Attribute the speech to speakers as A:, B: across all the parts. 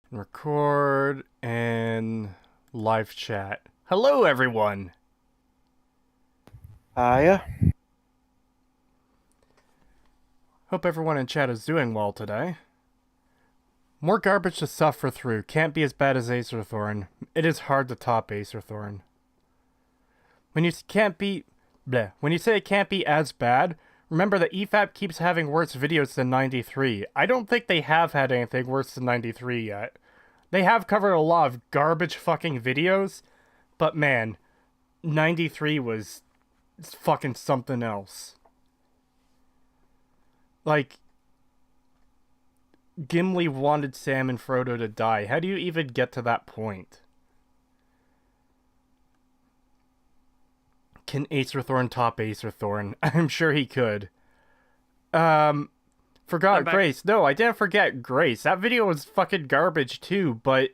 A: Record and live chat. Hello, everyone.
B: Yeah.
A: Hope everyone in chat is doing well today. More garbage to suffer through. Can't be as bad as Acerthorn. It is hard to top Acerthorn. When you can't be... Bleh. When you say it can't be as bad, remember that EFAP keeps having worse videos than 93. I don't think they have had anything worse than 93 yet. They have covered a lot of garbage fucking videos, but man, 93 was fucking something else. Like, Gimli wanted Sam and Frodo to die. How do you even get to that point? Can Acerthorn top Acerthorn? I'm sure he could. Forgot Grace. No, I didn't forget Grace. That video was fucking garbage too, but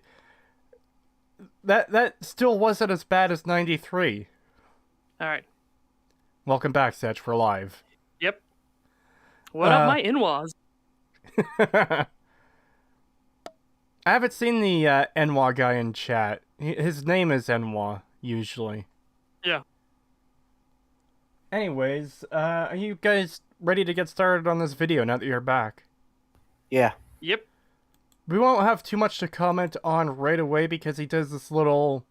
A: that still wasn't as bad as 93.
C: Alright.
A: Welcome back, Setch, for live.
C: Yep. What up, my in-laws?
A: I haven't seen the Enwa guy in chat. His name is Enwa, usually.
C: Yeah.
A: Anyways, are you guys ready to get started on this video now that you're back?
B: Yeah.
C: Yep.
A: We won't have too much to comment on right away because he does this little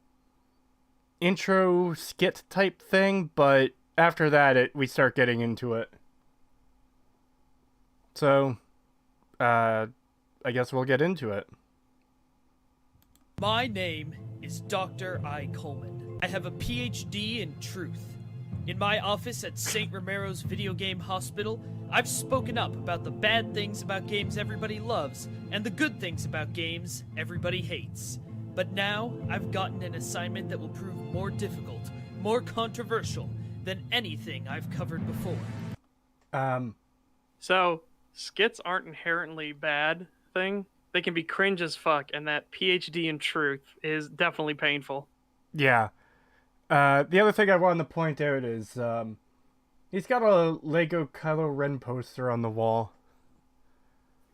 A: intro skit type thing, but after that we start getting into it. So, I guess we'll get into it.
D: My name is Dr. I. Coleman. I have a PhD in truth. In my office at St. Romero's Video Game Hospital, I've spoken up about the bad things about games everybody loves and the good things about games everybody hates. But now, I've gotten an assignment that will prove more difficult, more controversial than anything I've covered before.
C: So, skits aren't inherently bad thing. They can be cringe as fuck, and that PhD in truth is definitely painful.
A: Yeah. The other thing I wanted to point out is, he's got a Lego Kylo Ren poster on the wall.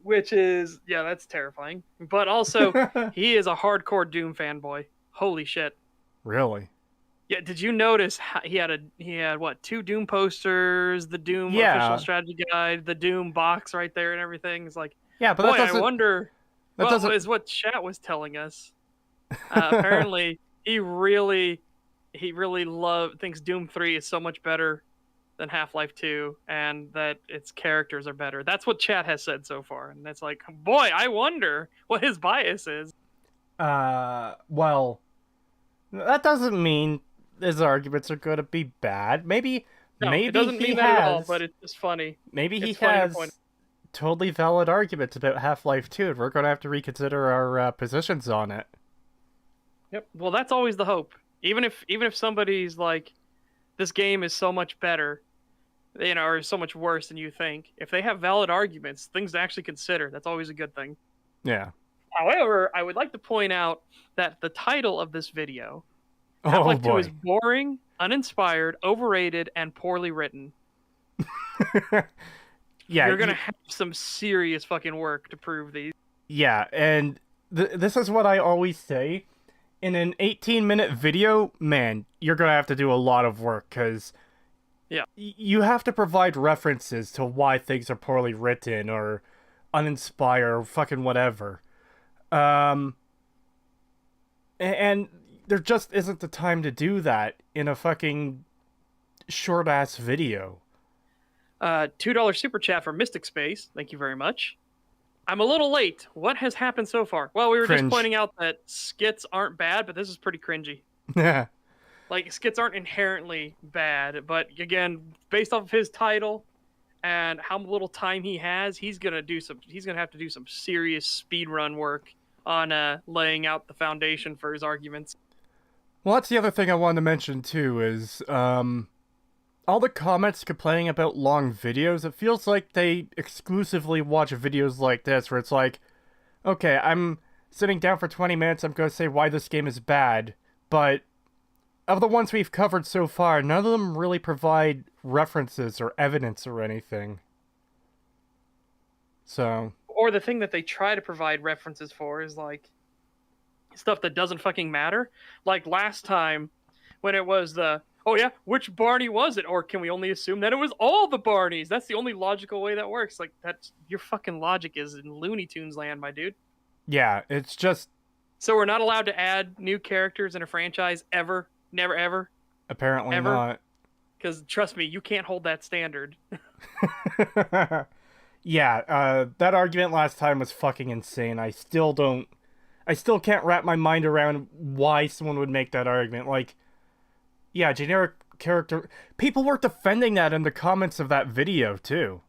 C: Which is, yeah, that's terrifying. But also, he is a hardcore Doom fanboy. Holy shit.
A: Really?
C: Yeah, did you notice he had what, 2 Doom posters, the Doom official strategy guide, the Doom box right there and everything? It's like,
A: yeah, but
C: boy,
A: that doesn't,
C: I wonder
A: that doesn't...
C: is what chat was telling us. Apparently, he really thinks Doom 3 is so much better than Half-Life 2, and that its characters are better. That's what chat has said so far, and that's like, boy, I wonder what his bias is.
A: Well, that doesn't mean his arguments are going to be bad. Maybe
C: it doesn't mean that at all, but it's just funny.
A: Maybe he has totally valid arguments about Half-Life 2, and we're going to have to reconsider our positions on it.
C: Yep. Well, that's always the hope. Even if somebody's like, this game is so much better, or so much worse than you think, if they have valid arguments, things to actually consider, that's always a good thing.
A: Yeah.
C: However, I would like to point out that the title of this video,
A: Oh,
C: Half-Life 2
A: boy.
C: is boring, uninspired, overrated, and poorly written.
A: Yeah,
C: you're gonna have some serious fucking work to prove these.
A: Yeah, and this is what I always say. In an 18-minute video, man, you're gonna have to do a lot of work, because you have to provide references to why things are poorly written, or uninspired, or fucking whatever. And there just isn't the time to do that in a fucking short-ass video.
C: $2 super chat for Mystic Space. Thank you very much. I'm a little late. What has happened so far? Well, we were just pointing out that skits aren't bad, but this is pretty cringy.
A: Yeah.
C: Like, skits aren't inherently bad, but again, based off of his title and how little time he has, he's gonna have to do some serious speedrun work on laying out the foundation for his arguments.
A: Well, that's the other thing I wanted to mention too, is all the comments complaining about long videos, it feels like they exclusively watch videos like this, where it's like, okay, I'm sitting down for 20 minutes, I'm going to say why this game is bad, but of the ones we've covered so far, none of them really provide references or evidence or anything. So...
C: Or the thing that they try to provide references for is like, stuff that doesn't fucking matter. Like last time when it was the, oh yeah, which Barney was it? Or can we only assume that it was all the Barneys? That's the only logical way that works. Like, that's your fucking logic is in Looney Tunes land, my dude.
A: Yeah, it's just...
C: So we're not allowed to add new characters in a franchise ever? Never, ever?
A: Apparently
C: ever?
A: not.
C: Because, trust me, you can't hold that standard.
A: Yeah, that argument last time was fucking insane. I still can't wrap my mind around why someone would make that argument. Like, yeah, generic character... People were defending that in the comments of that video, too.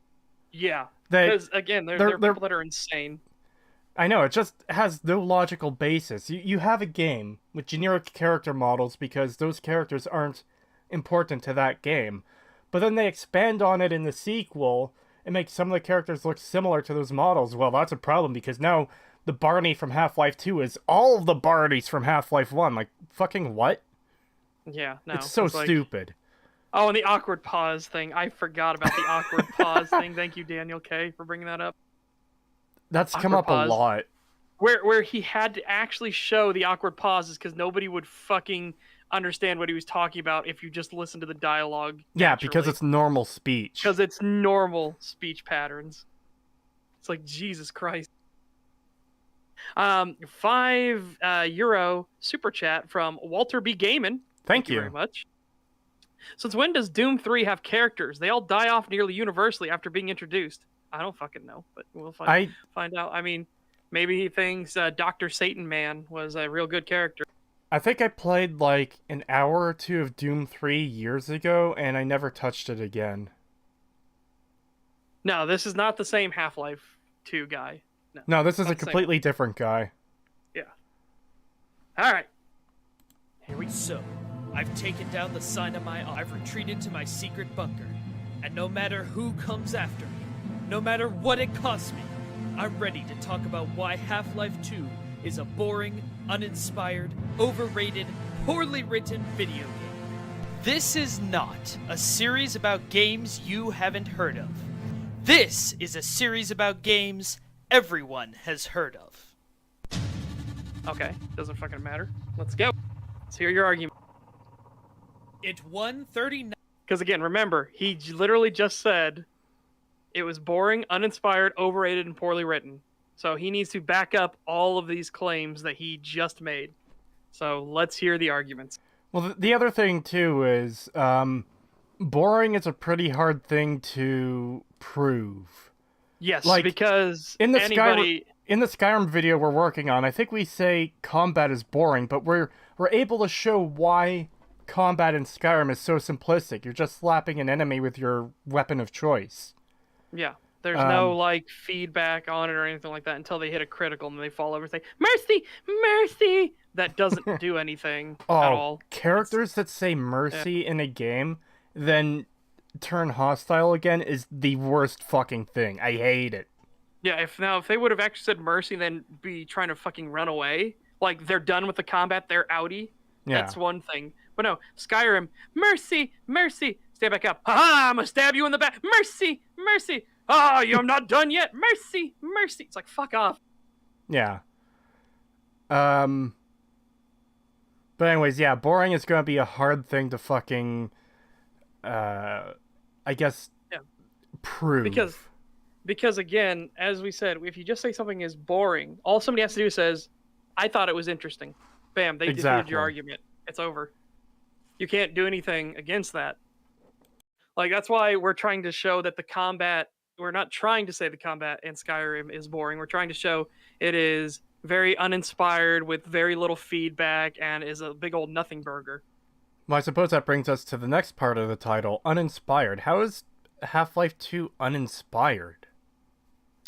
C: Yeah, because, again, there are people that are insane.
A: I know, it just has no logical basis. You have a game with generic character models because those characters aren't important to that game. But then they expand on it in the sequel and make some of the characters look similar to those models. Well, that's a problem because now the Barney from Half-Life 2 is all of the Barneys from Half-Life 1. Like, fucking what?
C: Yeah, no.
A: It's so stupid.
C: Oh, and the awkward pause thing. I forgot about the awkward pause thing. Thank you, Daniel K., for bringing that up.
A: That's come up a lot.
C: Where he had to actually show the awkward pauses because nobody would fucking understand what he was talking about if you just listen to the dialogue.
A: Yeah, because it's normal speech.
C: Because it's normal speech patterns. It's like, Jesus Christ. €5 super chat from Walter B. Gaiman.
A: Thank you
C: very much. Since when does Doom 3 have characters? They all die off nearly universally after being introduced. I don't fucking know, but we'll find out. I mean, maybe he thinks Dr. Satan Man was a real good character.
A: I think I played like an hour or two of Doom 3 years ago, and I never touched it again.
C: No, this is not the same Half-Life 2 guy.
A: No, this is a completely different guy.
C: Yeah. All right.
D: Here we go. I've taken down the sign of my... I've retreated to my secret bunker. And no matter who comes after me, no matter what it costs me, I'm ready to talk about why Half-Life 2 is a boring, uninspired, overrated, poorly written video game. This is not a series about games you haven't heard of. This is a series about games everyone has heard of.
C: Okay, doesn't fucking matter. Let's go. Let's hear your argument.
D: It won 39...
C: Because again, remember, he literally just said it was boring, uninspired, overrated, and poorly written. So he needs to back up all of these claims that he just made. So let's hear the arguments.
A: Well, the other thing, too, is boring is a pretty hard thing to prove.
C: Yes, like, because
A: in the Skyrim video we're working on, I think we say combat is boring, but we're able to show why combat in Skyrim is so simplistic. You're just slapping an enemy with your weapon of choice.
C: Yeah. There's no, like, feedback on it or anything like that until they hit a critical and they fall over and say, mercy, mercy! That doesn't do anything at all.
A: Characters that say mercy in a game, then turn hostile again is the worst fucking thing. I hate it.
C: Yeah, if they would have actually said mercy and then be trying to fucking run away, like, they're done with the combat, they're outie, that's one thing. But no, Skyrim, mercy, mercy, stand back up. Ha-ha, I'm gonna stab you in the back. Mercy, mercy. Oh, I'm not done yet. Mercy, mercy. It's like, fuck off.
A: Yeah. But anyways, yeah, boring is going to be a hard thing to fucking, I guess, prove.
C: Because again, as we said, if you just say something is boring, all somebody has to do is says, I thought it was interesting. Bam, they defeated your argument. It's over. You can't do anything against that. Like, that's why we're trying to show that the combat... We're not trying to say the combat in Skyrim is boring. We're trying to show it is very uninspired with very little feedback and is a big old nothing burger.
A: Well, I suppose that brings us to the next part of the title, uninspired. How is Half-Life 2 uninspired?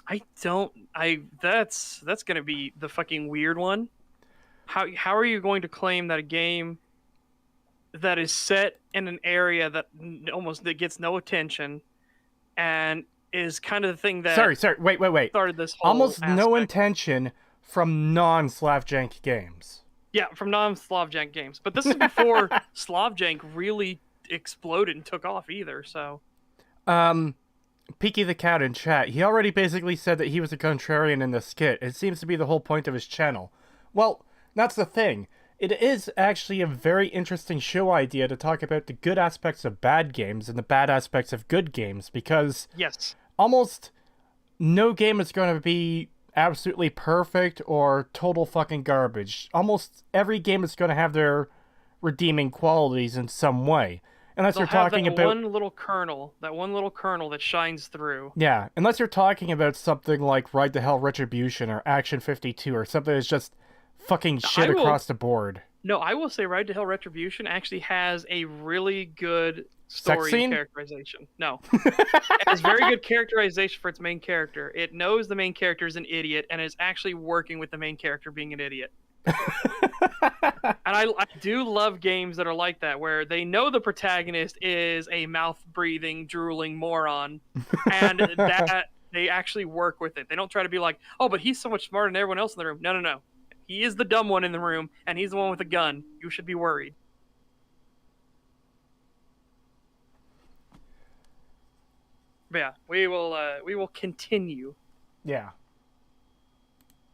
C: That's going to be the fucking weird one. How are you going to claim that a game that is set in an area that that gets no attention and is kind of the thing that
A: wait
C: started this whole
A: almost
C: aspect.
A: No intention from non-Slavjank games.
C: Yeah, from non-Slavjank games. But this is before Slavjank really exploded and took off either, so...
A: Peaky the Cat in chat, he already basically said that he was a contrarian in the skit. It seems to be the whole point of his channel. Well, That's the thing. It is actually a very interesting show idea to talk about the good aspects of bad games and the bad aspects of good games, because
C: Yes.
A: almost no game is going to be absolutely perfect or total fucking garbage. Almost every game is going to have their redeeming qualities in some way. Unless
C: They'll
A: you're
C: have
A: talking
C: that
A: about
C: one little kernel that shines through.
A: yeah, unless you're talking about something like Ride to Hell Retribution or Action 52 or something that's just fucking shit across the board.
C: No, I will say Ride to Hell Retribution actually has a really good
A: Sex
C: story
A: scene?
C: and characterization. No. It has very good characterization for its main character. It knows the main character is an idiot and is actually working with the main character being an idiot. And I do love games that are like that, where they know the protagonist is a mouth-breathing, drooling moron, and that they actually work with it. They don't try to be like, oh, but he's so much smarter than everyone else in the room. No, no, no. He is the dumb one in the room, and he's the one with a gun. You should be worried. But yeah, we will continue.
A: Yeah.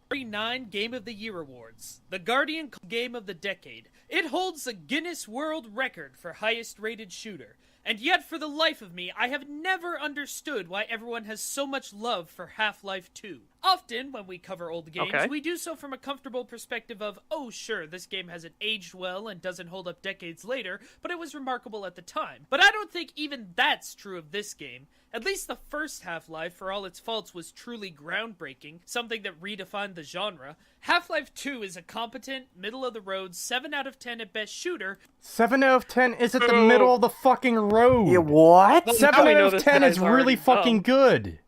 D: 39 Game of the Year Awards. The Guardian Game of the Decade. It holds the Guinness World Record for highest rated shooter. And yet, for the life of me, I have never understood why everyone has so much love for Half-Life 2. Often, when we cover old games, we do so from a comfortable perspective of, oh sure, this game hasn't aged well and doesn't hold up decades later, but it was remarkable at the time. But I don't think even that's true of this game. At least the first Half-Life, for all its faults, was truly groundbreaking, something that redefined the genre. Half-Life 2 is a competent, middle-of-the-road, 7 out of 10 at best shooter.
A: 7 out of 10 is at the middle of the fucking road.
B: Yeah, what?
C: Well,
A: 7
C: now we know
A: out of
C: this
A: 10
C: guy's
A: is
C: already
A: really fucking
C: dumb.
A: good.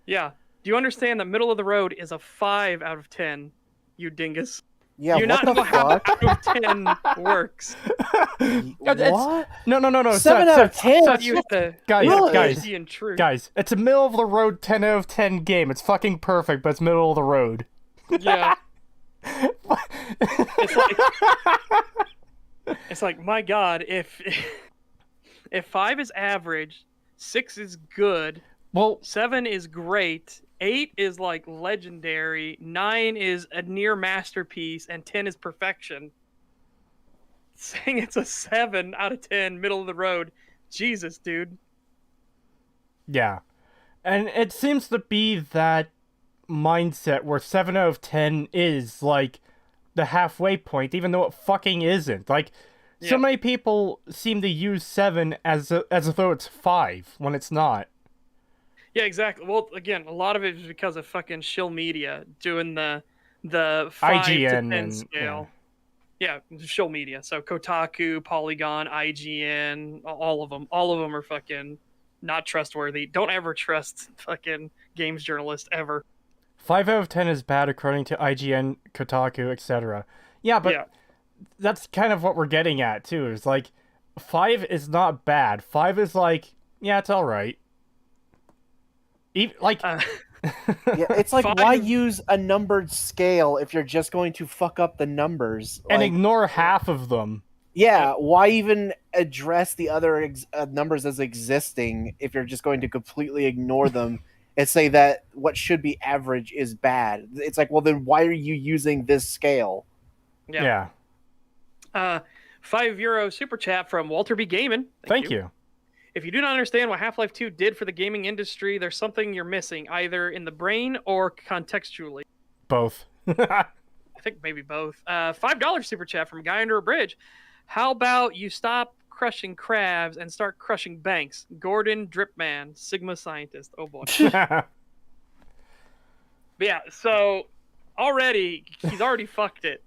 C: Yeah. Do you understand that middle of the road is a 5 out of 10, you dingus?
B: Yeah,
C: Do you
B: what
C: not
B: the
C: know how
B: fuck?
C: out of 10 works?
B: What?
A: No.
B: 7 out of 10?
C: You have to
A: Guys,
B: Really?
A: guys,
C: in truth.
A: guys, it's a middle of the road 10 out of 10 game. It's fucking perfect, but it's middle of the road.
C: Yeah. It's like, my God, if 5 is average, 6 is good,
A: Well,
C: 7 is great, 8 is like legendary, 9 is a near masterpiece, and 10 is perfection. Saying it's a 7 out of 10, middle of the road, Jesus, dude.
A: yeah. And it seems to be that mindset where 7 out of 10 is, like, the halfway point, even though it fucking isn't. Like, so
C: Yeah.
A: many people seem to use 7 as though it's 5, when it's not.
C: Yeah, exactly. Well, again, a lot of it is because of fucking shill media doing the 5 to
A: IGN
C: 10
A: and-
C: scale. Yeah, shill media. So Kotaku, Polygon, IGN, all of them are fucking not trustworthy. Don't ever trust fucking games journalists ever.
A: 5 out of 10 is bad according to IGN, Kotaku, etc. Yeah, but
C: Yeah.
A: that's kind of what we're getting at, too. Is like, 5 is not bad. 5 is like, yeah, it's alright. Like,
B: Yeah, it's like,
C: Fine.
B: why use a numbered scale if you're just going to fuck up the numbers?
A: and
B: Like,
A: ignore half of them.
B: yeah, why even address the other numbers as existing if you're just going to completely ignore them and say that what should be average is bad? It's like, well, then why are you using this scale?
C: Yeah. €5 super chat from Walter B. Gaiman.
A: Thank you.
C: If you do not understand what Half-Life 2 did for the gaming industry, there's something you're missing, either in the brain or contextually.
A: Both.
C: I think maybe both. $5 super chat from Guy Under a Bridge. How about you stop crushing crabs and start crushing banks? Gordon Dripman, Sigma scientist. Oh boy. But yeah, so he's already fucked it.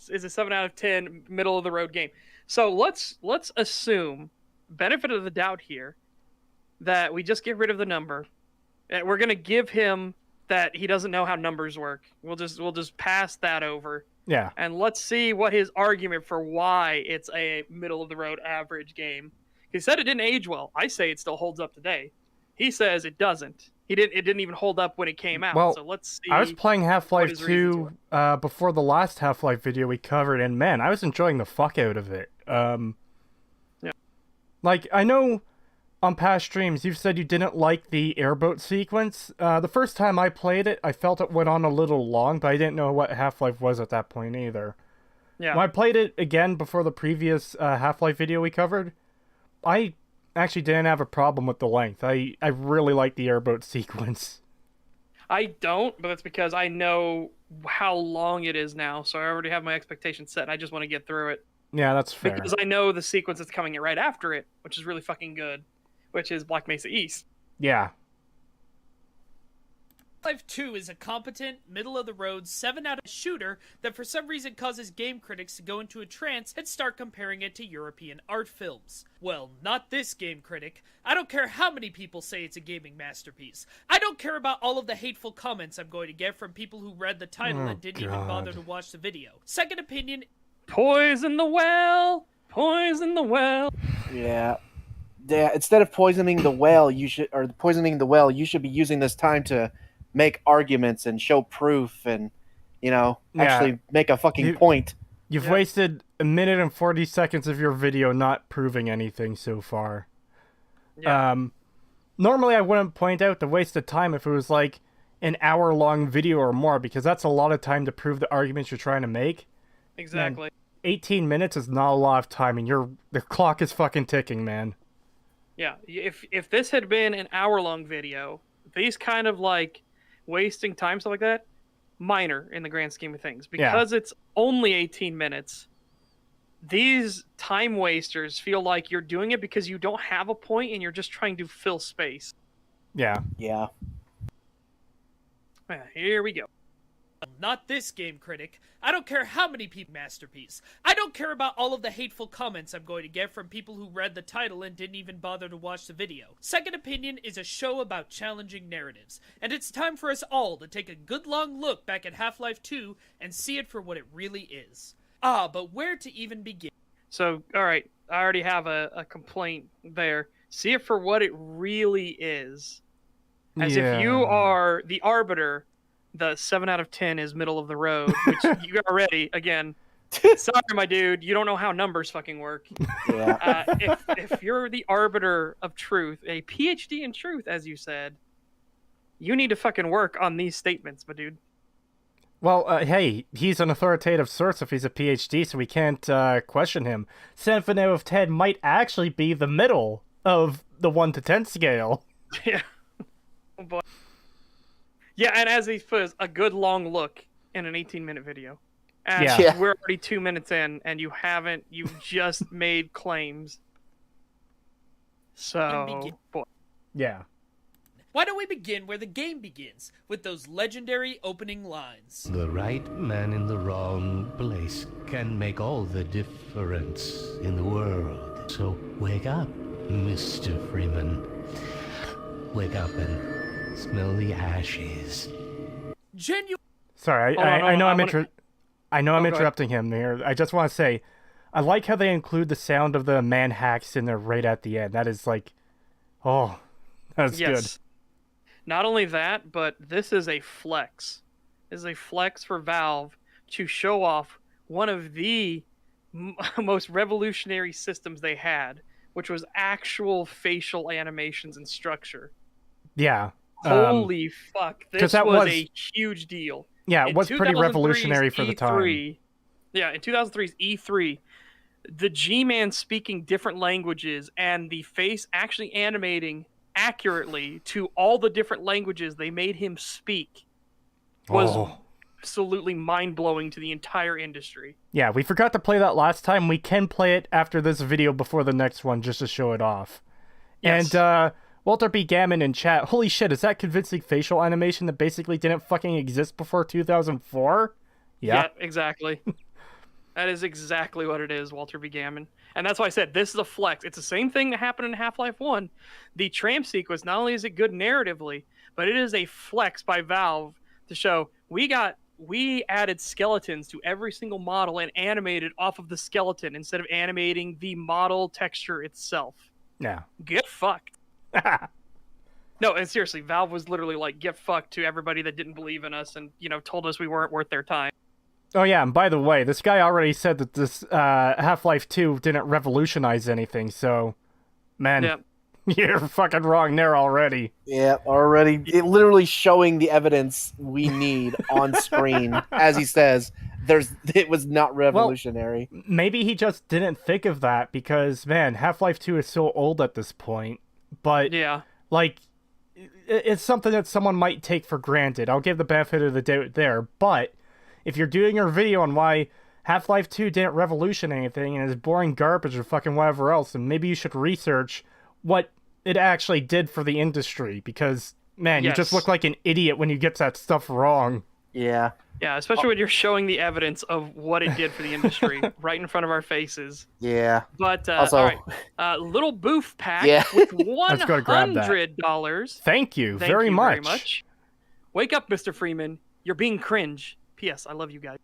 C: It's a 7 out of 10 middle of the road game. So let's assume, benefit of the doubt here, that we just get rid of the number. And we're gonna give him that he doesn't know how numbers work. We'll just pass that over.
A: Yeah.
C: And let's see what his argument for why it's a middle of the road average game. He said it didn't age well. I say it still holds up today. He says it doesn't. It didn't even hold up when it came out.
A: Well,
C: so let's see.
A: I was playing
C: what
A: Half-Life
C: his reasons
A: 2 before the last Half-Life video we covered, and man, I was enjoying the fuck out of it.
C: Yeah.
A: Like, I know on past streams you've said you didn't like the airboat sequence. The first time I played it, I felt it went on a little long, but I didn't know what Half-Life was at that point either.
C: Yeah.
A: When I played it again before the previous Half-Life video we covered, I actually didn't have a problem with the length. I really like the airboat sequence.
C: I don't, but that's because I know how long it is now, so I already have my expectations set. I just want to get through it.
A: Yeah, that's fair.
C: Because I know the sequence that's coming right after it, which is really fucking good, which is Black Mesa East.
A: Yeah.
D: Half-Life 2 is a competent, middle-of-the-road, 7 out of shooter that for some reason causes game critics to go into a trance and start comparing it to European art films. Well, not this game critic. I don't care how many people say it's a gaming masterpiece. I don't care about all of the hateful comments I'm going to get from people who read the title and didn't even bother to watch the video. Second opinion...
C: Poison the well! Poison the well!
B: Yeah. Yeah, instead of poisoning the well, you should be using this time to make arguments and show proof and, actually make a fucking point.
A: You've wasted 1 minute and 40 seconds of your video not proving anything so far.
C: Yeah.
A: Normally I wouldn't point out the waste of time if it was like an hour-long video or more, because that's a lot of time to prove the arguments you're trying to make.
C: Exactly.
A: Man, 18 minutes is not a lot of time, and the clock is fucking ticking, man.
C: Yeah, if this had been an hour-long video, these kind of like wasting time, stuff like that, minor in the grand scheme of things. Because it's only 18 minutes, these time wasters feel like you're doing it because you don't have a point and you're just trying to fill space.
A: Yeah.
B: Yeah.
C: Here we go.
D: Not this game critic. I don't care how many people masterpiece. I don't care about all of the hateful comments I'm going to get from people who read the title and didn't even bother to watch the video. Second Opinion is a show about challenging narratives, and it's time for us all to take a good long look back at Half-Life 2 and see it for what it really is. But where to even begin?
C: So, alright, I already have a complaint there. See it for what it really is. As if you are the arbiter, the 7 out of 10 is middle of the road, which you already, again, sorry, my dude, you don't know how numbers fucking work.
B: Yeah.
C: If you're the arbiter of truth, a PhD in truth, as you said, you need to fucking work on these statements, my dude.
A: Well, hey, he's an authoritative source if he's a PhD, so we can't question him. 7 out of 10 might actually be the middle of the 1 to 10 scale.
C: Yeah. Oh boy. Yeah, and as he puts, a good long look in an 18-minute video. And we're already 2 minutes in, and you just made claims. So, boy.
A: Yeah.
D: Why don't we begin where the game begins, with those legendary opening lines?
E: The right man in the wrong place can make all the difference in the world. So wake up, Mr. Freeman. Wake up and smell the ashes.
A: Sorry, I know I'm interrupting him here. I just want to say, I like how they include the sound of the man hacks in there right at the end. That is like, that's good.
C: Not only that, but this is a flex. This is a flex for Valve to show off one of the most revolutionary systems they had, which was actual facial animations and structure.
A: Yeah.
C: Holy fuck. This was a huge deal.
A: Yeah, it was pretty revolutionary for the time.
C: Yeah, in 2003's E3, the G-Man speaking different languages and the face actually animating accurately to all the different languages they made him speak was absolutely mind-blowing to the entire industry.
A: Yeah, we forgot to play that last time. We can play it after this video before the next one just to show it off. Yes. And, Walter B. Gammon in chat, holy shit, is that convincing facial animation that basically didn't fucking exist before 2004?
C: Yeah, exactly. That is exactly what it is, Walter B. Gammon. And that's why I said, this is a flex. It's the same thing that happened in Half-Life 1. The tram sequence, not only is it good narratively, but it is a flex by Valve to show, we added skeletons to every single model and animated off of the skeleton instead of animating the model texture itself.
A: Yeah.
C: Get fucked. No, and seriously, Valve was literally like, get fucked to everybody that didn't believe in us and, told us we weren't worth their time.
A: Oh yeah, and by the way, this guy already said that this Half-Life 2 didn't revolutionize anything, so, man, you're fucking wrong there already.
B: Yeah, already. It literally showing the evidence we need on screen. As he says, it was not revolutionary.
A: Maybe he just didn't think of that because, man, Half-Life 2 is so old at this point. But,
C: Yeah.
A: like, it's something that someone might take for granted. I'll give the benefit of the doubt there. But if you're doing your video on why Half-Life 2 didn't revolutionize anything and is boring garbage or fucking whatever else, then maybe you should research what it actually did for the industry. Because, man, you just look like an idiot when you get that stuff wrong.
B: Yeah.
C: Yeah, especially when you're showing the evidence of what it did for the industry right in front of our faces.
B: Yeah.
C: But
B: Also,
C: all right, little boof pack
B: Yeah.
C: with
A: Let's go grab that.
C: $100.
A: Thank you
C: Thank
A: very
C: you
A: much.
C: very much. Wake up, Mr. Freeman. You're being cringe. P.S. I love you guys.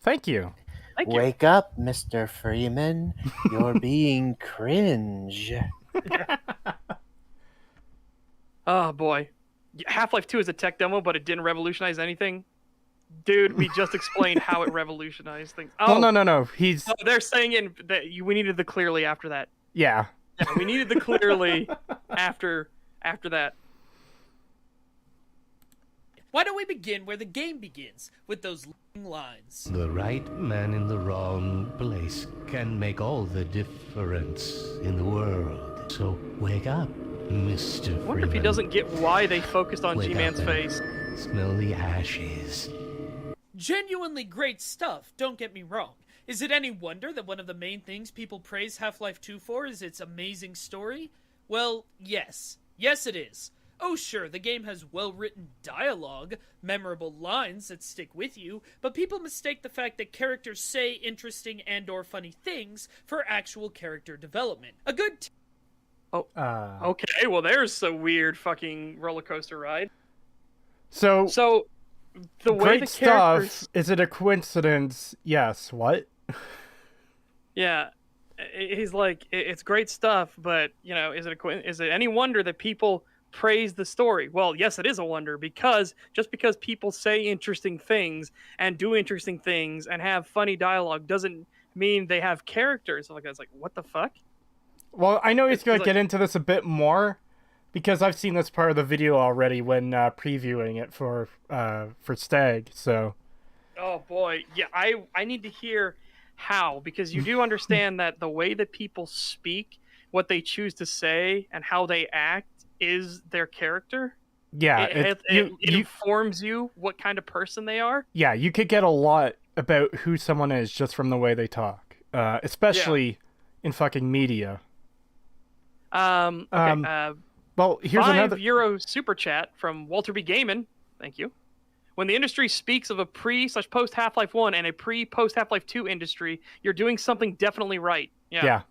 A: Thank you.
C: Thank you.
B: wake up, Mr. Freeman. You're being cringe.
C: Oh boy, Half-Life 2 is a tech demo, but it didn't revolutionize anything. Dude, we just explained how it revolutionized things.
A: Oh, no. He's...
C: No, they're saying we needed the clearly after that.
A: Yeah.
C: Yeah, we needed the clearly after that.
D: Why don't we begin where the game begins, with those long lines?
E: The right man in the wrong place can make all the difference in the world. So wake up, Mr. Freeman.
C: I wonder if he doesn't get why they focused on
E: Wake
C: G-Man's
E: up and
C: face.
E: Smell the ashes.
D: Genuinely great stuff, don't get me wrong. Is it any wonder that one of the main things people praise Half-Life 2 for is its amazing story? Well, yes. Yes, it is. Oh sure, the game has well-written dialogue, memorable lines that stick with you, but people mistake the fact that characters say interesting and or funny things for actual character development. A good
C: Okay, well there's a weird fucking roller coaster ride.
A: So
C: The way
A: great
C: the characters...
A: stuff. Is it a coincidence? Yes. What?
C: Yeah, he's like, it's great stuff, but is it any wonder that people praise the story? Well, yes, it is a wonder, because just because people say interesting things and do interesting things and have funny dialogue doesn't mean they have characters. Like, I was like, what the fuck?
A: Well, I know he's going to
C: like-
A: get into this a bit more because I've seen this part of the video already when previewing it for STAG. So.
C: Oh boy, yeah, I need to hear how, because you do understand that the way that people speak, what they choose to say, and how they act is their character.
A: Yeah,
C: it informs you what kind of person they are.
A: Yeah, you could get a lot about who someone is just from the way they talk, especially in fucking media.
C: Okay,
A: well, here's another
C: €5 super chat from Walter B. Gaiman. Thank you. When the industry speaks of a pre/post Half-Life 1 and a pre/post Half-Life 2 industry, you're doing something definitely right. Yeah.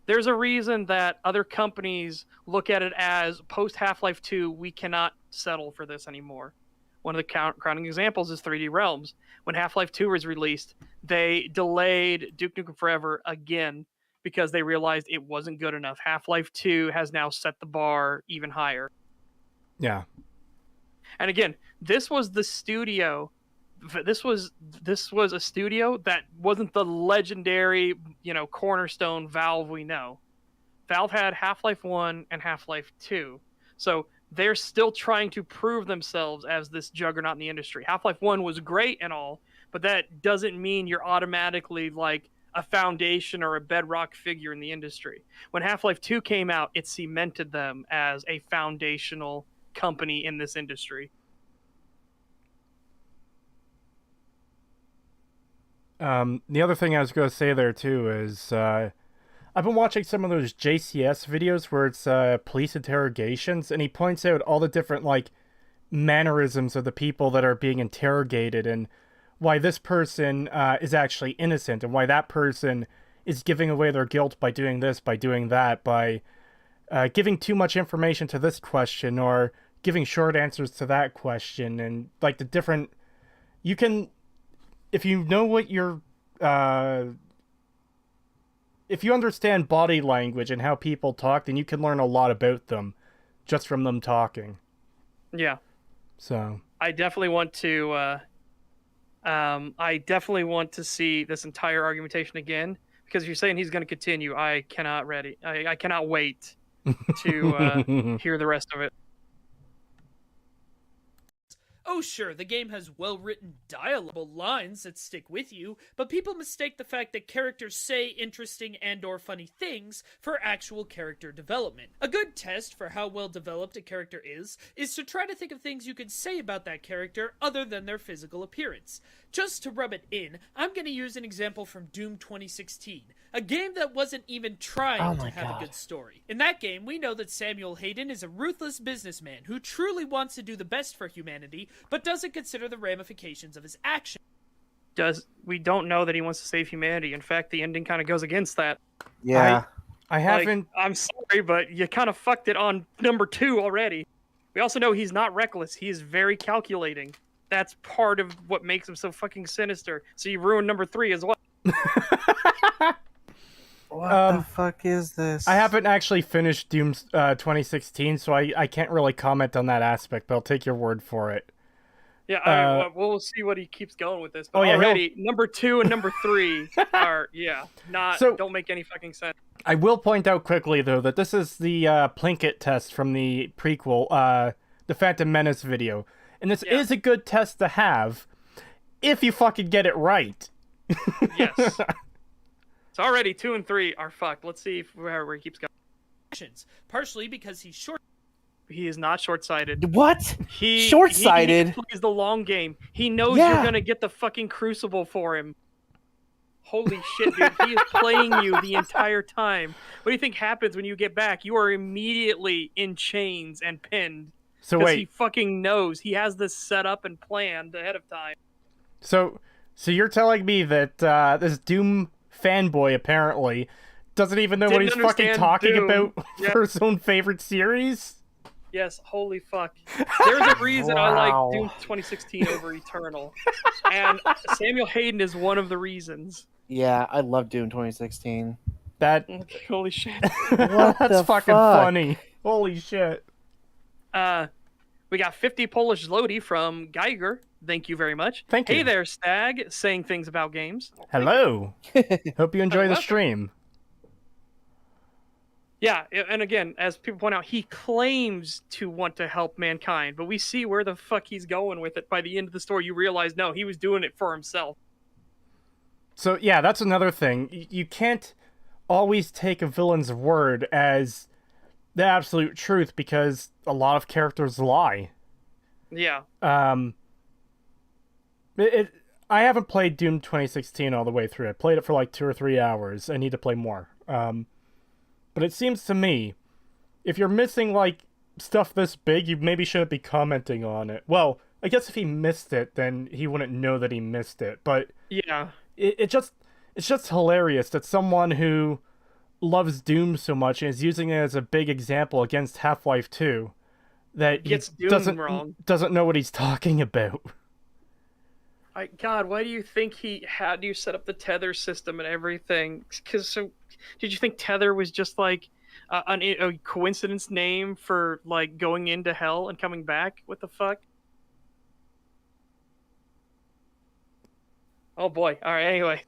C: There's a reason that other companies look at it as post Half-Life 2, we cannot settle for this anymore. One of the crowning examples is 3D Realms. When Half-Life 2 was released, they delayed Duke Nukem Forever again because they realized it wasn't good enough. Half-Life 2 has now set the bar even higher.
A: Yeah.
C: And again, this was the studio. This was a studio that wasn't the legendary, cornerstone Valve we know. Valve had Half-Life 1 and Half-Life 2. So they're still trying to prove themselves as this juggernaut in the industry. Half-Life 1 was great and all, but that doesn't mean you're automatically like a foundation or a bedrock figure in the industry. When Half-Life 2 came out, it cemented them as a foundational company in this industry.
A: The other thing I was going to say there too is I've been watching some of those JCS videos where it's police interrogations, and he points out all the different mannerisms of the people that are being interrogated and why this person is actually innocent and why that person is giving away their guilt by doing this, by doing that, by giving too much information to this question or giving short answers to that question, and the different... You can... If you know what you're... if you understand body language and how people talk, then you can learn a lot about them just from them talking.
C: Yeah.
A: So...
C: I definitely want to... I definitely want to see this entire argumentation again, because if you're saying he's going to continue, I cannot wait to hear the rest of it.
D: Oh sure, the game has well-written dialogue lines that stick with you, but people mistake the fact that characters say interesting and or funny things for actual character development. A good test for how well developed a character is to try to think of things you can say about that character other than their physical appearance. Just to rub it in, I'm going to use an example from Doom 2016, a game that wasn't even trying to have a good story. In that game, we know that Samuel Hayden is a ruthless businessman who truly wants to do the best for humanity, but doesn't consider the ramifications of his actions.
C: We don't know that he wants to save humanity. In fact, the ending kind of goes against that.
B: Yeah.
A: I haven't.
C: I'm sorry, but you kind of fucked it on number 2 already. We also know he's not reckless. He is very calculating. That's part of what makes him so fucking sinister. So you ruined number 3 as well.
B: What the fuck is this?
A: I haven't actually finished Doom 2016, so I can't really comment on that aspect, but I'll take your word for it.
C: Yeah, we'll see what he keeps going with this. But number 2 and number 3 are, don't make any fucking sense.
A: I will point out quickly, though, that this is the Plinkett test from the prequel, the Phantom Menace video. And this is a good test to have if you fucking get it right.
C: Yes. So already 2 and 3 are fucked. Let's see where he keeps going.
D: Partially because he's short.
C: He is not short-sighted.
B: What? Short-sighted?
C: He plays the long game. He knows you're gonna get the fucking crucible for him. Holy shit, dude. He is playing you the entire time. What do you think happens when you get back? You are immediately in chains and pinned.
A: So wait.
C: He fucking knows. He has this set up and planned ahead of time.
A: So you're telling me that this Doom fanboy apparently doesn't even know what he's fucking talking about for his own favorite series?
C: Yes, holy fuck. There's a reason I like Doom 2016 over Eternal. And Samuel Hayden is one of the reasons.
B: Yeah, I love Doom 2016.
C: Holy shit.
A: That's fucking funny. Holy shit.
C: We got 50 Polish zloty from Geiger. Thank you very much.
A: Thank you.
C: Hey there, Stag, saying things about games.
A: Hello. Hope you enjoy the stream.
C: Yeah, and again, as people point out, he claims to want to help mankind, but we see where the fuck he's going with it. By the end of the story, you realize, no, he was doing it for himself.
A: So, yeah, that's another thing. You can't always take a villain's word as the absolute truth, because a lot of characters lie.
C: Yeah.
A: I haven't played Doom 2016 all the way through. I played it for like 2 or 3 hours. I need to play more. But it seems to me, if you're missing, like, stuff this big, you maybe shouldn't be commenting on it. Well, I guess if he missed it, then he wouldn't know that he missed it. But
C: yeah,
A: it's just hilarious that someone who loves Doom so much and is using it as a big example against Half-Life 2, that he doesn't know what he's talking about.
C: God, why do you think how do you set up the tether system and everything? Did you think tether was just like a coincidence name for like going into hell and coming back? What the fuck? Oh boy. All right. Anyway.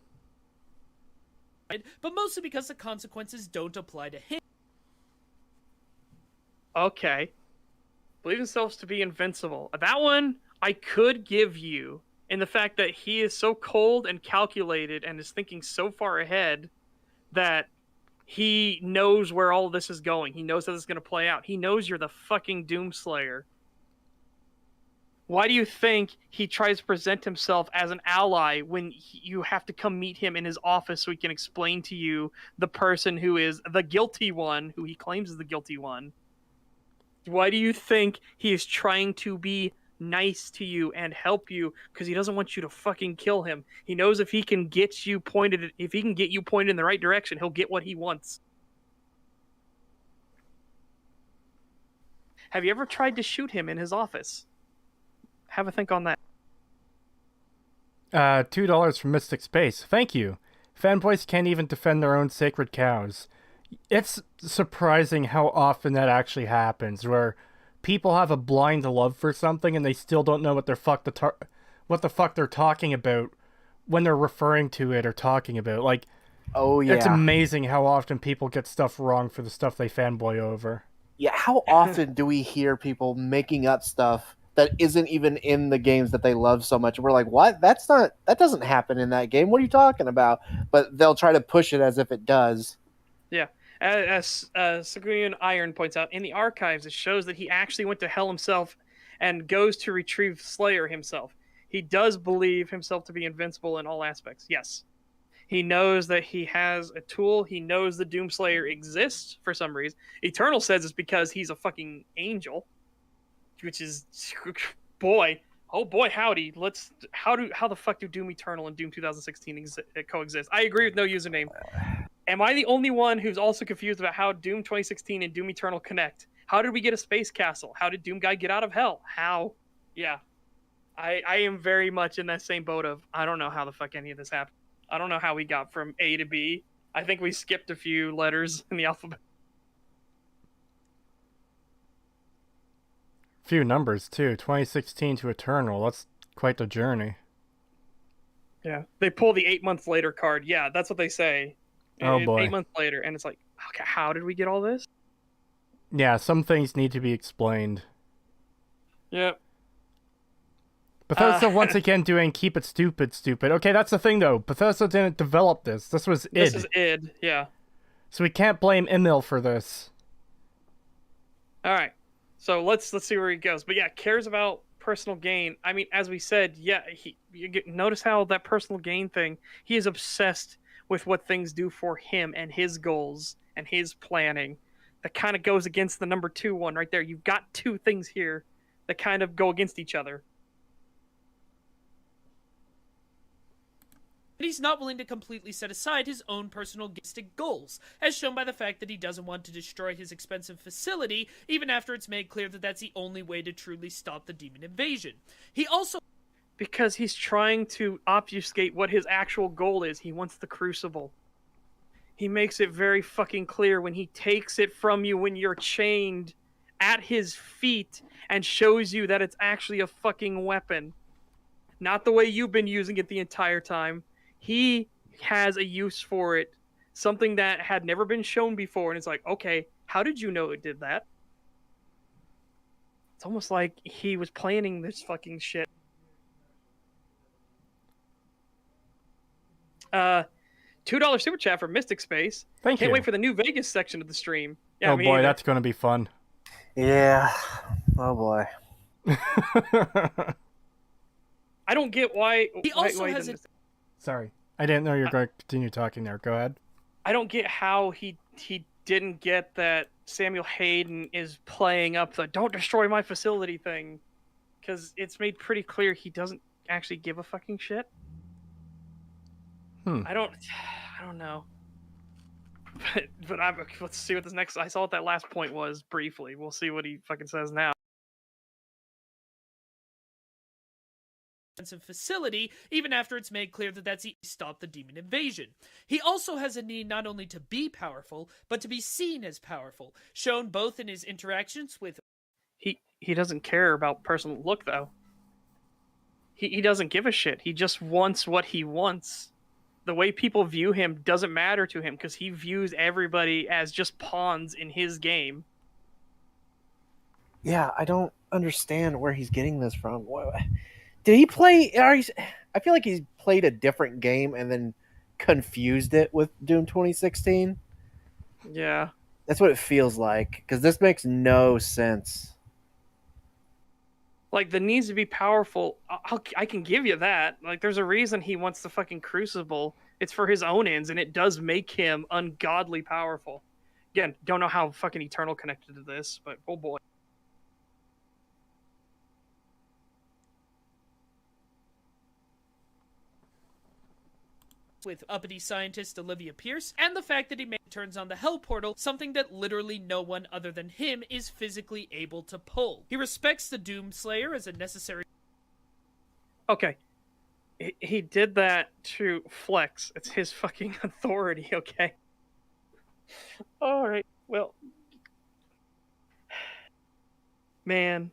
D: But mostly because the consequences don't apply to him.
C: Okay. Believe themselves to be invincible. That one I could give you, in the fact that he is so cold and calculated and is thinking so far ahead that he knows where all of this is going. He knows how this is going to play out. He knows you're the fucking Doomslayer. Why do you think he tries to present himself as an ally when you have to come meet him in his office so he can explain to you the person who is the guilty one, who he claims is the guilty one? Why do you think he is trying to be nice to you and help you? Because he doesn't want you to fucking kill him. He knows if he can get you pointed in the right direction, he'll get what he wants. Have you ever tried to shoot him in his office? Have a think on that.
A: $2 from Mystic Space. Thank you. Fanboys can't even defend their own sacred cows. It's surprising how often that actually happens, where people have a blind love for something and they still don't know what the fuck they're talking about when they're referring to it or talking about. Like,
B: oh yeah,
A: it's amazing how often people get stuff wrong for the stuff they fanboy over.
B: Yeah, how often do we hear people making up stuff that isn't even in the games that they love so much. We're like, what? That doesn't happen in that game. What are you talking about? But they'll try to push it as if it does.
C: Yeah. As Sagunian Iron points out, in the archives, it shows that he actually went to hell himself and goes to retrieve Slayer himself. He does believe himself to be invincible in all aspects. Yes. He knows that he has a tool. He knows the Doomslayer exists for some reason. Eternal says it's because he's a fucking angel, which is, boy, oh boy, howdy. How the fuck do Doom Eternal and Doom 2016 coexist? I agree with no username. Am I the only one who's also confused about how Doom 2016 and Doom Eternal connect? How did we get a space castle? How did Doom Guy get out of hell? How? Yeah. I am very much in that same boat of, I don't know how the fuck any of this happened. I don't know how we got from A to B. I think we skipped a few letters in the alphabet.
A: Few numbers, too. 2016 to Eternal. That's quite the journey.
C: Yeah. They pull the 8 months later card. Yeah, that's what they say.
A: Oh, boy.
C: 8 months later, and it's like, okay, how did we get all this?
A: Yeah, some things need to be explained.
C: Yep.
A: Bethesda once again doing keep it stupid. Okay, that's the thing though. Bethesda didn't develop this. This was id.
C: This is id, yeah.
A: So we can't blame Emil for this.
C: All right. So let's see where he goes. But yeah, cares about personal gain. I mean, as we said, yeah, notice how that personal gain thing, he is obsessed with what things do for him and his goals and his planning. That kind of goes against the number 2 one right there. You've got two things here that kind of go against each other.
D: But he's not willing to completely set aside his own personal goals, as shown by the fact that he doesn't want to destroy his expensive facility, even after it's made clear that that's the only way to truly stop the demon invasion. He also...
C: Because he's trying to obfuscate what his actual goal is. He wants the Crucible. He makes it very fucking clear when he takes it from you when you're chained at his feet and shows you that it's actually a fucking weapon. Not the way you've been using it the entire time. He has a use for it. Something that had never been shown before. And it's like, okay, how did you know it did that? It's almost like he was planning this fucking shit. $2 super chat for Mystic Space.
A: Thank you.
C: Can't wait for the New Vegas section of the stream. Yeah,
A: oh boy, that's going to be fun.
B: Yeah. Oh boy.
C: I don't get why.
D: He also has a...
A: Sorry, I didn't know you were going to continue talking there. Go ahead.
C: I don't get how he didn't get that Samuel Hayden is playing up the "don't destroy my facility" thing, because it's made pretty clear he doesn't actually give a fucking shit. I don't know. But let's see what this next. I saw what that last point was briefly. We'll see what he fucking says now.
D: Facility, even after it's made clear that that's stop the demon invasion. He also has a need not only to be powerful, but to be seen as powerful, shown both in his interactions with...
C: He doesn't care about personal look, though. He doesn't give a shit. He just wants what he wants. The way people view him doesn't matter to him, because he views everybody as just pawns in his game.
B: Yeah, I don't understand where he's getting this from. Did he play... I feel like he's played a different game and then confused it with Doom 2016.
C: Yeah.
B: That's what it feels like, because this makes no sense.
C: Like, the needs to be powerful, I can give you that. Like, there's a reason he wants the fucking Crucible. It's for his own ends, and it does make him ungodly powerful. Again, don't know how fucking Eternal connected to this, but oh boy.
D: With uppity scientist Olivia Pierce, and the fact that he turns on the Hell Portal, something that literally no one other than him is physically able to pull. He respects the Doomslayer as a necessary...
C: Okay. He did that to flex. It's his fucking authority, okay? Alright, well... Man.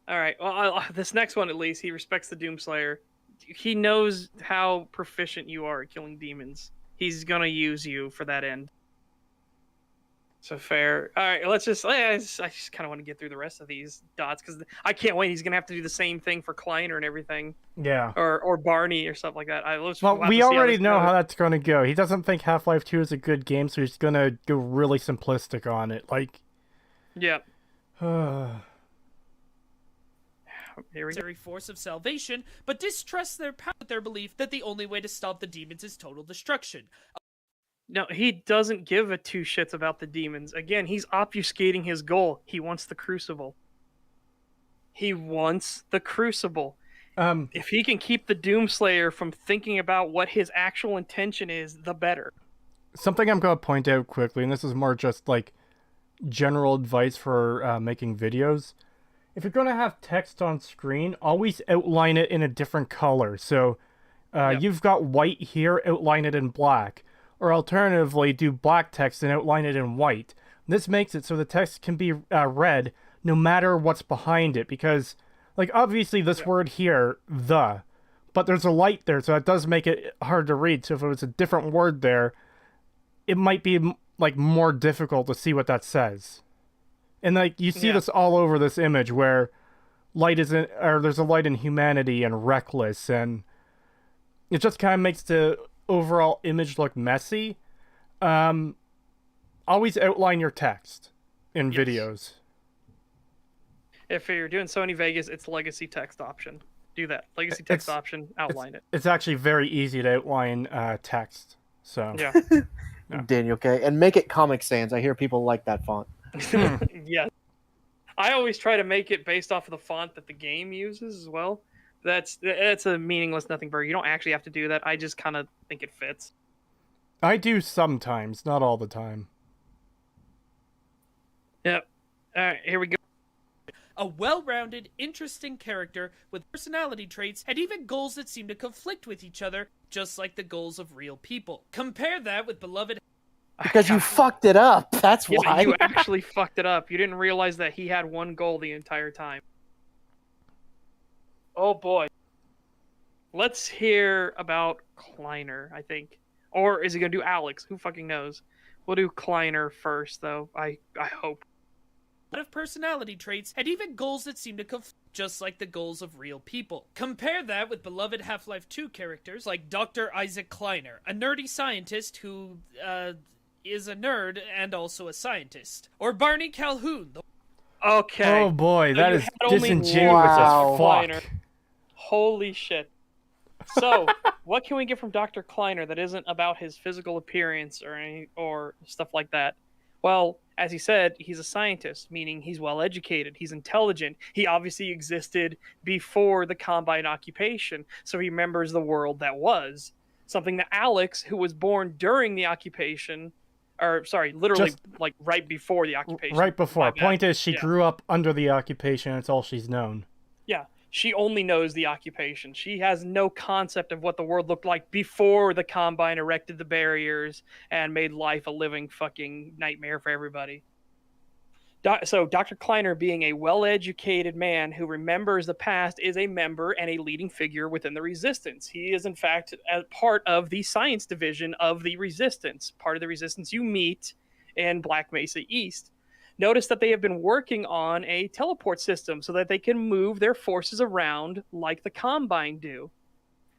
C: Alright, well, this next one at least, he respects the Doomslayer. He knows how proficient you are at killing demons. He's gonna use you for that end. So fair. All right, I just kind of want to get through the rest of these dots because I can't wait. He's gonna have to do the same thing for Kleiner and everything,
A: Yeah.
C: or Barney or stuff like that.
A: Well,
C: we'll have
A: we
C: to see
A: already
C: this
A: know
C: goes.
A: how that's going to go. He doesn't think Half-Life 2 is a good game, so he's going to go really simplistic on it. Like,
C: Yeah.
A: uh,
C: Here we go.
D: necessary force of salvation, but distrusts their power with their belief that the only way to stop the demons is total destruction.
C: No, he doesn't give a two shits about the demons. Again, he's obfuscating his goal. He wants the Crucible. He wants the Crucible. If he can keep the Doomslayer from thinking about what his actual intention is, the better.
A: something I'm going to point out quickly, and this is more just like general advice for making videos. If you're going to have text on screen, always outline it in a different color. So you've got white here, outline it in black. Or alternatively, do black text and outline it in white. This makes it so the text can be read no matter what's behind it. Because, like, obviously this word here, the, but there's a light there, so that does make it hard to read. So if it was a different word there, it might be, like, more difficult to see what that says. And, like, you see this all over this image where light isn't, or there's a light in humanity and reckless, and it just kind of makes the overall image look messy. Always outline your text in videos.
C: If you're doing Sony Vegas, it's legacy text option. Do that. Legacy text option, outline it.
A: It's actually very easy to outline text. So
C: Yeah.
B: Daniel, okay? And make it Comic Sans. I hear people like that font.
C: Yeah. I always try to make it based off of the font that the game uses as well. That's a meaningless nothing burger. You don't actually have to do that. I just kind of think it fits.
A: I do sometimes, not all the time.
C: Yep. All right, here we go.
D: A well-rounded, interesting character with personality traits and even goals that seem to conflict with each other, just like the goals of real people. Compare that with beloved...
B: Because you fucked it up. That's
C: Yeah,
B: why.
C: you actually fucked it up. You didn't realize that he had one goal the entire time. Oh boy. Let's hear about Kleiner, I think. Or is he going to do Alyx? Who fucking knows? We'll do Kleiner first, though. I hope.
D: of personality traits and even goals that seem to conflict, just like the goals of real people. Compare that with beloved Half-Life 2 characters like Dr. Isaac Kleiner, a nerdy scientist who, is a nerd and also a scientist. Or Barney Calhoun.
C: Okay.
A: Oh boy,
C: So
A: that
C: you
A: is
C: had only
A: disingenuous
B: Wow.
A: as
C: Kleiner.
A: fuck.
C: Holy shit. So, what can we get from Dr. Kleiner that isn't about his physical appearance or stuff like that? Well, as he said, he's a scientist, meaning he's well educated, he's intelligent. He obviously existed before the Combine occupation, so he remembers the world that was. Something that Alyx, who was born during the occupation, or sorry, literally like right before the occupation.
A: Right before.
C: My bad.
A: Point is, she
C: Yeah.
A: grew up under the occupation. It's all she's known.
C: Yeah, she only knows the occupation. She has no concept of what the world looked like before the Combine erected the barriers and made life a living fucking nightmare for everybody. So Dr. Kleiner, being a well-educated man who remembers the past, is a member and a leading figure within the Resistance. He is, in fact, a part of the science division of the Resistance, part of the Resistance you meet in Black Mesa East. Notice that they have been working on a teleport system so that they can move their forces around like the Combine do.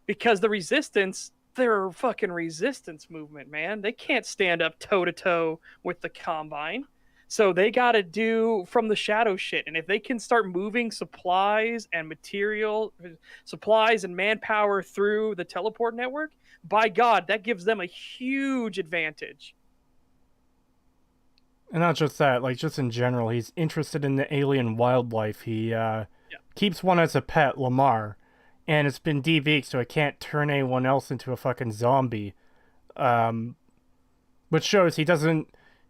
C: Because the Resistance, they're a fucking resistance movement, man. They can't stand up toe-to-toe with the Combine. So they got to do from the shadow shit. And if they can start moving supplies and manpower through the teleport network, by God, that gives them a huge advantage.
A: And not just that, like, just in general, he's interested in the alien wildlife. He keeps one as a pet, Lamar. And it's been DV'd, so it can't turn anyone else into a fucking zombie. Which shows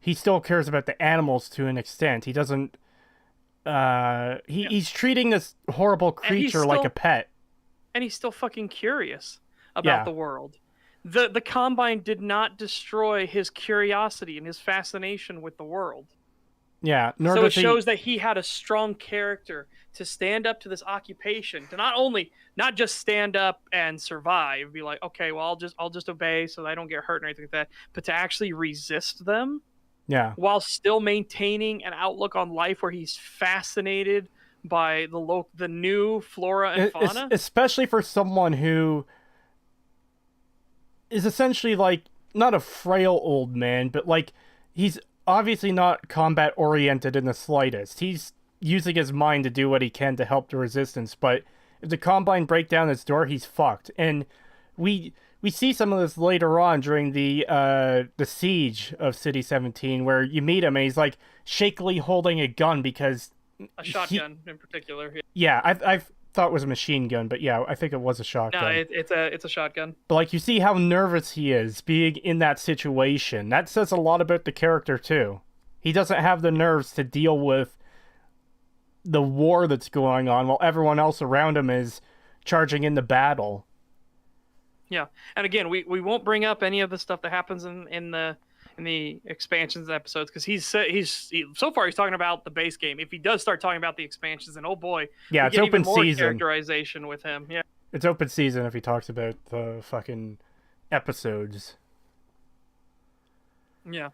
A: he still cares about the animals to an extent. He doesn't... He's treating this horrible creature like a pet.
C: And he's still fucking curious about the world. The Combine did not destroy his curiosity and his fascination with the world.
A: Yeah.
C: So it shows that he had a strong character to stand up to this occupation, to not just stand up and survive, be like, okay, well, I'll just obey so that I don't get hurt or anything like that, but to actually resist them.
A: Yeah.
C: while still maintaining an outlook on life where he's fascinated by the new flora and fauna.
A: Especially for someone who is essentially like not a frail old man, but like he's obviously not combat oriented in the slightest. He's using his mind to do what he can to help the resistance, but if the Combine break down his door, he's fucked. And we see some of this later on during the siege of City 17, where you meet him and he's like shakily holding a gun because
C: a shotgun in particular.
A: Yeah, I've thought it was a machine gun, but yeah, I think it was a shotgun.
C: No, it's a shotgun.
A: But like, you see how nervous he is being in that situation. That says a lot about the character too. He doesn't have the nerves to deal with the war that's going on while everyone else around him is charging into battle.
C: Yeah, and again, we won't bring up any of the stuff that happens in the expansions episodes, because he's so far he's talking about the base game. If he does start talking about the expansions, then oh boy,
A: yeah, it's open season
C: characterization with him. Yeah,
A: it's open season if he talks about the fucking episodes.
C: Yeah.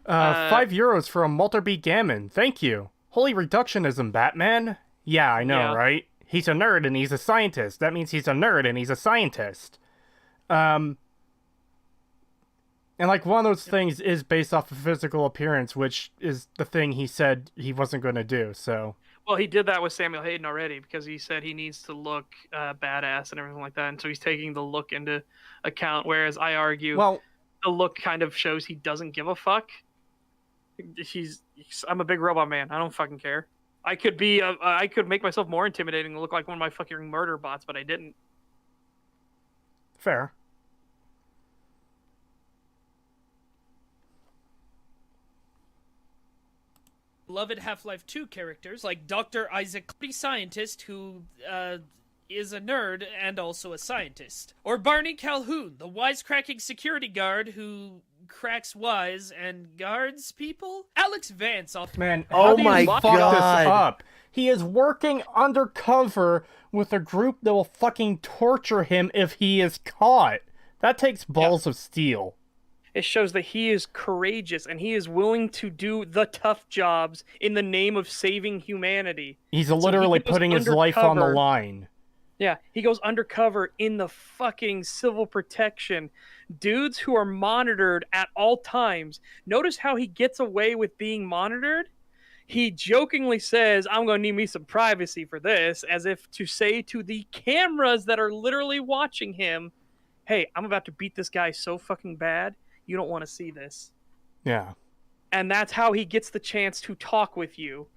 A: €5 for a Malterby Gammon. Thank you. Holy reductionism, Batman. Yeah, I know, right? He's a nerd and he's a scientist. That means he's a nerd and he's a scientist. And like, one of those things is based off of physical appearance, which is the thing he said he wasn't going to do, so...
C: Well, he did that with Samuel Hayden already, because he said he needs to look badass and everything like that, and so he's taking the look into account, whereas I argue the look kind of shows he doesn't give a fuck. I'm a big robot man. I don't fucking care. I could make myself more intimidating and look like one of my fucking murder bots, but I didn't.
A: Fair.
D: Beloved Half-Life 2 characters like Dr. Isaac, the scientist who is a nerd and also a scientist. Or Barney Calhoun, the wisecracking security guard who cracks wise and guards people. Alyx Vance off.
A: Man,
B: oh
A: how
B: my
A: do you fuck this up? He is working undercover with a group that will fucking torture him if he is caught. That takes balls of steel.
C: It shows that he is courageous and he is willing to do the tough jobs in the name of saving humanity.
A: He's literally putting his life on the line.
C: Yeah, he goes undercover in the fucking civil protection. Dudes who are monitored at all times. Notice how he gets away with being monitored? He jokingly says, I'm going to need me some privacy for this, as if to say to the cameras that are literally watching him, hey, I'm about to beat this guy so fucking bad, you don't want to see this.
A: Yeah.
C: And that's how he gets the chance to talk with you.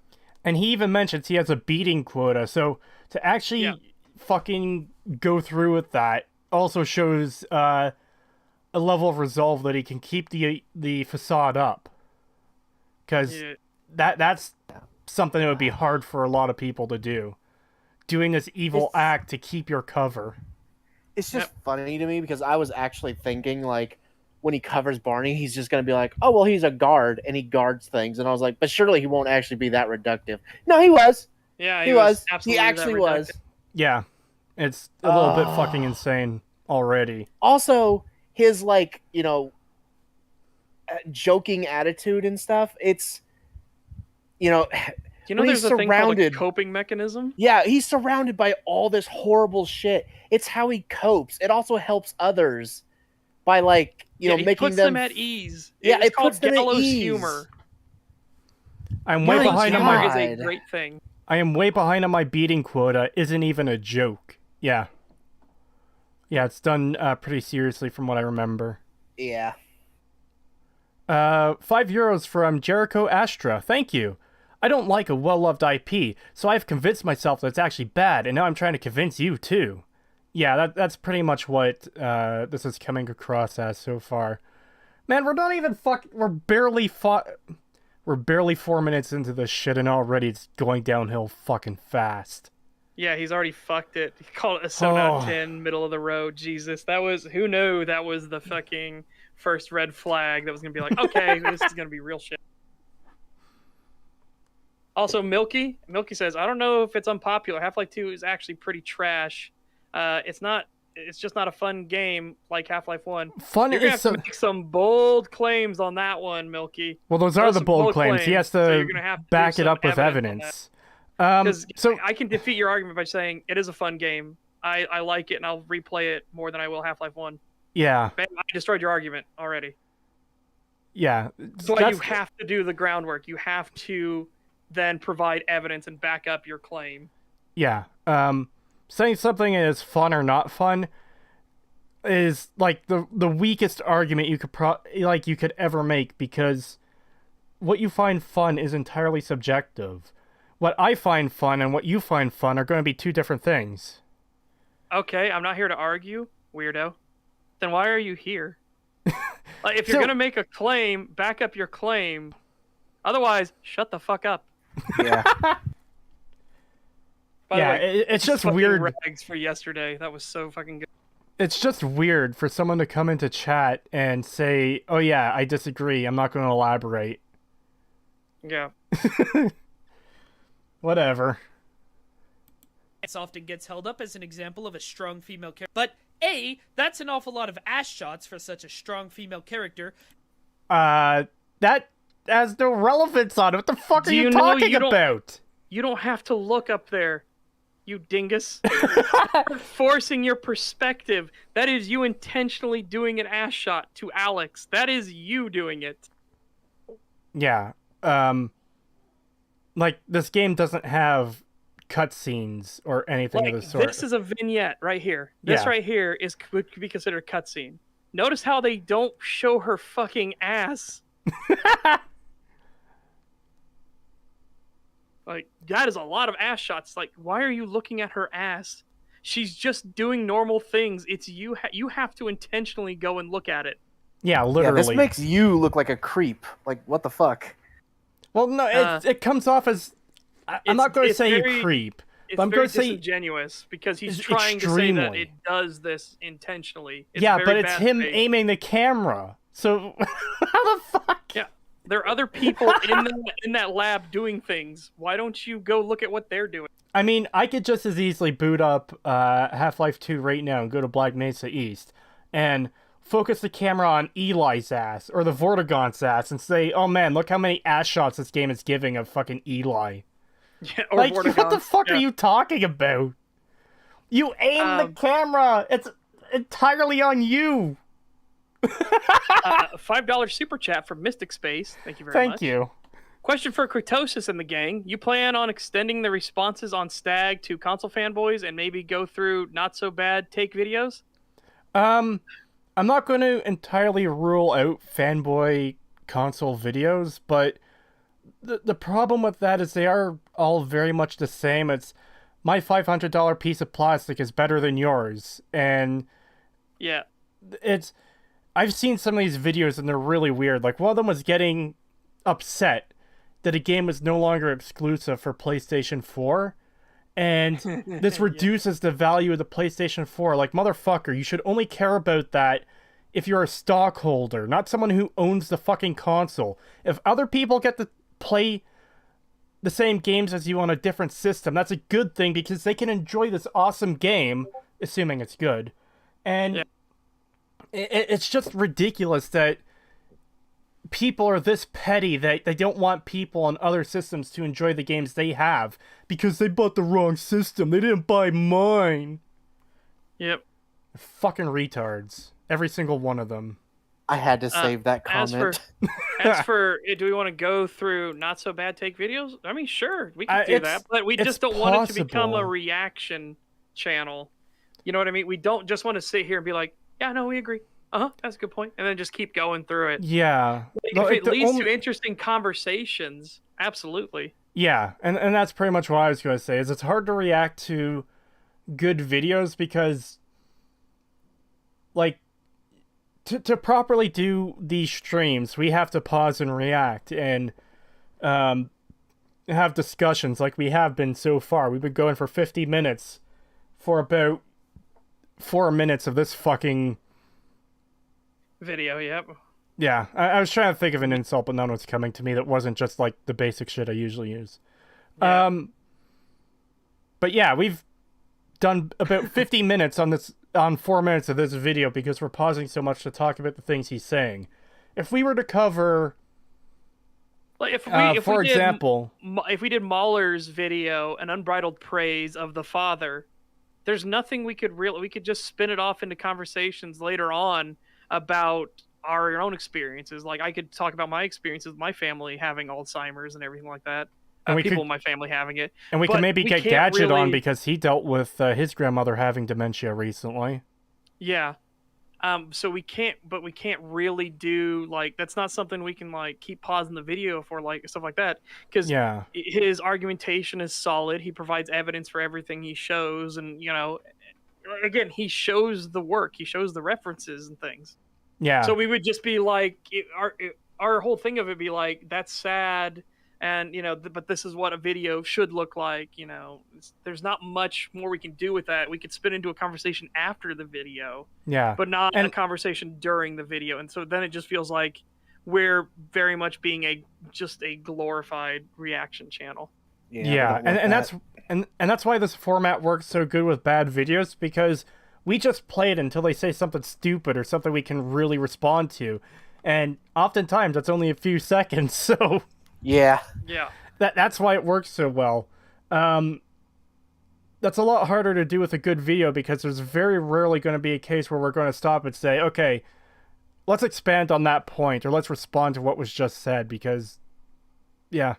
A: And he even mentions he has a beating quota, so to actually fucking go through with that also shows a level of resolve that he can keep the facade up. Because that's something that would be hard for a lot of people to do. Doing this evil act to keep your cover.
B: It's just funny to me because I was actually thinking, like, when he covers Barney, he's just going to be like, oh, well, he's a guard, and he guards things. And I was like, but surely he won't actually be that reductive. No, he was.
C: Yeah,
B: he was. He actually was.
A: Yeah. It's a little bit fucking insane already.
B: Also, his, like, you know, joking attitude and stuff, it's, you know...
C: You know, there's a thing called a coping mechanism?
B: Yeah, he's surrounded by all this horrible shit. It's how he copes. It also helps others by, like, you know, making
C: puts them at ease.
B: Yeah,
C: it
B: puts them at ease.
C: Humor.
A: I'm way behind on my...
C: is a great thing.
A: I am way behind on my beating quota. Isn't even a joke. Yeah. Yeah, it's done pretty seriously from what I remember.
B: Yeah.
A: €5 from Jericho Astra. Thank you. I don't like a well-loved IP, so I've convinced myself that it's actually bad, and now I'm trying to convince you, too. Yeah, that's pretty much what this is coming across as so far. Man, we're not even we're barely 4 minutes into this shit, and already it's going downhill fucking fast.
C: Yeah, he's already fucked it. He called it a 7 out of 10, middle of the road. Jesus, who knew that was the fucking first red flag that was going to be like, okay, this is going to be real shit. Also, Milky says, I don't know if it's unpopular. Half-Life 2 is actually pretty trash. It's not it's just not a fun game like Half-Life 1.
A: Fun
C: You're gonna
A: is
C: have to make some bold claims on that one, Milky.
A: well, those are
C: Those
A: the
C: some
A: bold
C: bold
A: claims. He
C: claims,
A: has
C: so
A: to
C: you're gonna have to do
A: back it
C: some
A: up with
C: evidence
A: evidence.
C: Because
A: So
C: I can defeat your argument by saying it is a fun game. I like it, and I'll replay it more than I will Half-Life 1.
A: yeah,
C: Bam, I destroyed your argument already.
A: yeah.
C: That's why you have to do the groundwork. You have to then provide evidence and back up your claim.
A: Yeah. Saying something is fun or not fun is like the weakest argument you could you could ever make, because what you find fun is entirely subjective. What I find fun and what you find fun are going to be two different things.
C: Okay, I'm not here to argue, weirdo. Then why are you here? Like, if you're
A: So-
C: gonna make a claim, back up your claim. Otherwise, shut the fuck up.
B: Yeah.
C: By
A: Yeah,
C: the way,
A: it's just
C: fucking
A: weird.
C: rags for yesterday. That was so fucking good.
A: It's just weird for someone to come into chat and say, "Oh yeah, I disagree. I'm not going to elaborate."
C: Yeah.
A: Whatever.
D: It often gets held up as an example of a strong female character. But A, that's an awful lot of ass shots for such a strong female character.
A: That has no relevance on it. What the fuck are
C: Do
A: you
C: you know
A: talking
C: you don't-
A: about?
C: You don't have to look up there, you dingus. You're forcing your perspective. That is you intentionally doing an ass shot to Alyx. That is you doing it.
A: Yeah. Like, this game doesn't have cutscenes or anything
C: Like,
A: of the sort.
C: this is a vignette right here. This
A: Yeah.
C: right here could be considered a cutscene. Notice how they don't show her fucking ass. Like, that is a lot of ass shots. Like, why are you looking at her ass? She's just doing normal things. It's you. You have to intentionally go and look at it.
A: Yeah,
B: Yeah,
A: literally.
B: this makes you look like a creep. Like, what the fuck?
A: Well, no, it comes off as... I'm not going to say creep.
C: It's
A: But I'm
C: very
A: going to say...
C: disingenuous because he's
A: it's
C: trying to say that
A: extremely.
C: it does this intentionally. It's
A: Yeah,
C: very
A: but it's
C: bad
A: him
C: faith.
A: aiming the camera. So, how the fuck?
C: Yeah, there are other people in that lab doing things. Why don't you go look at what they're doing?
A: I mean, I could just as easily boot up Half-Life 2 right now and go to Black Mesa East and focus the camera on Eli's ass or the Vortigaunt's ass and say, "Oh man, look how many ass shots this game is giving of fucking Eli."
C: Yeah, or
A: Like, what the
C: Vortigaunt's,
A: fuck
C: yeah.
A: are you talking about? You aim the camera. It's entirely on you.
C: $5 super chat from Mystic Space. Thank you very much.
A: Thank you.
C: Question for Creetosis and the gang. You plan on extending the responses on STAG to console fanboys and maybe go through not so bad take videos?
A: I'm not going to entirely rule out fanboy console videos, but the problem with that is they are all very much the same. It's my $500 piece of plastic is better than yours, and
C: Yeah.
A: I've seen some of these videos and they're really weird. Like, one of them was getting upset that a game was no longer exclusive for PlayStation 4, and this reduces the value of the PlayStation 4. Like, motherfucker, you should only care about that if you're a stockholder, not someone who owns the fucking console. If other people get to play the same games as you on a different system, that's a good thing because they can enjoy this awesome game, assuming it's good. And
C: Yeah.
A: it's just ridiculous that people are this petty that they don't want people on other systems to enjoy the games they have because they bought the wrong system. They didn't buy mine.
C: Yep.
A: Fucking retards. Every single one of them.
B: I had to save that comment.
C: As for do we want to go through not so bad take videos? I mean, sure, we can do that, but we
A: it's
C: just don't want it to become a
A: possible.
C: reaction channel. You know what I mean? We don't just want to sit here and be like, yeah, no, we agree. That's a good point, and then just keep going through it.
A: Yeah. No,
C: If it
A: the
C: leads
A: only-
C: to interesting conversations, absolutely.
A: Yeah, and that's pretty much what I was going to say, is it's hard to react to good videos because, like, to properly do these streams, we have to pause and react and have discussions like we have been so far. We've been going for 50 minutes for about 4 minutes of this fucking...
C: Video, yep.
A: Yeah, I was trying to think of an insult, but none was coming to me that wasn't just, like, the basic shit I usually use.
C: Yeah.
A: But yeah, we've done about 50 minutes on this on 4 minutes of this video because we're pausing so much to talk about the things he's saying. If we were to cover,
C: Like if we did Mahler's video, an unbridled praise of the father, there's nothing we could just spin it off into conversations later on about our own experiences. Like I could talk about my experiences with my family having Alzheimer's and everything like that.
A: And
C: People in my family having it.
A: And we
C: But
A: can maybe get
C: can't
A: Gadget on
C: really-
A: because he dealt with his grandmother having dementia recently.
C: Yeah. So we can't really do like that's not something we can like keep pausing the video for like stuff like that because
A: Yeah.
C: his argumentation is solid. He provides evidence for everything he shows, and again, he shows the work, he shows the references and things.
A: Yeah.
C: So we would just be like, our whole thing of it be like, that's sad, and but this is what a video should look like. There's not much more we can do with that. We could spin into a conversation after the video,
A: Yeah.
C: but not a conversation during the video. And so then it just feels like we're very much being just a glorified reaction channel.
A: Yeah, and that's why this format works so good with bad videos, because we just play it until they say something stupid or something we can really respond to, and oftentimes that's only a few seconds. So
B: Yeah.
A: that's why it works so well. That's a lot harder to do with a good video because there's very rarely going to be a case where we're going to stop and say, okay, let's expand on that point or let's respond to what was just said, because yeah.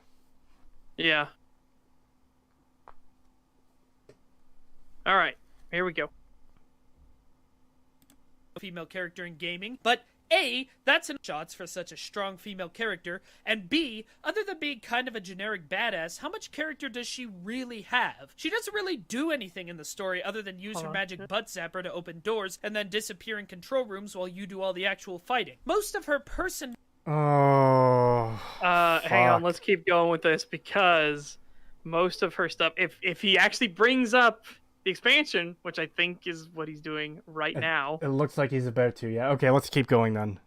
C: All right, here we go.
D: Female character in gaming, but A, that's in shots for such a strong female character, and B, other than being kind of a generic badass, how much character does she really have? She doesn't really do anything in the story other than use her magic butt zapper to open doors and then disappear in control rooms while you do all the actual fighting. Most of her person...
A: Oh.
C: Hang on,
A: fuck.
C: let's keep going with this, because most of her stuff, if he actually brings up the expansion, which I think is what he's doing right now.
A: It looks like he's about to, yeah. Okay, let's keep going then.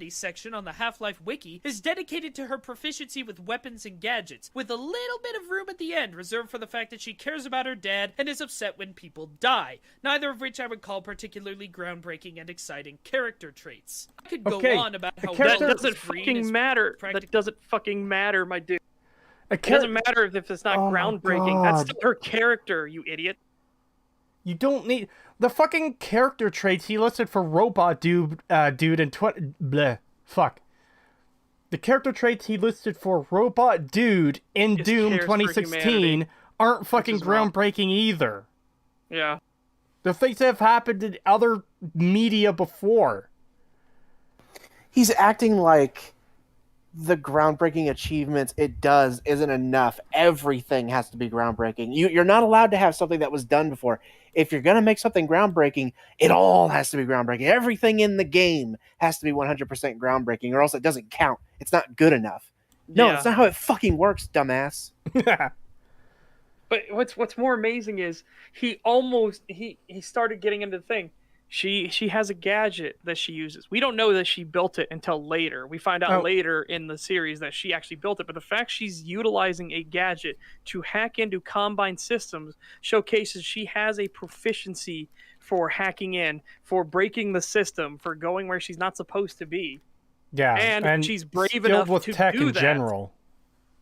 D: section on the Half-Life wiki is dedicated to her proficiency with weapons and gadgets, with a little bit of room at the end reserved for the fact that she cares about her dad and is upset when people die, neither of which I would call particularly groundbreaking and exciting character traits. I could go
A: Okay,
D: on about how
C: That
D: Wallace
C: doesn't
D: Breen
C: fucking
D: is
C: matter.
D: practic-
C: That doesn't fucking matter, my dude.
A: It
C: It doesn't matter if it's not
A: Oh my
C: groundbreaking. That's
A: God.
C: still her character, you idiot.
A: You don't need the fucking character traits he listed for Robot Dude in fuck. The character traits he listed for Robot Dude in
C: Just
A: Doom
C: cares for
A: 2016
C: humanity,
A: aren't fucking
C: is wrong.
A: groundbreaking either.
C: Yeah.
A: The things that have happened in other media before.
B: He's acting like the groundbreaking achievements it does isn't enough. Everything has to be groundbreaking. You're not allowed to have something that was done before. If you're going to make something groundbreaking, it all has to be groundbreaking. Everything in the game has to be 100% groundbreaking, or else it doesn't count. It's not good enough. No,
C: Yeah.
B: that's not how it fucking works, dumbass.
C: But what's more amazing is he started getting into the thing. She has a gadget that she uses. We don't know that she built it until later. We find out later in the series that she actually built it. But the fact she's utilizing a gadget to hack into Combine systems showcases she has a proficiency for hacking in, for breaking the system, for going where she's not supposed to be.
A: Yeah,
C: And she's brave
A: skilled
C: enough
A: with
C: to
A: tech
C: do
A: in
C: that.
A: general.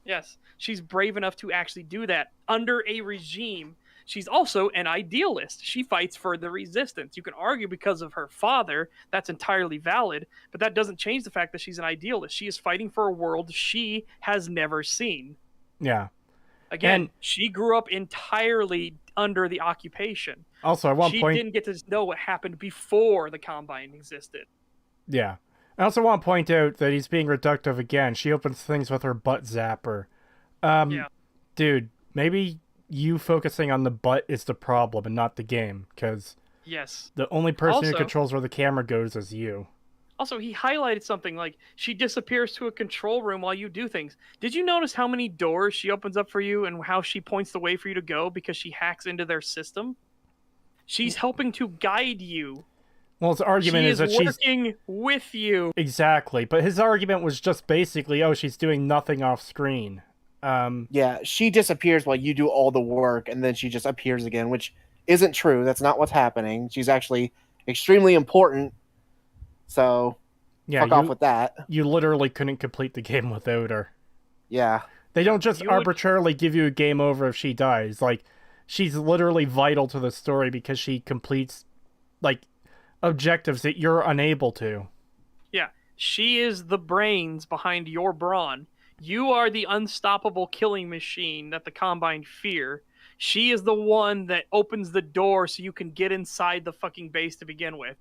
C: Yes, she's brave enough to actually do that under a regime. She's also an idealist. She fights for the resistance. You can argue because of her father, that's entirely valid, but that doesn't change the fact that she's an idealist. She is fighting for a world she has never seen.
A: Yeah.
C: Again,
A: And-
C: she grew up entirely under the occupation.
A: Also, at one
C: She
A: point,
C: didn't get to know what happened before the Combine existed.
A: yeah. I also want to point out that he's being reductive again. She opens things with her butt zapper.
C: Yeah.
A: Dude, maybe you focusing on the butt is the problem and not the game, because
C: Yes.
A: the only person who
C: Also-
A: controls where the camera goes is you.
C: Also, he highlighted something like she disappears to a control room while you do things. Did you notice how many doors she opens up for you and how she points the way for you to go because she hacks into their system? She's helping to guide you.
A: Well, his argument
C: She
A: is
C: is
A: that she's...
C: working with you.
A: Exactly, but his argument was just basically, oh, she's doing nothing off screen.
B: Yeah, she disappears while you do all the work, and then she just appears again, which isn't true. That's not what's happening. She's actually extremely important. So
A: Yeah,
B: fuck off with that.
A: You literally couldn't complete the game without her.
B: Yeah.
A: They don't just
C: You would-
A: arbitrarily give you a game over if she dies. Like, she's literally vital to the story because she completes, like, objectives that you're unable to.
C: Yeah, she is the brains behind your brawn. You are the unstoppable killing machine that the Combine fear. She is the one that opens the door so you can get inside the fucking base to begin with.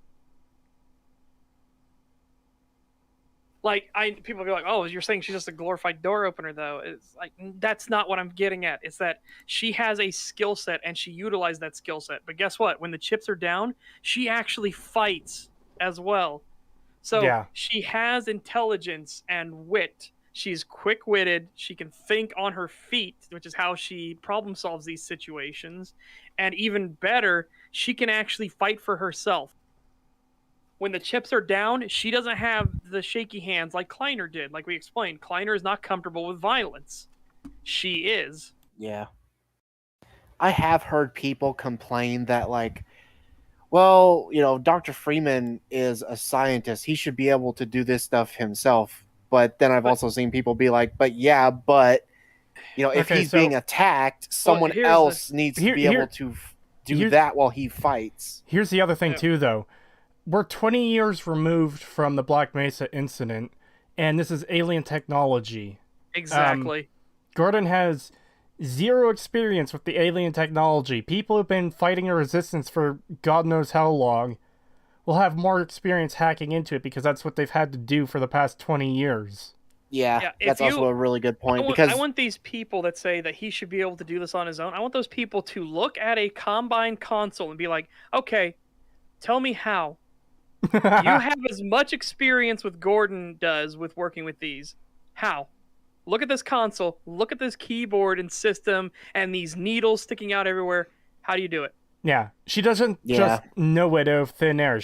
C: Like, people be like, oh, you're saying she's just a glorified door opener, though. It's like, that's not what I'm getting at. It's that she has a skill set, and she utilized that skill set. But guess what? When the chips are down, she actually fights as well. So
A: Yeah.
C: she has intelligence and wit. She's quick-witted. She can think on her feet, which is how she problem solves these situations. And even better, she can actually fight for herself. When the chips are down, she doesn't have the shaky hands like Kleiner did. Like we explained, Kleiner is not comfortable with violence. She is.
B: Yeah. I have heard people complain that, like, well, you know, Dr. Freeman is a scientist. He should be able to do this stuff himself. But then I've also seen people be like, but yeah, but, you know, if
A: Okay,
B: he's
A: so-
B: being attacked, someone
C: here's
B: else needs to be
A: here-
B: able to do
A: here-
B: that while he fights.
A: Here's the other thing,
C: Yeah.
A: too, though. We're 20 years removed from the Black Mesa incident, and this is alien technology.
C: Exactly.
A: Gordon has zero experience with the alien technology. People who've been fighting a resistance for God knows how long will have more experience hacking into it because that's what they've had to do for the past 20 years.
B: Yeah,
C: Yeah, if
B: that's also
C: you-
B: a really good
C: I
B: point.
C: want,
B: Because
C: I want these people that say that he should be able to do this on his own. I want those people to look at a Combine console and be like, okay, tell me how. You have as much experience with Gordon does with working with these. How? Look at this console. Look at this keyboard and system and these needles sticking out everywhere. How do you do it?
A: Yeah, she doesn't just know it out of thin air.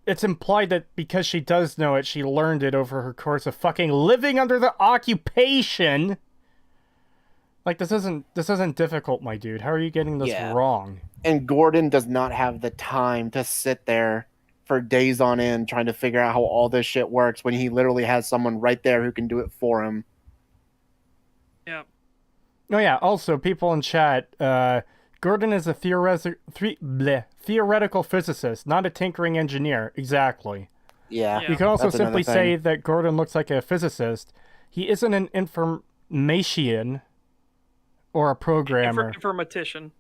A: It's implied that because she does know it, she learned it over her course of fucking living under the occupation. Like, this isn't difficult, my dude. How are you getting this
B: Yeah.
A: wrong?
B: and Gordon does not have the time to sit there for days on end trying to figure out how all this shit works when he literally has someone right there who can do it for him.
C: Yeah.
A: Oh yeah, also, people in chat, Gordon is a theoretical physicist, not a tinkering engineer. Exactly.
B: Yeah.
C: Yeah.
A: You can also
B: That's another
A: simply say
B: thing.
A: that Gordon looks like a physicist. He isn't an informatician or a programmer.
C: Informatician.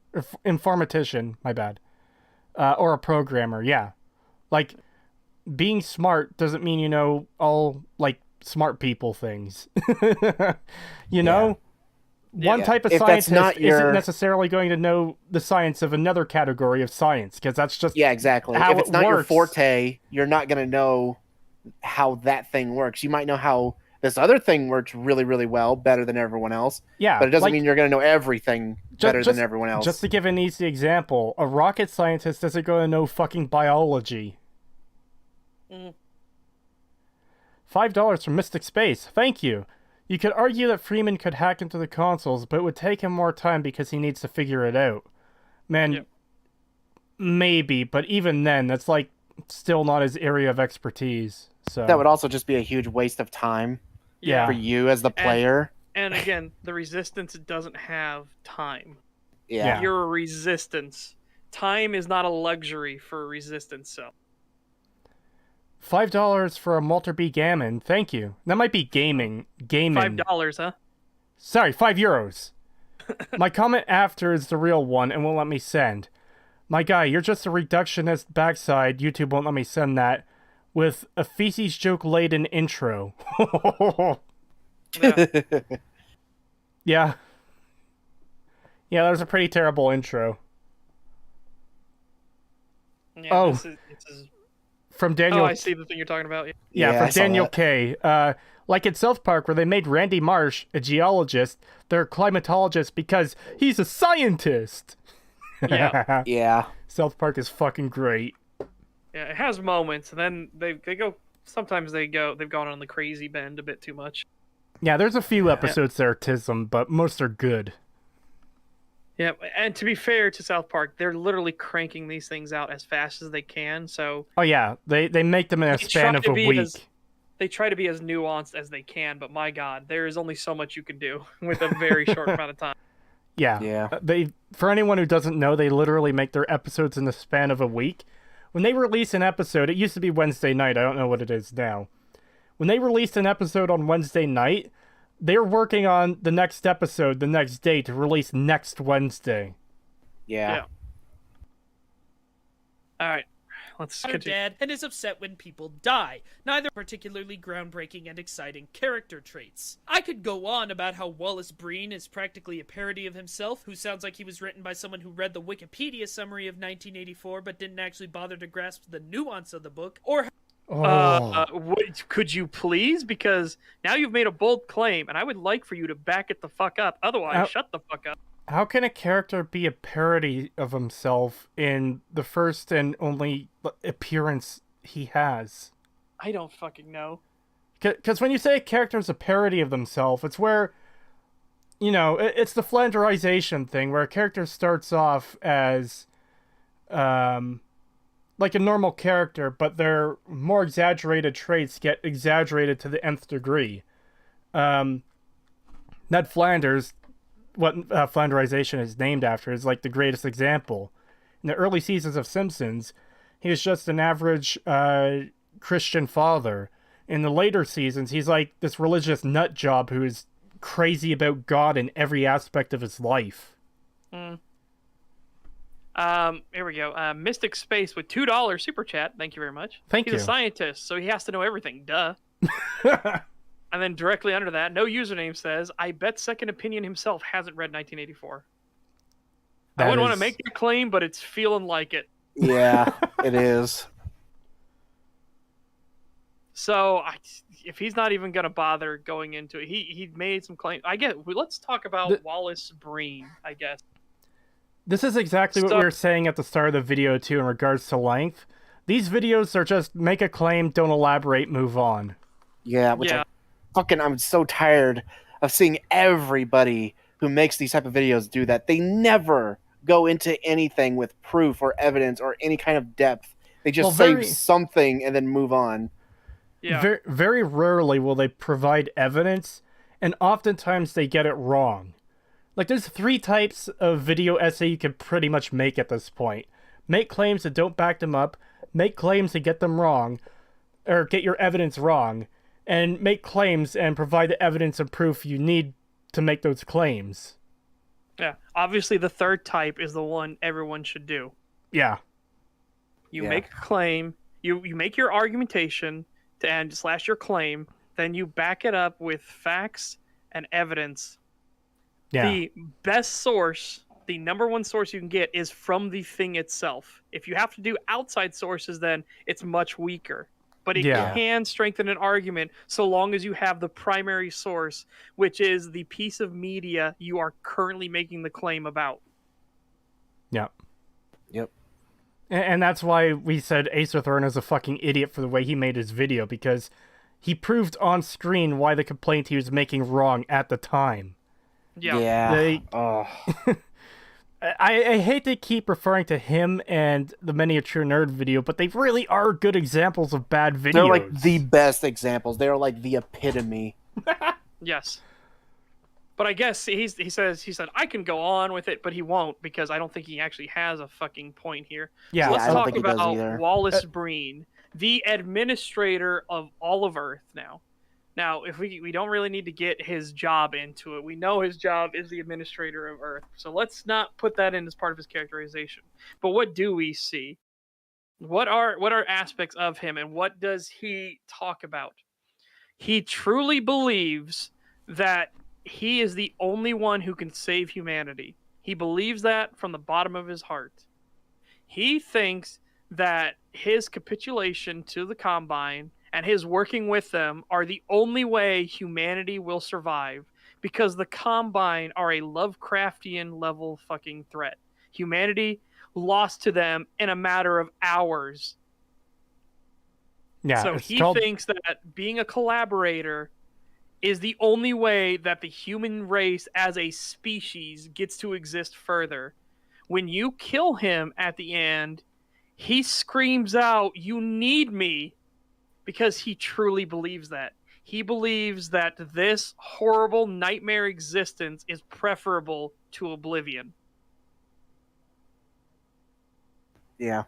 A: Informatician, my bad. Or a programmer, yeah. Like, being smart doesn't mean you know all, like, smart people things. You know? One
C: Yeah.
A: type of
B: If that's
A: scientist
B: not your-
A: isn't necessarily going to know the science of another category of science, because that's just
B: Yeah, exactly.
A: how
B: If it's
A: it
B: not your
A: works.
B: forte, you're not going to know how that thing works. You might know how this other thing works really, really well, better than everyone else.
A: Yeah,
B: But it doesn't
A: like,
B: mean you're going to know everything better than everyone else.
A: Just to give an easy example, a rocket scientist isn't going to know fucking biology.
C: Mm.
A: $5 from Mystic Space. Thank you. You could argue that Freeman could hack into the consoles, but it would take him more time because he needs to figure it out. Man,
C: Yep.
A: maybe, but even then, that's like still not his area of expertise. So
B: That would also just be a huge waste of time
A: Yeah.
B: for you as the player.
C: And again, the resistance doesn't have time.
B: Yeah.
C: You're a resistance. Time is not a luxury for a resistance cell.
A: $5 for a Malter B Gammon. Thank you. That might be gaming. Gaming.
C: $5, huh?
A: Sorry, €5. My comment after is the real one and won't let me send. My guy, you're just a reductionist backside. YouTube won't let me send that. With a feces joke laden intro.
C: Yeah.
A: Yeah. Yeah, that was a pretty terrible intro.
C: Yeah,
A: Oh.
C: This is...
A: From Daniel.
C: Oh, I see the thing you're talking about. Yeah.
A: Yeah,
B: Yeah, I
A: from
B: saw
A: Daniel
B: that.
A: K. Like in South Park, where they made Randy Marsh a geologist, they're a climatologist because he's a scientist.
C: Yeah.
B: Yeah.
A: South Park is fucking great.
C: Yeah, it has moments, and then they go. Sometimes they've gone on the crazy bend a bit too much.
A: Yeah, there's a few episodes that are tism, but most are good.
C: Yeah, and to be fair to South Park, they're literally cranking these things out as fast as they can. So
A: Oh yeah, they make them in a
C: they
A: span
C: try
A: of
C: to
A: a
C: be
A: week.
C: as they try to be as nuanced as they can. But my God, there is only so much you can do with a very short amount of time.
A: Yeah.
B: Yeah.
A: They, for anyone who doesn't know, they literally make their episodes in the span of a week. When they release an episode, it used to be Wednesday night. I don't know what it is now. When they released an episode on Wednesday night, they're working on the next episode the next day to release next Wednesday.
B: Yeah.
C: All right, let's
D: Our
C: continue.
D: dad and is upset when people die, neither particularly groundbreaking and exciting character traits. I could go on about how Wallace Breen is practically a parody of himself, who sounds like he was written by someone who read the Wikipedia summary of 1984 but didn't actually bother to grasp the nuance of the book, or
C: Could you please? Because now you've made a bold claim, and I would like for you to back it the fuck up. Otherwise, shut the fuck up.
A: How can a character be a parody of himself in the first and only appearance he has?
C: I don't fucking know.
A: Because when you say a character is a parody of themselves, it's where, you know, it's the flanderization thing, where a character starts off as, like a normal character, but their more exaggerated traits get exaggerated to the nth degree. Ned Flanders, what flanderization is named after, is like the greatest example. In the early seasons of Simpsons, he was just an average Christian father. In the later seasons, he's like this religious nut job who is crazy about God in every aspect of his life.
C: Here we go. Mystic Space with $2 super chat. Thank you very much.
A: Thank
C: He's
A: you.
C: a scientist, so he has to know everything. Duh. And then directly under that, no username says, I bet Second Opinion himself hasn't read 1984. I wouldn't want to make the claim, but it's feeling like it.
B: Yeah, it is.
C: So if he's not even going to bother going into it, he made some claims. Let's talk about Wallace Breen, I guess.
A: This is exactly what we were saying at the start of the video, too, in regards to length. These videos are just make a claim, don't elaborate, move on.
B: Yeah, I'm so tired of seeing everybody who makes these type of videos do that. They never go into anything with proof or evidence or any kind of depth. They just say something and then move on.
C: Yeah.
A: Very, very rarely will they provide evidence, and oftentimes they get it wrong. Like, there's 3 types of video essay you can pretty much make at this point. Make claims that don't back them up, make claims to get them wrong, or get your evidence wrong, and make claims and provide the evidence and proof you need to make those claims.
C: Yeah. Obviously, the third type is the one everyone should do.
A: Yeah.
C: You make a claim, you make your argumentation and / your claim, then you back it up with facts and evidence.
A: Yeah.
C: The best source, the number one source you can get, is from the thing itself. If you have to do outside sources, then it's much weaker. But it can strengthen an argument so long as you have the primary source, which is the piece of media you are currently making the claim about.
A: Yeah.
B: Yep.
A: And that's why we said Acer Thorn is a fucking idiot for the way he made his video, because he proved on screen why the complaint he was making wrong at the time.
C: Yeah.
A: I hate to keep referring to him and the Many a True Nerd video, but they really are good examples of bad videos.
B: They're like the best examples. They're like the epitome.
C: Yes. But I guess he said I can go on with it, but he won't, because I don't think he actually has a fucking point here.
A: Yeah,
C: so let's
B: I don't
C: talk
B: think he does
C: about
B: either.
C: Wallace Breen, the administrator of all of Earth now. Now, if we don't really need to get his job into it. We know his job is the administrator of Earth. So let's not put that in as part of his characterization. But what do we see? What are aspects of him, and what does he talk about? He truly believes that he is the only one who can save humanity. He believes that from the bottom of his heart. He thinks that his capitulation to the Combine and his working with them are the only way humanity will survive, because the Combine are a Lovecraftian level fucking threat. Humanity lost to them in a matter of hours.
A: Yeah.
C: So he thinks that being a collaborator is the only way that the human race as a species gets to exist further. When you kill him at the end, he screams out, "You need me," because he truly believes that. He believes that this horrible nightmare existence is preferable to oblivion.
B: Yeah.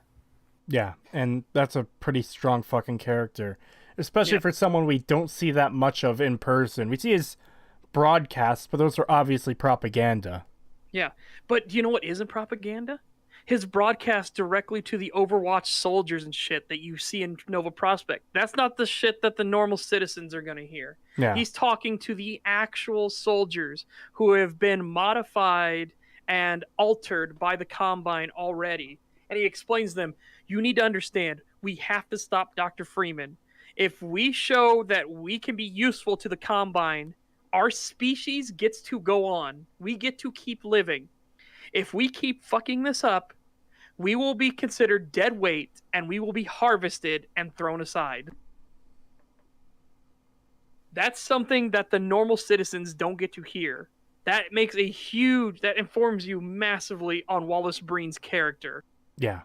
A: Yeah, and that's a pretty strong fucking character. Especially
C: Yep.
A: for someone we don't see that much of in person. We see his broadcasts, but those are obviously propaganda.
C: Yeah, but do you know what isn't propaganda? His broadcast directly to the Overwatch soldiers and shit that you see in Nova Prospect. That's not the shit that the normal citizens are going to hear.
A: Yeah.
C: He's talking to the actual soldiers who have been modified and altered by the Combine already. And he explains them, you need to understand, we have to stop Dr. Freeman. If we show that we can be useful to the Combine, our species gets to go on. We get to keep living. If we keep fucking this up, we will be considered dead weight and we will be harvested and thrown aside. That's something that the normal citizens don't get to hear. That informs you massively on Wallace Breen's character.
A: Yeah.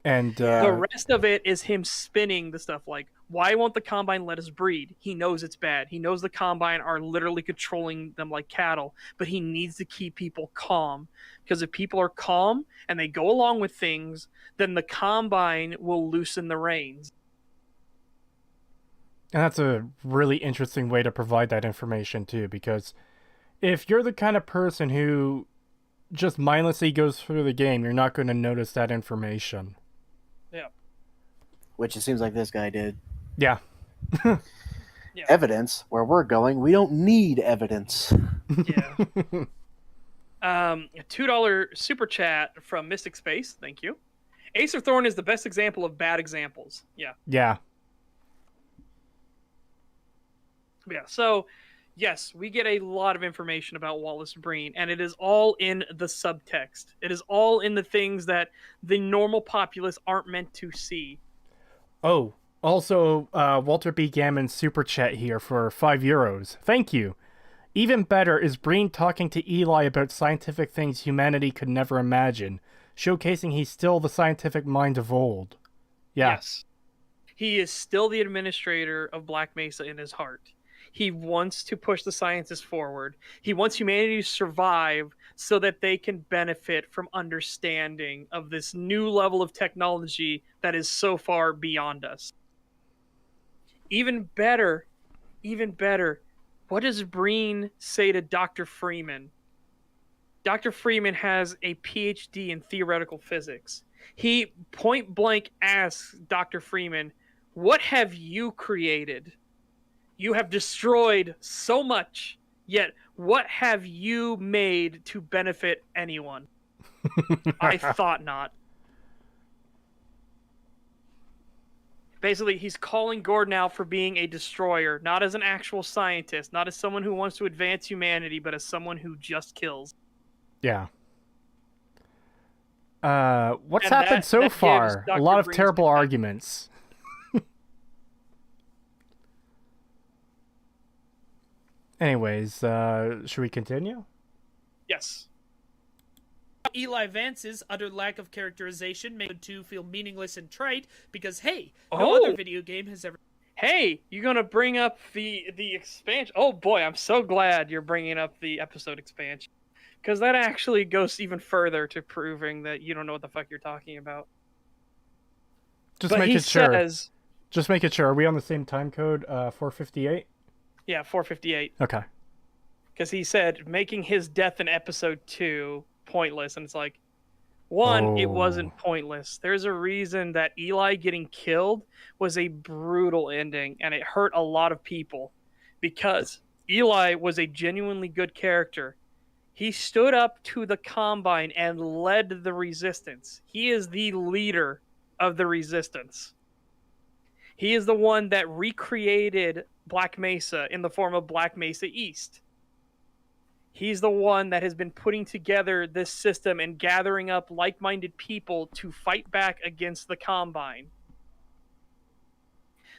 A: And
C: The rest of it is him spinning the stuff like, why won't the Combine let us breed? He knows it's bad. He knows the Combine are literally controlling them like cattle, but he needs to keep people calm. Because if people are calm and they go along with things, then the Combine will loosen the reins.
A: And that's a really interesting way to provide that information too, because if you're the kind of person who just mindlessly goes through the game, you're not going to notice that information.
C: Yeah.
B: Which it seems like this guy did.
A: Yeah.
C: Yeah.
B: Evidence. Where we're going, we don't need evidence.
C: Yeah. A $2 super chat from Mystic Space. Thank you. Acer Thorn is the best example of bad examples. Yeah.
A: Yeah.
C: Yeah. So, yes, we get a lot of information about Wallace Breen, and it is all in the subtext. It is all in the things that the normal populace aren't meant to see.
A: Oh, also, Walter B. Gammon's super chat here for €5. Thank you. Even better is Breen talking to Eli about scientific things humanity could never imagine, showcasing he's still the scientific mind of old. Yeah.
C: Yes. He is still the administrator of Black Mesa in his heart. He wants to push the scientists forward. He wants humanity to survive so that they can benefit from understanding of this new level of technology that is so far beyond us. Even better, what does Breen say to Dr. Freeman? Dr. Freeman has a PhD in theoretical physics. He point blank asks Dr. Freeman, what have you created? You have destroyed so much, yet what have you made to benefit anyone? I thought not. Basically, he's calling Gordon out for being a destroyer, not as an actual scientist, not as someone who wants to advance humanity, but as someone who just kills.
A: Yeah. What's
C: And
A: happened
C: that
A: so
C: gives
A: far? A
C: Dr.
A: lot of
C: Breen's
A: terrible
C: perspective.
A: arguments. Anyways, should we continue?
C: Yes.
D: Eli Vance's utter lack of characterization made the two feel meaningless and trite because, hey, no
C: Oh.
D: other video game has ever...
C: Hey, you're gonna bring up the expansion? Oh boy, I'm so glad you're bringing up the episode expansion, because that actually goes even further to proving that you don't know what the fuck you're talking about.
A: Just
C: But
A: make
C: he
A: it sure.
C: says,
A: Just make it sure. Are we on the same time code? 458?
C: yeah, 458,
A: Okay.
C: because he said making his death in episode 2 pointless, and it's like, one, it
A: Oh.
C: wasn't pointless. There's a reason that Eli getting killed was a brutal ending, and it hurt a lot of people, because Eli was a genuinely good character. He stood up to the Combine and led the resistance. He is the leader of the resistance. He is the one that recreated Black Mesa in the form of Black Mesa East. He's the one that has been putting together this system and gathering up like-minded people to fight back against the Combine.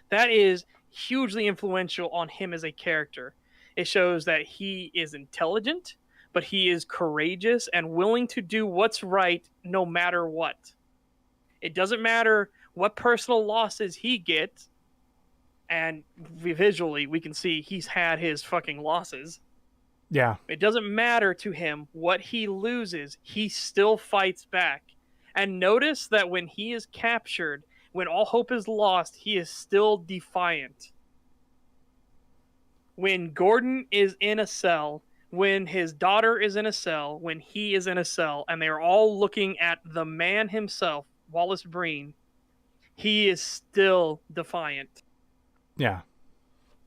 C: That is hugely influential on him as a character. It shows that he is intelligent, but he is courageous and willing to do what's right no matter what. It doesn't matter what personal losses he gets, and visually we can see he's had his fucking losses.
A: Yeah.
C: It doesn't matter to him what he loses, he still fights back. And notice that when he is captured, when all hope is lost, he is still defiant. When Gordon is in a cell, when his daughter is in a cell, when he is in a cell, and they're all looking at the man himself, Wallace Breen, he is still defiant.
A: Yeah.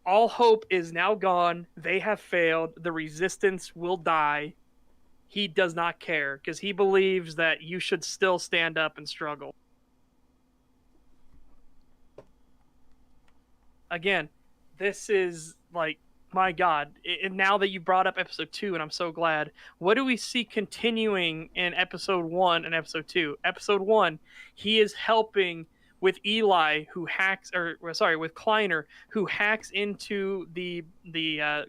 C: All hope is now gone. They have failed. The resistance will die. He does not care because he believes that you should still stand up and struggle. Again, this is like, my God. And now that you brought up episode 2, and I'm so glad, what do we see continuing in episode 1 and episode 2? Episode 1, he is helping with Eli, who hacks, with Kleiner, who hacks into the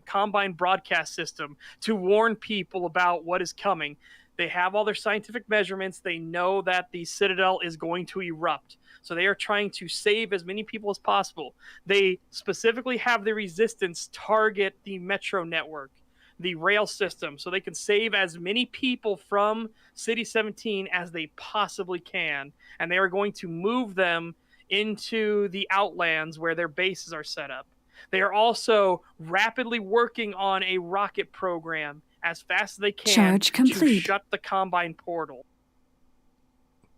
C: Combine broadcast system to warn people about what is coming. They have all their scientific measurements. They know that the Citadel is going to erupt. So they are trying to save as many people as possible. They specifically have the resistance target the metro network, the rail system, so they can save as many people from City 17 as they possibly can. And they are going to move them into the Outlands where their bases are set up. They are also rapidly working on a rocket program as fast as they can
F: Charge complete.
C: to shut the Combine portal.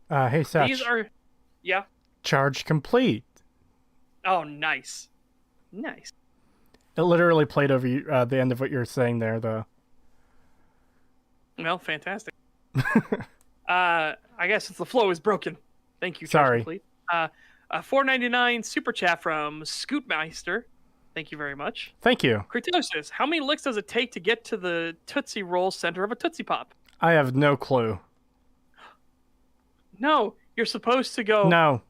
A: Hey, Satch.
C: These are... Yeah?
A: Charge complete.
C: Oh, nice. Nice.
A: It literally played over the end of what you were saying there, though.
C: Well, fantastic. I guess since the flow is broken. Thank you,
A: Sorry.
C: Complete. $4.99 super chat from Scootmeister. Thank you very much.
A: Thank you.
C: Creetosis, how many licks does it take to get to the Tootsie Roll center of a Tootsie Pop?
A: I have no clue.
C: No, you're supposed to go...
A: No.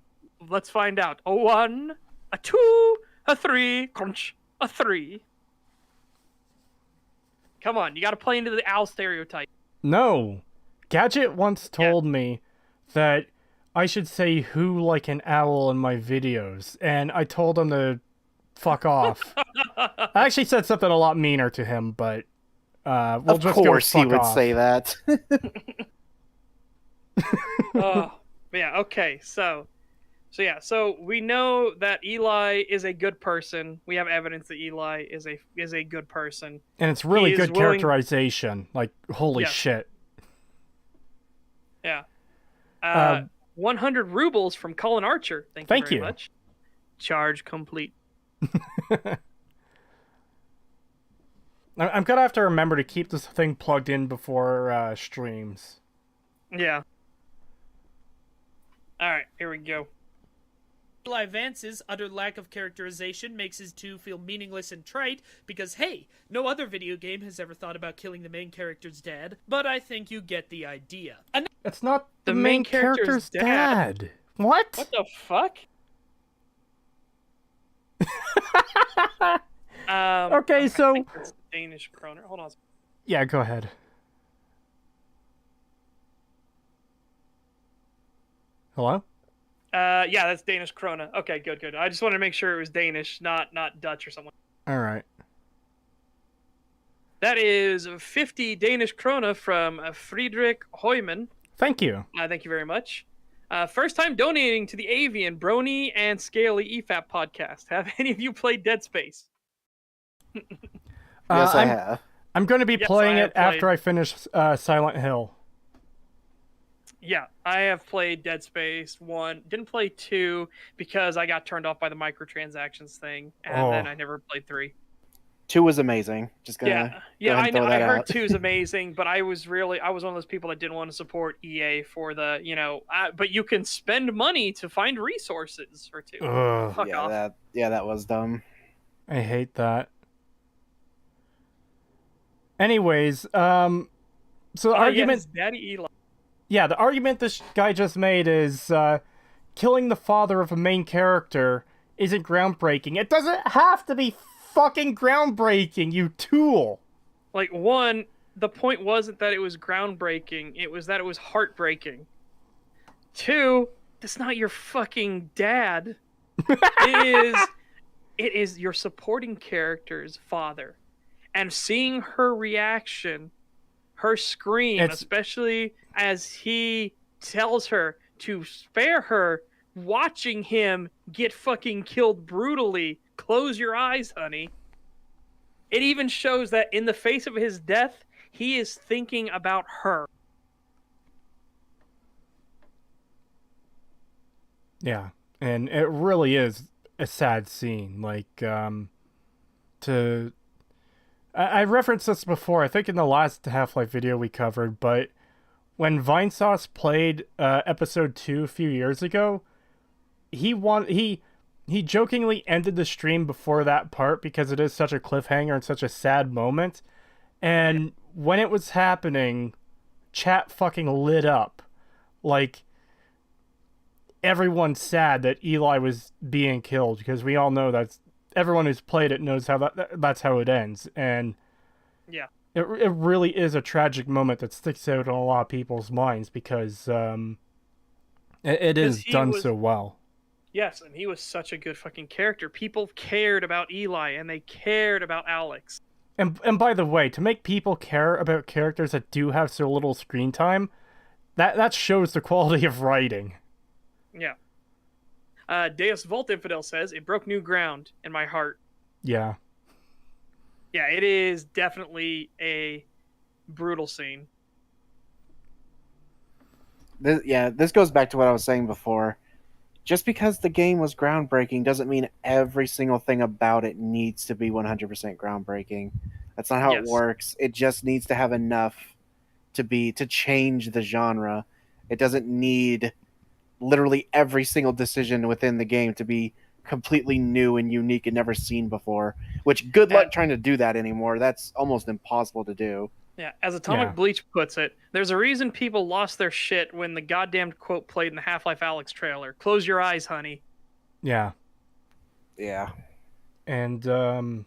C: Let's find out. A 1, a 2, a 3, crunch, a 3. Come on, you gotta play into the owl stereotype.
A: No. Gadget once told me that I should say who like an owl in my videos, and I told him to fuck off. I actually said something a lot meaner to him, but we'll
B: Of
A: just
B: course
A: go
B: he
A: fuck
B: would
A: off.
B: say that.
C: Oh, yeah, okay, so we know that Eli is a good person. We have evidence that Eli is a good person.
A: And it's really
C: He is
A: good
C: willing-
A: characterization. Like, holy
C: Yes.
A: shit.
C: Yeah. 100 rubles from Colin Archer. Thank you very much. Charge complete.
A: I'm gonna have to remember to keep this thing plugged in before streams.
C: Yeah. All right, here we go.
D: Eli Vance's utter lack of characterization makes his 2 feel meaningless and trite because, hey, no other video game has ever thought about killing the main character's dad, but I think you get the idea.
A: It's not
C: The
A: the
C: main
A: main character's
C: character's
A: dad. What?
C: What the fuck?
A: Okay,
C: I
A: so...
C: think that's Danish kroner. Hold on.
A: Yeah, go ahead. Hello?
C: Yeah, that's Danish krona. Okay, good. I just wanted to make sure it was Danish, not Dutch or something.
A: All right.
C: That is 50 Danish krona from Friedrich Heumann.
A: Thank you.
C: Thank you very much. First time donating to the Avian, Brony, and Scaly EFAP podcast. Have any of you played Dead Space?
B: Yes, I
A: I'm,
B: have.
A: I'm going to be
C: Yes,
A: playing
C: I
A: it
C: have
A: after I finish Silent Hill.
C: Yeah, I have played Dead Space 1. Didn't play 2 because I got turned off by the microtransactions thing, and then I never played 3.
B: 2 was amazing. Just gonna
C: Yeah,
B: go ahead
C: I
B: and
C: know.
B: throw
C: I
B: that
C: heard
B: out.
C: 2 is amazing, but I was one of those people that didn't want to support EA for the, but you can spend money to find resources for 2.
A: Ugh,
C: Fuck off.
B: that was dumb.
A: I hate that. Anyways, so the argument...
C: Yes, Daddy Eli.
A: Yeah, the argument this guy just made is killing the father of a main character isn't groundbreaking. It doesn't have to be fucking groundbreaking, you tool.
C: Like, one, the point wasn't that it was groundbreaking, it was that it was heartbreaking. Two, that's not your fucking dad. It is your supporting character's father. And seeing her reaction, her scream, especially as he tells her to spare her, watching him get fucking killed brutally. Close your eyes, honey. It even shows that in the face of his death, he is thinking about her.
A: Yeah, and it really is a sad scene. Like, I referenced this before, I think in the last Half-Life video we covered, but when Vinesauce played episode 2 a few years ago, he jokingly ended the stream before that part because it is such a cliffhanger and such a sad moment. And when it was happening, chat fucking lit up. Like, everyone's sad that Eli was being killed, because we all know that's everyone who's played it knows how that's how it ends. And
C: yeah,
A: it really is a tragic moment that sticks out in a lot of people's minds because it is done so well.
C: Yes, and he was such a good fucking character. People cared about Eli, and they cared about Alyx.
A: And by the way, to make people care about characters that do have so little screen time, that shows the quality of writing.
C: Yeah. Deus Volt Infidel says, it broke new ground in my heart.
A: Yeah.
C: Yeah, it is definitely a brutal scene.
B: This goes back to what I was saying before. Just because the game was groundbreaking doesn't mean every single thing about it needs to be 100% groundbreaking. That's not how it works. It just needs to have enough to change the genre. It doesn't need literally every single decision within the game to be completely new and unique and never seen before. Which, good luck trying to do that anymore. That's almost impossible to do.
C: Yeah, as Atomic Bleach puts it, there's a reason people lost their shit when the goddamn quote played in the Half-Life Alyx trailer. Close your eyes, honey.
A: Yeah.
B: Yeah.
A: And, there's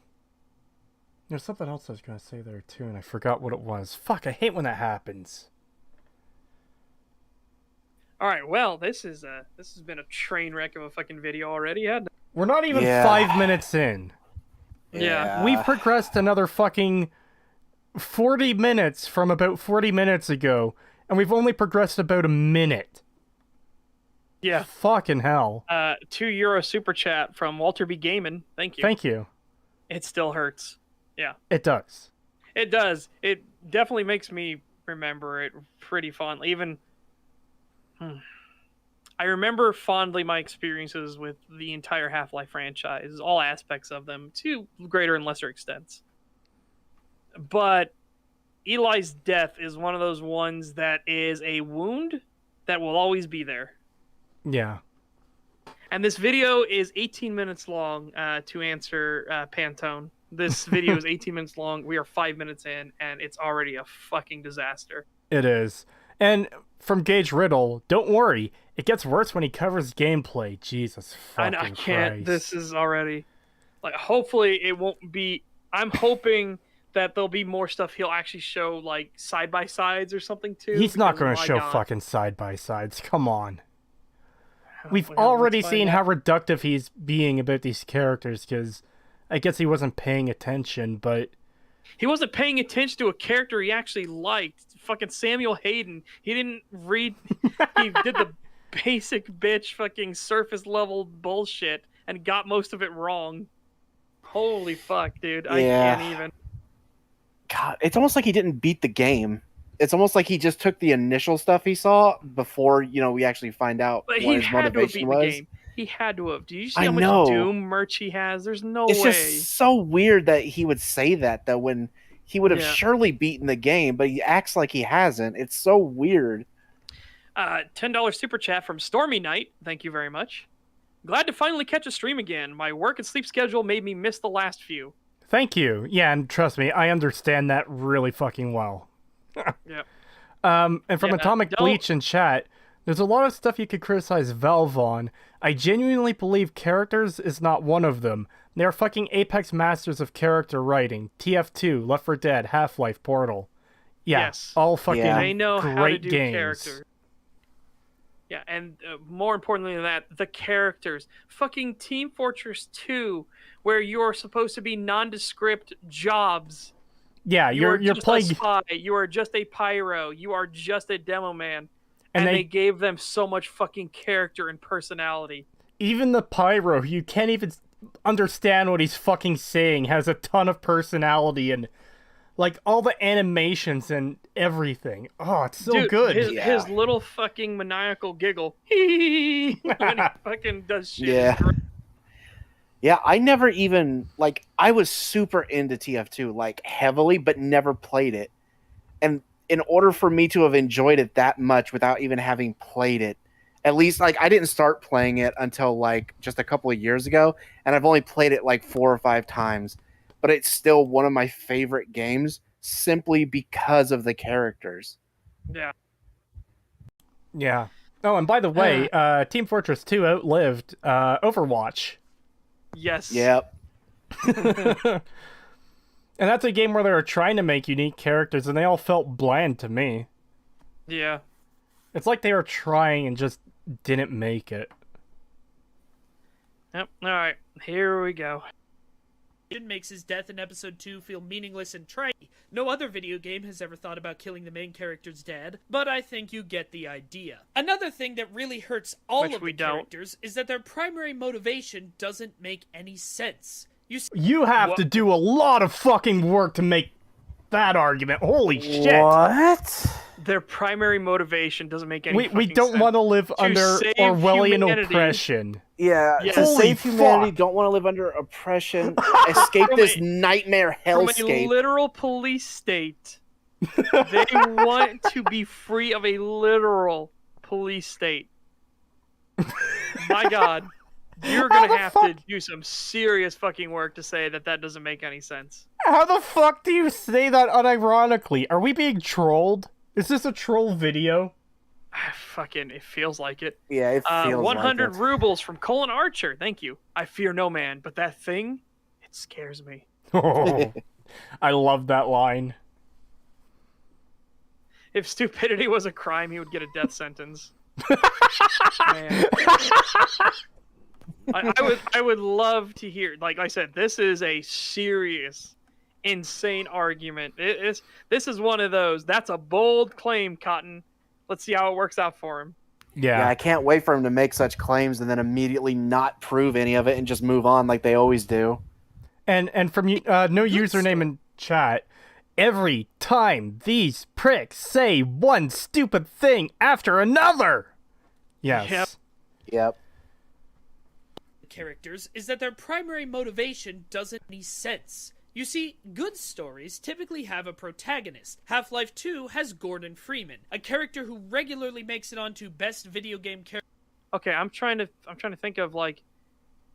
A: something else I was going to say there, too, and I forgot what it was. Fuck, I hate when that happens.
C: Alright, well, this has been a train wreck of a fucking video already, hasn't it?
A: We're not even 5 minutes in.
C: Yeah.
A: We've progressed another fucking 40 minutes from about 40 minutes ago, and we've only progressed about a minute.
C: Yeah.
A: Fucking hell.
C: €2 super chat from Walter B. Gaiman. Thank you.
A: Thank you.
C: It still hurts. Yeah.
A: It does.
C: It does. It definitely makes me remember it pretty fondly. Even... I remember fondly my experiences with the entire Half-Life franchise, all aspects of them, to greater and lesser extents. But Eli's death is one of those ones that is a wound that will always be there.
A: Yeah.
C: And this video is 18 minutes long, to answer Pantone. This video is 18 minutes long. We are 5 minutes in, and it's already a fucking disaster.
A: It is. And from Gage Riddle, don't worry, it gets worse when he covers gameplay. Jesus fucking
C: I can't.
A: Christ.
C: This is already... Like, hopefully it won't be... I'm hoping that there'll be more stuff he'll actually show, like, side-by-sides or something, too.
A: He's not going to show fucking side-by-sides. Come on. We've already seen how reductive he's being about these characters, because I guess he wasn't paying attention, but...
C: He wasn't paying attention to a character he actually liked. Fucking Samuel Hayden. He didn't read... He did the basic bitch fucking surface level bullshit and got most of it wrong. Holy fuck, dude. I can't even.
B: God, it's almost like he didn't beat the game. It's almost like he just took the initial stuff he saw before, we actually find out what his motivation was. The game.
C: He had to have. Do you see how much Doom merch he has? There's no way.
B: It's just so weird that he would say that, though, when he would have surely beaten the game, but he acts like he hasn't. It's so weird.
C: $10 super chat from Stormy Knight. Thank you very much. Glad to finally catch a stream again. My work and sleep schedule made me miss the last few.
A: Thank you. Yeah, and trust me, I understand that really fucking well.
C: Yep.
A: And from Atomic Bleach in chat, there's a lot of stuff you could criticize Valve on. I genuinely believe characters is not one of them. They are fucking apex masters of character writing. TF2, Left 4 Dead, Half-Life, Portal. Yeah,
C: Yes.
A: all fucking
C: They know
A: great
C: how to do
A: games.
C: characters. Yeah, and more importantly than that, the characters. Fucking Team Fortress 2, where you're supposed to be nondescript jobs.
A: Yeah, you're
C: just
A: playing.
C: a spy. You are just a pyro. You are just a demo man.
A: And
C: And
A: they
C: they gave them so much fucking character and personality.
A: Even the pyro, who you can't even understand what he's fucking saying, has a ton of personality and like all the animations and everything. Oh, it's so
C: Dude,
A: good.
C: His little fucking maniacal giggle when he fucking does shit.
B: Yeah.
C: is great.
B: Yeah, I never even like I was super into TF2 like heavily, but never played it. And in order for me to have enjoyed it that much without even having played it, at least like I didn't start playing it until like just a couple of years ago, and I've only played it like 4 or 5 times, but it's still one of my favorite games simply because of the characters.
C: Yeah.
A: Yeah. Oh, and by the way, Team Fortress 2 outlived Overwatch.
C: Yes.
B: Yep.
A: And that's a game where they were trying to make unique characters, and they all felt bland to me.
C: Yeah.
A: It's like they were trying and just didn't make it.
C: Yep. All right. Here we go.
D: Makes his death in episode 2 feel meaningless and trite. No other video game has ever thought about killing the main character's dad, but I think you get the idea. Another thing that really hurts all
C: Which
D: of
C: we
D: the
C: don't.
D: characters is that their primary motivation doesn't make any sense.
A: You have to do a lot of fucking work to make that argument. Holy shit.
B: What?
C: Their primary motivation doesn't make any
A: We
C: fucking
A: don't
C: sense.
A: want to live under
C: save
A: Orwellian
C: humanity.
A: oppression.
B: Yeah,
C: Yes.
B: to
A: Holy
B: save humanity,
A: fuck.
B: don't want to live under oppression, escape
C: From
B: this
C: a-
B: nightmare
C: From a
B: hellscape.
C: literal police state. They want to be free of a literal police state. My God. You're
A: How
C: going to
A: the
C: have
A: fuck-
C: to do some serious fucking work to say that that doesn't make any sense.
A: How the fuck do you say that unironically? Are we being trolled? Is this a troll video?
C: Fucking, it feels like it.
B: Yeah, it feels
C: 100
B: like it.
C: rubles from Colin Archer. Thank you. I fear no man, but that thing, it scares me.
A: Oh, I love that line.
C: If stupidity was a crime, he would get a death sentence. Man. I would love to hear. Like I said, this is a serious, insane argument. This is one of those. That's a bold claim, Cotton. Let's see how it works out for him.
B: Yeah, I can't wait for him to make such claims and then immediately not prove any of it and just move on like they always do.
A: And from no username in chat, every time these pricks say one stupid thing after another. Yes.
C: Yep.
B: Yep.
D: Characters is that their primary motivation doesn't make any sense. You see, good stories typically have a protagonist. Half-Life 2 has Gordon Freeman, a character who regularly makes it onto best video game character.
C: Okay, I'm trying to think of like,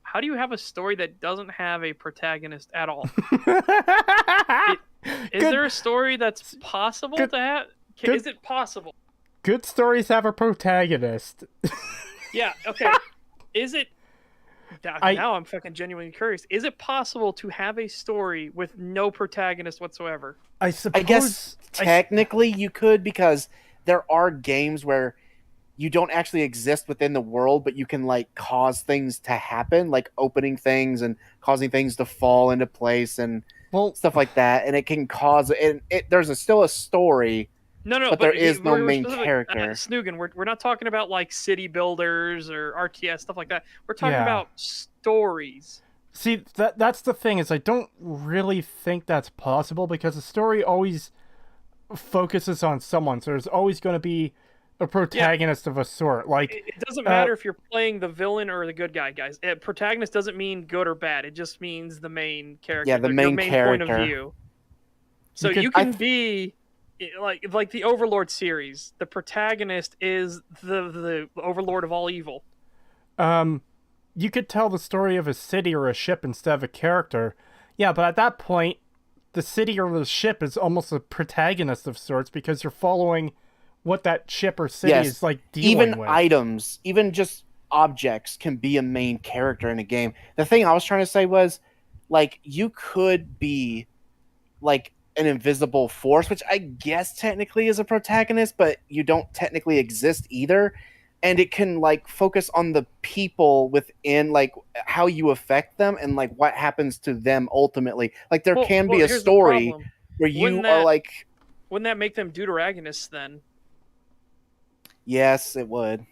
C: how do you have a story that doesn't have a protagonist at all? Is there a story that's possible to have? Is it possible?
A: Good stories have a protagonist.
C: Yeah. Okay. Is it? Now I'm fucking genuinely curious. Is it possible to have a story with no protagonist whatsoever?
A: I suppose.
B: I guess technically you could, because there are games where you don't actually exist within the world, but you can like cause things to happen, like opening things and causing things to fall into place and stuff like that. And it can cause there's still a story.
C: No,
B: but there is no main
C: specific-
B: character.
C: Snoogan, we're not talking about like city builders or RTS stuff like that. We're talking
A: Yeah.
C: about stories.
A: See, that's the thing, is I don't really think that's possible, because the story always focuses on someone, so there's always going to be a protagonist of a sort. Like,
C: It doesn't matter if you're playing the villain or the good guy, guys. Protagonist doesn't mean good or bad. It just means the main character.
B: Yeah, the
C: your
B: main
C: point
B: character.
C: of view. So
A: You
C: you
A: could-
C: can be like the Overlord series. The protagonist is the Overlord of all evil.
A: you could tell the story of a city or a ship instead of a character. Yeah, but at that point, the city or the ship is almost a protagonist of sorts, because you're following what that ship or city is like dealing
B: even
A: with.
B: items, even just objects can be a main character in a game. The thing I was trying to say was, like, you could be like an invisible force, which I guess technically is a protagonist, but you don't technically exist either. And it can like focus on the people within, like how you affect them and like what happens to them ultimately. Like there can be a
C: here's the
B: story
C: problem.
B: where you
C: Wouldn't
B: are
C: that-
B: like,
C: Wouldn't that make them deuteragonists then?
B: yes, it would.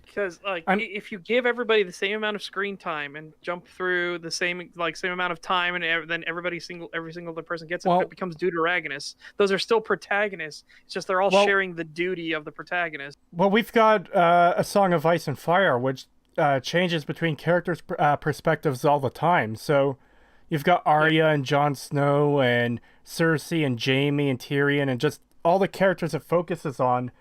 C: Because like
A: I'm-
C: if you give everybody the same amount of screen time and jump through the same amount of time, and then every single other person gets it,
A: Well-
C: it becomes deuteragonists. Those are still protagonists. It's just they're all
A: Well-
C: sharing the duty of the protagonist.
A: Well, we've got A Song of Ice and Fire, which changes between characters' perspectives all the time. So you've got Arya and Jon Snow and Cersei and Jaime and Tyrion, and just all the characters it focuses on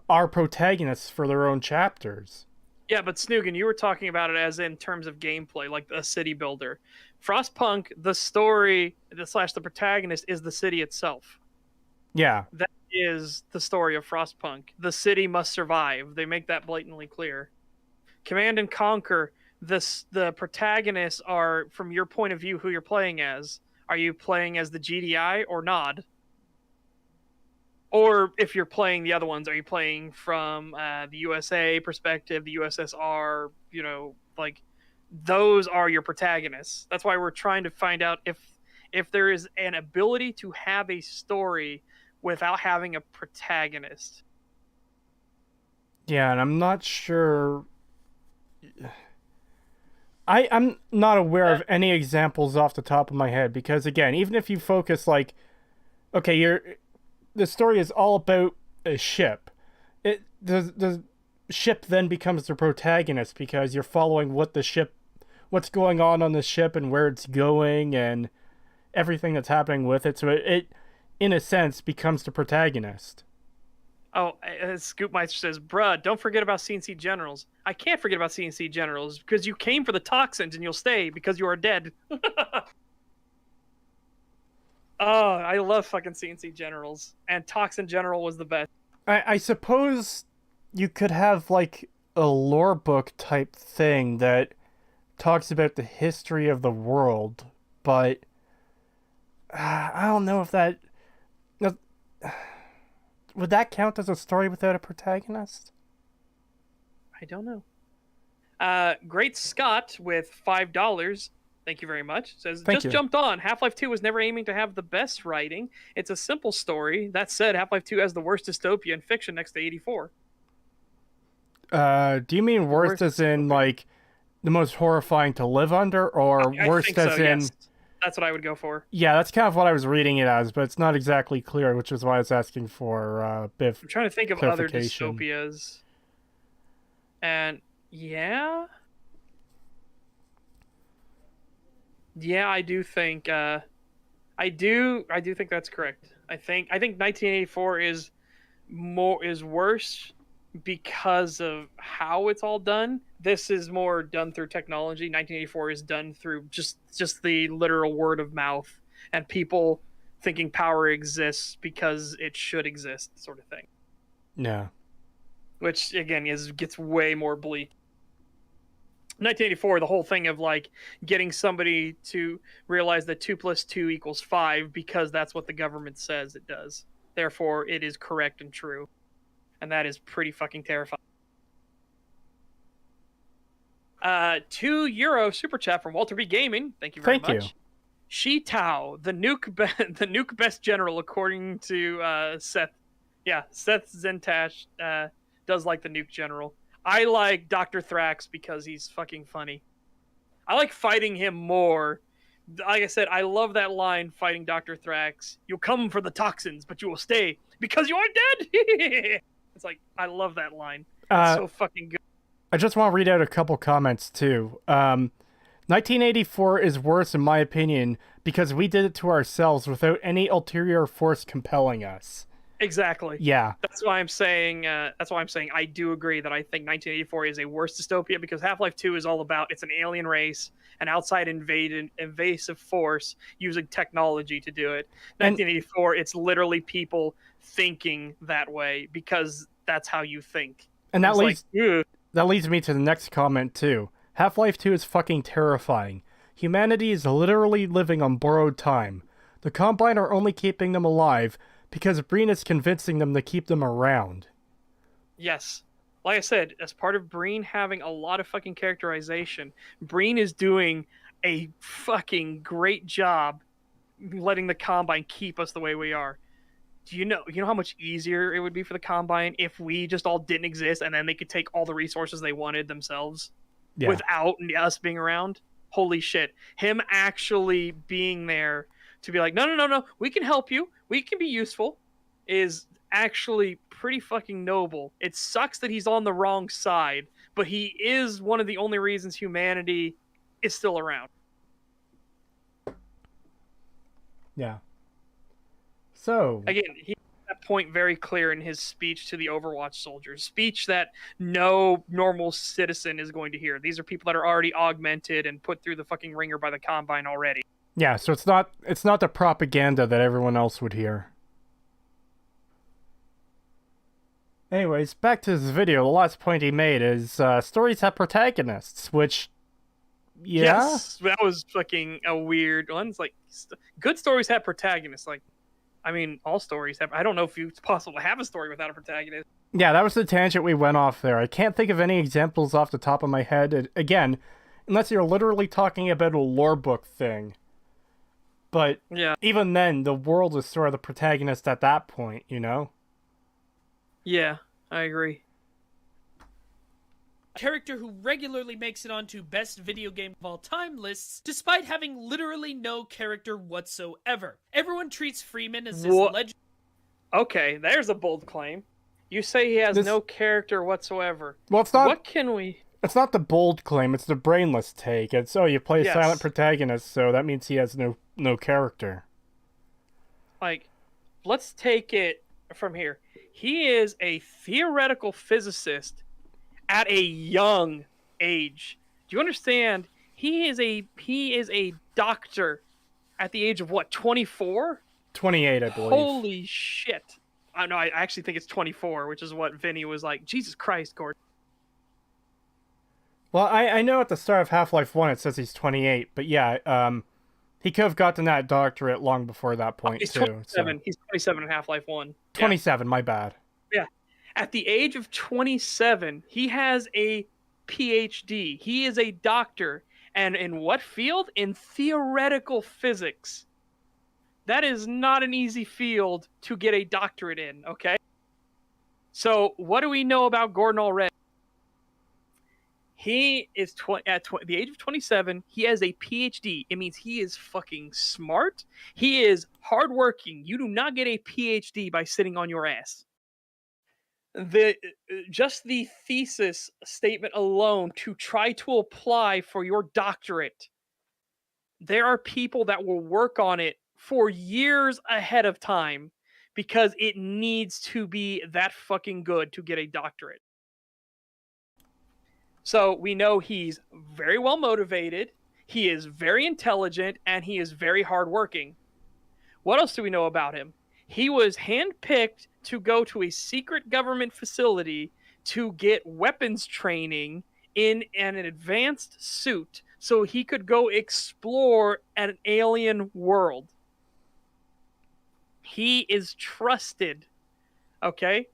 A: are protagonists for their own chapters.
C: Yeah, but Snoogan, you were talking about it as in terms of gameplay, like a city builder. Frostpunk, the story / the protagonist is the city itself.
A: Yeah.
C: That is the story of Frostpunk. The city must survive. They make that blatantly clear. Command and Conquer, the protagonists are, from your point of view, who you're playing as. Are you playing as the GDI or Nod? Or if you're playing the other ones, are you playing from the USA perspective, the USSR, like those are your protagonists. That's why we're trying to find out if there is an ability to have a story without having a protagonist.
A: Yeah, and I'm not sure. I'm not aware of any examples off the top of my head, because again, even if you focus like, okay, the story is all about a ship. The ship then becomes the protagonist because you're following what's going on the ship and where it's going and everything that's happening with it. So it in a sense becomes the protagonist.
C: Oh, Scoopmeister says, bruh, don't forget about CNC Generals. I can't forget about CNC Generals because you came for the toxins and you'll stay because you are dead. Oh, I love fucking CNC Generals. And Toxin General was the best.
A: I suppose you could have like a lore book type thing that talks about the history of the world, but I don't know if that would that count as a story without a protagonist?
C: I don't know. Great Scott with $5. Thank you very much. Says,
A: Thank you.
C: Jumped on. Half-Life 2 was never aiming to have the best writing. It's a simple story. That said, Half-Life 2 has the worst dystopia in fiction next to 84.
A: Do you mean worst as in like the most horrifying to live under, or
C: I
A: worst
C: think
A: as
C: so,
A: in?
C: yes. That's what I would go for.
A: Yeah, that's kind of what I was reading it as, but it's not exactly clear, which is why I was asking for a bit of
C: I'm trying to think of other
A: clarification.
C: dystopias. And yeah, I do think I do think that's correct. I think 1984 is worse because of how it's all done. This is more done through technology. 1984 is done through just the literal word of mouth and people thinking power exists because it should exist, sort of thing.
A: Yeah.
C: Which again gets way more bleak. 1984, the whole thing of like getting somebody to realize that 2 + 2 = 5 because that's what the government says it does. Therefore, it is correct and true. And that is pretty fucking terrifying. €2 super chat from Walter B. Gaming. Thank you very
A: Thank
C: much. Shi Tao, the nuke best general according to Seth. Yeah, Seth Zentash does like the nuke general. I like Dr. Thrax because he's fucking funny. I like fighting him more. Like I said, I love that line fighting Dr. Thrax. You'll come for the toxins, but you will stay because you are dead. It's like, I love that line. It's so fucking good.
A: I just want to read out a couple comments too. 1984 is worse in my opinion because we did it to ourselves without any ulterior force compelling us.
C: Exactly.
A: Yeah.
C: That's why I'm saying. I do agree that I think 1984 is a worse dystopia because Half-Life 2 is all about it's an alien race, an outside invasive force using technology to do it. 1984, it's literally people thinking that way because that's how you think.
A: And that
C: it's
A: leads
C: like,
A: that leads me to the next comment too. Half-Life 2 is fucking terrifying. Humanity is literally living on borrowed time. The Combine are only keeping them alive because Breen is convincing them to keep them around.
C: Yes. Like I said, as part of Breen having a lot of fucking characterization, Breen is doing a fucking great job letting the Combine keep us the way we are. Do you know how much easier it would be for the Combine if we just all didn't exist and then they could take all the resources they wanted themselves without us being around? Holy shit. Him actually being there to be like, no, we can help you. We can be useful is actually pretty fucking noble. It sucks that he's on the wrong side, but he is one of the only reasons humanity is still around.
A: Yeah. So
C: again, he made that point very clear in his speech to the Overwatch soldiers. Speech that no normal citizen is going to hear. These are people that are already augmented and put through the fucking ringer by the Combine already.
A: yeah, so it's not the propaganda that everyone else would hear. Anyways, back to this video, the last point he made is stories have protagonists, which yeah.
C: Yes, that was fucking a weird one. It's like, good stories have protagonists. Like, I mean, all stories have. I don't know if it's possible to have a story without a protagonist.
A: Yeah, that was the tangent we went off there. I can't think of any examples off the top of my head. Again, unless you're literally talking about a lore book thing. But
C: yeah,
A: even then, the world is sort of the protagonist at that point, you know?
C: Yeah, I agree.
D: A character who regularly makes it onto best video game of all time lists, despite having literally no character whatsoever. Everyone treats Freeman as this legend.
C: Okay, there's a bold claim. You say he has no character whatsoever.
A: Well, it's not.
C: What can we?
A: It's not the bold claim. It's the brainless take. It's you play a silent protagonist, so that means he has no character.
C: Like, let's take it from here. He is a theoretical physicist at a young age. Do you understand? He is a doctor at the age of what, 24?
A: 28, I believe.
C: Holy shit. No, I actually think it's 24, which is what Vinny was like, Jesus Christ, Gordon.
A: Well, I know at the start of Half-Life 1 it says he's 28, but yeah, he could have gotten that doctorate long before that point,
C: he's
A: too.
C: 27. So. He's 27 in Half-Life 1.
A: 27, my bad.
C: Yeah. At the age of 27, he has a PhD. He is a doctor. And in what field? In theoretical physics. That is not an easy field to get a doctorate in, okay? So, what do we know about Gordon already? He is at the age of 27. He has a PhD. It means he is fucking smart. He is hardworking. You do not get a PhD by sitting on your ass. Just the thesis statement alone to try to apply for your doctorate, there are people that will work on it for years ahead of time because it needs to be that fucking good to get a doctorate. So we know he's very well motivated, he is very intelligent, and he is very hardworking. What else do we know about him? He was handpicked to go to a secret government facility to get weapons training in an advanced suit so he could go explore an alien world. He is trusted, okay?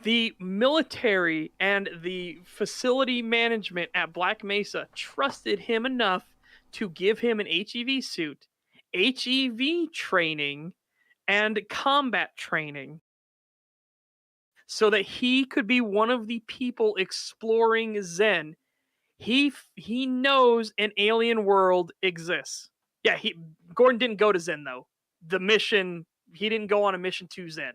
C: The military and the facility management at Black Mesa trusted him enough to give him an HEV suit, HEV training, and combat training so that he could be one of the people exploring Zen. He knows an alien world exists. Yeah, Gordon didn't go to Zen, though. He didn't go on a mission to Zen.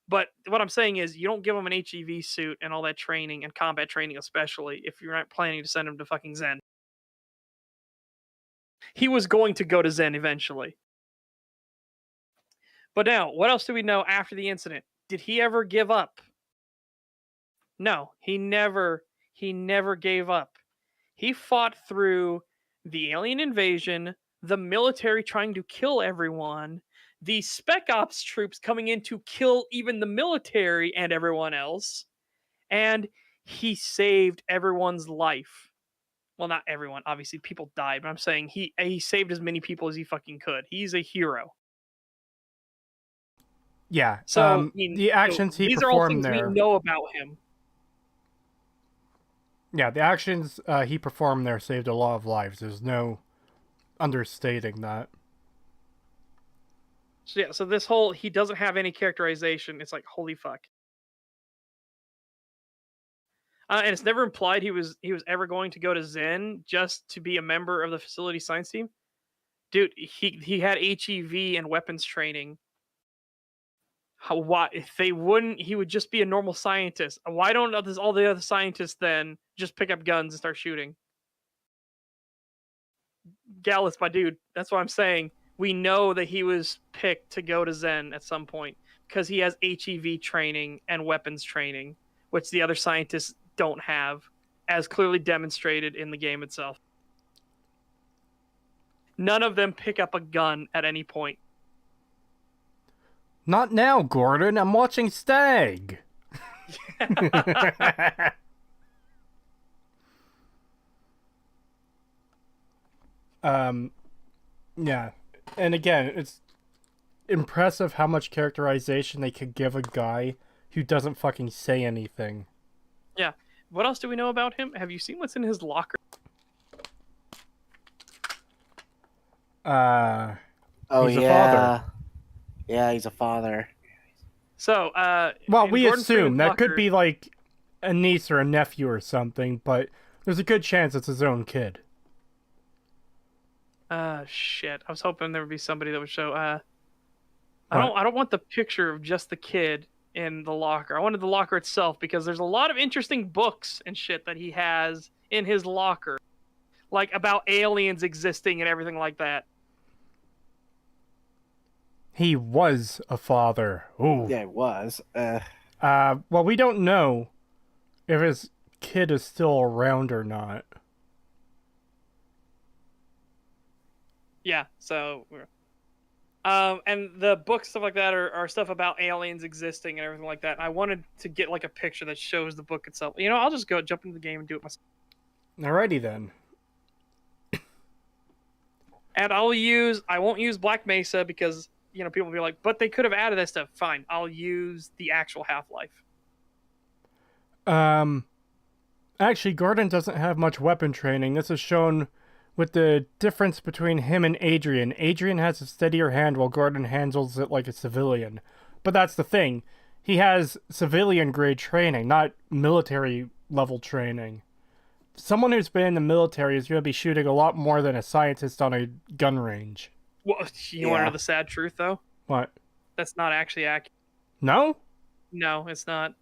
C: But what I'm saying is, you don't give him an HEV suit and all that training and combat training, especially if you're not planning to send him to fucking Zen. He was going to go to Zen eventually. But now, what else do we know after the incident? Did he ever give up? No, he never gave up. He fought through the alien invasion, the military trying to kill everyone, the Spec Ops troops coming in to kill even the military and everyone else, and he saved everyone's life. Well, not everyone. Obviously, people died, but I'm saying he saved as many people as he fucking could. He's a hero.
A: Yeah.
C: So
A: the actions he
C: these are all
A: performed
C: things
A: there.
C: we know about him.
A: Yeah, the actions he performed there saved a lot of lives. There's no understating that.
C: So yeah, so this whole he doesn't have any characterization. It's like holy fuck. And it's never implied he was ever going to go to Zen just to be a member of the facility science team. Dude, he had HEV and weapons training. Why if they wouldn't, he would just be a normal scientist. Why don't all the other scientists then just pick up guns and start shooting? Gallus, my dude, that's what I'm saying. We know that he was picked to go to Zen at some point because he has HEV training and weapons training, which the other scientists don't have, as clearly demonstrated in the game itself. None of them pick up a gun at any point.
A: Not now, Gordon. I'm watching STAG. Yeah. And again, it's impressive how much characterization they could give a guy who doesn't fucking say anything.
C: Yeah. What else do we know about him? Have you seen what's in his locker?
B: Oh,
A: He's a
B: yeah.
A: father.
B: Yeah, he's a father.
C: So,
A: well,
C: in
A: we
C: Gordon
A: assume
C: Freeman's
A: that
C: locker,
A: could be like a niece or a nephew or something, but there's a good chance it's his own kid.
C: Shit. I was hoping there would be somebody that would show. I don't want the picture of just the kid in the locker. I wanted the locker itself because there's a lot of interesting books and shit that he has in his locker, like about aliens existing and everything like that.
A: He was a father. Ooh.
B: Yeah, it was.
A: Well, we don't know if his kid is still around or not.
C: Yeah, so and the books, stuff like that, are stuff about aliens existing and everything like that. I wanted to get like a picture that shows the book itself. You know, I'll just go jump into the game and do it myself.
A: Alrighty then.
C: And I won't use Black Mesa because, you know, people will be like, but they could have added that stuff. Fine, I'll use the actual Half-Life.
A: Actually, Gordon doesn't have much weapon training. This is shown with the difference between him and Adrian. Adrian has a steadier hand while Gordon handles it like a civilian. But that's the thing. He has civilian grade training, not military level training. Someone who's been in the military is going to be shooting a lot more than a scientist on a gun range.
C: Well, you want to know the sad truth, though?
A: What?
C: That's not actually accurate.
A: No?
C: No, it's not.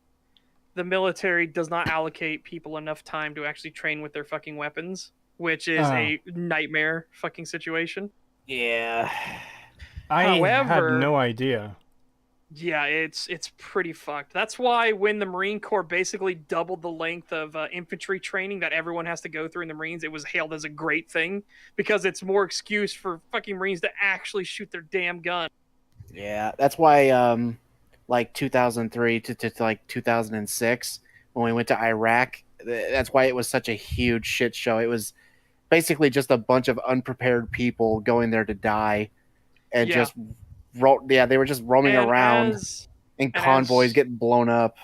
C: The military does not allocate people enough time to actually train with their fucking weapons, which is a nightmare fucking situation.
B: Yeah.
A: However, had no idea.
C: Yeah, it's pretty fucked. That's why when the Marine Corps basically doubled the length of infantry training that everyone has to go through in the Marines, it was hailed as a great thing because it's more excuse for fucking Marines to actually shoot their damn gun.
B: Yeah, that's why like 2003 to like 2006 when we went to Iraq, that's why it was such a huge shit show. It was basically just a bunch of unprepared people going there to die and just they were just roaming around in convoys getting blown up.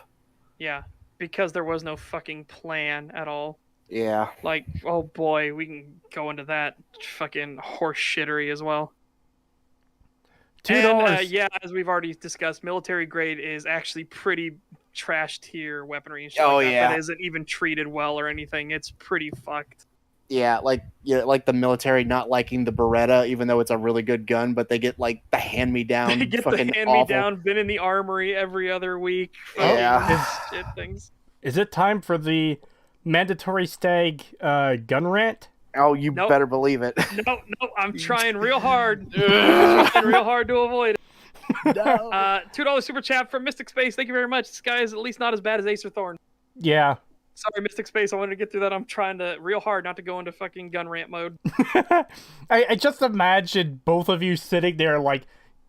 C: Yeah, because there was no fucking plan at all.
B: Yeah.
C: Like, oh boy, we can go into that fucking horse shittery as well.
A: $2.
C: And, yeah, as we've already discussed, military grade is actually pretty trash tier weaponry and shit like that, that isn't even treated well or anything. It's pretty fucked.
B: Yeah, like the military not liking the Beretta, even though it's a really good gun, but they get like the hand-me-down.
C: They get
B: fucking
C: the hand-me-down, been in the armory every other week. Shit things.
A: Is it time for the mandatory STAG gun rant?
B: Oh, you better believe it.
C: No, I'm trying real hard. Trying real hard to avoid it.
B: No.
C: $2 super chat from Mystic Space. Thank you very much. This guy is at least not as bad as Acer Thorn.
A: Yeah.
C: Sorry, Mystic Space. I wanted to get through that. I'm trying to real hard not to go into fucking gun rant mode.
A: I just imagine both of you sitting there like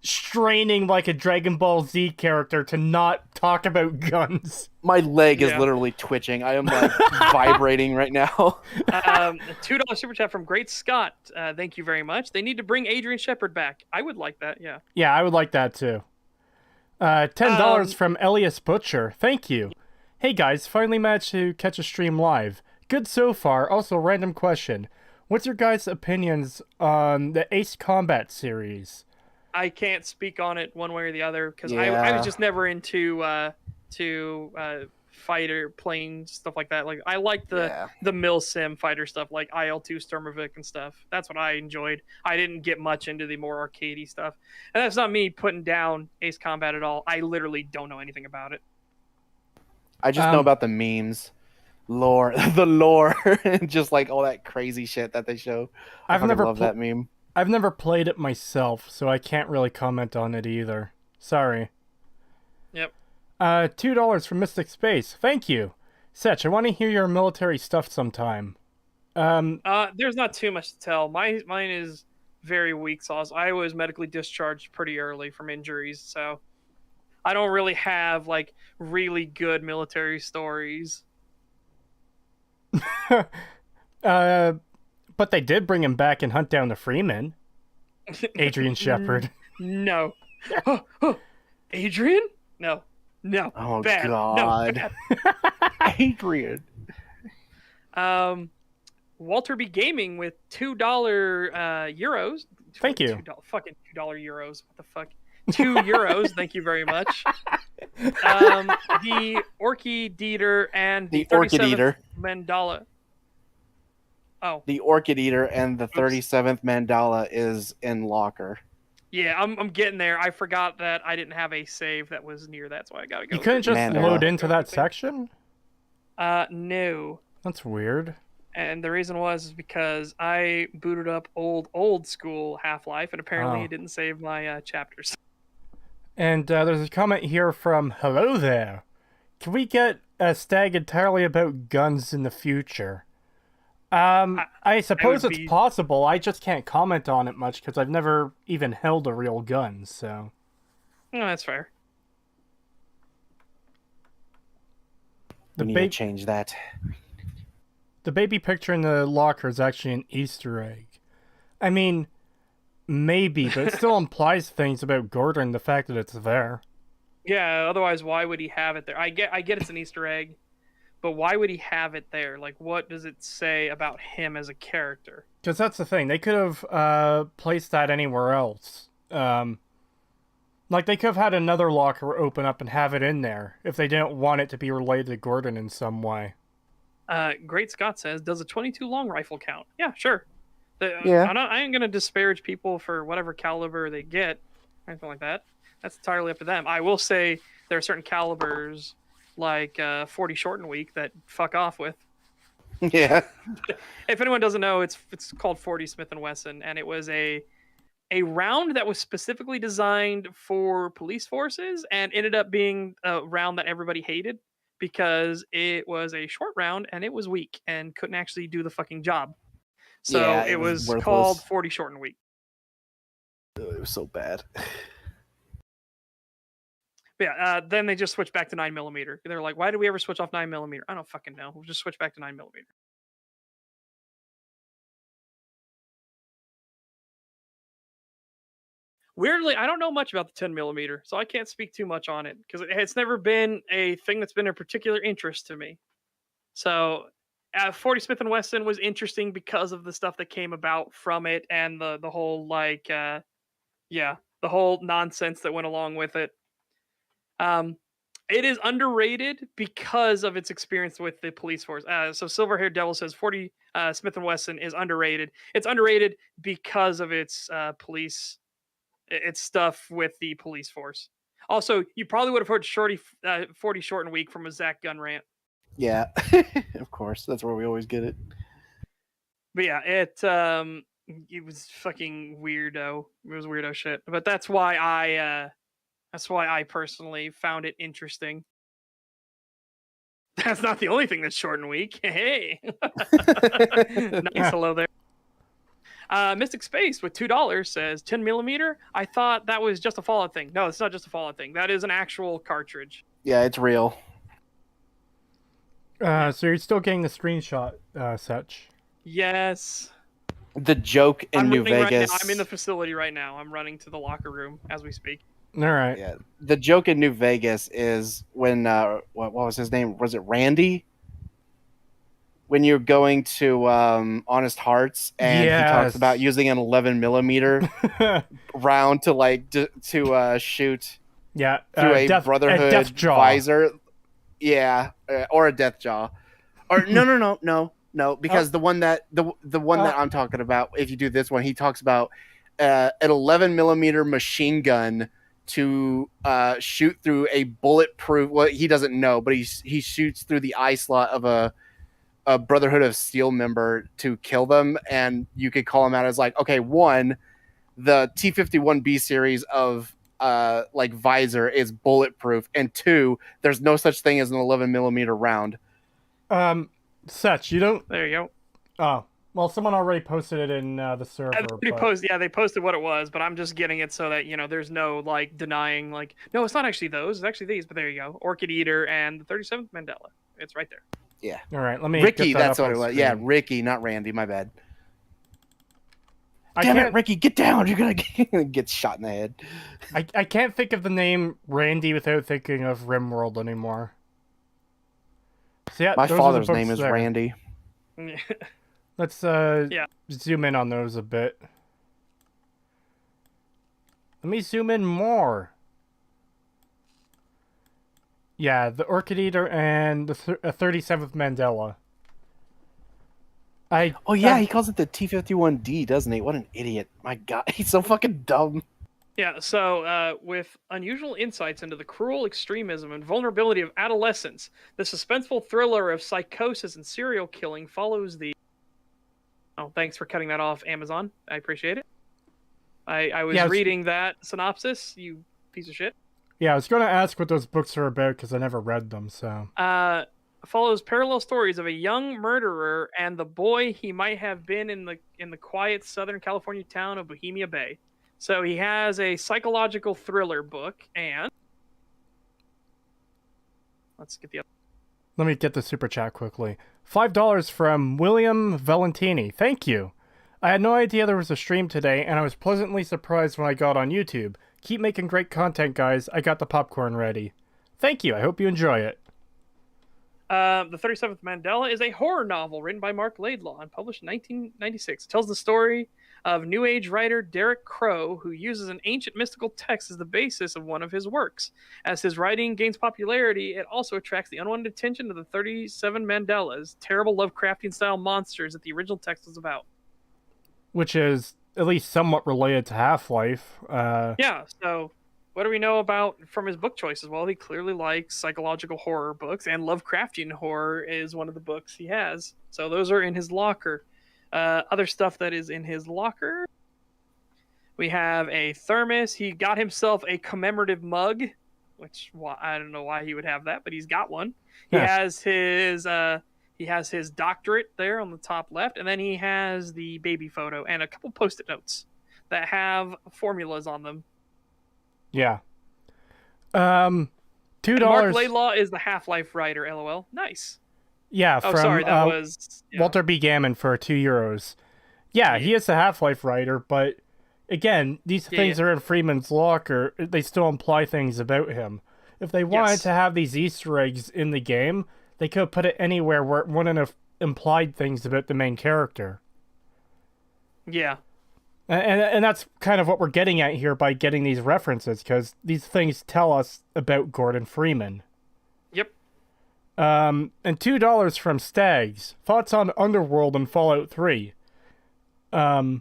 A: straining like a Dragon Ball Z character to not talk about guns.
B: My leg is
C: Yeah.
B: literally twitching. I am like vibrating right now.
C: $2 super chat from Great Scott. Thank you very much. They need to bring Adrian Shepard back. I would like that. Yeah.
A: Yeah, I would like that too. $10 from Elias Butcher. Thank you. Hey guys, finally managed to catch a stream live. Good so far. Also, random question. What's your guys' opinions on the Ace Combat series?
C: I can't speak on it one way or the other because I
B: Yeah.
C: was just never into fighter plane stuff like that. Like I like the mill sim fighter stuff like IL-2 Sturmovik and stuff. That's what I enjoyed. I didn't get much into the more arcadey stuff, and that's not me putting down Ace Combat at all. I literally don't know anything about it.
B: I just know about the memes. The lore, and just like all that crazy shit that they show. I
A: I've never
B: love that meme.
A: I've never played it myself, so I can't really comment on it either. Sorry.
C: Yep.
A: $2 from Mystic Space. Thank you. Setch, I want to hear your military stuff sometime.
C: There's not too much to tell. Mine is very weak sauce. I was medically discharged pretty early from injuries, so I don't really have like really good military stories.
A: But they did bring him back and hunt down the Freeman. Adrian Shepard.
C: No. Adrian? No. No.
B: Oh
C: Bad.
B: God,
C: No, bad.
B: Adrian.
C: Walter B. Gaming with $2 euros.
A: Thank you.
C: Fucking $2 euros. What the fuck? 2 euros. Thank you very much. The Orchid Eater and
B: The Orchid
C: 37th
B: Eater.
C: Mandala. Oh.
B: The Orchid Eater and the 37th Mandala is in locker.
C: Yeah, I'm getting there. I forgot that I didn't have a save that was near that, so I gotta go.
A: You couldn't just
B: Mandela.
A: load into that section?
C: No.
A: That's weird.
C: And the reason was because I booted up old school Half-Life, and apparently
A: Oh.
C: it didn't save my chapters.
A: And there's a comment here from Hello There. Can we get a STAG entirely about guns in the future? I suppose
C: would
A: it's
C: be-
A: possible. I just can't comment on it much because I've never even held a real gun, so...
C: No, that's fair.
A: The,
B: We need to change that.
A: the baby picture in the locker is actually an Easter egg. I mean, maybe, but it still implies things about Gordon, the fact that it's there.
C: Yeah, otherwise why would he have it there? I get it's an Easter egg, but why would he have it there? Like, what does it say about him as a character?
A: Because that's the thing. They could have placed that anywhere else. Like, they could have had another locker open up and have it in there if they didn't want it to be related to Gordon in some way.
C: Great Scott says, does a 22 long rifle count? Yeah, sure.
B: Yeah.
C: I ain't going to disparage people for whatever caliber they get, or anything like that. That's entirely up to them. I will say there are certain calibers, like 40 Short and Weak, that fuck off with.
B: Yeah.
C: If anyone doesn't know, it's called 40 Smith & Wesson, and it was a round that was specifically designed for police forces and ended up being a round that everybody hated because it was a short round and it was weak and couldn't actually do the fucking job. So
B: Yeah,
C: it was
B: worthless.
C: called 40 Short and Weak.
B: It was so bad.
C: But yeah, then they just switched back to 9mm. They're like, why did we ever switch off 9mm? I don't fucking know. We'll just switch back to 9mm. Weirdly, I don't know much about the 10mm, so I can't speak too much on it because it's never been a thing that's been a particular interest to me. So, 40 Smith & Wesson was interesting because of the stuff that came about from it and the whole like, the whole nonsense that went along with it. It is underrated because of its experience with the police force. So Silver-Haired Devil says 40 Smith & Wesson is underrated. It's underrated because of its police. It's stuff with the police force. Also, you probably would have heard 40 Short and Weak from a Zach Gunn rant.
B: Yeah. Of course. That's where we always get it.
C: But yeah, it was fucking weirdo. It was weirdo shit. But that's why I personally found it interesting. That's not the only thing that's short and weak. Hey. Nice hello there. Mystic Space with $2 says 10mm. I thought that was just a Fallout thing. No, it's not just a Fallout thing. That is an actual cartridge.
B: Yeah, it's real.
A: So you're still getting the screenshot, Such.
C: Yes.
B: The joke in
C: I'm
B: New
C: running
B: Vegas.
C: right now. I'm in the facility right now. I'm running to the locker room as we speak.
A: All right.
B: Yeah, the joke in New Vegas is when what was his name? Was it Randy? When you're going to Honest Hearts and he talks about using an 11mm round to like to shoot
A: yeah,
B: through a Brotherhood
A: death jaw.
B: visor. Yeah, or a death jaw. Or no, because the one that that I'm talking about, if you do this one, he talks about an 11mm machine gun to shoot through a bulletproof. Well, he doesn't know, but he shoots through the eye slot of a Brotherhood of Steel member to kill them, and you could call him out as like, okay, one, the T-51B series of like visor is bulletproof, and two, there's no such thing as an 11mm round.
A: Such, you don't.
C: There you go.
A: Oh, well, someone already posted it in the server.
C: They posted what it was, but I'm just getting it so that there's no like denying like, no, it's not actually those, it's actually these. But there you go, Orchid Eater and the 37th Mandela. It's right there.
B: Yeah.
A: All right, let me.
B: Ricky,
A: get that
B: that's
A: up
B: what it
A: on
B: was.
A: screen.
B: Yeah, Ricky, not Randy. My bad.
A: I
B: Damn
A: can't,
B: it, Ricky, get down! You're gonna get shot in the head.
A: I can't think of the name Randy without thinking of RimWorld anymore. So yeah,
B: My
A: those are the
B: father's
A: books
B: name is
A: there.
B: Randy.
A: Let's zoom in on those a bit. Let me zoom in more. Yeah, the Orchid Eater and the 37th Mandela.
B: He calls it the T-51D, doesn't he? What an idiot. My God, he's so fucking dumb.
C: Yeah, so with unusual insights into the cruel extremism and vulnerability of adolescence, the suspenseful thriller of psychosis and serial killing follows the... Oh, thanks for cutting that off, Amazon. I appreciate it. I was reading that synopsis, you piece of shit.
A: Yeah, I was going to ask what those books are about because I never read them, so...
C: Follows parallel stories of a young murderer and the boy he might have been in the quiet Southern California town of Bohemia Bay. So he has a psychological thriller book, and let's get the other.
A: Let me get the super chat quickly. $5 from William Valentini. Thank you. I had no idea there was a stream today, and I was pleasantly surprised when I got on YouTube. Keep making great content, guys. I got the popcorn ready. Thank you. I hope you enjoy it.
C: The 37th Mandela is a horror novel written by Mark Laidlaw and published in 1996. It tells the story of New Age writer Derek Crow, who uses an ancient mystical text as the basis of one of his works. As his writing gains popularity, it also attracts the unwanted attention of the 37 Mandelas, terrible Lovecraftian-style monsters that the original text was about.
A: Which is at least somewhat related to Half-Life.
C: Yeah, so what do we know about from his book choices? Well, he clearly likes psychological horror books, and Lovecraftian horror is one of the books he has. So those are in his locker. Other stuff that is in his locker. We have a thermos. He got himself a commemorative mug, which I don't know why he would have that, but he's got one. He has his doctorate there on the top left, and then he has the baby photo and a couple Post-it notes that have formulas on them.
A: Yeah. $2.
C: Mark Laidlaw is the Half-Life writer. LOL. Nice.
A: Yeah,
C: was
A: Walter B. Gammon for €2. Yeah, he is the Half-Life writer, but again, these things are in Freeman's locker. They still imply things about him. If they wanted to have these Easter eggs in the game, they could put it anywhere where it wouldn't have implied things about the main character.
C: Yeah.
A: And that's kind of what we're getting at here by getting these references, because these things tell us about Gordon Freeman.
C: Yep.
A: And $2 from Stags. Thoughts on Underworld and Fallout 3? I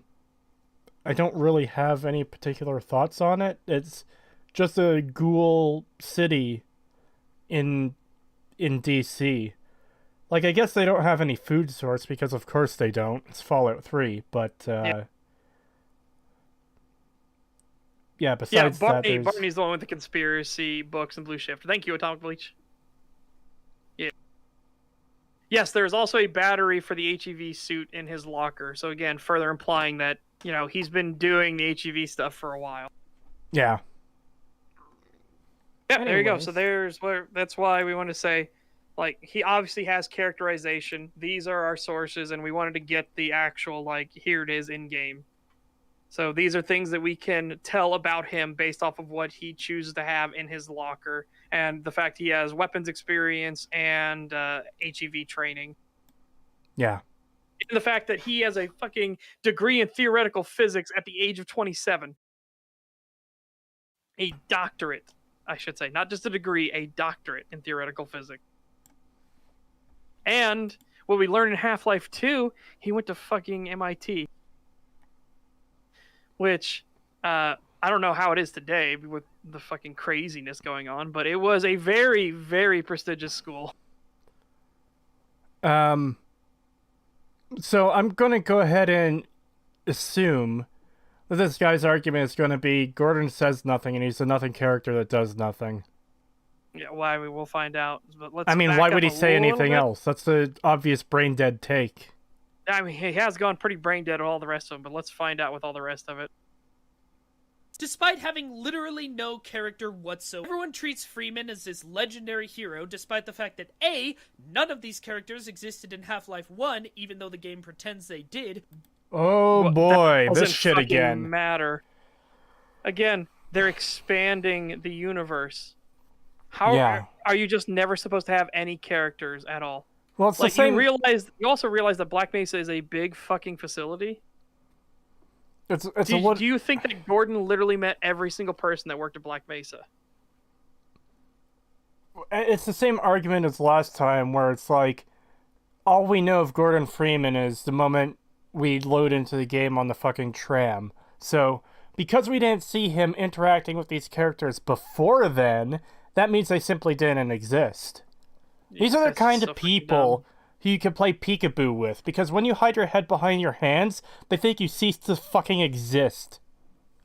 A: don't really have any particular thoughts on it. It's just a ghoul city in DC. Like, I guess they don't have any food source, because of course they don't. It's Fallout 3, but yeah, besides
C: Barney's the one with the conspiracy books and Blue Shift. Thank you, Atomic Bleach. Yes, there's also a battery for the HEV suit in his locker. So again, further implying that, he's been doing the HEV stuff for a while.
A: Yeah.
C: Yeah, there you go. So
A: Anyways.
C: that's why we want to say, like, he obviously has characterization. These are our sources, and we wanted to get the actual, like, here it is in game. So these are things that we can tell about him based off of what he chooses to have in his locker, and the fact he has weapons experience and HEV training.
A: Yeah.
C: And the fact that he has a fucking degree in theoretical physics at the age of 27. A doctorate, I should say. Not just a degree, a doctorate in theoretical physics. And what we learned in Half-Life 2, he went to fucking MIT. Which, I don't know how it is today with the fucking craziness going on, but it was a very, very prestigious school.
A: So I'm going to go ahead and assume that this guy's argument is going to be Gordon says nothing and he's a nothing character that does nothing.
C: Yeah, why we'll find out. But let's
A: why would he say anything else? That's the obvious brain dead take.
C: I mean, he has gone pretty brain dead with all the rest of them, but let's find out with all the rest of it.
D: Despite having literally no character whatsoever, everyone treats Freeman as this legendary hero, despite the fact that A, none of these characters existed in Half-Life 1, even though the game pretends they did.
A: Oh boy, this shit again.
C: Matter. Again, they're expanding the universe. How are you just never supposed to have any characters at all?
A: Well, it's
C: like,
A: the same.
C: You also realize that Black Mesa is a big fucking facility.
A: Do
C: you think that Gordon literally met every single person that worked at Black Mesa?
A: It's the same argument as last time, where it's like, all we know of Gordon Freeman is the moment we load into the game on the fucking tram. So, because we didn't see him interacting with these characters before then, that means they simply didn't exist. These are the kind of people who you can play peekaboo with, because when you hide your head behind your hands, they think you cease to fucking exist.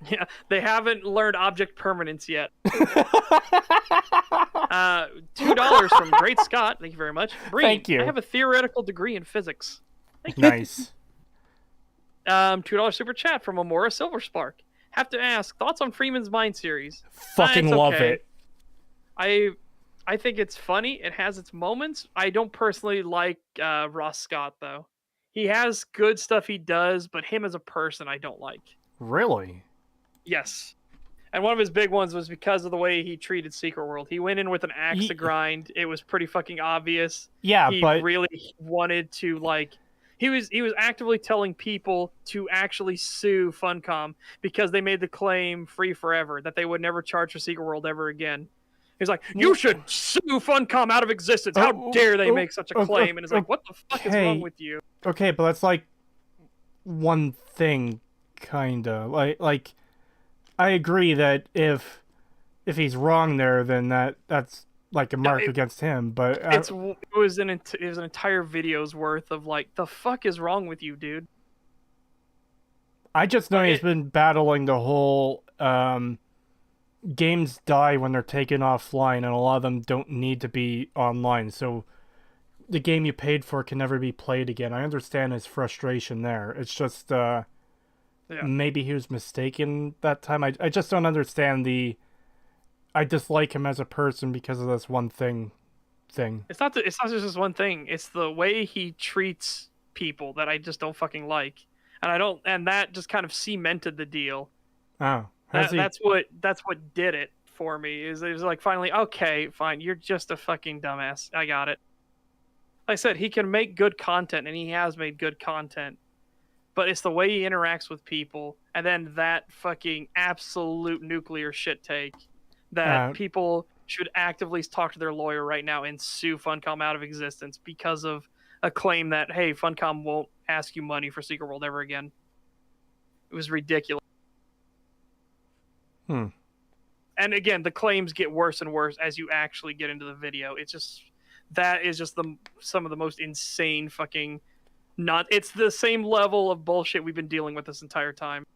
C: Yeah, they haven't learned object permanence yet. $2 from Great Scott. Thank you very much. Breen,
A: thank you.
C: I have a theoretical degree in physics. Thank you.
A: Nice.
C: $2 super chat from Amora Silverspark. Have to ask, thoughts on Freeman's Mind series?
A: Fucking love it.
C: I think it's funny. It has its moments. I don't personally like Ross Scott, though. He has good stuff he does, but him as a person, I don't like.
A: Really?
C: Yes. And one of his big ones was because of the way he treated Secret World. He went in with an axe to grind. It was pretty fucking obvious.
A: Yeah,
C: he really wanted to, like... He was actively telling people to actually sue Funcom because they made the claim Free Forever that they would never charge for Secret World ever again. He's like, you should sue Funcom out of existence. How dare they make such a claim? And it's like, what the fuck is wrong with you?
A: Okay, but that's like one thing, kinda. Like I agree that if he's wrong there, then that's like a mark against him. But
C: it was an entire video's worth of like, the fuck is wrong with you, dude?
A: I just know he's been battling the whole games die when they're taken offline, and a lot of them don't need to be online, so the game you paid for can never be played again. I understand his frustration there. It's just maybe he was mistaken that time. I just don't understand I dislike him as a person because of this one thing.
C: It's not just this one thing. It's the way he treats people that I just don't fucking like. And that just kind of cemented the deal.
A: Oh.
C: That's what did it for me. It was like, finally, okay, fine, you're just a fucking dumbass. I got it. Like I said, he can make good content, and he has made good content. But it's the way he interacts with people, and then that fucking absolute nuclear shit take that people should actively talk to their lawyer right now and sue Funcom out of existence because of a claim that, hey, Funcom won't ask you money for Secret World ever again. It was ridiculous. And again, the claims get worse and worse as you actually get into the video. That is just some of the most insane fucking it's the same level of bullshit we've been dealing with this entire time.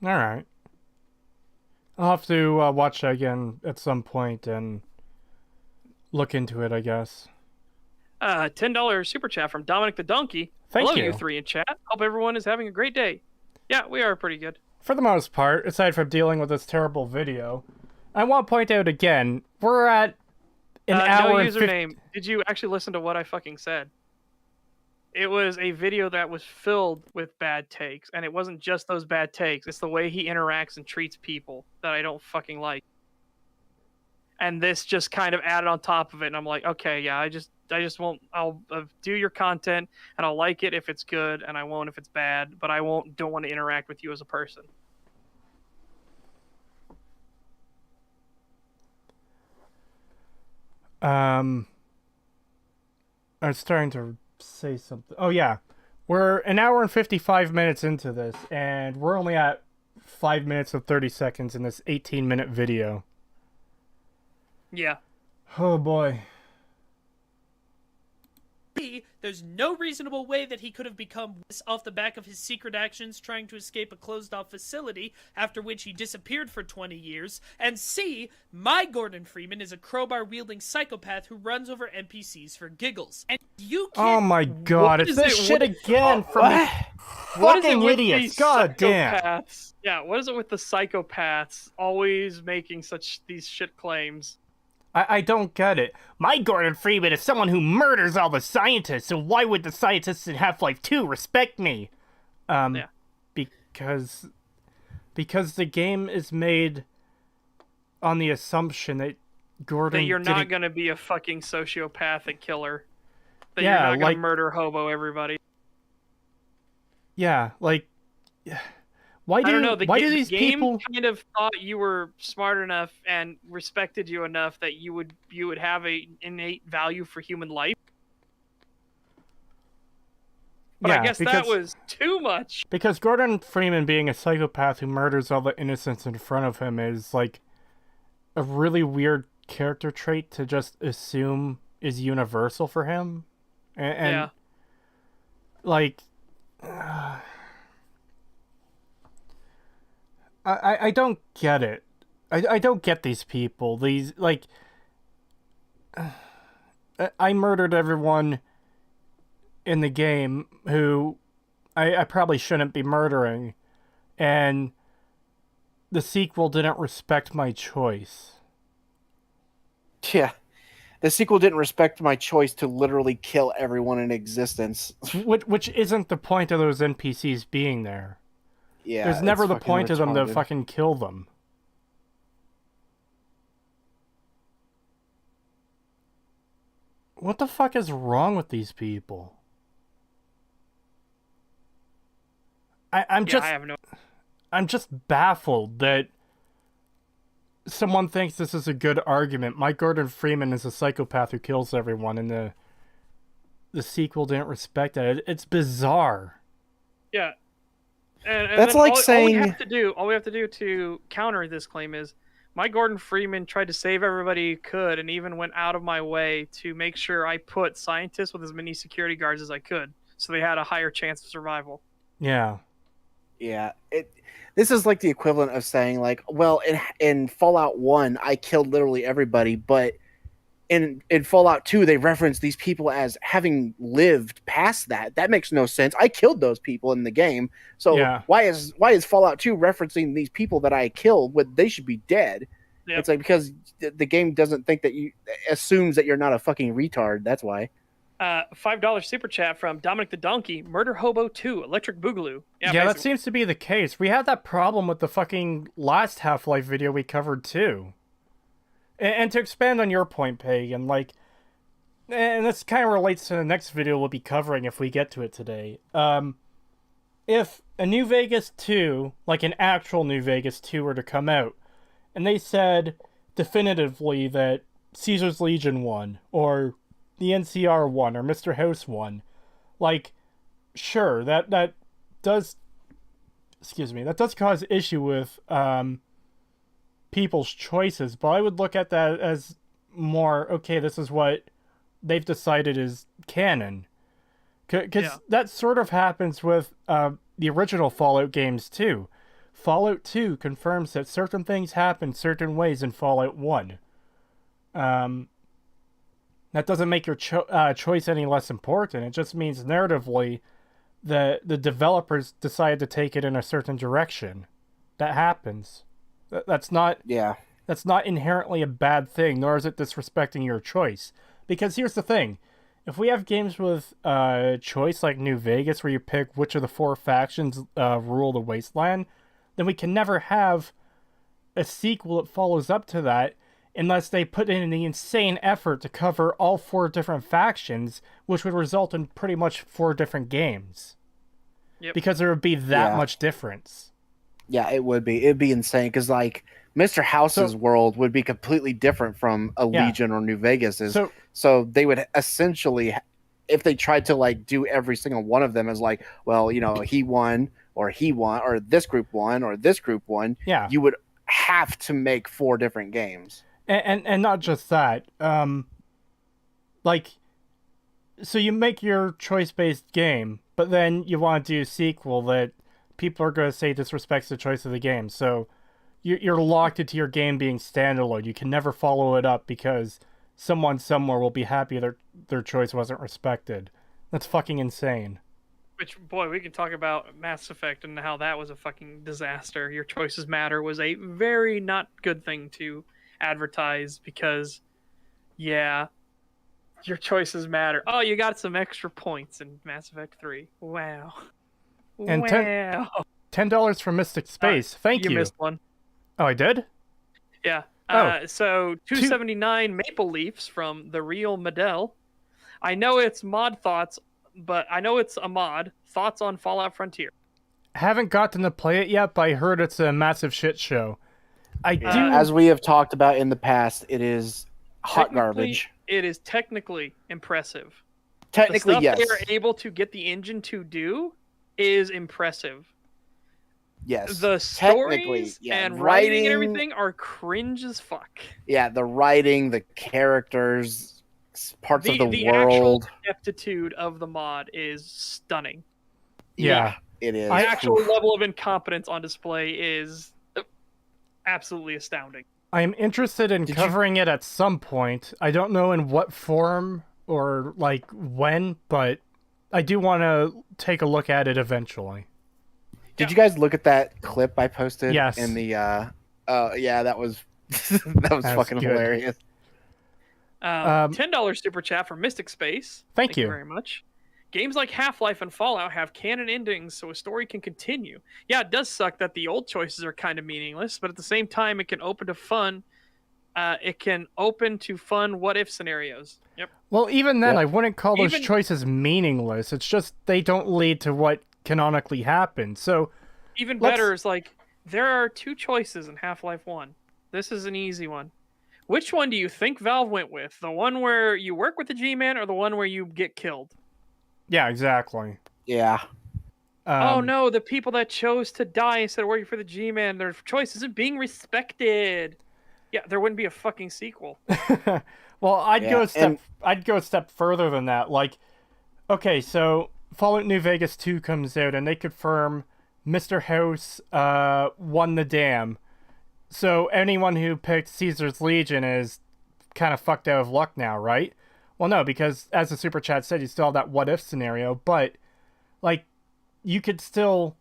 A: All right. I'll have to watch that again at some point and look into it, I guess.
C: $10 super chat from Dominic the Donkey.
A: Thank
C: Hello,
A: you.
C: you three in chat. Hope everyone is having a great day. Yeah, we are pretty good.
A: For the most part, aside from dealing with this terrible video, I want to point out again, we're at an hour
C: no
A: and
C: username. Did you actually listen to what I fucking said? It was a video that was filled with bad takes, and it wasn't just those bad takes. It's the way he interacts and treats people that I don't fucking like. And this just kind of added on top of it, and I'm like, okay, yeah, I just won't. I'll do your content, and I'll like it if it's good, and I won't if it's bad. But I don't want to interact with you as a person.
A: I was starting to say something. Oh yeah, we're an hour and 55 minutes into this, and we're only at 5 minutes and 30 seconds in this 18-minute video.
C: Yeah.
A: Oh boy.
D: There's no reasonable way that he could have become this off the back of his secret actions trying to escape a closed-off facility, after which he disappeared for 20 years. And C, my Gordon Freeman is a crowbar-wielding psychopath who runs over NPCs for giggles. And you can't...
A: Oh my god,
C: What
A: it's
C: is
A: this
C: it
A: shit
C: with-
A: again from the
C: What is it
A: fucking
C: with
A: idiots.
C: these
A: God damn.
C: psychopaths? Yeah, what is it with the psychopaths always making these shit claims?
A: I don't get it. My Gordon Freeman is someone who murders all the scientists, so why would the scientists in Half-Life 2 respect me?
C: Yeah.
A: Because the game is made on the assumption that Gordon
C: That you're not
A: didn't...
C: gonna be a fucking sociopathic killer. That
A: Yeah,
C: you're not gonna
A: like-
C: murder hobo everybody.
A: Yeah, like... Why
C: I don't know.
A: why do these
C: the game
A: people...
C: kind of thought you were smart enough and respected you enough that you would have a innate value for human life. But
A: Yeah,
C: I guess
A: because-
C: that was too much.
A: Because Gordon Freeman being a psychopath who murders all the innocents in front of him is, like, a really weird character trait to just assume is universal for him. And
C: Yeah.
A: like... I don't get it. I don't get these people. These, like... I murdered everyone in the game who I probably shouldn't be murdering, and the sequel didn't respect my choice.
B: Yeah. The sequel didn't respect my choice to literally kill everyone in existence.
A: Which isn't the point of those NPCs being there.
B: Yeah.
A: There's never
B: it's
A: the
B: fucking
A: point of them to
B: retarded.
A: fucking kill them. What the fuck is wrong with these people? I'm
C: Yeah, I have no.
A: I'm just baffled that someone thinks this is a good argument. My Gordon Freeman is a psychopath who kills everyone, and the sequel didn't respect that. It's bizarre.
C: Yeah. And
B: That's
C: then
B: like
C: all
B: saying-
C: all we have to do to counter this claim is my Gordon Freeman tried to save everybody he could and even went out of my way to make sure I put scientists with as many security guards as I could so they had a higher chance of survival.
A: Yeah.
B: Yeah, this is like the equivalent of saying, like, well, in Fallout 1, I killed literally everybody, but in Fallout 2, they reference these people as having lived past that. That makes no sense. I killed those people in the game, so
A: Yeah.
B: why is Fallout 2 referencing these people that I killed when they should be dead?
C: Yep.
B: It's like because the game doesn't think that assumes that you're not a fucking retard. That's why.
C: $5 super chat from Dominic the Donkey. Murder Hobo 2, Electric Boogaloo.
A: Yeah, that
C: basically.
A: seems to be the case. We had that problem with the fucking last Half-Life video we covered too. And to expand on your point, Pagan, like, and this kind of relates to the next video we'll be covering if we get to it today. If a New Vegas 2, like an actual New Vegas 2 were to come out, and they said definitively that Caesar's Legion won, or the NCR won, or Mr. House won, like, sure, that does, that does cause issue with, people's choices, but I would look at that as more, okay, this is what they've decided is canon. Because that sort of happens with the original Fallout games too. Fallout 2 confirms that certain things happen certain ways in Fallout 1. That doesn't make your choice any less important. It just means narratively the developers decided to take it in a certain direction. That happens. That's not inherently a bad thing, nor is it disrespecting your choice. Because here's the thing. If we have games with choice like New Vegas, where you pick which of the 4 factions rule the wasteland, then we can never have a sequel that follows up to that unless they put in the insane effort to cover all 4 different factions, which would result in pretty much 4 different games.
C: Yep.
A: Because there would be that much difference.
B: Yeah, it would be. It'd be insane, because, like, Mr. House's world would be completely different from a Legion or New Vegas's. So they would essentially, if they tried to, like, do every single one of them as, like, well, you know, he won, or this group won, or this group won, you would have to make 4 different games.
A: And not just that. Like, so you make your choice-based game, but then you want to do a sequel that people are going to say disrespects the choice of the game. So you're locked into your game being standalone. You can never follow it up because someone somewhere will be happy their choice wasn't respected. That's fucking insane.
C: Which, boy, we can talk about Mass Effect and how that was a fucking disaster. Your choices matter was a very not good thing to advertise because, your choices matter. Oh, you got some extra points in Mass Effect 3. Wow.
A: And $10 for Mystic Space. Thank you.
C: You missed one.
A: Oh, I did?
C: Yeah. So $2.79 Maple Leafs from the Real Medell. I know it's mod thoughts, but I know it's a mod. Thoughts on Fallout Frontier?
A: Haven't gotten to play it yet, but I heard it's a massive shit show.
B: As we have talked about in the past, it is hot garbage.
C: It is technically impressive.
B: Technically,
C: the stuff
B: yes.
C: they are able to get the engine to do is impressive.
B: Yes.
C: The stories and writing and everything are cringe as fuck.
B: Yeah, the writing, the characters, parts of the world.
C: The actual aptitude of the mod is stunning.
A: Yeah,
B: it is.
C: The actual level of incompetence on display is absolutely astounding.
A: I am interested in covering it at some point. I don't know in what form or like when, but I do want to take a look at it eventually.
B: Did you guys look at that clip I posted?
A: Yes.
B: In the that was that was fucking
A: good.
B: hilarious.
C: $10 super chat from Mystic Space.
A: Thank you
C: very much. Games like Half-Life and Fallout have canon endings, so a story can continue. Yeah, it does suck that the old choices are kind of meaningless, but at the same time, it can open to fun. What-if scenarios. Yep.
A: Well, even then, I wouldn't call those choices meaningless. It's just they don't lead to what canonically happened. So,
C: even better is like there are 2 choices in Half-Life 1. This is an easy one. Which one do you think Valve went with? The one where you work with the G-Man, or the one where you get killed?
A: Yeah, exactly.
B: Yeah.
C: Oh no, the people that chose to die instead of working for the G-Man, their choice isn't being respected. Yeah, there wouldn't be a fucking sequel.
A: Well, I'd go a step further than that. Like, okay, so Fallout New Vegas 2 comes out, and they confirm Mr. House won the dam. So anyone who picked Caesar's Legion is kind of fucked out of luck now, right? Well, no, because as the Super Chat said, you still have that what-if scenario, but, like, you could still...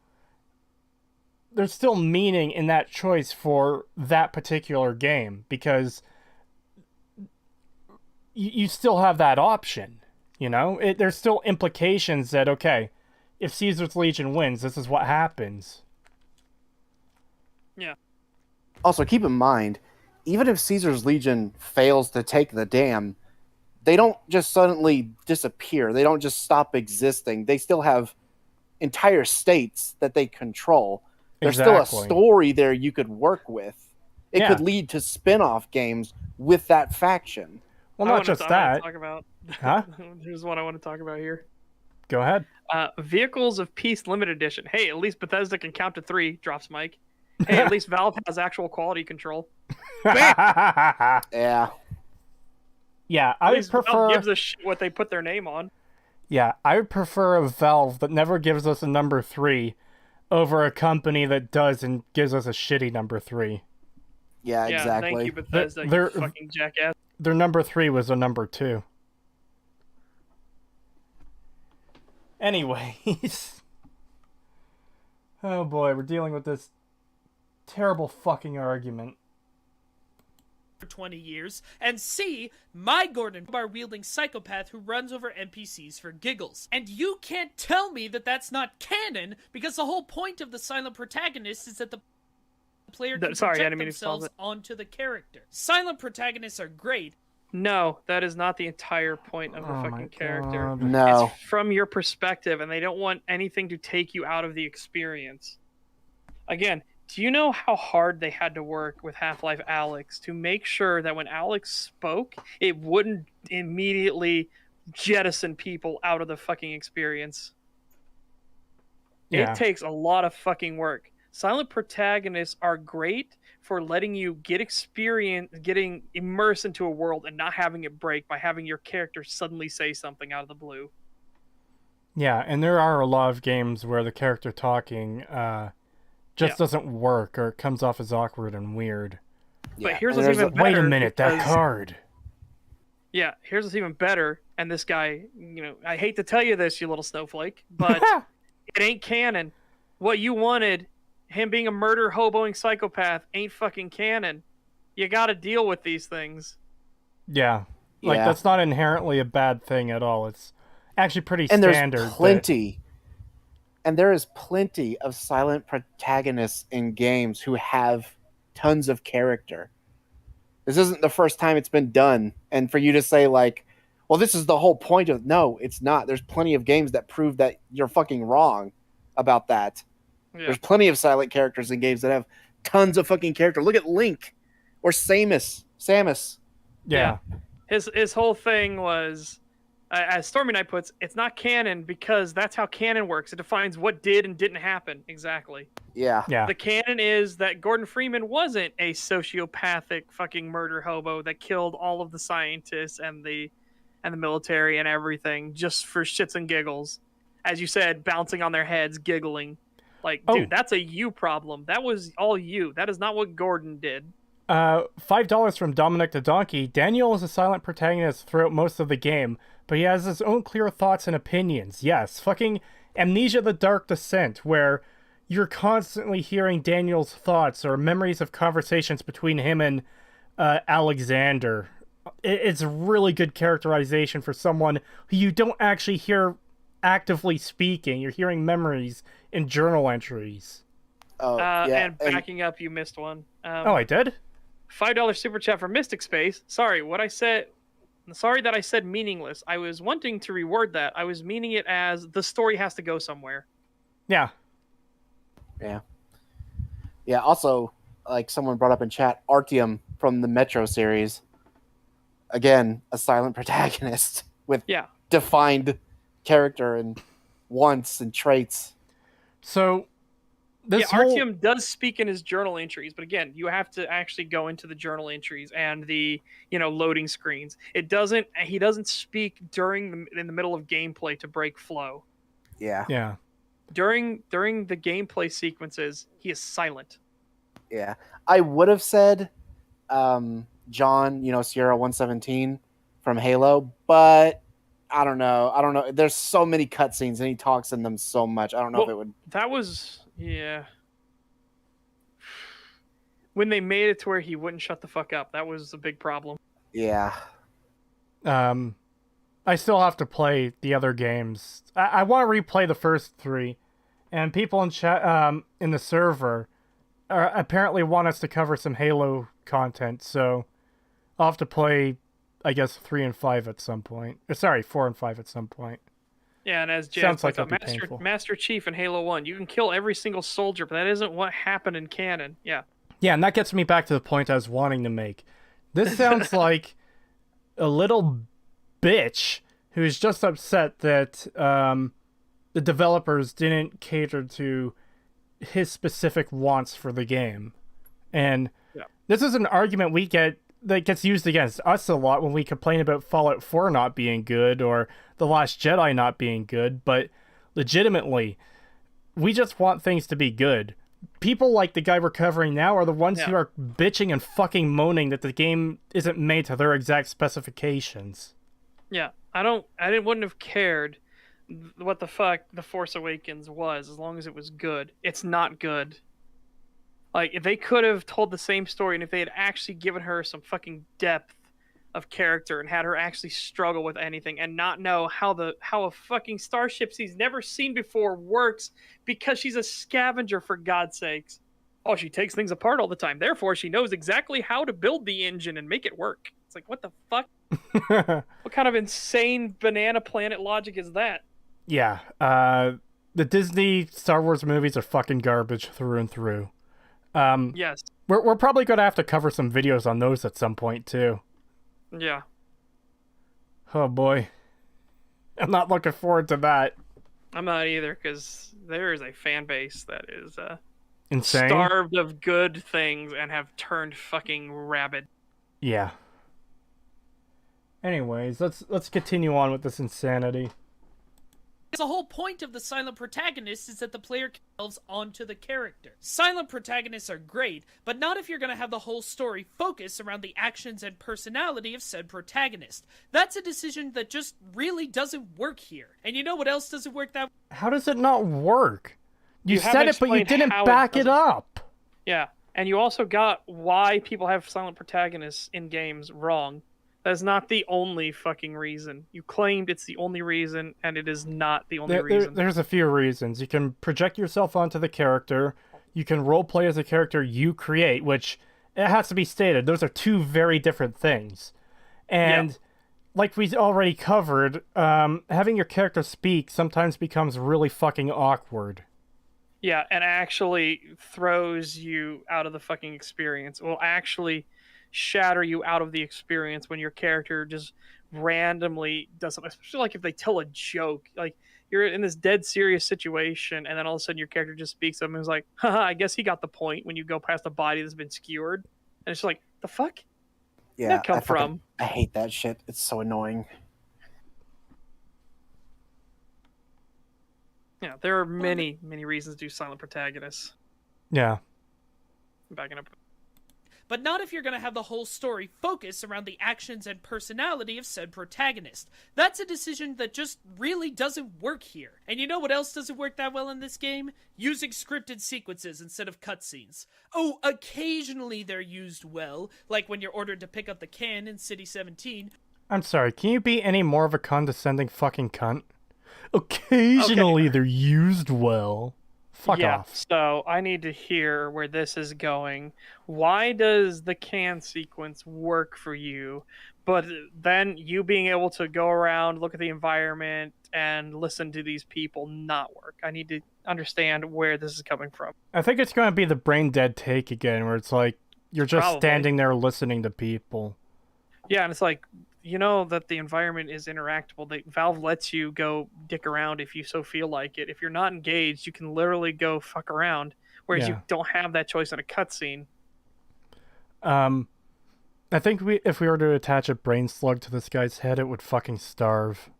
A: There's still meaning in that choice for that particular game, because you still have that option, you know? There's still implications that, okay, if Caesar's Legion wins, this is what happens.
C: Yeah.
B: Also, keep in mind, even if Caesar's Legion fails to take the dam, they don't just suddenly disappear. They don't just stop existing. They still have entire states that they control. There's still a story there you could work with. It could lead to spin-off games with that faction.
A: Well, not just that. Huh?
C: Here's what I want to talk about here.
A: Go ahead.
C: Vehicles of Peace Limited Edition. Hey, at least Bethesda can count to 3. Drops Mike. Hey, at least Valve has actual quality control.
B: Yeah.
A: Yeah, I would prefer...
C: Valve gives a shit what they put their name on.
A: Yeah, I would prefer a Valve that never gives us a number 3 over a company that does and gives us a shitty number 3.
B: Yeah, exactly.
C: Thank you, Bethesda, you fucking jackass.
A: Their number 3 was a number 2. Anyways. Oh boy, we're dealing with this terrible fucking argument.
D: For 20 years, and C, my Gordon bar-wielding psychopath who runs over NPCs for giggles. And you can't tell me that that's not canon, because the whole point of the silent protagonist is that the player can project themselves onto the character. Silent protagonists are great.
C: No, that is not the entire point of the fucking character.
A: God.
B: No.
C: It's from your perspective, and they don't want anything to take you out of the experience. Again, do you know how hard they had to work with Half-Life Alyx to make sure that when Alyx spoke, it wouldn't immediately jettison people out of the fucking experience?
A: Yeah.
C: It takes a lot of fucking work. Silent protagonists are great for letting you get experience, getting immersed into a world and not having it break by having your character suddenly say something out of the blue.
A: Yeah, and there are a lot of games where the character talking just doesn't work, or it comes off as awkward and weird.
C: But here's what's even better.
A: Wait a minute, that
C: because-
A: card.
C: Yeah, here's what's even better. And this guy, I hate to tell you this, you little snowflake, but it ain't canon. What you wanted, him being a murder hoboing psychopath, ain't fucking canon. You gotta deal with these things.
A: Yeah. Like,
B: Yeah.
A: that's not inherently a bad thing at all. It's actually pretty
B: And
A: standard.
B: there's plenty. And there is plenty of silent protagonists in games who have tons of character. This isn't the first time it's been done. And for you to say, like, well, this is the whole point of... No, it's not. There's plenty of games that prove that you're fucking wrong about that.
C: Yeah.
B: There's plenty of silent characters in games that have tons of fucking character. Look at Link or Samus.
A: Yeah.
C: His whole thing was, as Stormy Knight puts, it's not canon because that's how canon works. It defines what did and didn't happen. Exactly.
B: Yeah.
A: Yeah.
C: The canon is that Gordon Freeman wasn't a sociopathic fucking murder hobo that killed all of the scientists and the military and everything just for shits and giggles. As you said, bouncing on their heads, giggling. Like, dude, that's a you problem. That was all you. That is not what Gordon did.
A: $5 from Dominic the Donkey. Daniel is a silent protagonist throughout most of the game, but he has his own clear thoughts and opinions. Yes, fucking Amnesia the Dark Descent, where you're constantly hearing Daniel's thoughts or memories of conversations between him and Alexander. It's really good characterization for someone who you don't actually hear actively speaking. You're hearing memories in journal entries.
B: Oh, yeah.
C: And backing up, you missed one.
A: Oh, I did?
C: $5 super chat for Mystic Space. Sorry, what I said. Sorry that I said meaningless. I was wanting to reword that. I was meaning it as the story has to go somewhere.
A: Yeah.
B: Yeah, also, like someone brought up in chat, Artyom from the Metro series. Again, a silent protagonist with defined character and wants and traits.
A: So, this whole...
C: Artyom does speak in his journal entries, but again, you have to actually go into the journal entries and the, loading screens. He doesn't speak in the middle of gameplay to break flow.
B: Yeah.
A: Yeah.
C: During the gameplay sequences, he is silent.
B: Yeah. I would have said John, Sierra 117 from Halo, but I don't know. There's so many cutscenes and he talks in them so much. I don't know if it would...
C: That was... Yeah. When they made it to where he wouldn't shut the fuck up, that was a big problem.
B: Yeah.
A: I still have to play the other games. I want to replay the first 3, and people in chat, in the server, apparently want us to cover some Halo content. So I'll have to play, I guess, 3 and 5 at some point. Sorry, 4 and 5 at some point.
C: Yeah, and as Jay
A: Sounds like
C: points out,
A: it'll be painful.
C: Master Chief in Halo 1, you can kill every single soldier, but that isn't what happened in canon. Yeah.
A: Yeah, and that gets me back to the point I was wanting to make. This sounds like a little bitch who's just upset that the developers didn't cater to his specific wants for the game. And this is an argument that gets used against us a lot when we complain about Fallout 4 not being good or The Last Jedi not being good, but legitimately, we just want things to be good. People like the guy we're covering now are the ones who are bitching and fucking moaning that the game isn't made to their exact specifications.
C: Yeah, wouldn't have cared. what the fuck The Force Awakens was, as long as it was good. It's not good. Like, if they could have told the same story, and if they had actually given her some fucking depth of character and had her actually struggle with anything and not know how a fucking starship she's never seen before works because she's a scavenger, for God's sakes. Oh, she takes things apart all the time. Therefore, she knows exactly how to build the engine and make it work. It's like, what the fuck? What kind of insane banana planet logic is that?
A: Yeah. The Disney Star Wars movies are fucking garbage through and through.
C: Yes.
A: We're probably going to have to cover some videos on those at some point, too.
C: Yeah.
A: Oh, boy. I'm not looking forward to that.
C: I'm not either, because there is a fan base that is
A: Insane.
C: starved of good things and have turned fucking rabid.
A: Yeah. Anyways, let's continue on with this insanity.
D: The whole point of the silent protagonist is that the player delves onto the character. Silent protagonists are great, but not if you're going to have the whole story focus around the actions and personality of said protagonist. That's a decision that just really doesn't work here. And you know what else doesn't work that way?
A: How does it not work? You
C: haven't
A: said it, but you
C: explained
A: didn't
C: how
A: back it
C: doesn't.
A: up.
C: Yeah, and you also got why people have silent protagonists in games wrong. That's not the only fucking reason. You claimed it's the only reason, and it is not the only reason.
A: There's a few reasons. You can project yourself onto the character. You can roleplay as a character you create, which, it has to be stated, those are two very different things. And, like we already covered, having your character speak sometimes becomes really fucking awkward.
C: Yeah, and actually throws you out of the fucking experience. Will actually shatter you out of the experience when your character just randomly does something, especially like if they tell a joke. Like, you're in this dead serious situation, and then all of a sudden your character just speaks something and is like, haha, I guess he got the point, when you go past a body that's been skewered. And it's like, the fuck?
B: Yeah,
C: Where'd that come from?
B: I hate that shit. It's so annoying.
C: Yeah, there are many, many reasons to do silent protagonists.
A: Yeah.
C: Backing up.
D: But not if you're going to have the whole story focus around the actions and personality of said protagonist. That's a decision that just really doesn't work here. And you know what else doesn't work that well in this game? Using scripted sequences instead of cutscenes. Oh, occasionally they're used well, like when you're ordered to pick up the can in City 17.
A: I'm sorry, can you be any more of a condescending fucking cunt? Occasionally they're used well. Fuck off.
C: So I need to hear where this is going. Why does the can sequence work for you, but then you being able to go around, look at the environment, and listen to these people not work? I need to understand where this is coming from.
A: I think it's going to be the brain dead take again, where it's like, you're just
C: Probably.
A: standing there listening to people.
C: Yeah, and it's like, you know that the environment is interactable. Valve lets you go dick around if you so feel like it. If you're not engaged, you can literally go fuck around, whereas you don't have that choice in a cutscene.
A: I think if we were to attach a brain slug to this guy's head, it would fucking starve.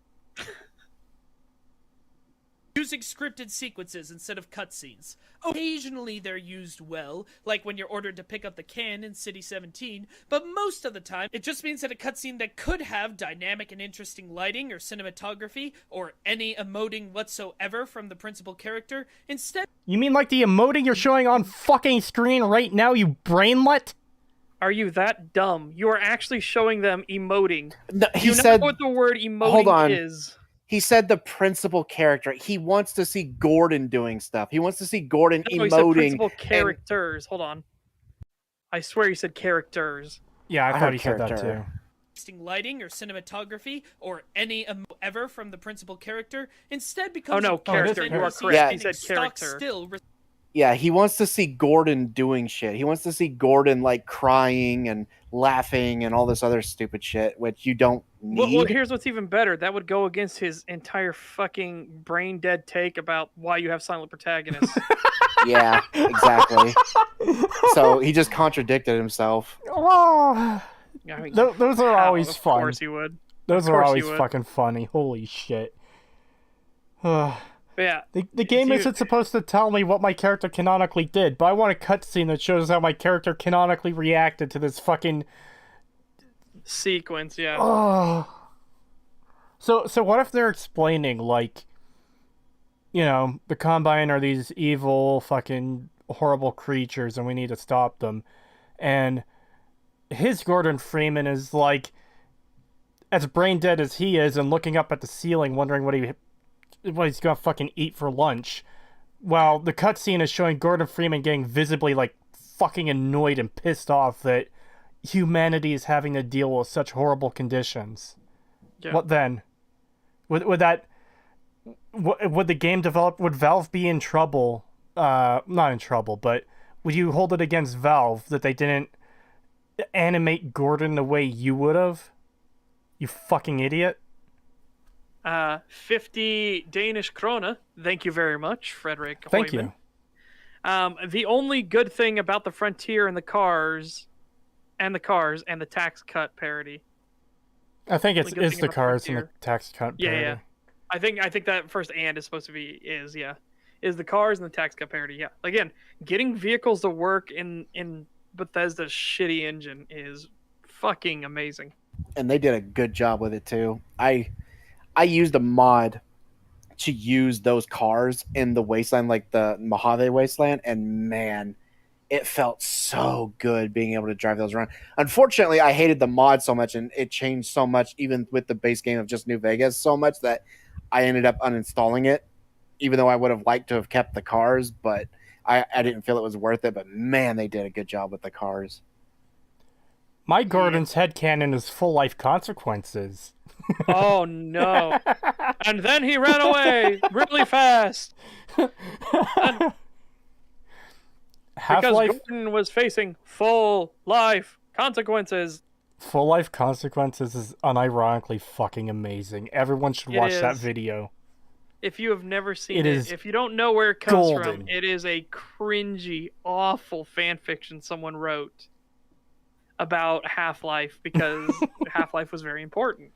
D: Using scripted sequences instead of cutscenes. Occasionally they're used well, like when you're ordered to pick up the can in City 17, but most of the time it just means that a cutscene that could have dynamic and interesting lighting or cinematography or any emoting whatsoever from the principal character, instead...
A: You mean like the emoting you're showing on fucking screen right now, you brainlet?
C: Are you that dumb? You are actually showing them emoting.
B: No, he
C: You
B: said,
C: know what the word emoting
B: hold on.
C: is.
B: He said the principal character. He wants to see Gordon doing stuff. He wants to see Gordon
C: No, he said
B: emoting.
C: principal characters. Hold on. I swear you said characters.
A: Yeah, I thought
B: heard
A: he said that
B: character.
A: too.
D: interesting lighting or cinematography or any ever from the principal character, instead
C: Oh
D: becomes
C: no,
D: a
C: character.
A: character.
C: You are
A: Yeah.
C: correct.
B: Yeah.
C: He said
D: stock
C: character.
D: still
B: Yeah, he wants to see Gordon doing shit. He wants to see Gordon like crying and laughing and all this other stupid shit, which you don't need.
C: Well, here's what's even better. That would go against his entire fucking brain dead take about why you have silent protagonists.
B: Yeah, exactly. So he just contradicted himself.
A: Oh,
C: I mean,
A: those are
C: how?
A: always
C: Of
A: fun.
C: course he would.
A: Those
C: Of
A: are
C: course
A: always
C: he would.
A: fucking funny. Holy shit.
C: But yeah,
A: The game
C: you-
A: isn't supposed to tell me what my character canonically did, but I want a cutscene that shows how my character canonically reacted to this fucking...
C: sequence, yeah.
A: Oh. So what if they're explaining, like, the Combine are these evil, fucking horrible creatures and we need to stop them. And his Gordon Freeman is like, as brain dead as he is and looking up at the ceiling wondering what he's gonna fucking eat for lunch. While the cutscene is showing Gordon Freeman getting visibly, like, fucking annoyed and pissed off that humanity is having to deal with such horrible conditions.
C: Yeah.
A: What then? Would the game develop? Would Valve be in trouble? Not in trouble, but would you hold it against Valve that they didn't animate Gordon the way you would have? You fucking idiot.
C: 50 Danish krona. Thank you very much, Frederick.
A: Thank
C: Hoyman.
A: you.
C: The only good thing about the Frontier and the Cars and the tax cut parody.
A: I think it's
C: good thing
A: the
C: about
A: Cars and the
C: Frontier.
A: tax cut parody.
C: Yeah. I think that first and is supposed to be is the Cars and the tax cut parody. Yeah. Again, getting vehicles to work in Bethesda's shitty engine is fucking amazing.
B: And they did a good job with it too. I used a mod to use those cars in the wasteland, like the Mojave wasteland, and man, it felt so good being able to drive those around. Unfortunately, I hated the mod so much, and it changed so much, even with the base game of just New Vegas, so much that I ended up uninstalling it, even though I would have liked to have kept the cars, but I didn't feel it was worth it. But man, they did a good job with the cars.
A: My Gordon's headcanon is full life consequences.
C: Oh no. And then he ran away really fast. Because
A: Half-Life
C: Gordon was facing full life consequences.
A: Full Life Consequences is unironically fucking amazing. Everyone should watch that
C: is.
A: video.
C: If you have never seen
A: It
C: it,
A: is
C: if you don't know where it comes
A: golden.
C: from, it is a cringy, awful fan fiction someone wrote about Half-Life because Half-Life was very important.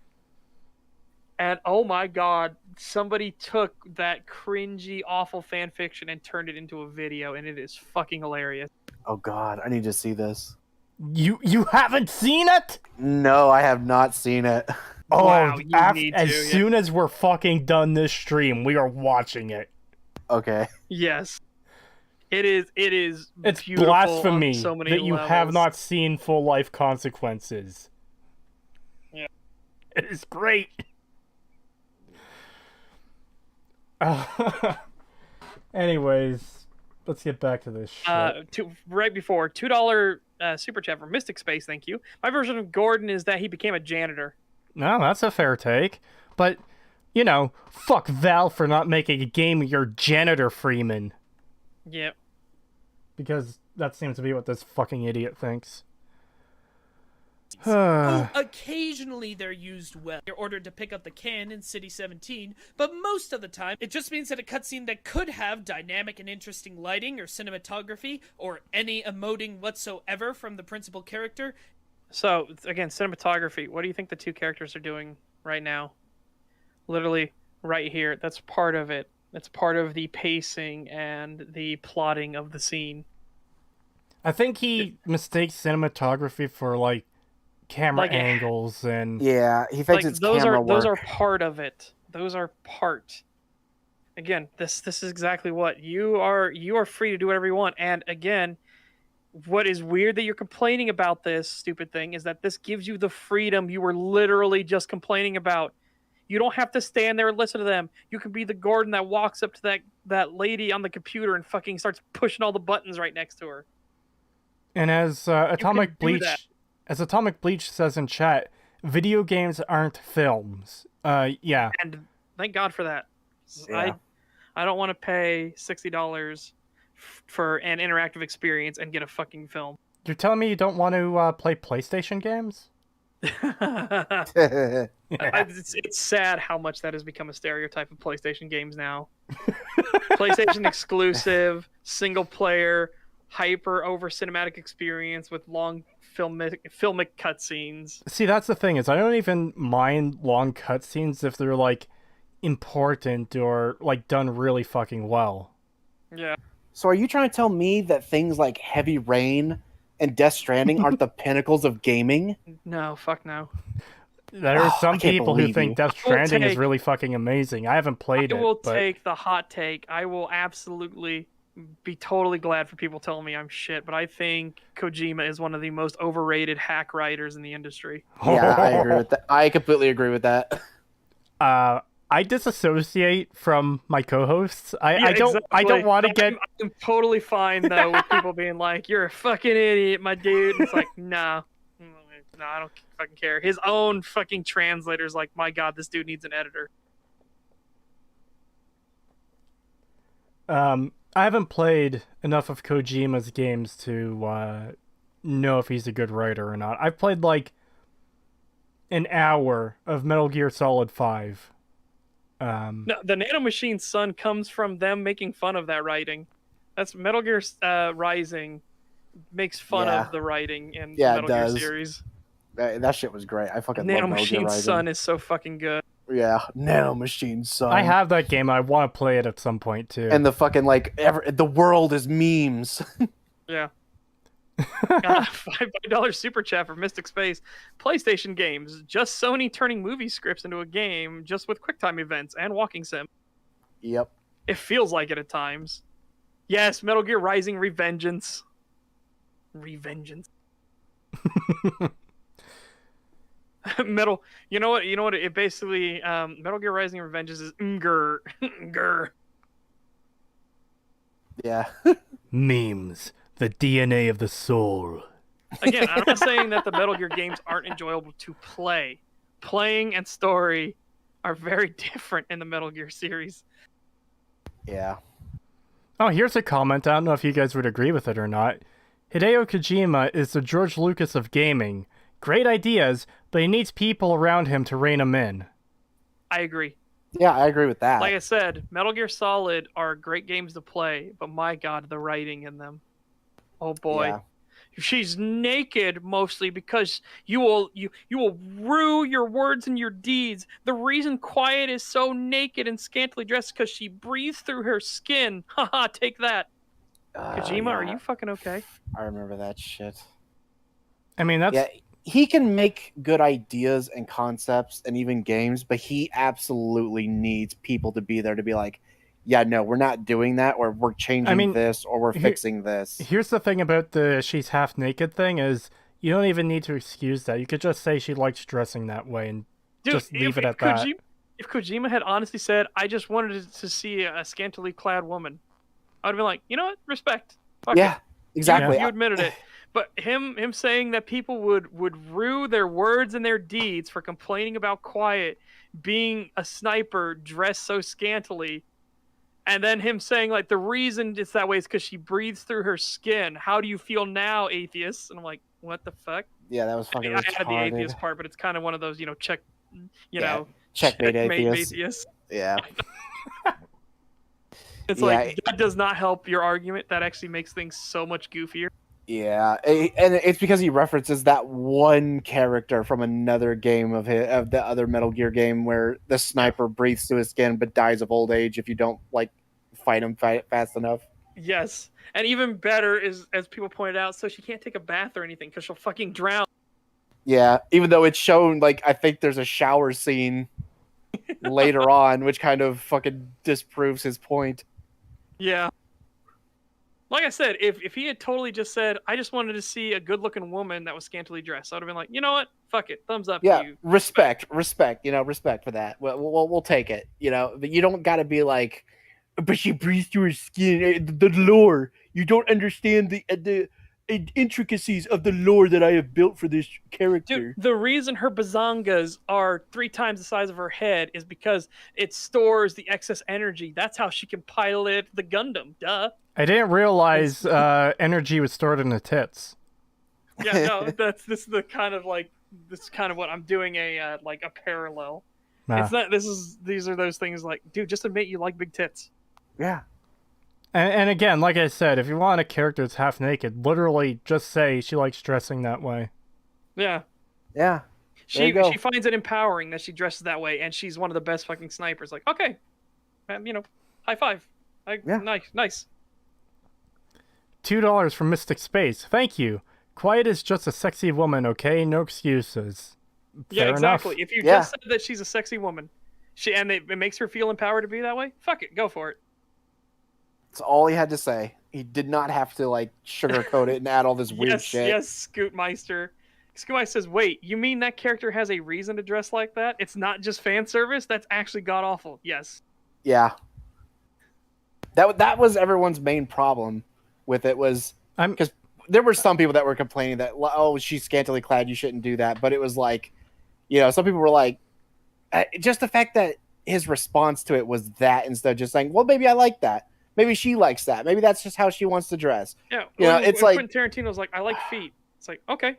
C: And oh my god, somebody took that cringy, awful fan fiction and turned it into a video, and it is fucking hilarious.
B: Oh god, I need to see this.
A: You haven't seen it?
B: No, I have not seen it.
A: Oh,
C: Wow, you need to,
A: as
C: yeah.
A: soon as we're fucking done this stream, we are watching it.
B: Okay.
C: Yes. It is
A: It's
C: beautiful
A: blasphemy
C: on so many
A: that you
C: levels.
A: have not seen Full Life Consequences.
C: Yeah.
A: It is great. Anyways, let's get back to this shit.
C: Right before $2 super chat from Mystic Space, thank you. My version of Gordon is that he became a janitor.
A: No, that's a fair take. But, fuck Valve for not making a game of your janitor Freeman.
C: Yep.
A: Because that seems to be what this fucking idiot thinks.
D: Occasionally they're used well. You're ordered to pick up the can in City 17, but most of the time it just means that a cutscene that could have dynamic and interesting lighting or cinematography or any emoting whatsoever from the principal character.
C: So, again, cinematography. What do you think the two characters are doing right now? Literally right here. That's part of it. That's part of the pacing and the plotting of the scene.
A: I think he mistakes cinematography for, camera angles and...
B: Yeah, he thinks it's camera work.
C: Those are part of it. Those are part. Again, this is exactly what you are free to do whatever you want. And again, what is weird that you're complaining about this stupid thing is that this gives you the freedom you were literally just complaining about. You don't have to stand there and listen to them. You can be the Gordon that walks up to that lady on the computer and fucking starts pushing all the buttons right next to her.
A: And as Atomic Bleach says in chat, video games aren't films. Yeah.
C: And thank God for that.
B: Yeah.
C: I don't want to pay $60 for an interactive experience and get a fucking film.
A: You're telling me you don't want to play PlayStation games?
C: It's sad how much that has become a stereotype of PlayStation games now. PlayStation exclusive, single player, hyper over cinematic experience with long filmic cutscenes.
A: See, that's the thing is I don't even mind long cutscenes if they're important or done really fucking well.
C: Yeah.
B: So are you trying to tell me that things like Heavy Rain and Death Stranding aren't the pinnacles of gaming?
C: No, fuck no.
A: There are some
B: I can't
A: people who
B: believe
A: think
B: you.
A: Death
C: I will
A: Stranding is
C: take-
A: really fucking amazing. I haven't played
C: I
A: it,
C: will
A: but
C: take the hot take. I will absolutely be totally glad for people telling me I'm shit, but I think Kojima is one of the most overrated hack writers in the industry.
B: Yeah, I agree with that. I completely agree with that.
A: I disassociate from my co-hosts. I
C: Yeah,
A: don't want to get
C: I'm totally fine though with people being like, "You're a fucking idiot, my dude." And it's like, nah, no, I don't fucking care. His own fucking translator's like, "My God, this dude needs an editor."
A: I haven't played enough of Kojima's games to know if he's a good writer or not. I've played like an hour of Metal Gear Solid 5.
C: No, the Nanomachine Sun comes from them making fun of that writing. That's Metal Gear Rising makes fun
B: Yeah.
C: of the writing in
B: Yeah,
C: the
B: it
C: Metal Gear
B: does.
C: series.
B: That shit was great. I fucking love Metal Gear
C: Nanomachine
B: Rising.
C: Sun is so fucking good.
B: Yeah, Nanomachine Sun.
A: I have that game. I want to play it at some point too.
B: And the fucking the world is memes.
C: Yeah. $5 super chat for Mystic Space. PlayStation games. Just Sony turning movie scripts into a game just with QuickTime events and walking sim.
B: Yep.
C: It feels like it at times. Yes, Metal Gear Rising Revengeance. Revengeance. Metal. You know what? It basically Metal Gear Rising Revengeance is Ngr. Ngr.
B: Yeah.
A: Memes, the DNA of the soul.
C: Again, I'm not saying that the Metal Gear games aren't enjoyable to play. Playing and story are very different in the Metal Gear series.
B: Yeah.
A: Oh, here's a comment. I don't know if you guys would agree with it or not. Hideo Kojima is the George Lucas of gaming. Great ideas, but he needs people around him to rein him in.
C: I agree.
B: Yeah, I agree with that.
C: Like I said, Metal Gear Solid are great games to play, but my God, the writing in them. Oh boy.
B: Yeah.
C: She's naked mostly because you will rue your words and your deeds. The reason Quiet is so naked and scantily dressed because she breathes through her skin. Haha, take that. Kojima, are
B: yeah.
C: you fucking okay?
B: I remember that shit.
A: I mean, that's...
B: Yeah, he can make good ideas and concepts and even games, but he absolutely needs people to be there to be like, yeah, no, we're not doing that, or we're changing this, or we're fixing this.
A: Here's the thing about the she's half naked thing is you don't even need to excuse that. You could just say she likes dressing that way and just leave it at that.
C: If Kojima had honestly said, I just wanted to see a scantily clad woman, I would have been like, you know what? Respect. Fuck
B: Yeah,
C: it.
B: exactly.
C: You admitted it. But him saying that people would rue their words and their deeds for complaining about Quiet being a sniper dressed so scantily, and then him saying like the reason it's that way is because she breathes through her skin. How do you feel now, atheist? And I'm like, what the fuck?
B: Yeah, that was
C: I
B: fucking
C: mean, I had the
B: retarded.
C: atheist part, but it's kind of one of those,
B: Checkmate
C: checkmate
B: atheist.
C: atheists.
B: Yeah.
C: It's
B: Yeah,
C: like that does not help your argument. That actually makes things so much goofier.
B: Yeah, and it's because he references that one character from another game of the other Metal Gear game where the sniper breathes through his skin but dies of old age if you don't fight him fast enough.
C: Yes, and even better is, as people pointed out, so she can't take a bath or anything because she'll fucking drown.
B: Yeah, even though it's shown I think there's a shower scene later on, which kind of fucking disproves his point.
C: Yeah. Like I said, if he had totally just said, I just wanted to see a good-looking woman that was scantily dressed, I would have been like, you know what? Fuck it. Thumbs up
B: Yeah,
C: to you.
B: respect, respect for that. We'll take it, but you don't got to be like, but she breathes through her skin. The lore. You don't understand the intricacies of the lore that I have built for this character.
C: Dude, the reason her bazongas are 3 times the size of her head is because it stores the excess energy. That's how she can pilot the Gundam. Duh.
A: I didn't realize energy was stored in the tits.
C: Yeah, no, this is kind of what I'm doing a parallel.
A: Nah.
C: It's not. These are those things like, dude, just admit you like big tits.
B: Yeah.
A: And again, like I said, if you want a character that's half naked, literally just say she likes dressing that way.
C: Yeah.
B: Yeah.
C: She finds it empowering that she dresses that way, and she's one of the best fucking snipers. Like, okay, high five.
B: Yeah.
C: Nice.
A: $2 from Mystic Space. Thank you. Quiet is just a sexy woman, okay? No excuses.
C: Yeah,
A: fair
C: exactly.
A: enough.
C: If you
B: Yeah.
C: just said that she's a sexy woman, and it makes her feel empowered to be that way, fuck it, go for it.
B: That's all he had to say. He did not have to like sugarcoat it and add all this weird
C: Yes,
B: shit.
C: yes, Scootmeister. Scootmeister says, "Wait, you mean that character has a reason to dress like that? It's not just fan service. That's actually god awful." Yes.
B: Yeah. That was everyone's main problem with it was
A: I'm
B: because there were some people that were complaining that, oh, she's scantily clad, you shouldn't do that. But it was like, some people were like, just the fact that his response to it was that instead of just saying, well, maybe I like that. Maybe she likes that. Maybe that's just how she wants to dress.
C: Yeah.
B: It's like
C: Quentin Tarantino's like, "I like feet." It's like, okay.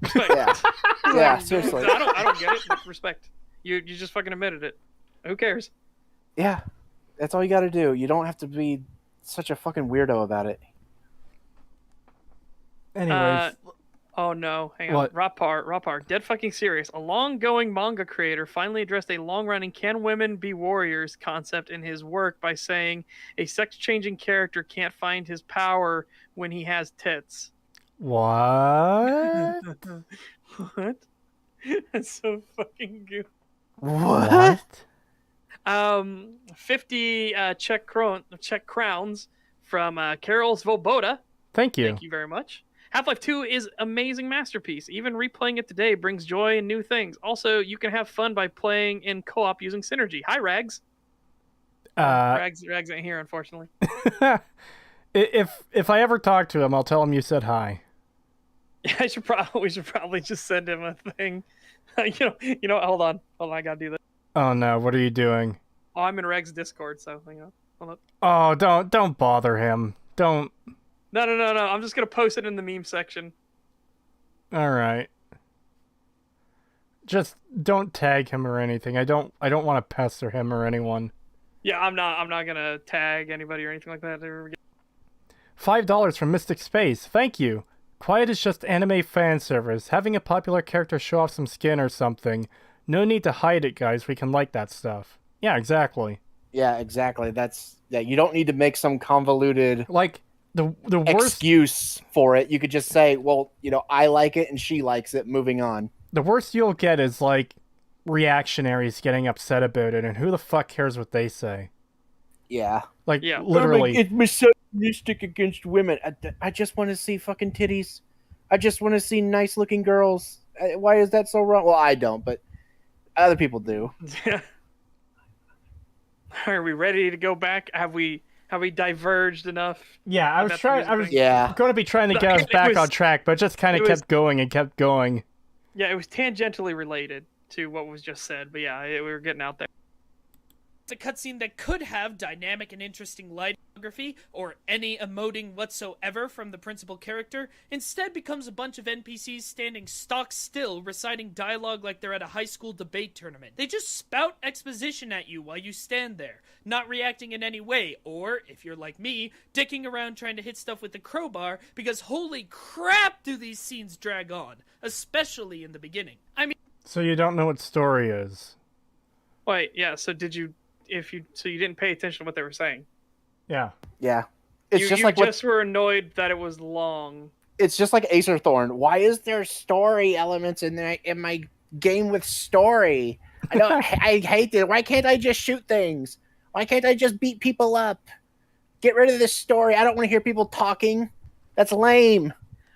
C: Respect.
B: Yeah. Yeah,
C: Like,
B: seriously.
C: I don't get it. But respect. You just fucking admitted it. Who cares?
B: Yeah. That's all you got to do. You don't have to be such a fucking weirdo about it.
A: anyways.
C: Oh no, hang on.
A: What?
C: Rapar, dead fucking serious. A long-going manga creator finally addressed a long-running "can women be warriors" concept in his work by saying a sex-changing character can't find his power when he has tits.
A: What?
C: What? That's so fucking good.
B: What?
C: 50 Czech crowns from Carol Svoboda.
A: Thank you.
C: Thank you very much. Half-Life 2 is amazing masterpiece. Even replaying it today brings joy and new things. Also, you can have fun by playing in co-op using synergy. Hi, Rags. Rags ain't here, unfortunately.
A: If I ever talk to him, I'll tell him you said hi.
C: Yeah, we should probably just send him a thing. Hold on, I gotta do that.
A: Oh no, what are you doing?
C: Oh, I'm in Rags Discord, so hold up.
A: Oh, don't bother him. Don't.
C: No. I'm just gonna post it in the meme section.
A: All right. Just don't tag him or anything. I don't want to pester him or anyone.
C: Yeah, I'm not gonna tag anybody or anything like that.
A: $5 from Mystic Space. Thank you. Quiet is just anime fan service. Having a popular character show off some skin or something. No need to hide it, guys. We can like that stuff. Yeah, exactly.
B: Yeah, exactly. You don't need to make some convoluted
A: Like the worst
B: excuse for it. You could just say, well, I like it and she likes it. Moving on.
A: the worst you'll get is like reactionaries getting upset about it, and who the fuck cares what they say?
B: Yeah.
A: Like
C: Yeah.
A: literally.
B: It's misogynistic against women. I just want to see fucking titties. I just want to see nice looking girls. Why is that so wrong? Well, I don't, but other people do.
C: Are we ready to go back? Have we diverged enough?
A: Yeah, I was
C: That's
A: trying. I was
C: amazing.
B: Yeah.
A: going to be trying to get us
C: It
A: back
C: was-
A: on track, but it just kind of
C: it was-
A: kept going and kept going.
C: Yeah, it was tangentially related to what was just said, but yeah, we were getting out there.
D: It's a cutscene that could have dynamic and interesting light photography or any emoting whatsoever from the principal character, instead becomes a bunch of NPCs standing stock still reciting dialogue like they're at a high school debate tournament. They just spout exposition at you while you stand there, not reacting in any way, or, if you're like me, dicking around trying to hit stuff with the crowbar because holy crap do these scenes drag on, especially in the beginning. I mean,
A: So you don't know what story is.
C: Wait, yeah. So you didn't pay attention to what they were saying?
A: Yeah.
B: Yeah. It's
C: you
B: just
C: you
B: like
C: just were annoyed that it was long.
B: it's just like Acer Thorn. Why is there story elements in my game with story? I hate it. Why can't I just shoot things? Why can't I just beat people up? Get rid of this story. I don't want to hear people talking. That's lame.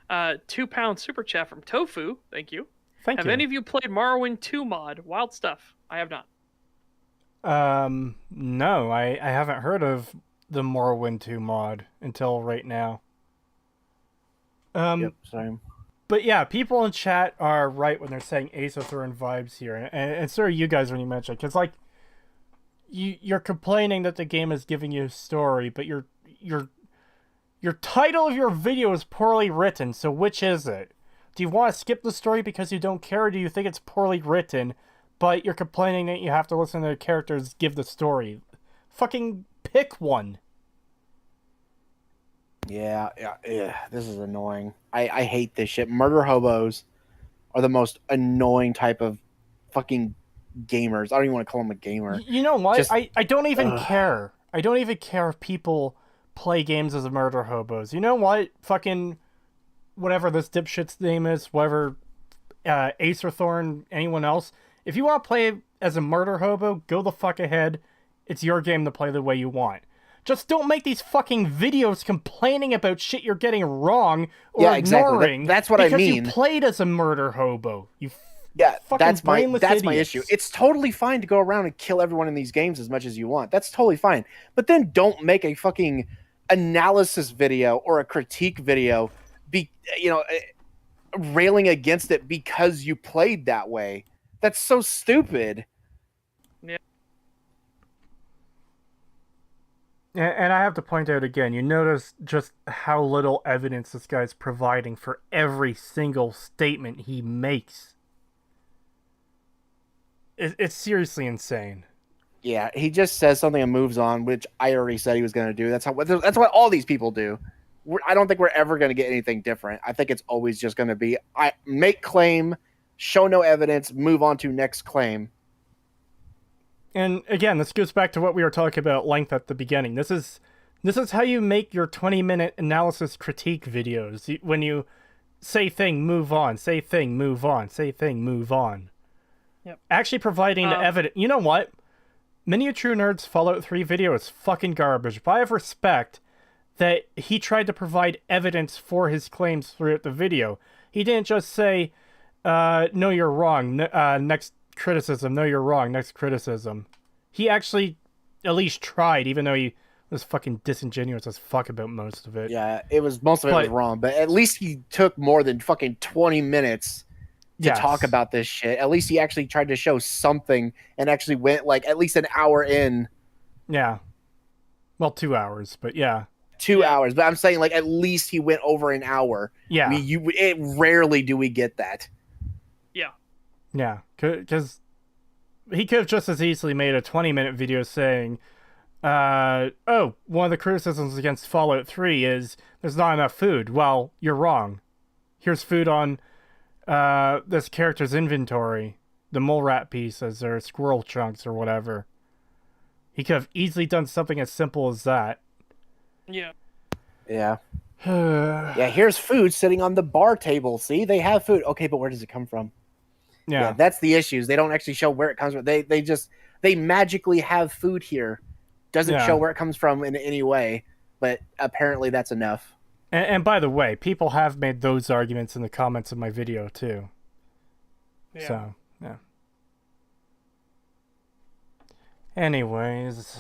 C: £2 super chat from Tofu. Thank you.
A: Thank
C: Have
A: you.
C: any of you played Morrowind 2 mod? Wild stuff. I have not.
A: No, I haven't heard of the Morrowind 2 mod until right now.
B: Same.
A: But yeah, people in chat are right when they're saying Aether vibes here, and so are you guys when you mention it, because like you're complaining that the game is giving you a story, but your title of your video is poorly written. So which is it? Do you want to skip the story because you don't care, or do you think it's poorly written, but you're complaining that you have to listen to the characters give the story? Fucking pick one.
B: Yeah. This is annoying. I hate this shit. Murder hobos are the most annoying type of fucking gamers. I don't even want to call them a gamer.
A: You know what?
B: Just-
A: I don't even care. I don't even care if people play games as murder hobos. You know what? Fucking whatever this dipshit's name is, whatever Acer Thorn, anyone else, if you want to play as a murder hobo, go the fuck ahead. It's your game to play the way you want. Just don't make these fucking videos complaining about shit you're getting wrong or ignoring.
B: That's what I mean.
A: Because you played as a murder hobo. You
B: that's my
A: idiots.
B: issue. It's totally fine to go around and kill everyone in these games as much as you want. That's totally fine. But then don't make a fucking analysis video or a critique video railing against it because you played that way. That's so stupid.
C: Yeah.
A: And I have to point out again, you notice just how little evidence this guy's providing for every single statement he makes. It's seriously insane.
B: Yeah, he just says something and moves on, which I already said he was going to do. That's what all these people do. I don't think we're ever going to get anything different. I think it's always just going to be make claim, show no evidence, move on to next claim.
A: And again, this goes back to what we were talking about length at the beginning. This is how you make your 20-minute analysis critique videos. When you say thing, move on, say thing, move on, say thing, move on.
C: Yep.
A: Actually providing the evidence. You know what? Many a True Nerd's Fallout 3 video is fucking garbage, but I have respect that he tried to provide evidence for his claims throughout the video. He didn't just say, no, you're wrong, next criticism, no, you're wrong, next criticism. He actually at least tried, even though he was fucking disingenuous as fuck about most of it.
B: Yeah, most of it was wrong, but at least he took more than fucking 20 minutes to talk about this shit. At least he actually tried to show something and actually went like at least an hour in.
A: Yeah. Well, 2 hours, but yeah.
B: 2 hours, but I'm saying like at least he went over an hour.
A: Yeah.
B: Rarely do we get that.
C: Yeah.
A: Yeah, because he could have just as easily made a 20-minute video saying, one of the criticisms against Fallout 3 is there's not enough food. Well, you're wrong. Here's food on this character's inventory. The mole rat pieces or squirrel chunks or whatever. He could have easily done something as simple as that.
C: Yeah.
B: Yeah. Yeah, here's food sitting on the bar table. See, they have food. Okay, but where does it come from? Yeah, that's the issues. They don't actually show where it comes from. They magically have food here. Doesn't show where it comes from in any way, but apparently that's enough.
A: And by the way, people have made those arguments in the comments of my video too. Yeah. So, yeah. Anyways.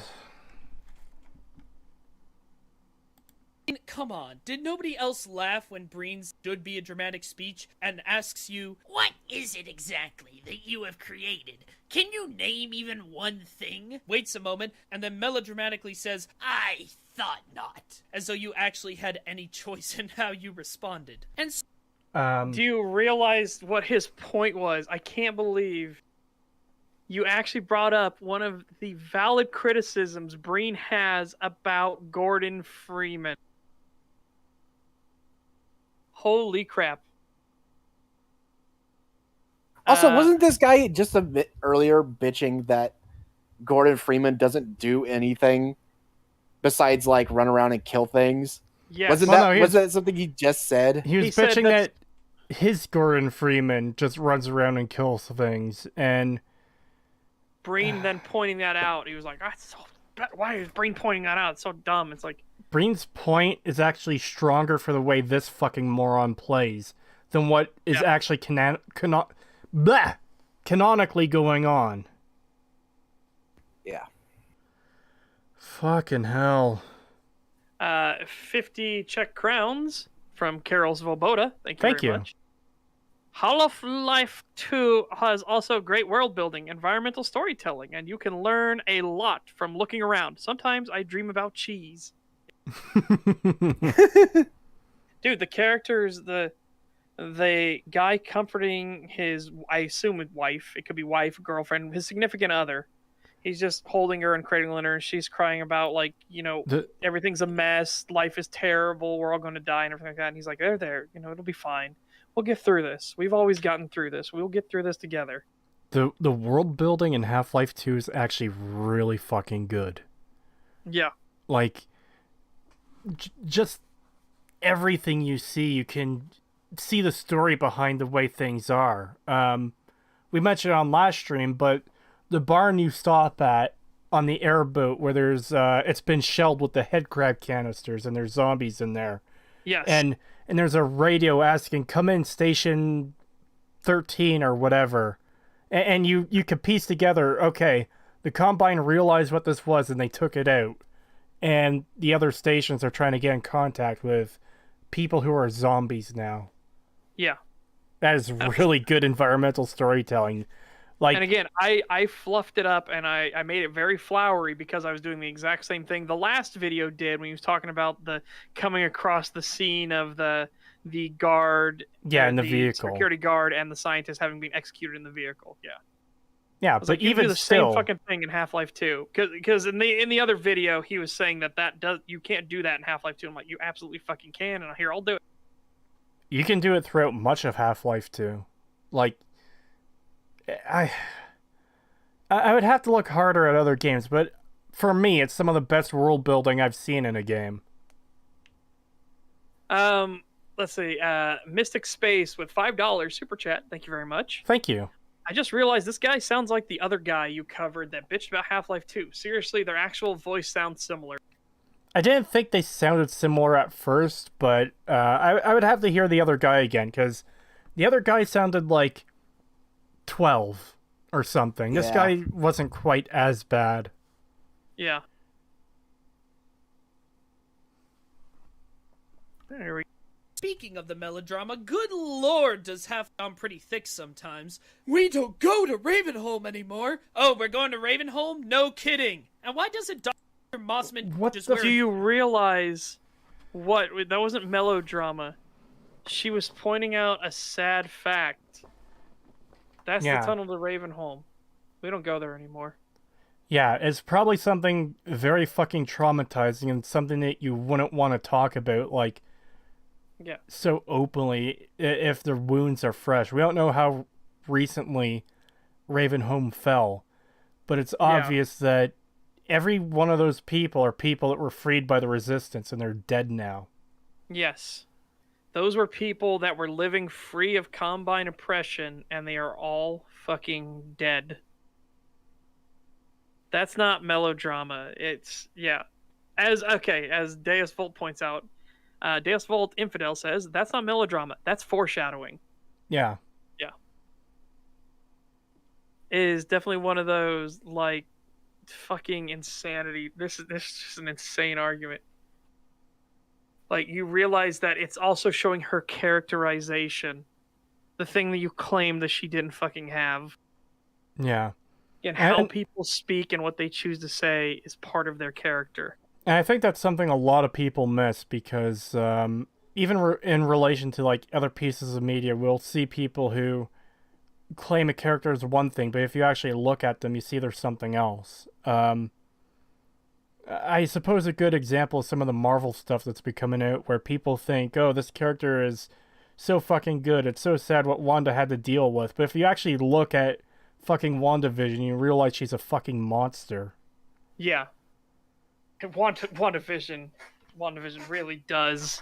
D: Come on, did nobody else laugh when Breen's should be a dramatic speech and asks you,
F: "What is it exactly that you have created? Can you name even one thing?"
D: waits a moment, and then melodramatically says,
F: "I thought not."
D: as though you actually had any choice in how you responded. And
C: do you realize what his point was? I can't believe you actually brought up one of the valid criticisms Breen has about Gordon Freeman. Holy crap.
B: Also, wasn't this guy just a bit earlier bitching that Gordon Freeman doesn't do anything besides like run around and kill things?
C: Yes.
B: Was that something he just said?
A: He was bitching that his Gordon Freeman just runs around and kills things, and
C: Breen then pointing that out. He was like, why is Breen pointing that out? It's so dumb. It's like,
A: Breen's point is actually stronger for the way this fucking moron plays than what is actually canonically going on.
B: Yeah.
A: Fucking hell.
C: 50 Czech crowns from Karol Svoboda. Thank you very much. Half-Life 2 has also great world building, environmental storytelling, and you can learn a lot from looking around. Sometimes I dream about cheese. Dude, the characters, the guy comforting his, I assume wife, it could be wife, girlfriend, his significant other. He's just holding her and cradling her, and she's crying about, like, everything's a mess, life is terrible, we're all going to die, and everything like that. And he's like, they're there, it'll be fine. We'll get through this. We've always gotten through this. We'll get through this together.
A: The world building in Half-Life 2 is actually really fucking good.
C: Yeah.
A: Like, just everything you see, you can see the story behind the way things are. We mentioned it on last stream, but the barn you stop at on the airboat where there's it's been shelled with the head crab canisters and there's zombies in there.
C: Yes.
A: And there's a radio asking, come in station 13 or whatever. And you could piece together, okay, the Combine realized what this was and they took it out. And the other stations are trying to get in contact with people who are zombies now.
C: Yeah.
A: That is really good environmental storytelling. Like,
C: and again, I fluffed it up and I made it very flowery because I was doing the exact same thing the last video did when he was talking about the coming across the scene of the guard,
A: in the vehicle,
C: security guard, and the scientist having been executed in the vehicle.
A: Yeah, but
C: like, you
A: even
C: do the
A: still,
C: same fucking thing in Half-Life 2, because in the other video he was saying that you can't do that in Half-Life 2. I'm like, you absolutely fucking can, and here, I'll do it.
A: You can do it throughout much of Half-Life 2. Like, I would have to look harder at other games, but for me, it's some of the best world building I've seen in a game.
C: Let's see. Mystic Space with $5 super chat. Thank you very much.
A: Thank you.
C: I just realized this guy sounds like the other guy you covered that bitched about Half-Life 2. Seriously, their actual voice sounds similar.
A: I didn't think they sounded similar at first, but I would have to hear the other guy again, because the other guy sounded like 12 or something. This guy wasn't quite as bad.
C: Yeah. There we go.
D: Speaking of the melodrama, good lord, does have gone pretty thick sometimes. We don't go to Ravenholm anymore. Oh, we're going to Ravenholm? No kidding. And why doesn't Dr. Mossman just wear...
C: Do you realize what? That wasn't melodrama. She was pointing out a sad fact. That's the tunnel to Ravenholm. We don't go there anymore.
A: Yeah, it's probably something very fucking traumatizing and something that you wouldn't want to talk about, like, so openly if their wounds are fresh. We don't know how recently Ravenholm fell, but it's obvious that every one of those people are people that were freed by the Resistance and they're dead now.
C: Yes. Those were people that were living free of Combine oppression, and they are all fucking dead. That's not melodrama. It's, As Deus Volt points out, Deus Volt Infidel says, that's not melodrama. That's foreshadowing.
A: Yeah.
C: Yeah. It is definitely one of those, like, fucking insanity. This is just an insane argument. Like, you realize that it's also showing her characterization. The thing that you claim that she didn't fucking have.
A: Yeah.
C: And how people speak and what they choose to say is part of their character.
A: And I think that's something a lot of people miss, because even in relation to, like, other pieces of media, we'll see people who claim a character is one thing, but if you actually look at them, you see there's something else. I suppose a good example is some of the Marvel stuff that's been coming out, where people think, oh, this character is so fucking good, it's so sad what Wanda had to deal with. But if you actually look at fucking WandaVision, you realize she's a fucking monster.
C: Yeah. WandaVision really does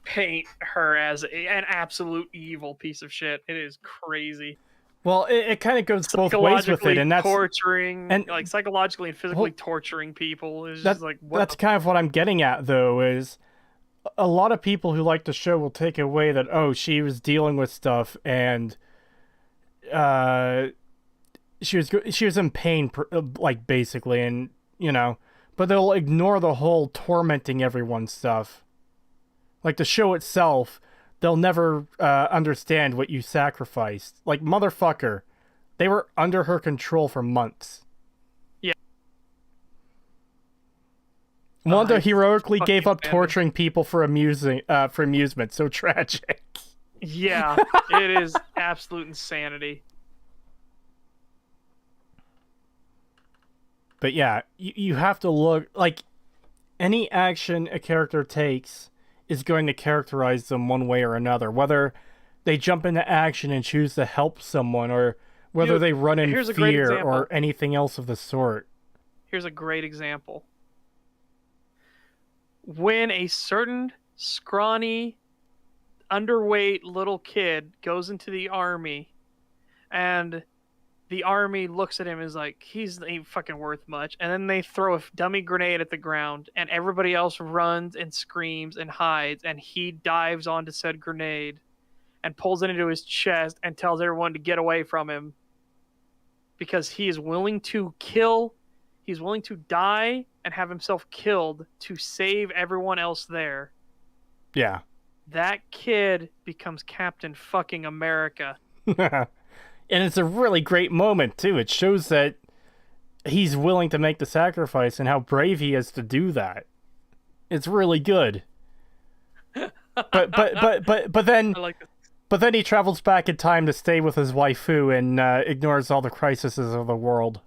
C: paint her as an absolute evil piece of shit. It is crazy.
A: Well, it kind of goes both ways with it, and that's
C: torturing, and like psychologically and physically torturing people. Is just like
A: that's kind of what I'm getting at, though. Is a lot of people who like the show will take away that, oh, she was dealing with stuff and she was in pain, like, basically, and but they'll ignore the whole tormenting everyone stuff. Like, the show itself, they'll never understand what you sacrificed. Like, motherfucker, they were under her control for months.
C: Yeah.
A: Wanda heroically gave up torturing people for amusement. So tragic.
C: Yeah, it is absolute insanity.
A: But yeah, you have to look, like, any action a character takes is going to characterize them one way or another. Whether they jump into action and choose to help someone, or whether they run in fear or anything else of the sort.
C: Here's a great example. When a certain scrawny, underweight little kid goes into the army, and the army looks at him and is like, he's ain't fucking worth much. And then they throw a dummy grenade at the ground, and everybody else runs and screams and hides, and he dives onto said grenade and pulls it into his chest and tells everyone to get away from him because he is willing to he's willing to die and have himself killed to save everyone else there.
A: Yeah.
C: That kid becomes Captain fucking America.
A: And it's a really great moment, too. It shows that he's willing to make the sacrifice and how brave he is to do that. It's really good. But then
C: I like this.
A: But then he travels back in time to stay with his waifu and ignores all the crises of the world.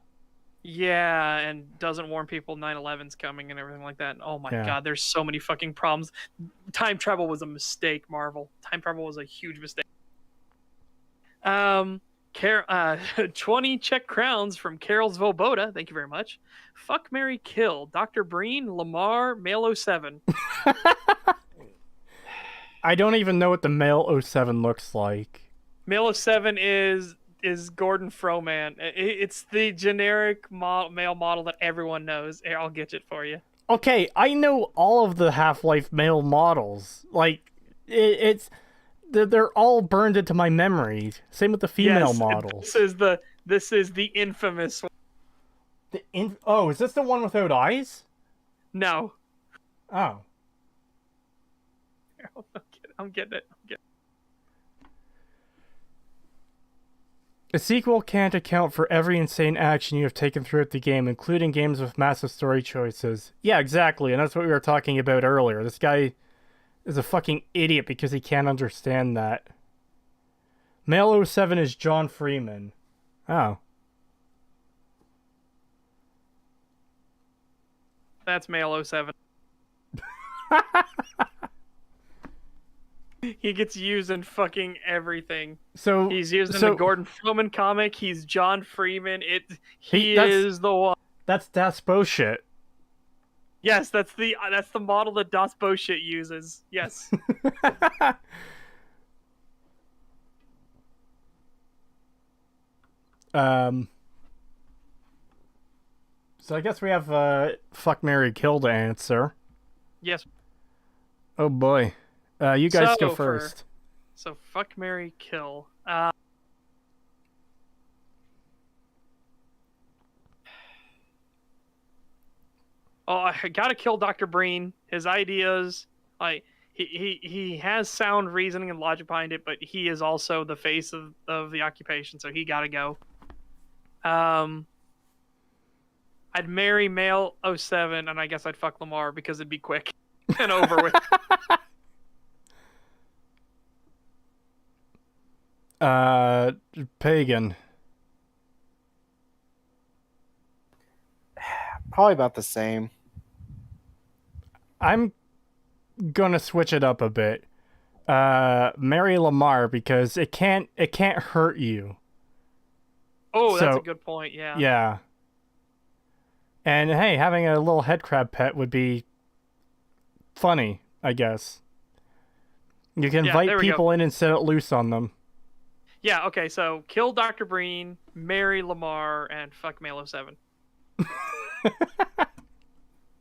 C: Yeah, and doesn't warn people 9/11's coming and everything like that. Oh my god, there's so many fucking problems. Time travel was a mistake, Marvel. Time travel was a huge mistake. 20 Czech crowns from Carol Svoboda. Thank you very much. Fuck, marry, kill. Dr. Breen, Lamar, Male 07.
A: I don't even know what the male 07 looks like.
C: Male 07 is Gordon Froman. It's the generic male model that everyone knows. Here, I'll get it for you.
A: Okay, I know all of the Half-Life male models. Like, they're all burned into my memory. Same with the female models.
C: This is the infamous one.
A: Oh, is this the one without eyes?
C: No.
A: Oh.
C: I'm getting it.
A: A sequel can't account for every insane action you have taken throughout the game, including games with massive story choices. Yeah, exactly, and that's what we were talking about earlier. This guy is a fucking idiot because he can't understand that. Male 07 is John Freeman. Oh.
C: That's Male 07. He gets used in fucking everything.
A: So
C: he's used in the Gordon Froman comic. He's John Freeman. He is the one.
A: That's Das Bullshit.
C: Yes, that's the model that Das Bullshit uses. Yes.
A: So I guess we have fuck, marry, kill to answer.
C: Yes.
A: Oh boy. You guys go first.
C: So fuck, marry, kill. I gotta kill Dr. Breen. His ideas, like he has sound reasoning and logic behind it, but he is also the face of the occupation, so he gotta go. I'd marry Male 07, and I guess I'd fuck Lamar because it'd be quick and over with.
A: Pagan.
B: Probably about the same.
A: I'm gonna switch it up a bit. Marry Lamar because it can't hurt you.
C: Oh, that's a good point. Yeah.
A: Yeah. And hey, having a little headcrab pet would be funny, I guess. You can invite people in and set it loose on them.
C: Yeah, okay, so kill Dr. Breen, marry Lamar, and fuck Male 07.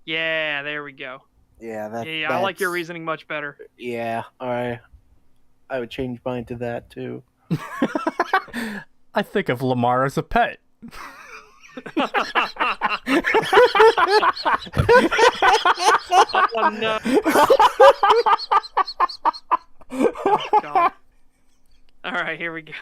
C: Yeah, there we go.
B: Yeah,
C: I like your reasoning much better.
B: Yeah, alright. I would change mine to that, too.
A: I think of Lamar as a pet.
C: Oh, no. Oh, God. Alright, here we go.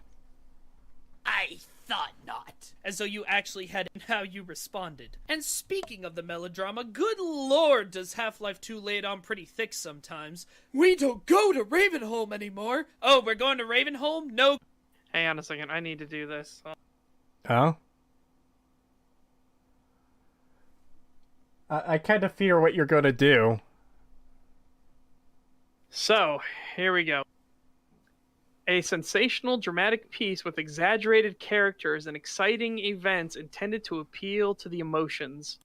F: I thought not.
D: As though you actually had how you responded. And speaking of the melodrama, good lord does Half-Life 2 lay it on pretty thick sometimes. We don't go to Ravenholm anymore. Oh, we're going to Ravenholm? No.
C: Hang on a second, I need to do this.
A: Oh? I kind of fear what you're going to do.
C: So, here we go. A sensational, dramatic piece with exaggerated characters and exciting events intended to appeal to the emotions.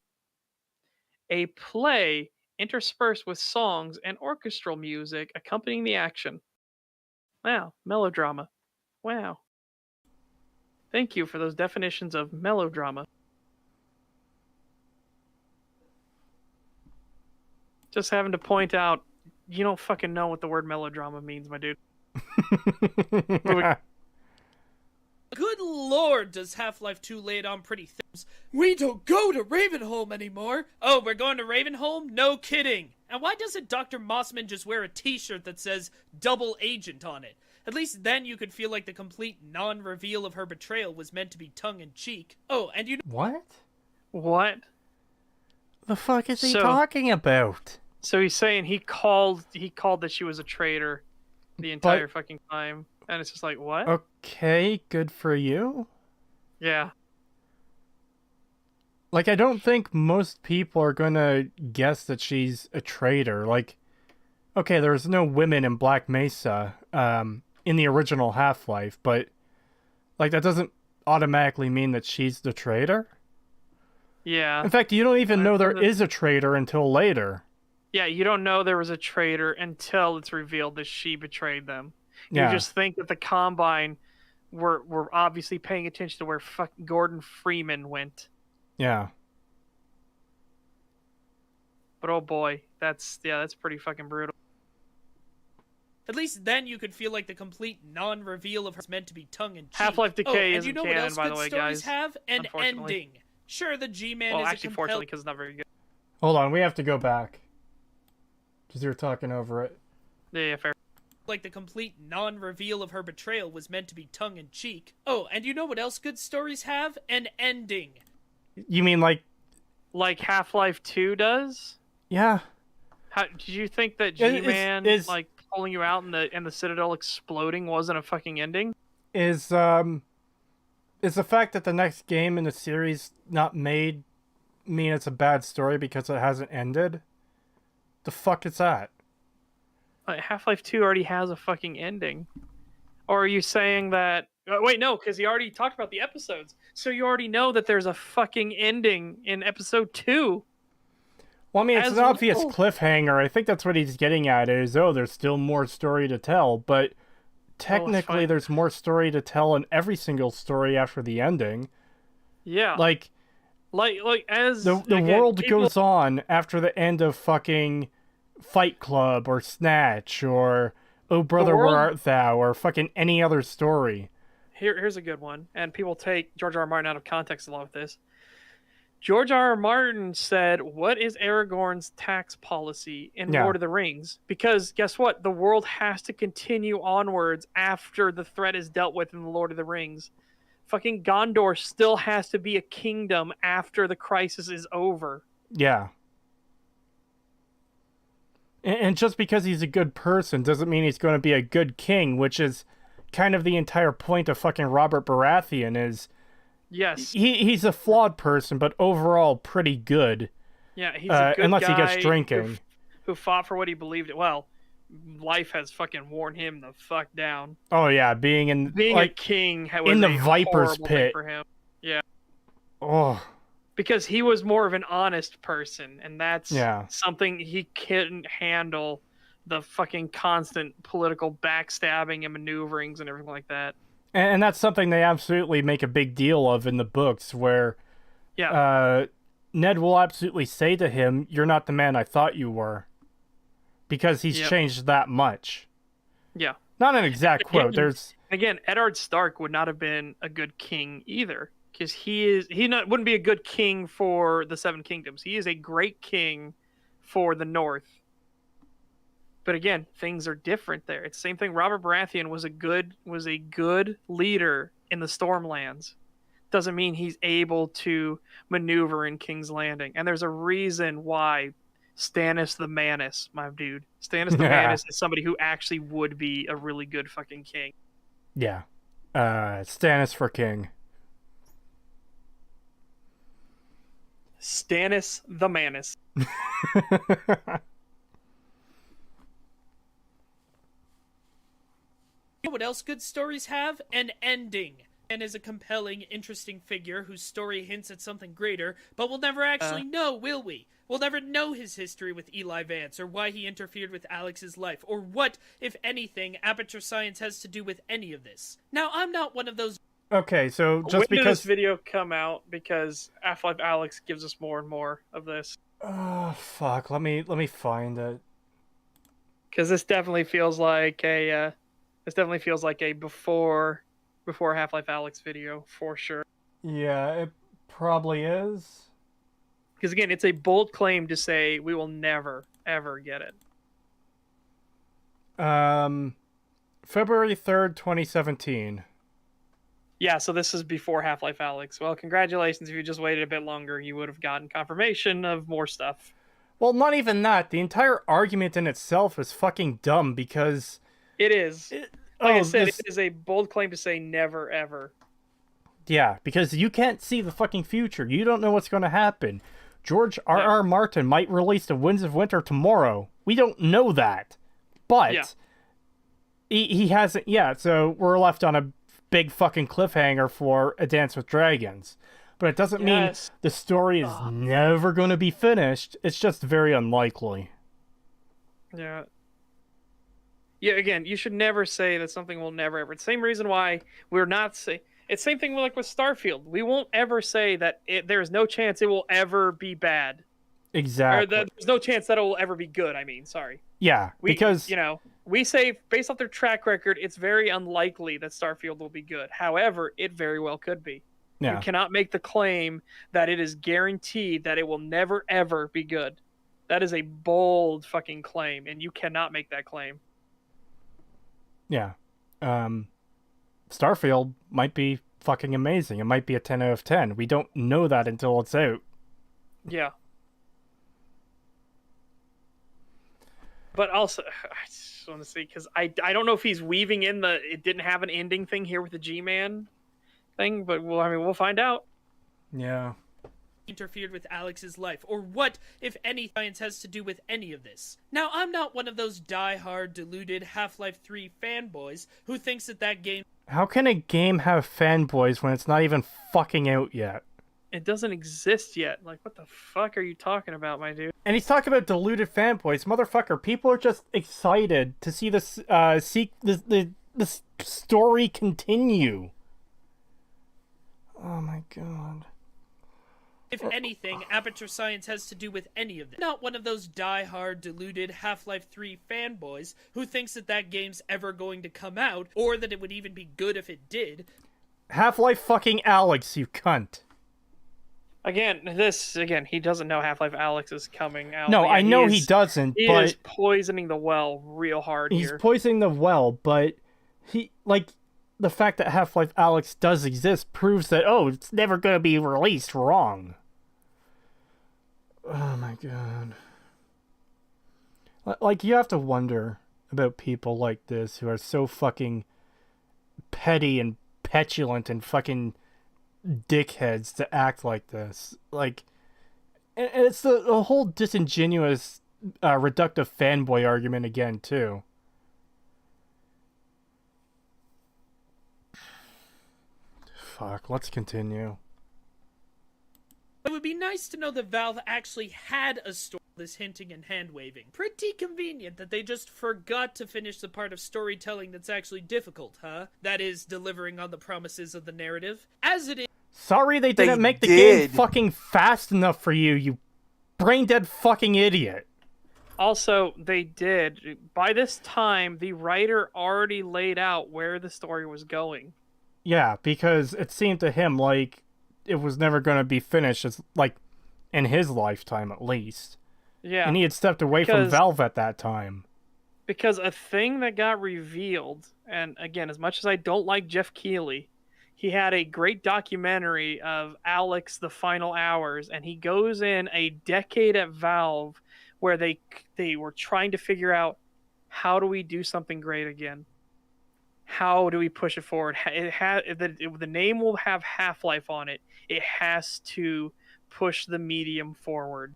C: A play interspersed with songs and orchestral music accompanying the action. Wow, melodrama. Wow. Thank you for those definitions of melodrama. Just having to point out, you don't fucking know what the word melodrama means, my dude.
D: Good lord, does Half-Life 2 lay it on pretty thick? We don't go to Ravenholm anymore. Oh, we're going to Ravenholm? No kidding. And why doesn't Dr. Mossman just wear a t-shirt that says double agent on it? At least then you could feel like the complete non-reveal of her betrayal was meant to be tongue-in-cheek. Oh, and you know—
A: What?
C: What?
A: The fuck is he talking about?
C: So he's saying he called that she was a traitor the entire fucking time. And it's just like, what?
A: Okay, good for you.
C: Yeah.
A: Like, I don't think most people are gonna guess that she's a traitor. Like, okay, there's no women in Black Mesa, in the original Half-Life, but, like, that doesn't automatically mean that she's the traitor.
C: Yeah.
A: In fact, you don't even know there is a traitor until later.
C: Yeah, you don't know there was a traitor until it's revealed that she betrayed them.
A: Yeah.
C: You just think that the Combine were obviously paying attention to where fucking Gordon Freeman went.
A: Yeah.
C: But oh boy, that's pretty fucking brutal.
D: At least then you could feel like the complete non-reveal of her was meant to be tongue-in-cheek.
C: Half-Life Decay
D: and
C: isn't
D: you know
C: canon,
D: what else
C: by
D: good
C: the way,
D: stories
C: guys.
D: have? An
C: Unfortunately.
D: ending. Sure, the G-Man
C: Well,
D: is
C: actually, fortunately, because it's not very good.
A: Hold on, we have to go back. Because you were talking over it.
C: Yeah, fair.
D: Like the complete non-reveal of her betrayal was meant to be tongue-in-cheek. Oh, and you know what else good stories have? An ending.
A: You mean like...
C: Like Half-Life 2 does?
A: Yeah.
C: How did you think that G-Man like pulling you out and the Citadel exploding wasn't a fucking ending?
A: Is the fact that the next game in the series not made mean it's a bad story because it hasn't ended? The fuck is that?
C: Half-Life 2 already has a fucking ending. Or are you saying that... wait, no, because he already talked about the episodes. So you already know that there's a fucking ending in episode 2.
A: Well, I mean, it's an obvious cliffhanger. I think that's what he's getting at is, there's still more story to tell. But technically, there's more story to tell in every single story after the ending.
C: Yeah.
A: Like
C: as...
A: The world goes on after the end of fucking Fight Club or Snatch or Oh Brother, Where Art Thou or fucking any other story.
C: Here's a good one, and people take George R. R. Martin out of context a lot with this. George R. R. Martin said, what is Aragorn's tax policy in Lord of the Rings? Because guess what? The world has to continue onwards after the threat is dealt with in the Lord of the Rings. Fucking Gondor still has to be a kingdom after the crisis is over.
A: Yeah. And just because he's a good person doesn't mean he's going to be a good king, which is kind of the entire point of fucking Robert Baratheon is...
C: Yes.
A: He's a flawed person, but overall pretty good.
C: Yeah, he's a good
A: unless
C: guy
A: he gets drinking.
C: Who fought for what he believed. Well, life has fucking worn him the fuck down.
A: Oh yeah, being
C: a king was
A: in the
C: a
A: Viper's Pit
C: for him. Yeah.
A: Oh.
C: Because he was more of an honest person, and that's something he couldn't handle. The fucking constant political backstabbing and maneuverings and everything like that.
A: And that's something they absolutely make a big deal of in the books, where Ned will absolutely say to him, "You're not the man I thought you were," because he's changed that much.
C: Yeah.
A: Not an exact quote.
C: Again, Eddard Stark would not have been a good king either, because wouldn't be a good king for the Seven Kingdoms. He is a great king for the North. But again, things are different there. It's the same thing. Robert Baratheon was a good leader in the Stormlands. Doesn't mean he's able to maneuver in King's Landing. And there's a reason why Stannis the Manus, my dude. Stannis the Manus is somebody who actually would be a really good fucking king.
A: Yeah. Stannis for king.
C: Stannis the Manus.
D: You know what else good stories have? An ending. and is a compelling, interesting figure whose story hints at something greater, but we'll never actually know, will we? We'll never know his history with Eli Vance, or why he interfered with Alyx's life, or what, if anything, Aperture Science has to do with any of this. Now, I'm not one of those...
A: Okay, so just
C: when did
A: because
C: this video come out? Because Half-Life Alyx gives us more and more of this.
A: oh fuck, let me find it.
C: Because this definitely feels like a before Half-Life Alyx video for sure.
A: Yeah, it probably is.
C: Because again, it's a bold claim to say we will never ever get it.
A: February 3rd, 2017.
C: Yeah, so this is before Half-Life Alyx. Well, congratulations. If you just waited a bit longer, you would have gotten confirmation of more stuff.
A: Well, not even that. The entire argument in itself is fucking dumb because
C: It is. Like I said, it is a bold claim to say never ever.
A: Yeah, because you can't see the fucking future. You don't know what's going to happen. George R.R. Martin might release The Winds of Winter tomorrow. We don't know that. But he hasn't yet, so we're left on a big fucking cliffhanger for A Dance with Dragons. But it doesn't mean the story is never going to be finished. It's just very unlikely.
C: Yeah. Yeah, again, you should never say that something will never ever. It's the same reason why we're not saying... It's the same thing like with Starfield. We won't ever say that there's no chance it will ever be bad.
A: Exactly.
C: Or there's no chance that it will ever be good, sorry.
A: Yeah, because...
C: we say, based off their track record, it's very unlikely that Starfield will be good. However, it very well could be.
A: Yeah.
C: You cannot make the claim that it is guaranteed that it will never, ever be good. That is a bold fucking claim, and you cannot make that claim.
A: Yeah. Starfield might be fucking amazing. It might be a 10 out of 10. We don't know that until it's out.
C: Yeah. But also, I just want to see, because I don't know if he's weaving in it didn't have an ending thing here with the G-Man thing, but we'll find out.
A: Yeah.
D: Interfered with Alyx's life, or what, if any, science has to do with any of this. Now, I'm not one of those die-hard, deluded Half-Life 3 fanboys who thinks that game...
A: How can a game have fanboys when it's not even fucking out yet?
C: It doesn't exist yet. Like, what the fuck are you talking about, my dude?
A: And he's talking about deluded fanboys. Motherfucker, people are just excited to see this, this story continue. Oh my god.
D: If anything, Aperture Science has to do with any of this. Not one of those die-hard, deluded Half-Life 3 fanboys who thinks that game's ever going to come out, or that it would even be good if it did.
A: Half-Life fucking Alyx, you cunt.
C: Again, he doesn't know Half-Life Alyx is coming out.
A: No, I know he doesn't,
C: he
A: but...
C: is poisoning the well real hard here.
A: He's poisoning the well, but the fact that Half-Life Alyx does exist proves that, it's never going to be released wrong. Oh my god. Like, you have to wonder about people like this who are so fucking petty and petulant and fucking dickheads to act like this. Like, and it's the whole disingenuous, reductive fanboy argument again, too. Fuck, let's continue.
D: It would be nice to know that Valve actually had a story, this hinting and hand-waving. Pretty convenient that they just forgot to finish the part of storytelling that's actually difficult, huh? That is, delivering on the promises of the narrative. As it is...
A: Sorry they didn't make the game fucking fast enough for you, you brain-dead fucking idiot.
C: Also, they did. By this time, the writer already laid out where the story was going.
A: Yeah, because it seemed to him like it was never going to be finished, like, in his lifetime at least.
C: Yeah.
A: And he had stepped away from Valve at that time.
C: Because a thing that got revealed, and again, as much as I don't like Jeff Keighley, he had a great documentary of Alyx the Final Hours, and he goes in a decade at Valve where they were trying to figure out, how do we do something great again? How do we push it forward? The name will have Half-Life on it. It has to push the medium forward.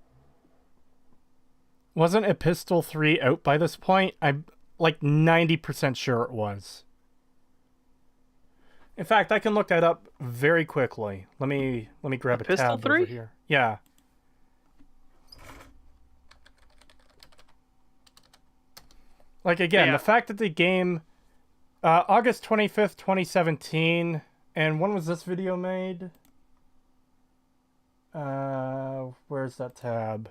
A: Wasn't Epistle 3 out by this point? I'm like 90% sure it was. In fact, I can look that up very quickly. Let me grab a
C: Pistol
A: tab
C: 3?
A: over here. Yeah. Like, again,
C: Yeah.
A: the fact that the game... August 25th, 2017... And when was this video made? Where's that tab?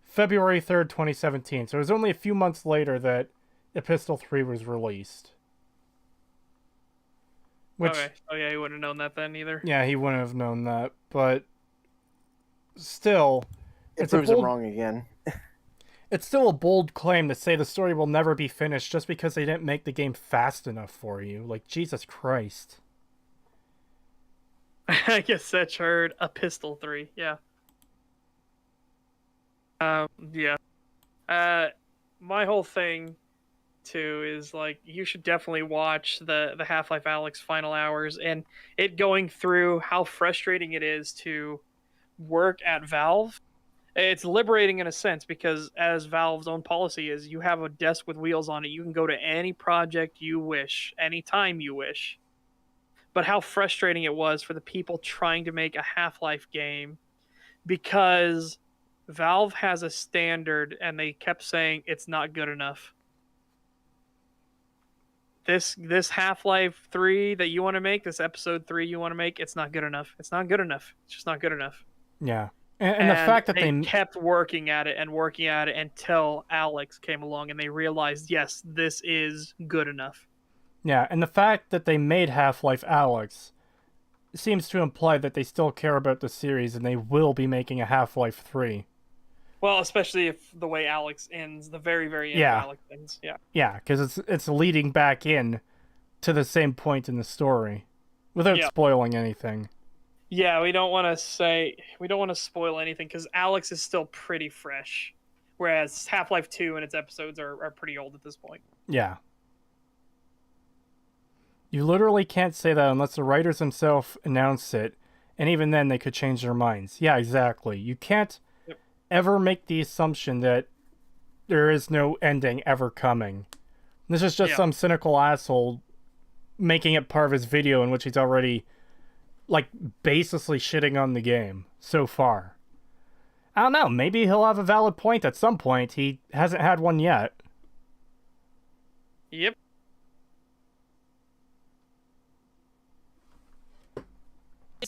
A: February 3rd, 2017. So it was only a few months later that Epistle 3 was released. Which,
C: Okay. Oh yeah, he wouldn't have known that then either.
A: yeah, he wouldn't have known that. But still,
B: It
A: it's a
B: proves him
A: bold,
B: wrong again.
A: it's still a bold claim to say the story will never be finished just because they didn't make the game fast enough for you. Like, Jesus Christ.
C: I guess Setch heard a Pistol 3. Yeah. Yeah. My whole thing too is like you should definitely watch the Half-Life Alyx final hours and it going through how frustrating it is to work at Valve. It's liberating in a sense because as Valve's own policy is you have a desk with wheels on it. You can go to any project you wish, anytime you wish. But how frustrating it was for the people trying to make a Half-Life game because Valve has a standard and they kept saying it's not good enough. This Half-Life 3 that you want to make, this episode 3 you want to make, it's not good enough. It's not good enough. It's just not good enough.
A: Yeah. And the fact that
C: they kept working at it until Alyx came along and they realized, yes, this is good enough.
A: Yeah, and the fact that they made Half-Life Alyx seems to imply that they still care about the series and they will be making a Half-Life 3.
C: Well, especially if the way Alyx ends, the very, very end
A: Yeah.
C: of Alyx ends. Yeah.
A: Yeah, because it's leading back in to the same point in the story without spoiling anything.
C: Yeah, we don't want to spoil anything because Alyx is still pretty fresh, whereas Half-Life 2 and its episodes are pretty old at this point.
A: Yeah. You literally can't say that unless the writers themselves announce it, and even then they could change their minds. Yeah, exactly. You can't ever make the assumption that there is no ending ever coming. This is just some cynical asshole making it part of his video in which he's already, like, baselessly shitting on the game so far. I don't know, maybe he'll have a valid point at some point. He hasn't had one yet.
C: Yep.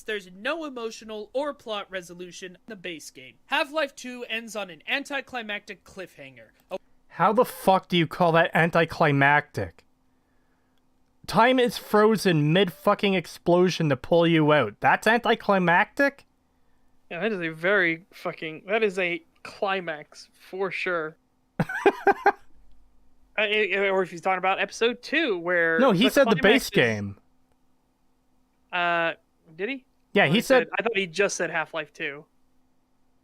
D: There's no emotional or plot resolution in the base game. Half-Life 2 ends on an anticlimactic cliffhanger.
A: How the fuck do you call that anticlimactic? Time is frozen mid-fucking explosion to pull you out. That's anticlimactic?
C: Yeah, that is a climax for sure. Or if he's talking about episode 2, where
A: No, he said the base
C: climax
A: game.
C: Did he?
A: Yeah,
C: Oh,
A: he said...
C: I thought he just said Half-Life 2.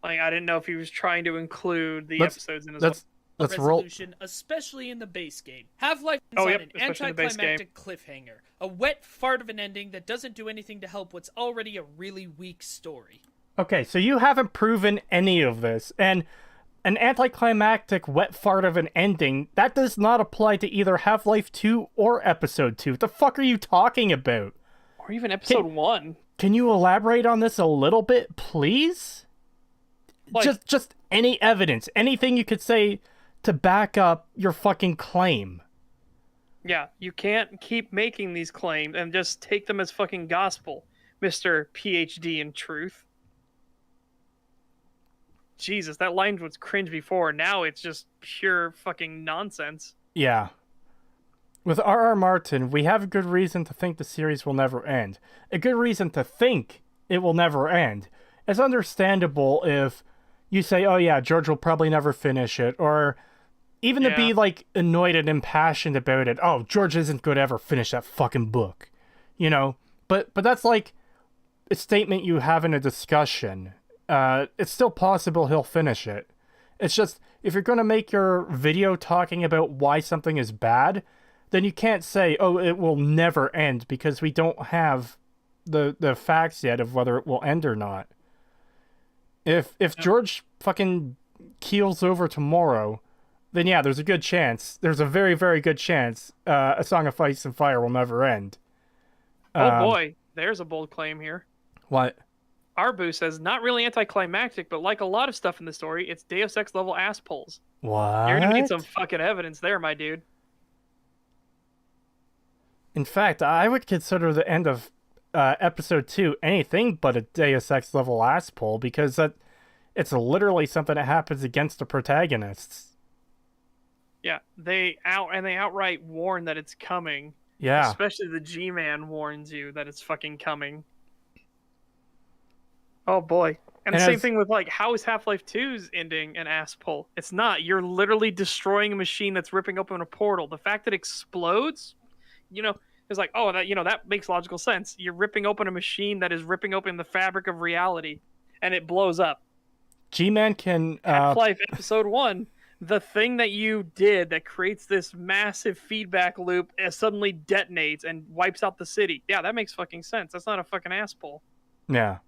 C: Like, I didn't know if he was trying to include the episodes in his
A: Let's roll.
D: Resolution, especially in the base game. Half-Life is
C: Oh,
D: on
C: yep,
D: an
C: especially in the base game.
D: anticlimactic cliffhanger. A wet fart of an ending that doesn't do anything to help what's already a really weak story.
A: Okay, so you haven't proven any of this, and an anticlimactic wet fart of an ending, that does not apply to either Half-Life 2 or Episode 2. What the fuck are you talking about?
C: Or even episode 1.
A: Can you elaborate on this a little bit, please?
C: Like,
A: Just any evidence, anything you could say to back up your fucking claim.
C: yeah, you can't keep making these claims and just take them as fucking gospel, Mr. PhD in truth. Jesus, that line was cringe before. Now it's just pure fucking nonsense.
A: Yeah. With R.R. Martin, we have a good reason to think the series will never end. A good reason to think it will never end. It's understandable if you say, oh yeah, George will probably never finish it, or even to be, like, annoyed and impassioned about it. Oh, George isn't going to ever finish that fucking book. You know? But that's, like, a statement you have in a discussion. It's still possible he'll finish it. It's just, if you're going to make your video talking about why something is bad, then you can't say, oh, it will never end, because we don't have the facts yet of whether it will end or not. If George fucking keels over tomorrow, then yeah, there's a good chance, there's a very, very good chance, A Song of Ice and Fire will never end.
C: Oh boy, there's a bold claim here.
A: What?
C: Arbu says, not really anticlimactic, but like a lot of stuff in the story, it's Deus Ex level ass pulls.
A: What?
C: You're gonna need some fucking evidence there, my dude.
A: In fact, I would consider the end of episode 2 anything but a Deus Ex level ass pull, because it's literally something that happens against the protagonists.
C: Yeah, they outright warn that it's coming.
A: Yeah.
C: Especially the G-Man warns you that it's fucking coming. Oh boy. And the same thing with, like, how is Half-Life 2's ending an ass pull? It's not. You're literally destroying a machine that's ripping open a portal. The fact that it explodes, it's like, oh, that makes logical sense. You're ripping open a machine that is ripping open the fabric of reality, and it blows up.
A: G-Man can...
C: Half-Life Episode 1, the thing that you did that creates this massive feedback loop suddenly detonates and wipes out the city. Yeah, that makes fucking sense. That's not a fucking ass pull.
A: Yeah.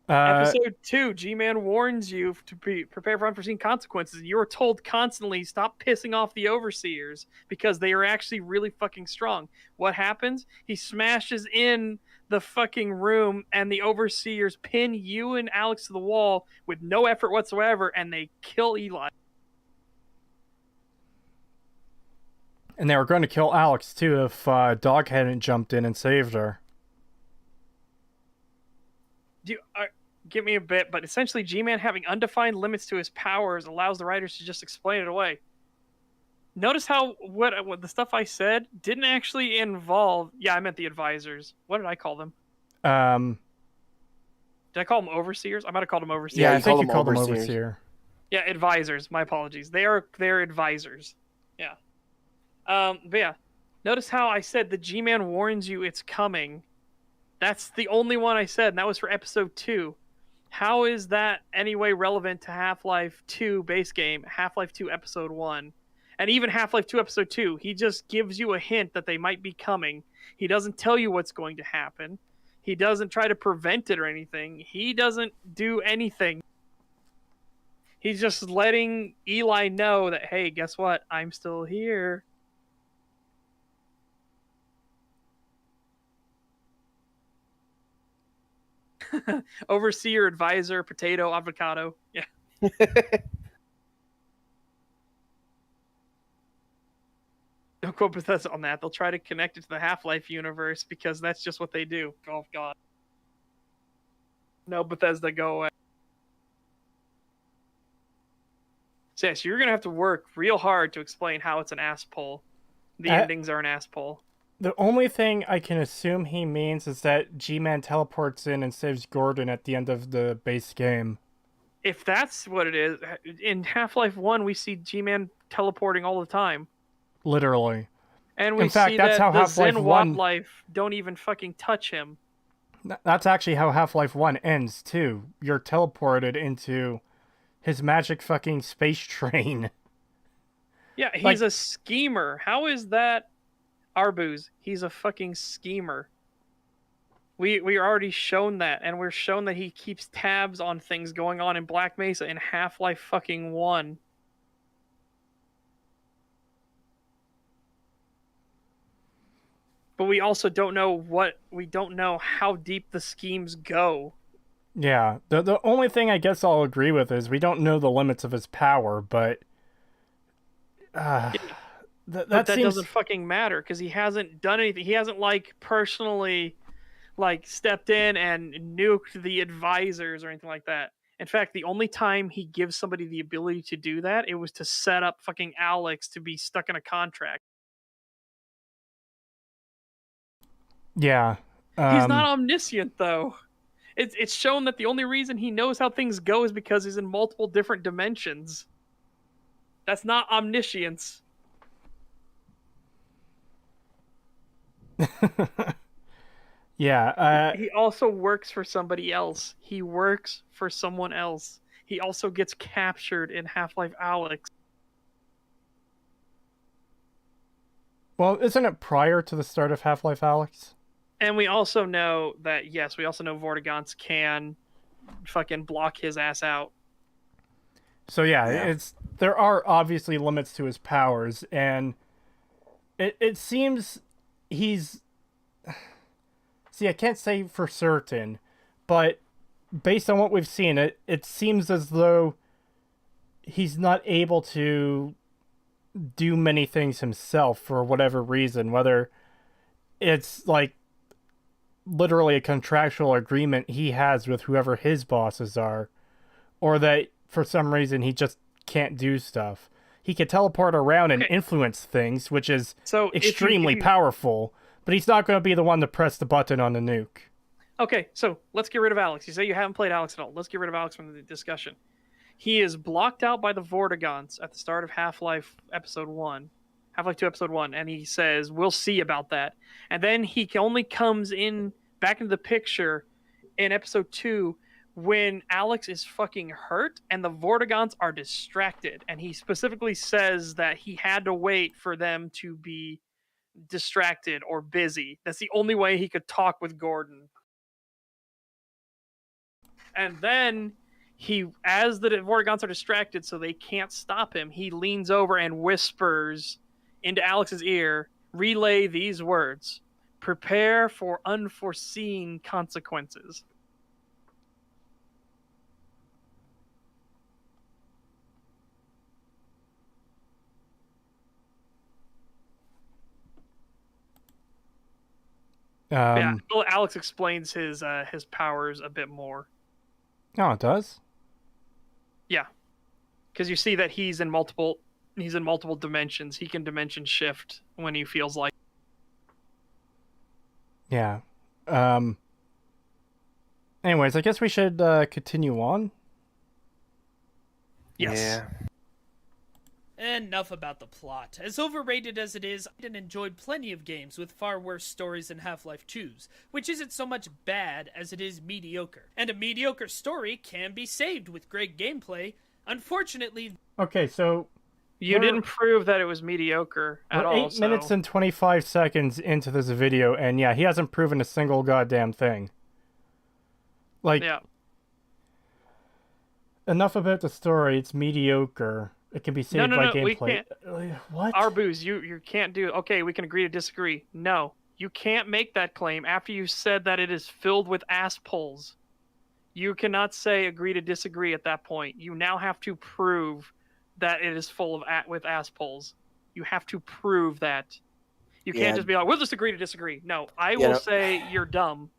C: Episode 2, G-Man warns you to prepare for unforeseen consequences. You are told constantly, stop pissing off the overseers, because they are actually really fucking strong. What happens? He smashes in the fucking room, and the overseers pin you and Alyx to the wall with no effort whatsoever, and they kill Eli.
A: And they were going to kill Alyx, too, if Dog hadn't jumped in and saved her.
C: Give me a bit, but essentially G-Man having undefined limits to his powers allows the writers to just explain it away. Notice how what the stuff I said didn't actually involve... Yeah, I meant the advisors. What did I call them? Did I call them overseers? I might have called them overseers.
A: Yeah, I think you called them overseer.
C: Yeah, advisors. My apologies. They're advisors. Yeah. But yeah, notice how I said the G-Man warns you it's coming. That's the only one I said, and that was for episode 2. How is that anyway relevant to Half-Life 2 base game, Half-Life 2 episode 1? And even Half-Life 2 episode 2, he just gives you a hint that they might be coming. He doesn't tell you what's going to happen. He doesn't try to prevent it or anything. He doesn't do anything. He's just letting Eli know that, hey, guess what? I'm still here. Overseer, advisor, potato, avocado. Yeah. Don't quote Bethesda on that. They'll try to connect it to the Half-Life universe because that's just what they do. Oh, God. No, Bethesda, go away. So, yes, you're going to have to work real hard to explain how it's an ass pull. The endings are an ass pull.
A: The only thing I can assume he means is that G-Man teleports in and saves Gordon at the end of the base game.
C: If that's what it is, in Half-Life 1, we see G-Man teleporting all the time.
A: Literally.
C: And we
A: in fact,
C: see
A: that's
C: that
A: how
C: the
A: Half-Life
C: Zen
A: 1...
C: wildlife don't even fucking touch him.
A: That's actually how Half-Life 1 ends, too. You're teleported into his magic fucking space train.
C: Yeah, he's a schemer. How is that... Arbuz, he's a fucking schemer. We already shown that, and we're shown that he keeps tabs on things going on in Black Mesa in Half-Life fucking 1. But we also don't know how deep the schemes go.
A: Yeah, the only thing I guess I'll agree with is we don't know the limits of his power, but...
C: But that doesn't fucking matter, because he hasn't done anything. He hasn't, personally, stepped in and nuked the advisors or anything like that. In fact, the only time he gives somebody the ability to do that, it was to set up fucking Alyx to be stuck in a contract.
A: Yeah.
C: He's not omniscient, though. It's shown that the only reason he knows how things go is because he's in multiple different dimensions. That's not omniscience.
A: Yeah.
C: He also works for somebody else. He works for someone else. He also gets captured in Half-Life Alyx.
A: Well, isn't it prior to the start of Half-Life Alyx?
C: And we also know that, yes, we also know Vortigaunt's can fucking block his ass out.
A: So yeah, there are obviously limits to his powers, and it seems he's See, I can't say for certain, but based on what we've seen, it seems as though he's not able to do many things himself for whatever reason, whether it's like literally a contractual agreement he has with whoever his bosses are, or that for some reason he just can't do stuff. He can teleport around and influence things, which is
C: So
A: extremely powerful, but he's not going to be the one to press the button on the nuke.
C: Okay, so let's get rid of Alyx. You say you haven't played Alyx at all. Let's get rid of Alyx from the discussion. He is blocked out by the Vortigons at the start of Half-Life Episode 1. Half-Life 2 Episode 1. And he says, we'll see about that. And then he only comes in back into the picture in Episode 2 when Alyx is fucking hurt and the Vortigons are distracted. And he specifically says that he had to wait for them to be distracted or busy. That's the only way he could talk with Gordon. And then as the Vortigons are distracted so they can't stop him, he leans over and whispers into Alyx's ear, relay these words: prepare for unforeseen consequences. Well, Alyx explains his powers a bit more.
A: Oh, it does?
C: Yeah, because you see that he's in multiple dimensions. He can dimension shift when he feels like.
A: Yeah. Anyways, I guess we should continue on.
C: Yes.
B: Yeah.
D: Enough about the plot. As overrated as it is, I enjoyed plenty of games with far worse stories than Half-Life 2's, which isn't so much bad as it is mediocre. And a mediocre story can be saved with great gameplay. Unfortunately...
A: Okay, so...
C: You didn't prove that it was mediocre at all.
A: 8 minutes and 25 seconds into this video, and yeah, he hasn't proven a single goddamn thing. Like...
C: Yeah.
A: Enough about the story, it's mediocre. It can be saved by gameplay.
C: We can't.
A: What?
C: Arbuz, you can't do... Okay, we can agree to disagree. No, you can't make that claim after you said that it is filled with ass pulls. You cannot say agree to disagree at that point. You now have to prove that it is full of with ass pulls. You have to prove that. You can't just be like, we'll just agree to disagree. No, I will say you're dumb.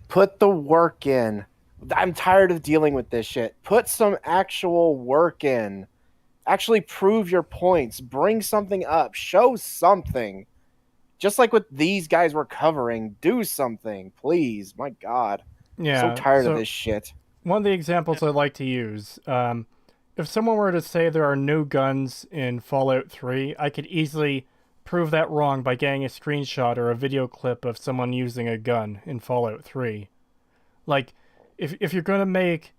B: Put the work in. I'm tired of dealing with this shit. Put some actual work in. Actually prove your points. Bring something up. Show something. Just like what these guys were covering. Do something, please. My God.
A: Yeah.
B: I'm so tired of this shit.
A: One of the examples I like to use, if someone were to say there are no guns in Fallout 3, I could easily prove that wrong by getting a screenshot or a video clip of someone using a gun in Fallout 3. Like, if you're going to make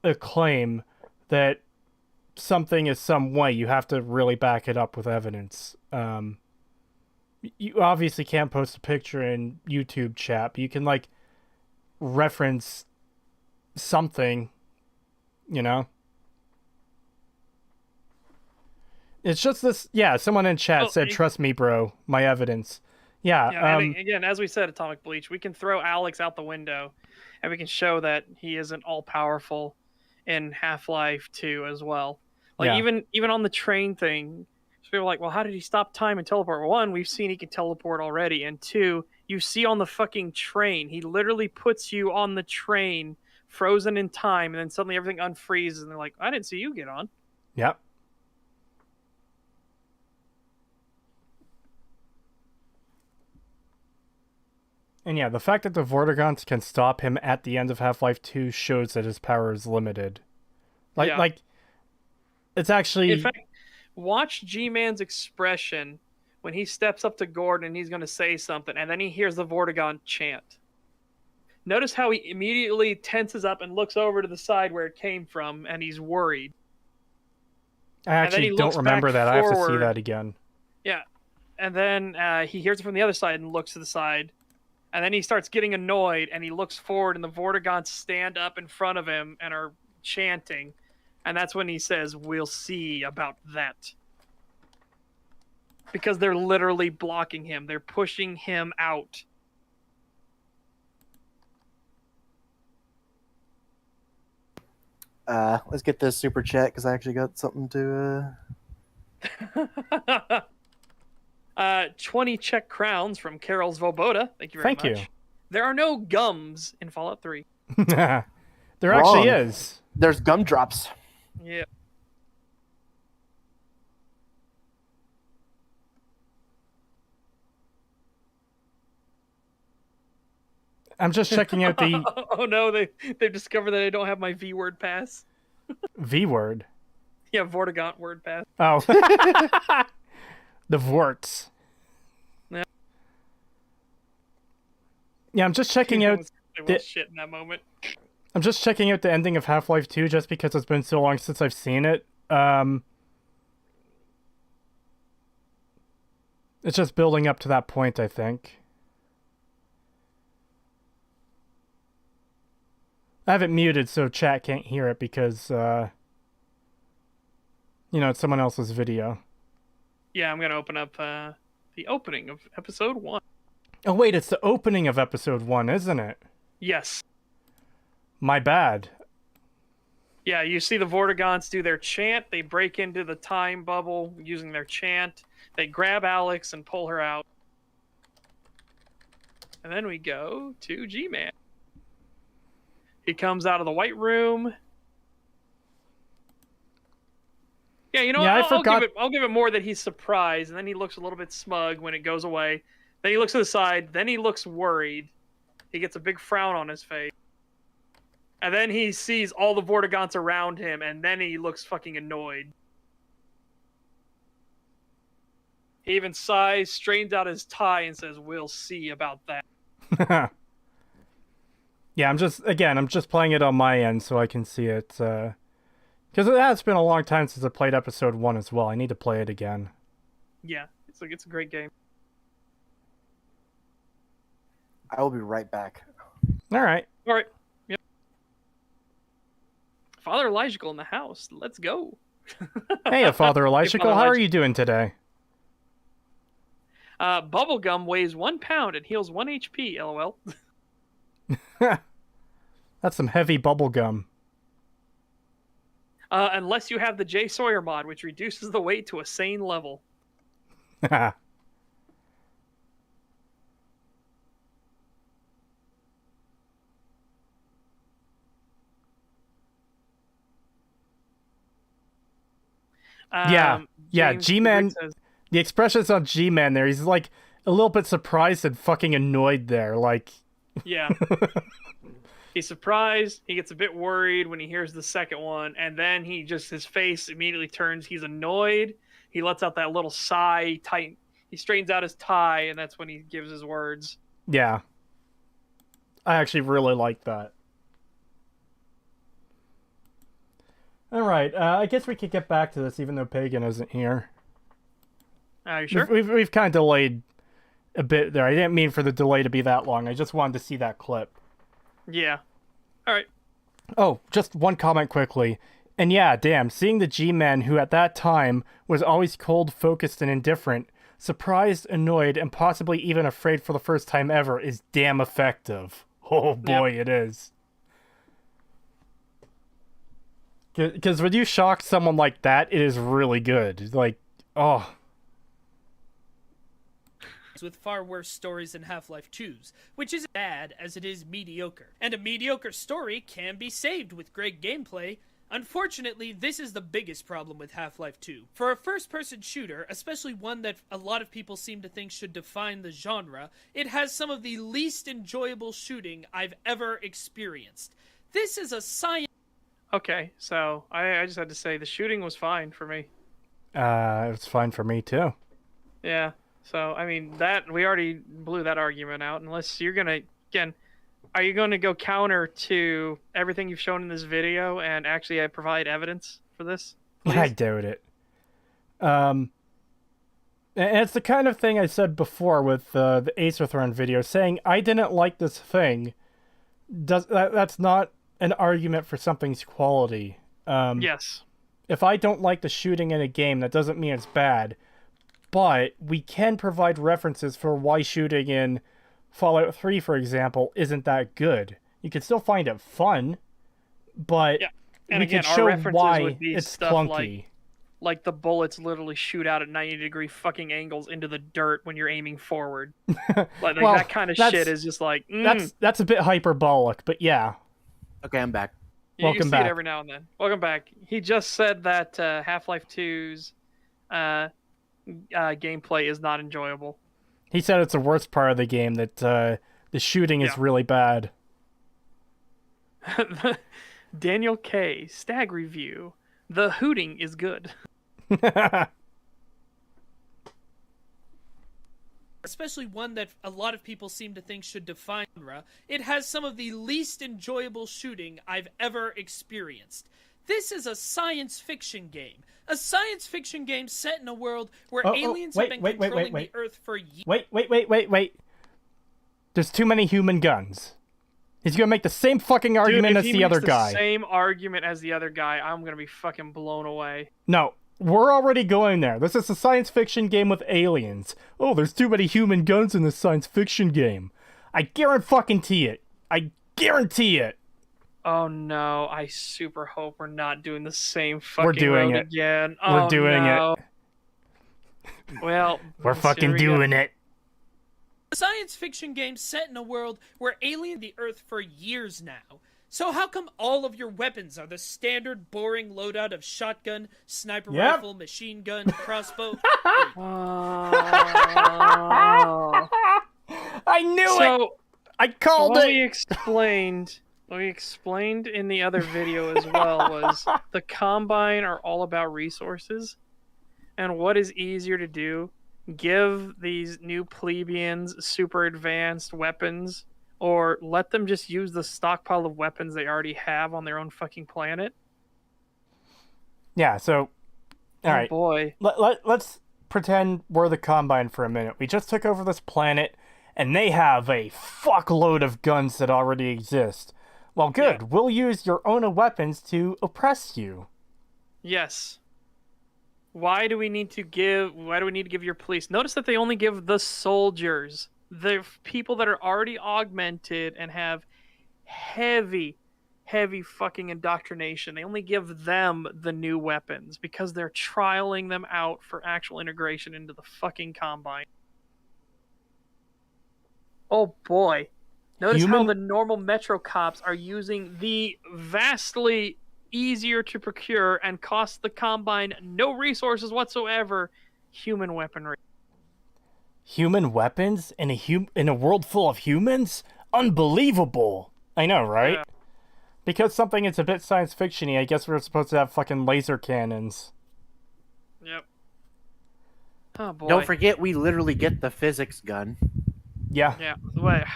A: a claim that something is some way, you have to really back it up with evidence. You obviously can't post a picture in YouTube chat, but you can, like, reference something, you know? It's just this, someone in chat said, trust me, bro, my evidence.
C: And again, as we said, Atomic Bleach, we can throw Alyx out the window, and we can show that he isn't all-powerful in Half-Life 2 as well. Like, even on the train thing, people are like, well, how did he stop time and teleport? Well, one, we've seen he can teleport already, and two, you see on the fucking train, he literally puts you on the train, frozen in time, and then suddenly everything unfreezes, and they're like, I didn't see you get on.
A: Yep. And yeah, the fact that the Vortigons can stop him at the end of Half-Life 2 shows that his power is limited. Like, it's actually...
C: In fact, watch G-Man's expression when he steps up to Gordon and he's going to say something, and then he hears the Vortigon chant. Notice how he immediately tenses up and looks over to the side where it came from, and he's worried.
A: I actually don't remember that. I have to see that again.
C: Yeah. And then he hears it from the other side and looks to the side. And then he starts getting annoyed, and he looks forward, and the Vortigons stand up in front of him and are chanting. And that's when he says, we'll see about that. Because they're literally blocking him. They're pushing him out.
B: Let's get this super chat because I actually got something to.
C: 20 Czech crowns from Carol Svoboda. Thank you very
A: Thank
C: much.
A: you.
C: There are no gums in Fallout 3.
A: There
B: Wrong.
A: actually is.
B: There's gumdrops.
C: Yeah.
A: I'm just checking out the
C: Oh no, they've discovered that I don't have my V-word pass.
A: V word.
C: Yeah, Vortigaunt word pass.
A: Oh. The Vorts.
C: Yeah.
A: Yeah, I'm just checking out.
C: It was shit in that moment.
A: I'm just checking out the ending of Half-Life 2 just because it's been so long since I've seen it. It's just building up to that point, I think. I have it muted so chat can't hear it because, it's someone else's video.
C: Yeah, I'm gonna open up the opening of episode 1.
A: Oh wait, it's the opening of episode 1, isn't it?
C: Yes.
A: My bad.
C: Yeah, you see the Vortigaunts do their chant. They break into the time bubble using their chant. They grab Alyx and pull her out. And then we go to G-Man. He comes out of the White Room. Yeah, you know
A: Yeah,
C: what?
A: I forgot.
C: I'll give it more that he's surprised, and then he looks a little bit smug when it goes away. Then he looks to the side. Then he looks worried. He gets a big frown on his face. And then he sees all the Vortigaunts around him, and then he looks fucking annoyed. He even sighs, straigens out his tie, and says, "We'll see about that."
A: Yeah, I'm just playing it on my end so I can see it. Because it has been a long time since I played episode 1 as well. I need to play it again.
C: Yeah, it's a great game.
B: I will be right back.
A: All right.
C: All right. Yep. Father Elijah in the house. Let's go.
A: Hey, Father Elijah,
C: Father
A: how are
C: Elijah.
A: you doing today?
C: Bubblegum weighs 1 pound and heals 1 HP. LOL.
A: That's some heavy bubble gum.
C: Unless you have the Jay Sawyer mod, which reduces the weight to a sane level.
A: Yeah,
C: James
A: G-Man.
C: Kubrick says,
A: The expressions on G-Man there, he's like a little bit surprised and fucking annoyed there. Like,
C: yeah. He's surprised. He gets a bit worried when he hears the second one, and then his face immediately turns. He's annoyed. He lets out that little sigh. He straightens out his tie, and that's when he gives his words.
A: yeah. I actually really like that. All right, I guess we could get back to this even though Pagan isn't here.
C: Are you sure?
A: We've kind of delayed a bit there. I didn't mean for the delay to be that long. I just wanted to see that clip.
C: Yeah. All right.
A: Oh, just one comment quickly. And yeah, damn, seeing the G-Man who at that time was always cold, focused, and indifferent, surprised, annoyed, and possibly even afraid for the first time ever is damn effective. Oh boy, It is. Because when you shock someone like that, it is really good. Like, oh.
D: With far worse stories than Half-Life 2's, which is bad as it is mediocre. And a mediocre story can be saved with great gameplay. Unfortunately, this is the biggest problem with Half-Life 2. For a first-person shooter, especially one that a lot of people seem to think should define the genre, it has some of the least enjoyable shooting I've ever experienced. This is a science...
C: Okay, so I just had to say the shooting was fine for me.
A: It was fine for me too.
C: Yeah. So, I mean, that we already blew that argument out. Unless you're going to, again, are you going to go counter to everything you've shown in this video and actually provide evidence for this? Please?
A: I doubt it. And it's the kind of thing I said before with the Acerthron video, saying I didn't like this thing. That's not an argument for something's quality.
C: Yes.
A: If I don't like the shooting in a game, that doesn't mean it's bad. But we can provide references for why shooting in Fallout 3, for example, isn't that good. You can still find it fun, but
C: And
A: we
C: again,
A: could
C: our
A: show
C: references
A: why
C: would be
A: it's
C: stuff
A: clunky.
C: like the bullets literally shoot out at 90-degree fucking angles into the dirt when you're aiming forward. Like
A: Well,
C: that kind of shit is just like
A: That's a bit hyperbolic, but yeah.
B: Okay, I'm back.
C: you
A: Welcome
C: see
A: back.
C: it every now and then. Welcome back. He just said that Half-Life 2's gameplay is not enjoyable.
A: He said it's the worst part of the game, that the shooting is really bad.
C: Daniel K. Stag review. The hooting is good.
D: Especially one that a lot of people seem to think should define genre. It has some of the least enjoyable shooting I've ever experienced. This is a science fiction game. A science fiction game set in a world where aliens have been controlling the Earth for years.
A: Wait. There's too many human guns. He's gonna make the same fucking argument as the other guy.
C: Same argument as the other guy, I'm gonna be fucking blown away.
A: No, we're already going there. This is a science fiction game with aliens. Oh, there's too many human guns in this science fiction game. I guarantee it. I guarantee it.
C: Oh no, I super hope we're not doing the same fucking
A: We're doing
C: road
A: it.
C: again.
A: We're doing
C: it. Well,
A: we're fucking doing it.
D: A science fiction game set in a world where aliens the Earth for years now. So how come all of your weapons are the standard boring loadout of shotgun, sniper rifle, machine gun, crossbow?
A: I knew it! I called
C: what
A: it!
C: we explained in the other video as well was the Combine are all about resources. And what is easier to do? Give these new plebeians super advanced weapons, or let them just use the stockpile of weapons they already have on their own fucking planet?
A: Yeah, so... Alright.
C: Boy.
A: Let's pretend we're the Combine for a minute. We just took over this planet, and they have a fuckload of guns that already exist. Well, good. Yeah. We'll use your own weapons to oppress you.
C: Yes. Why do we need to give your police? Notice that they only give the soldiers, the people that are already augmented and have heavy fucking indoctrination. They only give them the new weapons because they're trialing them out for actual integration into the fucking Combine. Oh boy. Notice how the normal Metro cops are using the vastly easier to procure and cost the Combine no resources whatsoever human weaponry.
A: Human weapons in a world full of humans? Unbelievable. I know, right? Yeah. Because something is a bit science fiction-y, I guess we're supposed to have fucking laser cannons.
C: Yep. Oh boy.
B: Don't forget we literally get the physics gun.
A: Yeah.
C: Yeah.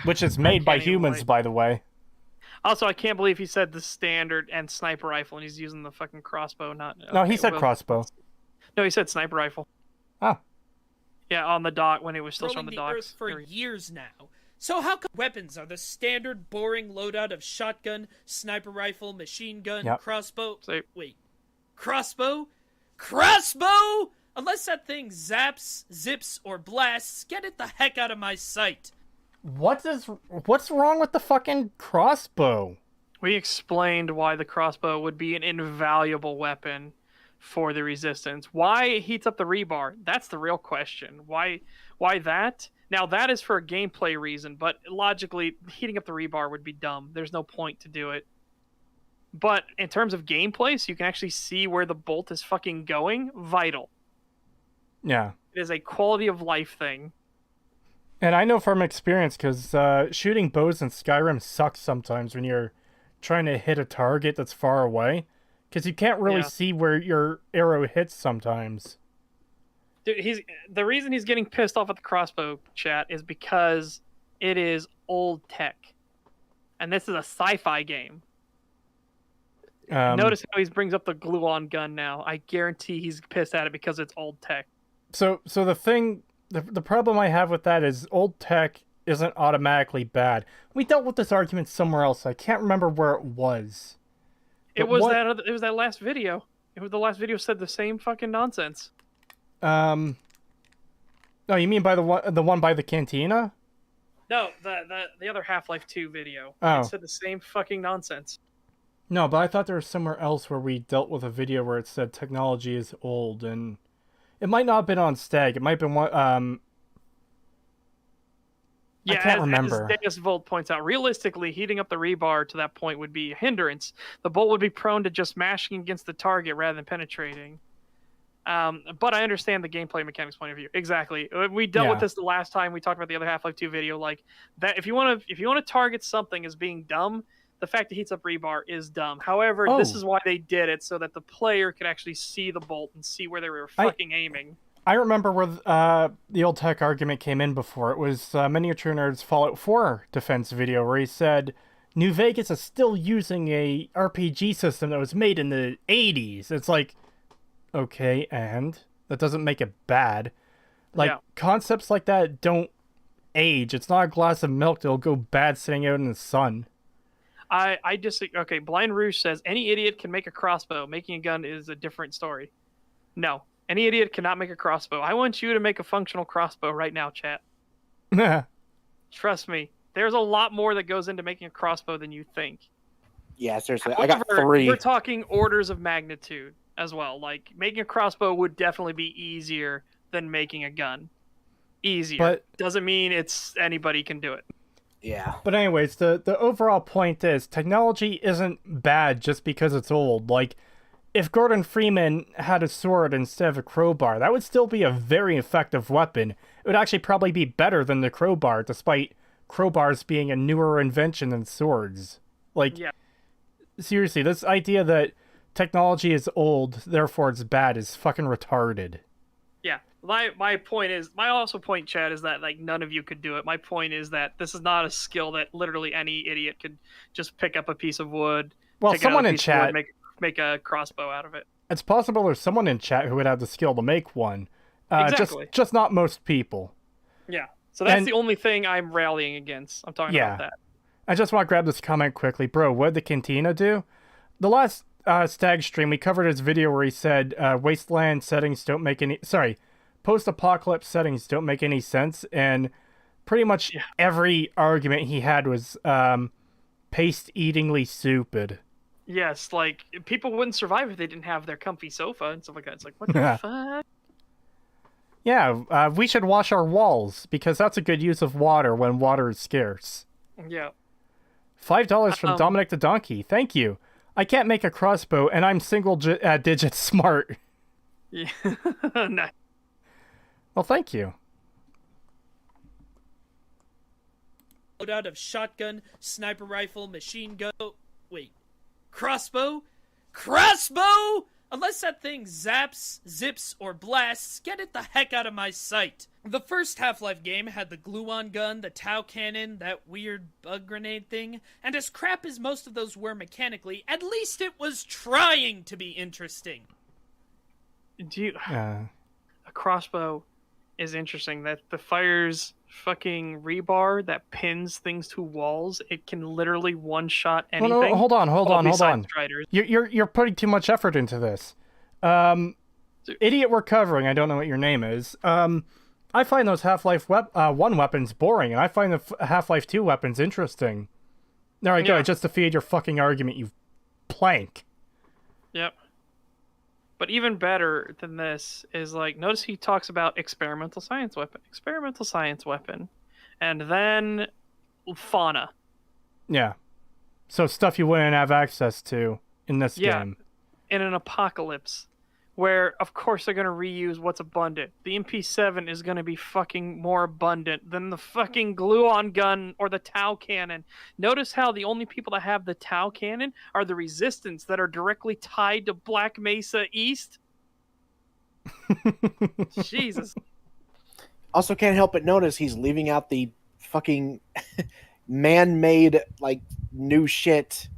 A: Which is made by humans, by the way.
C: Also, I can't believe he said the standard and sniper rifle, and he's using the fucking crossbow.
A: No, he said crossbow.
C: No, he said sniper rifle.
A: Oh.
C: Yeah, on the dock when it was still on the docks.
D: Earth for years now. So how come weapons are the standard boring loadout of shotgun, sniper rifle, machine gun, crossbow? Wait, crossbow? Crossbow? Unless that thing zaps, zips, or blasts, get it the heck out of my sight.
A: What's wrong with the fucking crossbow?
C: We explained why the crossbow would be an invaluable weapon for the Resistance. Why it heats up the rebar? That's the real question. Why that? Now that is for a gameplay reason, but logically heating up the rebar would be dumb. There's no point to do it. But in terms of gameplay, so you can actually see where the bolt is fucking going, vital.
A: Yeah.
C: It is a quality of life thing.
A: And I know from experience, because shooting bows in Skyrim sucks sometimes when you're trying to hit a target that's far away. Because you can't really see where your arrow hits sometimes.
C: Dude, the reason he's getting pissed off at the crossbow, chat, is because it is old tech. And this is a sci-fi game. Notice how he brings up the glue-on gun now. I guarantee he's pissed at it because it's old tech.
A: So the problem I have with that is old tech isn't automatically bad. We dealt with this argument somewhere else. I can't remember where it was.
C: It was that last video. The last video said the same fucking nonsense.
A: No, you mean by the one by the cantina?
C: No, the other Half-Life 2 video.
A: Oh.
C: It said the same fucking nonsense.
A: No, but I thought there was somewhere else where we dealt with a video where it said technology is old, and it might not have been on STAG. It might have been one.
C: Yeah,
A: I can't remember.
C: As Deus Volt points out, realistically, heating up the rebar to that point would be a hindrance. The bolt would be prone to just mashing against the target rather than penetrating. But I understand the gameplay mechanics point of view. Exactly. We dealt with this the last time we talked about the other Half-Life 2 video. Like that, if you want to target something as being dumb, the fact it heats up rebar is dumb. However, this is why they did it, so that the player could actually see the bolt and see where they were fucking aiming. I
A: remember where the old tech argument came in before. It was Miniature Nerd's Fallout 4 defense video where he said New Vegas is still using a RPG system that was made in the 80s. It's like, okay, and that doesn't make it bad. Like, concepts like that don't age. It's not a glass of milk that'll go bad sitting out in the sun.
C: I disagree. Okay, Blind Rouge says any idiot can make a crossbow. Making a gun is a different story. No. Any idiot cannot make a crossbow. I want you to make a functional crossbow right now, chat. Trust me. There's a lot more that goes into making a crossbow than you think.
B: Yeah, seriously.
C: However,
B: I got 3.
C: We're talking orders of magnitude as well. Like, making a crossbow would definitely be easier than making a gun. Easier. But doesn't mean anybody can do it.
B: Yeah.
A: But anyways, the overall point is technology isn't bad just because it's old. Like, if Gordon Freeman had a sword instead of a crowbar, that would still be a very effective weapon. It would actually probably be better than the crowbar, despite crowbars being a newer invention than swords. Like, seriously, this idea that technology is old, therefore it's bad, is fucking retarded.
C: Yeah. My point is, my also point, Chad, is that like none of you could do it. My point is that this is not a skill that literally any idiot could just pick up a piece of wood.
A: Well, someone in chat
C: make a crossbow out of it.
A: It's possible there's someone in chat who would have the skill to make one.
C: Exactly.
A: Just not most people.
C: Yeah. So that's the only thing I'm rallying against. I'm talking about that.
A: I just want to grab this comment quickly. Bro, what did the Cantina do? The last Stag stream, we covered his video where he said wasteland settings don't make any... Sorry, post-apocalypse settings don't make any sense, and pretty much every argument he had was paste-eatingly stupid.
C: Yes, like, people wouldn't survive if they didn't have their comfy sofa and stuff like that. It's like, what the fuck?
A: Yeah, we should wash our walls, because that's a good use of water when water is scarce.
C: Yeah.
A: $5 from Dominic the Donkey. Thank you. I can't make a crossbow, and I'm single-digit smart.
C: Yeah. Nice.
A: Well, thank you.
D: Out of shotgun, sniper rifle, machine gun... Wait. Crossbow? Crossbow? Unless that thing zaps, zips, or blasts, get it the heck out of my sight. The first Half-Life game had the glue-on gun, the Tau cannon, that weird bug grenade thing, and as crap as most of those were mechanically, at least it was trying to be interesting.
C: A crossbow is interesting. That the fires fucking rebar that pins things to walls, it can literally one-shot anything.
A: No, hold on. You're putting too much effort into this. Idiot we're covering, I don't know what your name is. I find those Half-Life 1 weapons boring, and I find the Half-Life 2 weapons interesting. There I go, I just defeated your fucking argument, you plank.
C: Yep. But even better than this is, like, notice he talks about experimental science weapon, and then fauna.
A: Yeah. So stuff you wouldn't have access to in this game.
C: In an apocalypse, where, of course, they're going to reuse what's abundant. The MP7 is going to be fucking more abundant than the fucking glue-on gun or the Tau cannon. Notice how the only people that have the Tau cannon are the Resistance that are directly tied to Black Mesa East. Jesus.
B: Also can't help but notice he's leaving out the fucking man-made, like, new shit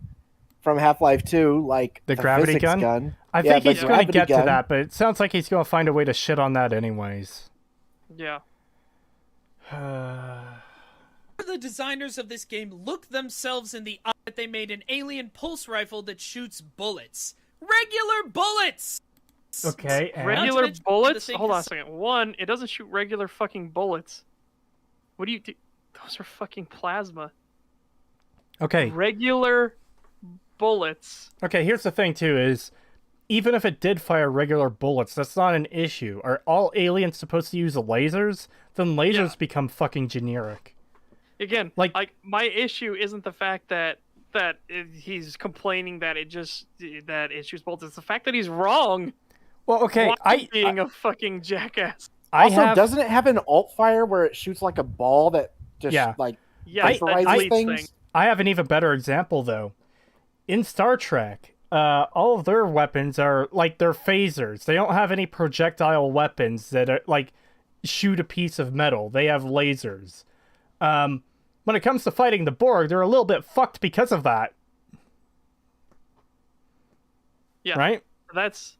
B: from Half-Life 2, like
A: the gravity gun? I think he's going to get to that, but it sounds like he's going to find a way to shit on that anyways.
C: Yeah.
D: The designers of this game look themselves in the eye that they made an alien pulse rifle that shoots bullets. Regular bullets!
A: Okay, and...
C: Regular bullets? Hold on a second. One, it doesn't shoot regular fucking bullets. What do you do? Those are fucking plasma.
A: Okay.
C: Regular bullets.
A: Okay, here's the thing, too, is even if it did fire regular bullets, that's not an issue. Are all aliens supposed to use lasers? Then lasers become fucking generic.
C: Again, like my issue isn't the fact that he's complaining that it shoots bullets. It's the fact that he's wrong.
A: Well, okay,
C: being a fucking jackass.
B: Doesn't it have an alt fire where it shoots like a ball that just vaporizes things?
A: I have an even better example, though. In Star Trek, all of their weapons are like they're phasers. They don't have any projectile weapons that are like shoot a piece of metal. They have lasers. When it comes to fighting the Borg, they're a little bit fucked because of that.
C: Yeah.
A: Right?
C: That's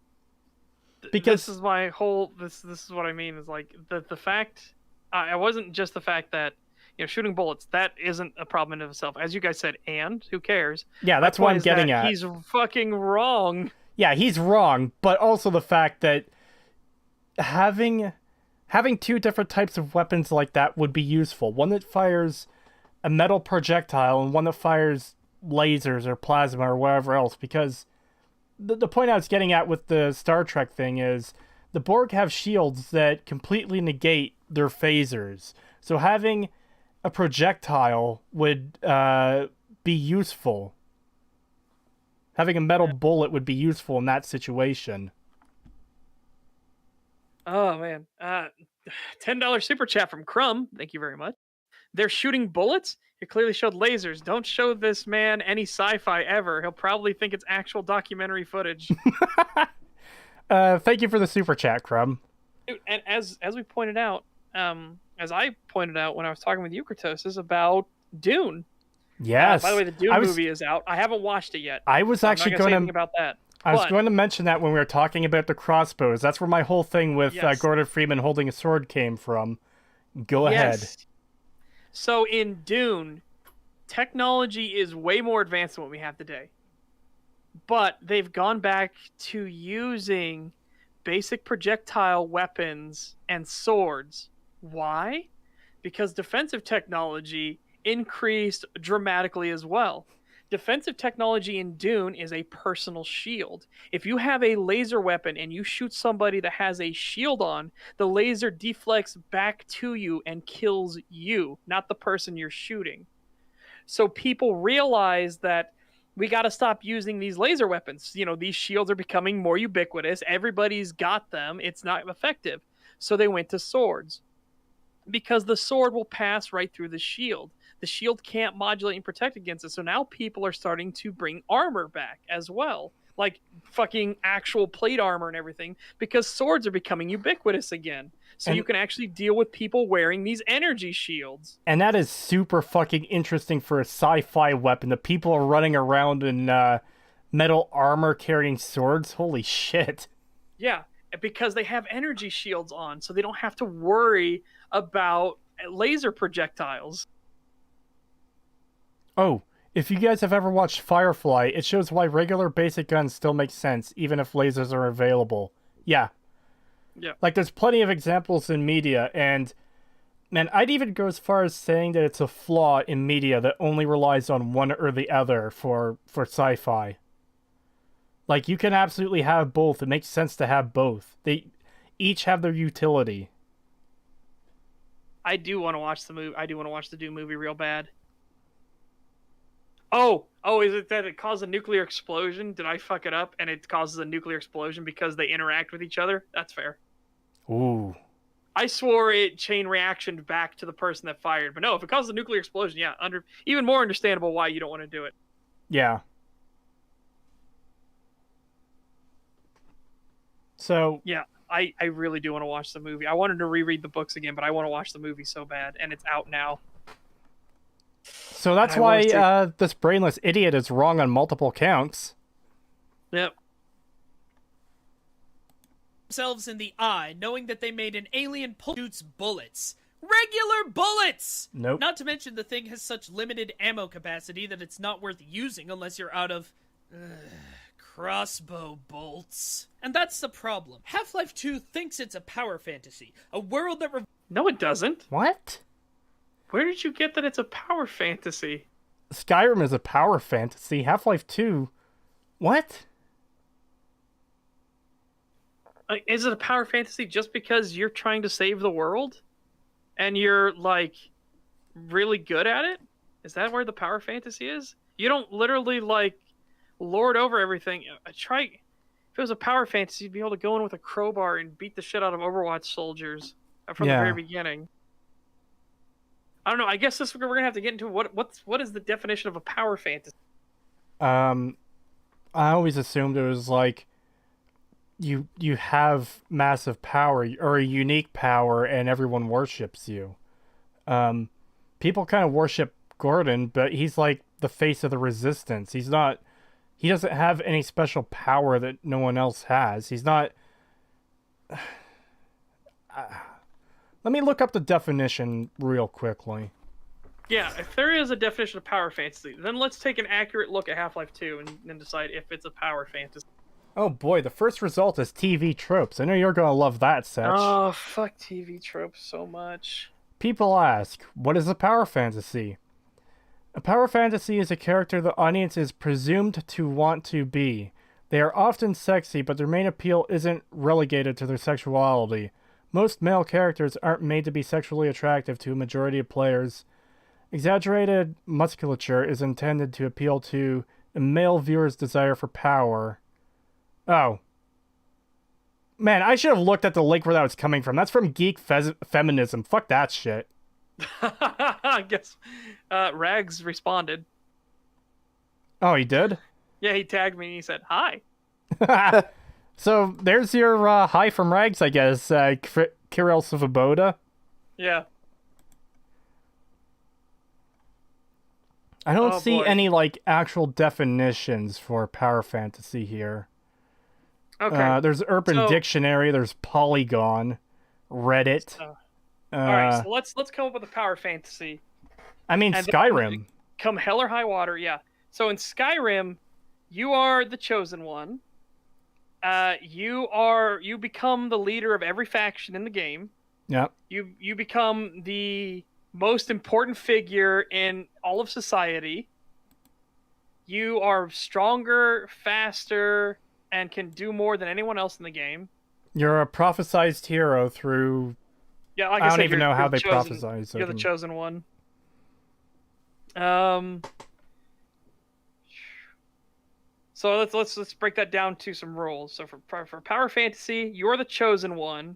A: because
C: this is my whole this is what I mean is like the fact I wasn't just the fact that shooting bullets, that isn't a problem in of itself. As you guys said, and who cares?
A: Yeah, that's what I'm getting at.
C: He's fucking wrong.
A: Yeah, he's wrong, but also the fact that having two different types of weapons like that would be useful. One that fires a metal projectile and one that fires lasers or plasma or whatever else, because the point I was getting at with the Star Trek thing is the Borg have shields that completely negate their phasers. So having a projectile would be useful. Having a metal bullet would be useful in that situation.
C: Oh, man. $10 super chat from Crumb. Thank you very much. They're shooting bullets? It clearly showed lasers. Don't show this man any sci-fi ever. He'll probably think it's actual documentary footage.
A: Thank you for the super chat, Crumb.
C: Dude, and as we pointed out, as I pointed out when I was talking with Creetosis about Dune.
A: Yes.
C: By the way, the Dune movie is out. I haven't watched it yet.
A: I was actually going to
C: say anything about that.
A: I was going to mention that when we were talking about the crossbows. That's where my whole thing with Gordon Freeman holding a sword came from. Go ahead.
C: So in Dune, technology is way more advanced than what we have today. But they've gone back to using basic projectile weapons and swords. Why? Because defensive technology increased dramatically as well. Defensive technology in Dune is a personal shield. If you have a laser weapon and you shoot somebody that has a shield on, the laser deflects back to you and kills you, not the person you're shooting. So people realize that we got to stop using these laser weapons. These shields are becoming more ubiquitous. Everybody's got them. It's not effective. So they went to swords. Because the sword will pass right through the shield. The shield can't modulate and protect against it. So now people are starting to bring armor back as well. Like fucking actual plate armor and everything. Because swords are becoming ubiquitous again. So you can actually deal with people wearing these energy shields.
A: And that is super fucking interesting for a sci-fi weapon. The people are running around in metal armor carrying swords. Holy shit.
C: Yeah, because they have energy shields on. So they don't have to worry about laser projectiles.
A: Oh, if you guys have ever watched Firefly, it shows why regular basic guns still make sense, even if lasers are available. Yeah.
C: Yeah.
A: Like, there's plenty of examples in media, and, man, I'd even go as far as saying that it's a flaw in media that only relies on one or the other for sci-fi. Like, you can absolutely have both. It makes sense to have both. They each have their utility.
C: I do want to watch the movie. I do want to watch the Dune movie real bad. Oh, is it that it caused a nuclear explosion? Did I fuck it up and it causes a nuclear explosion because they interact with each other? That's fair.
A: Ooh.
C: I swore it chain reactioned back to the person that fired. But no, if it causes a nuclear explosion, yeah, even more understandable why you don't want to do it.
A: Yeah. So...
C: Yeah, I really do want to watch the movie. I wanted to reread the books again, but I want to watch the movie so bad, and it's out now.
A: So that's why this brainless idiot is wrong on multiple counts.
C: Yep.
D: Themselves in the eye, knowing that they made an alien shoots bullets. Regular bullets!
A: Nope.
D: Not to mention the thing has such limited ammo capacity that it's not worth using unless you're out of... crossbow bolts. And that's the problem. Half-Life 2 thinks it's a power fantasy. A world that...
C: No, it doesn't.
A: What?
C: Where did you get that it's a power fantasy?
A: Skyrim is a power fantasy. Half-Life 2... What?
C: Is it a power fantasy just because you're trying to save the world? And you're, like, really good at it? Is that where the power fantasy is? You don't literally, like, lord over everything. If it was a power fantasy, you'd be able to go in with a crowbar and beat the shit out of Overwatch soldiers from the very beginning. I don't know. I guess we're gonna have to get into what is the definition of a power fantasy?
A: I always assumed it was like you have massive power or a unique power and everyone worships you. People kind of worship Gordon, but he's like the face of the resistance. He doesn't have any special power that no one else has. He's not... Let me look up the definition real quickly.
C: Yeah, if there is a definition of power fantasy, then let's take an accurate look at Half-Life 2 and then decide if it's a power fantasy.
A: Oh boy, the first result is TV tropes. I know you're gonna love that, Setch.
C: Oh, fuck TV tropes so much.
A: People ask, what is a power fantasy? A power fantasy is a character the audience is presumed to want to be. They are often sexy, but their main appeal isn't relegated to their sexuality. Most male characters aren't made to be sexually attractive to a majority of players. Exaggerated musculature is intended to appeal to a male viewer's desire for power. Oh. Man, I should have looked at the link where that was coming from. That's from Geek Feminism. Fuck that shit.
C: I guess Rags responded.
A: Oh, he did?
C: Yeah, he tagged me and he said, hi.
A: So there's your hi from Rags, I guess, Kirill Svoboda.
C: Yeah.
A: I don't see any, like, actual definitions for power fantasy here.
C: Okay.
A: There's Urban Dictionary, there's Polygon, Reddit.
C: All right, so let's come up with a power fantasy.
A: I mean, Skyrim.
C: Come hell or high water, yeah. So in Skyrim, you are the chosen one. You become the leader of every faction in the game.
A: Yep.
C: You become the most important figure in all of society. You are stronger, faster, and can do more than anyone else in the game.
A: You're a prophesized hero through...
C: Yeah, like
A: I
C: I
A: don't
C: said,
A: even know how they
C: chosen,
A: prophesize.
C: You're the chosen one. So let's break that down to some rules. So for power fantasy, you're the chosen one.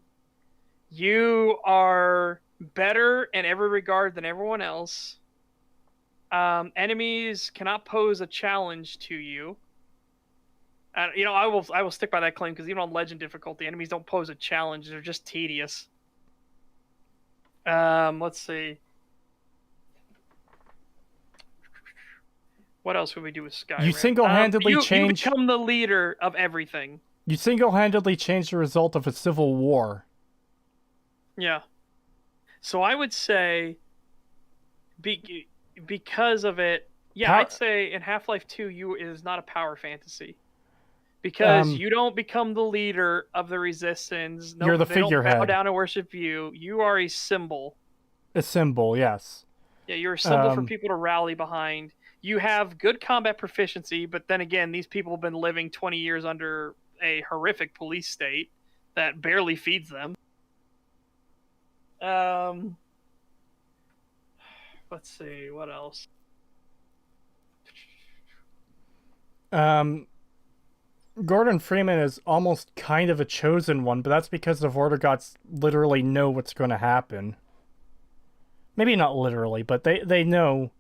C: You are better in every regard than everyone else. Enemies cannot pose a challenge to you. You know, I will stick by that claim because even on legend difficulty, enemies don't pose a challenge; they're just tedious. Let's see. What else would we do with Skyrim?
A: You single-handedly
C: You
A: change...
C: become the leader of everything.
A: You single-handedly change the result of a civil war.
C: Yeah. So I would say, because of it, yeah, I'd say in Half-Life 2, it is not a power fantasy. Because you don't become the leader of the resistance. No,
A: you're the
C: they don't
A: figurehead.
C: bow down and worship you. You are a symbol.
A: A symbol, yes.
C: Yeah, you're a symbol for people to rally behind. You have good combat proficiency, but then again, these people have been living 20 years under a horrific police state that barely feeds them. Let's see, what else?
A: Gordon Freeman is almost kind of a chosen one, but that's because the Vortigoths literally know what's going to happen. Maybe not literally, but they know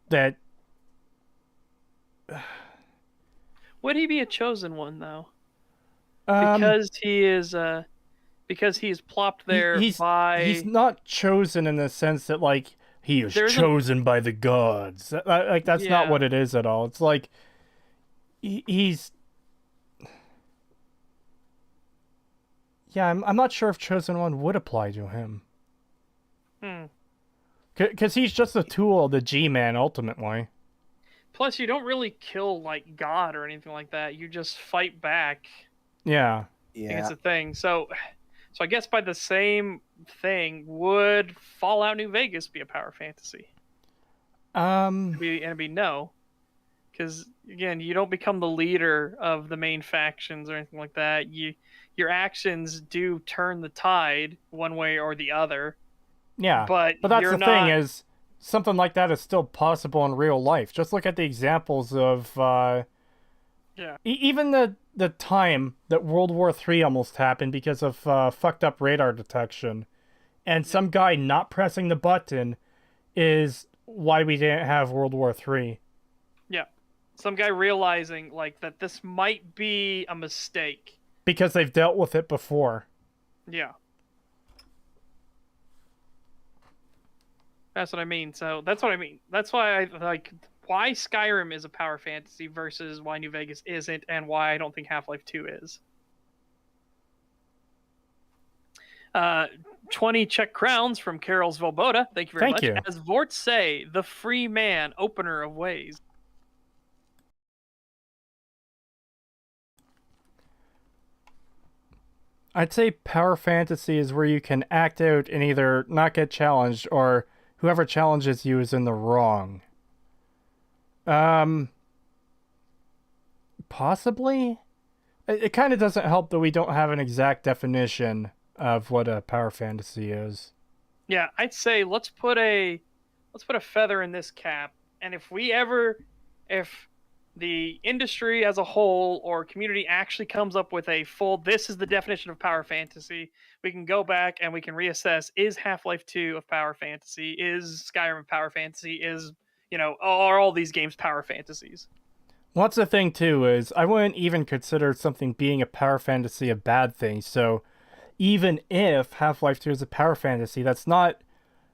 A: that...
C: Would he be a chosen one, though? Because he is plopped there by...
A: He's not chosen in the sense that, like, he is chosen by the gods. Like, that's not what it is at all. It's like, he's... Yeah, I'm not sure if chosen one would apply to him. Because he's just a tool of the G-Man, ultimately.
C: Plus, you don't really kill, like, God or anything like that. You just fight back.
A: Yeah.
C: I think it's a thing. So I guess by the same thing, would Fallout New Vegas be a power fantasy? It'd be no. Because again, you don't become the leader of the main factions or anything like that. Your actions do turn the tide one way or the other.
A: Yeah,
C: but
A: that's
C: you're
A: the
C: not...
A: thing is, something like that is still possible in real life. Just look at the examples of even the time that World War III almost happened because of fucked up radar detection, and some guy not pressing the button is why we didn't have World War III.
C: Yeah. Some guy realizing like that this might be a mistake.
A: Because they've dealt with it before.
C: Yeah. That's what I mean. So that's what I mean. That's why I like why Skyrim is a power fantasy versus why New Vegas isn't, and why I don't think Half-Life 2 is. 20 Czech crowns from Carol's Voboda. Thank you very much.
A: You.
C: As Vort say, the free man, opener of ways.
A: I'd say power fantasy is where you can act out and either not get challenged or whoever challenges you is in the wrong. Possibly? It kind of doesn't help that we don't have an exact definition of what a power fantasy is.
C: Yeah, I'd say let's put a feather in this cap, and if the industry as a whole or community actually comes up with a full, this is the definition of power fantasy, we can go back and we can reassess, is Half-Life 2 of power fantasy? Is Skyrim of power fantasy? Are all these games power fantasies?
A: Well, that's the thing, too, is I wouldn't even consider something being a power fantasy a bad thing, so even if Half-Life 2 is a power fantasy, that's not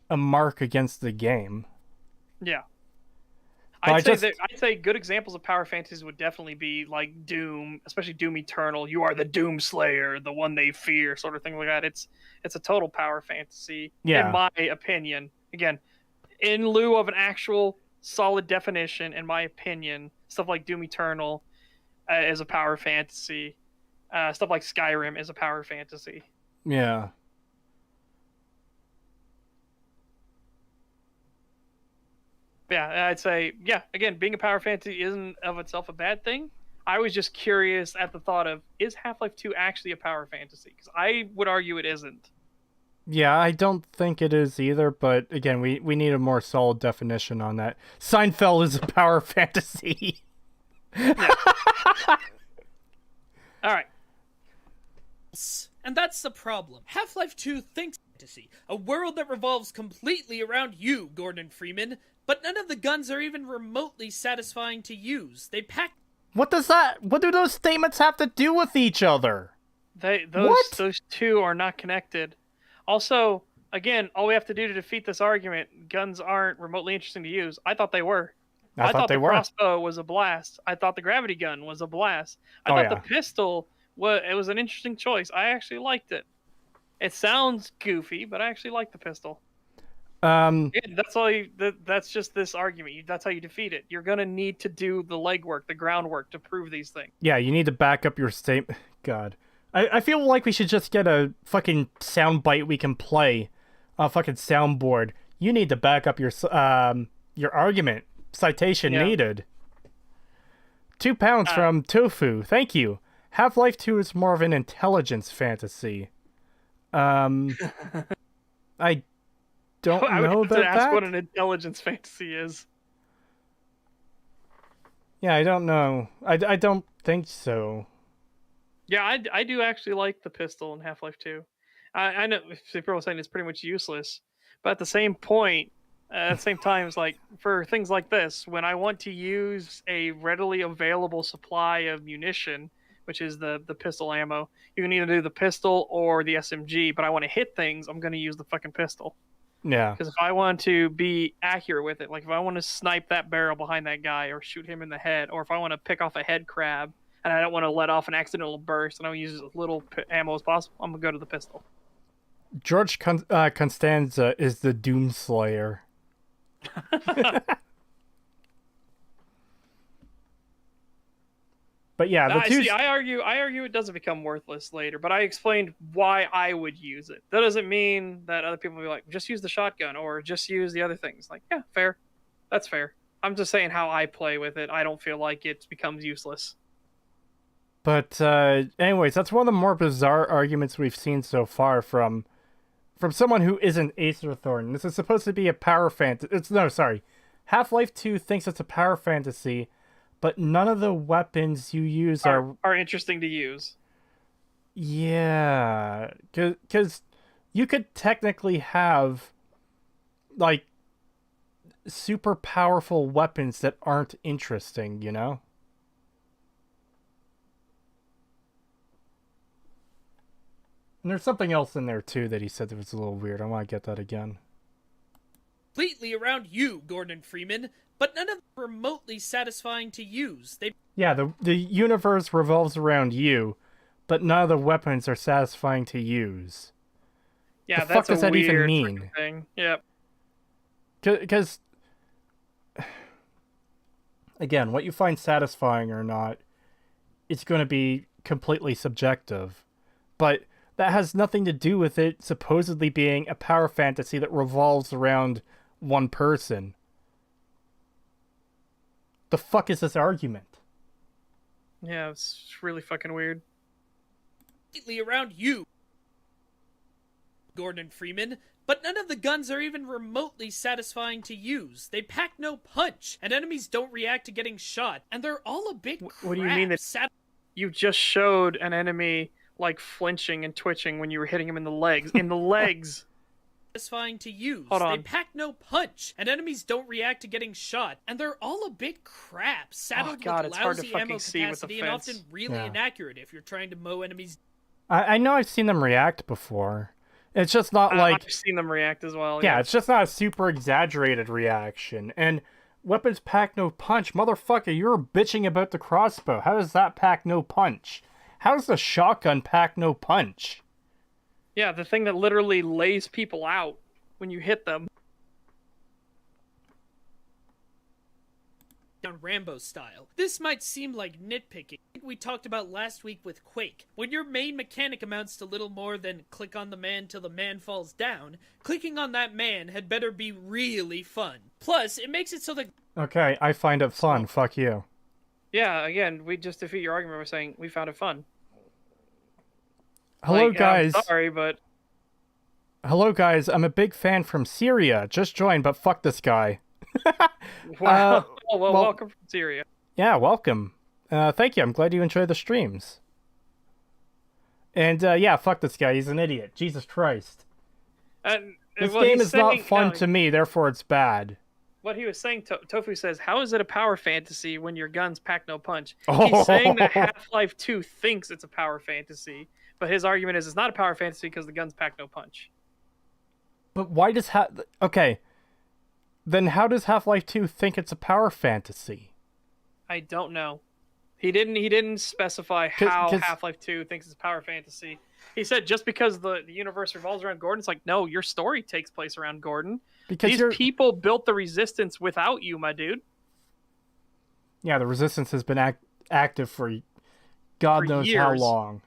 A: a mark against the game.
C: Yeah. I'd say good examples of power fantasies would definitely be like Doom, especially Doom Eternal. You are the Doom Slayer, the one they fear, sort of thing like that. It's a total power fantasy, in my opinion. Again, in lieu of an actual solid definition, in my opinion, stuff like Doom Eternal is a power fantasy. Stuff like Skyrim is a power fantasy.
A: Yeah.
C: Yeah, I'd say, again, being a power fantasy isn't of itself a bad thing. I was just curious at the thought of, is Half-Life 2 actually a power fantasy? Because I would argue it isn't.
A: Yeah, I don't think it is either, but again, we need a more solid definition on that. Seinfeld is a power fantasy.
C: All right.
D: And that's the problem. Half-Life 2 thinks fantasy, a world that revolves completely around you, Gordon Freeman, but none of the guns are even remotely satisfying to use. They pack...
A: What do those statements have to do with each other?
C: Those two are not connected. Also, again, all we have to do to defeat this argument, guns aren't remotely interesting to use. I thought they were. I thought the crossbow was a blast. I thought the gravity gun was a blast. I thought the pistol was an interesting choice. I actually liked it. It sounds goofy, but I actually like the pistol. That's just this argument. That's how you defeat it. You're gonna need to do the legwork, the groundwork to prove these things.
A: Yeah, you need to back up your statement. God, I feel like we should just get a fucking soundbite we can play, a fucking soundboard. You need to back up your argument. Citation needed. £2 from Tofu. Thank you. Half-Life 2 is more of an intelligence fantasy. I don't know
C: I would have to ask
A: that.
C: what an intelligence fantasy is.
A: Yeah, I don't know. I don't think so.
C: Yeah, I do actually like the pistol in Half-Life 2. I know people are saying it's pretty much useless, but at the same point, at the same time, it's like for things like this, when I want to use a readily available supply of munition, which is the pistol ammo, you can either do the pistol or the SMG, but I want to hit things, I'm going to use the fucking pistol.
A: Yeah.
C: Because if I want to be accurate with it, like if I want to snipe that barrel behind that guy or shoot him in the head, or if I want to pick off a head crab and I don't want to let off an accidental burst and I want to use as little ammo as possible, I'm going to go to the pistol.
A: George Constanza is the Doomslayer. But yeah,
C: I argue it doesn't become worthless later, but I explained why I would use it. That doesn't mean that other people will be like, just use the shotgun or just use the other things. Like, yeah, fair. That's fair. I'm just saying how I play with it. I don't feel like it becomes useless.
A: But anyways, that's one of the more bizarre arguments we've seen so far from someone who isn't Acer Thorn. This is supposed to be a power fantasy. Half-Life 2 thinks it's a power fantasy, but none of the weapons you use
C: are interesting to use.
A: Yeah, because you could technically have, like, super powerful weapons that aren't interesting, you know? And there's something else in there, too, that he said that was a little weird. I want to get that again.
D: Completely around you, Gordon Freeman, but none of them remotely satisfying to use.
A: Yeah, the universe revolves around you, but none of the weapons are satisfying to use.
C: Yeah,
A: the
C: that's
A: fuck does
C: a
A: that even
C: weird
A: mean?
C: Thing. Yep.
A: Because, again, what you find satisfying or not, it's going to be completely subjective. But that has nothing to do with it supposedly being a power fantasy that revolves around one person. The fuck is this argument?
C: Yeah, it's really fucking weird.
D: Completely around you, Gordon Freeman, but none of the guns are even remotely satisfying to use. They pack no punch, and enemies don't react to getting shot, and they're all a bit crap.
C: What do you mean that you just showed an enemy like flinching and twitching when you were hitting him in the legs? In the legs.
D: Satisfying to use.
C: Hold on.
D: They pack no punch, and enemies don't react to getting shot, and they're all a bit crap, saddled
C: God,
D: with
C: it's hard to
D: lousy
C: fucking
D: ammo
C: see with the
D: capacity and
C: fence.
D: often really inaccurate if you're trying to mow enemies.
A: I know I've seen them react before. It's just not like...
C: I've seen them react as well.
A: Yeah, it's just not a super exaggerated reaction. And weapons pack no punch. Motherfucker, you were bitching about the crossbow. How does that pack no punch? How does the shotgun pack no punch?
C: Yeah, the thing that literally lays people out when you hit them.
D: On Rambo style. This might seem like nitpicking, like we talked about last week with Quake. When your main mechanic amounts to little more than click on the man till the man falls down, clicking on that man had better be really fun. Plus, it makes it so that...
A: Okay, I find it fun. Fuck you.
C: Yeah, again, we just defeat your argument by saying we found it fun.
A: Hello, guys.
C: I'm sorry, but...
A: Hello, guys. I'm a big fan from Syria. Just joined, but fuck this guy.
C: Wow. Well, welcome from Syria.
A: Yeah, welcome. Thank you. I'm glad you enjoy the streams. And, yeah, fuck this guy. He's an idiot. Jesus Christ. This game is not fun to me, therefore it's bad.
C: What he was saying, Tofu says, how is it a power fantasy when your guns pack no punch? He's saying that Half-Life 2 thinks it's a power fantasy, but his argument is it's not a power fantasy because the guns pack no punch.
A: But why does Okay. Then how does Half-Life 2 think it's a power fantasy?
C: I don't know. He didn't specify how Half-Life 2 thinks it's a power fantasy. He said just because the universe revolves around Gordon, it's like, no, your story takes place around Gordon. Because these people built the Resistance without you, my dude.
A: Yeah, the Resistance has been active for God knows
C: years.
A: How long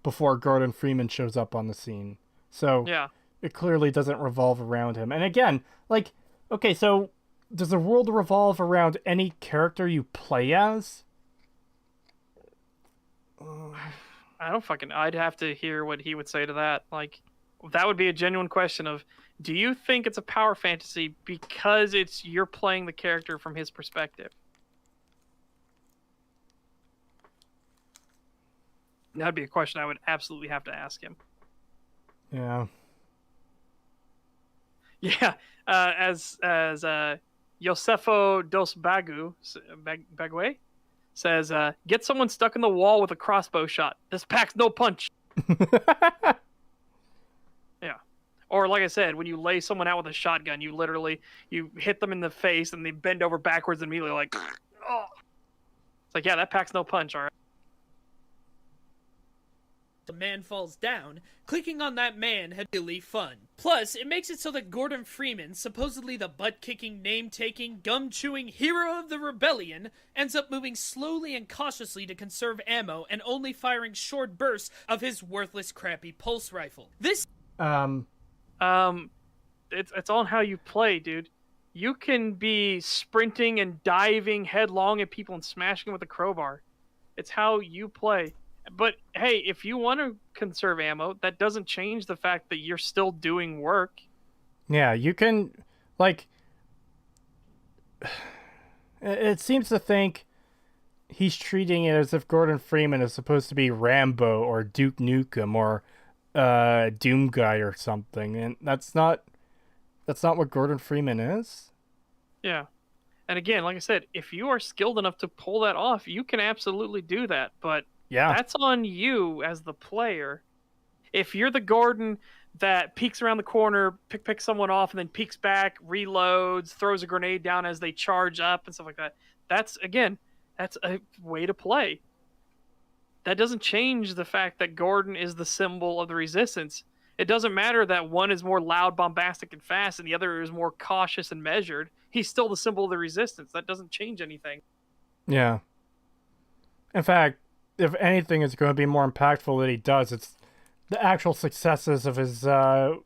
A: before Gordon Freeman shows up on the scene. So
C: yeah.
A: It clearly doesn't revolve around him. And again, like, okay, so does the world revolve around any character you play as?
C: I'd have to hear what he would say to that. Like, that would be a genuine question of, do you think it's a power fantasy because you're playing the character from his perspective? That'd be a question I would absolutely have to ask him.
A: Yeah.
C: Yeah, as Josefo dos Bague says, get someone stuck in the wall with a crossbow shot. This packs no punch. Yeah. Or like I said, when you lay someone out with a shotgun, you hit them in the face and they bend over backwards and immediately like, oh. It's like, yeah, that packs no punch, all right.
D: The man falls down, clicking on that man had really fun. Plus, it makes it so that Gordon Freeman, supposedly the butt-kicking, name-taking, gum-chewing hero of the rebellion, ends up moving slowly and cautiously to conserve ammo and only firing short bursts of his worthless, crappy pulse rifle. This...
C: It's on how you play, dude. You can be sprinting and diving headlong at people and smashing them with a crowbar. It's how you play. But hey, if you want to conserve ammo, that doesn't change the fact that you're still doing work.
A: Yeah, you can, like, it seems to think he's treating it as if Gordon Freeman is supposed to be Rambo or Duke Nukem or Doom Guy or something, and that's not what Gordon Freeman is.
C: Yeah. And again, like I said, if you are skilled enough to pull that off, you can absolutely do that. But
A: Yeah.
C: that's on you as the player. If you're the Gordon that peeks around the corner, picks someone off, and then peeks back, reloads, throws a grenade down as they charge up and stuff like that, that's a way to play. That doesn't change the fact that Gordon is the symbol of the resistance. It doesn't matter that one is more loud, bombastic, and fast, and the other is more cautious and measured. He's still the symbol of the resistance. That doesn't change anything.
A: Yeah. In fact, if anything is going to be more impactful that he does, it's the actual successes of his, I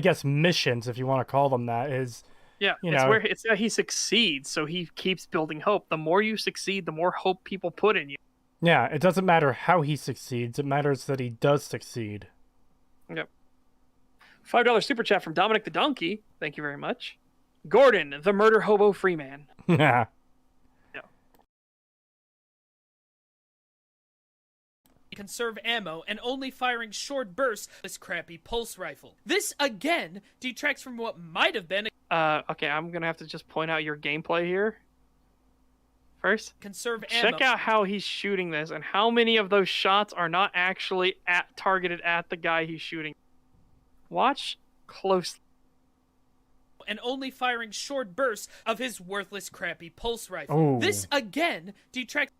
A: guess, missions, if you want to call them that, is...
C: Yeah, it's where he succeeds, so he keeps building hope. The more you succeed, the more hope people put in you.
A: Yeah, it doesn't matter how he succeeds. It matters that he does succeed.
C: Yep. $5 super chat from Dominic the Donkey. Thank you very much. Gordon, the murder hobo Freeman.
A: Yeah.
D: Conserve ammo and only firing short bursts this crappy pulse rifle. This again detracts from what might have been
C: Okay, I'm gonna have to just point out your gameplay here. First,
D: conserve ammo.
C: Check out how he's shooting this and how many of those shots are not actually targeted at the guy he's shooting. Watch closely.
D: And only firing short bursts of his worthless crappy pulse rifle.
A: Ooh.
D: This again detracts.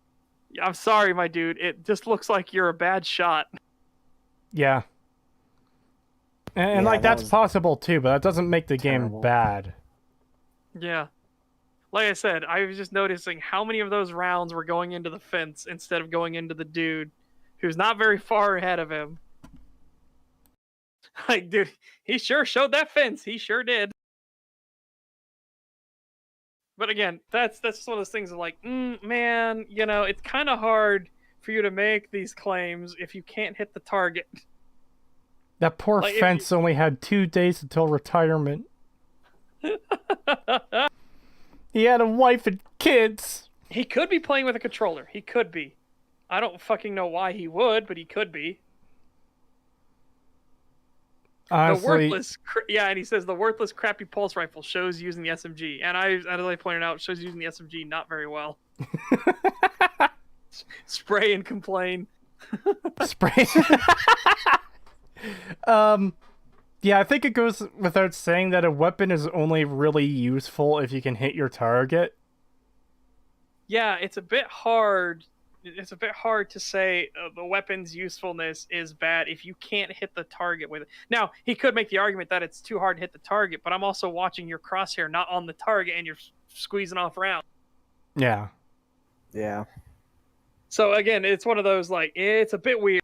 C: I'm sorry, my dude. It just looks like you're a bad shot.
A: Yeah. And like, that's possible too, but that doesn't make the game bad.
C: Yeah. Like I said, I was just noticing how many of those rounds were going into the fence instead of going into the dude who's not very far ahead of him. Like, dude, he sure showed that fence. He sure did. But again, that's just one of those things of like, man, you know, it's kind of hard for you to make these claims if you can't hit the target.
A: That poor fence only had 2 days until retirement. He had a wife and kids.
C: He could be playing with a controller. He could be. I don't fucking know why he would, but he could be.
A: Honestly,
C: and he says the worthless, crappy pulse rifle shows using the SMG, and as I pointed out, shows using the SMG not very well. Spray and complain.
A: Spray. Yeah, I think it goes without saying that a weapon is only really useful if you can hit your target.
C: Yeah, it's a bit hard. It's a bit hard to say the weapon's usefulness is bad if you can't hit the target with it. Now, he could make the argument that it's too hard to hit the target, but I'm also watching your crosshair not on the target and you're squeezing off rounds.
A: Yeah.
B: Yeah.
C: So again, it's one of those, like, it's a bit weird.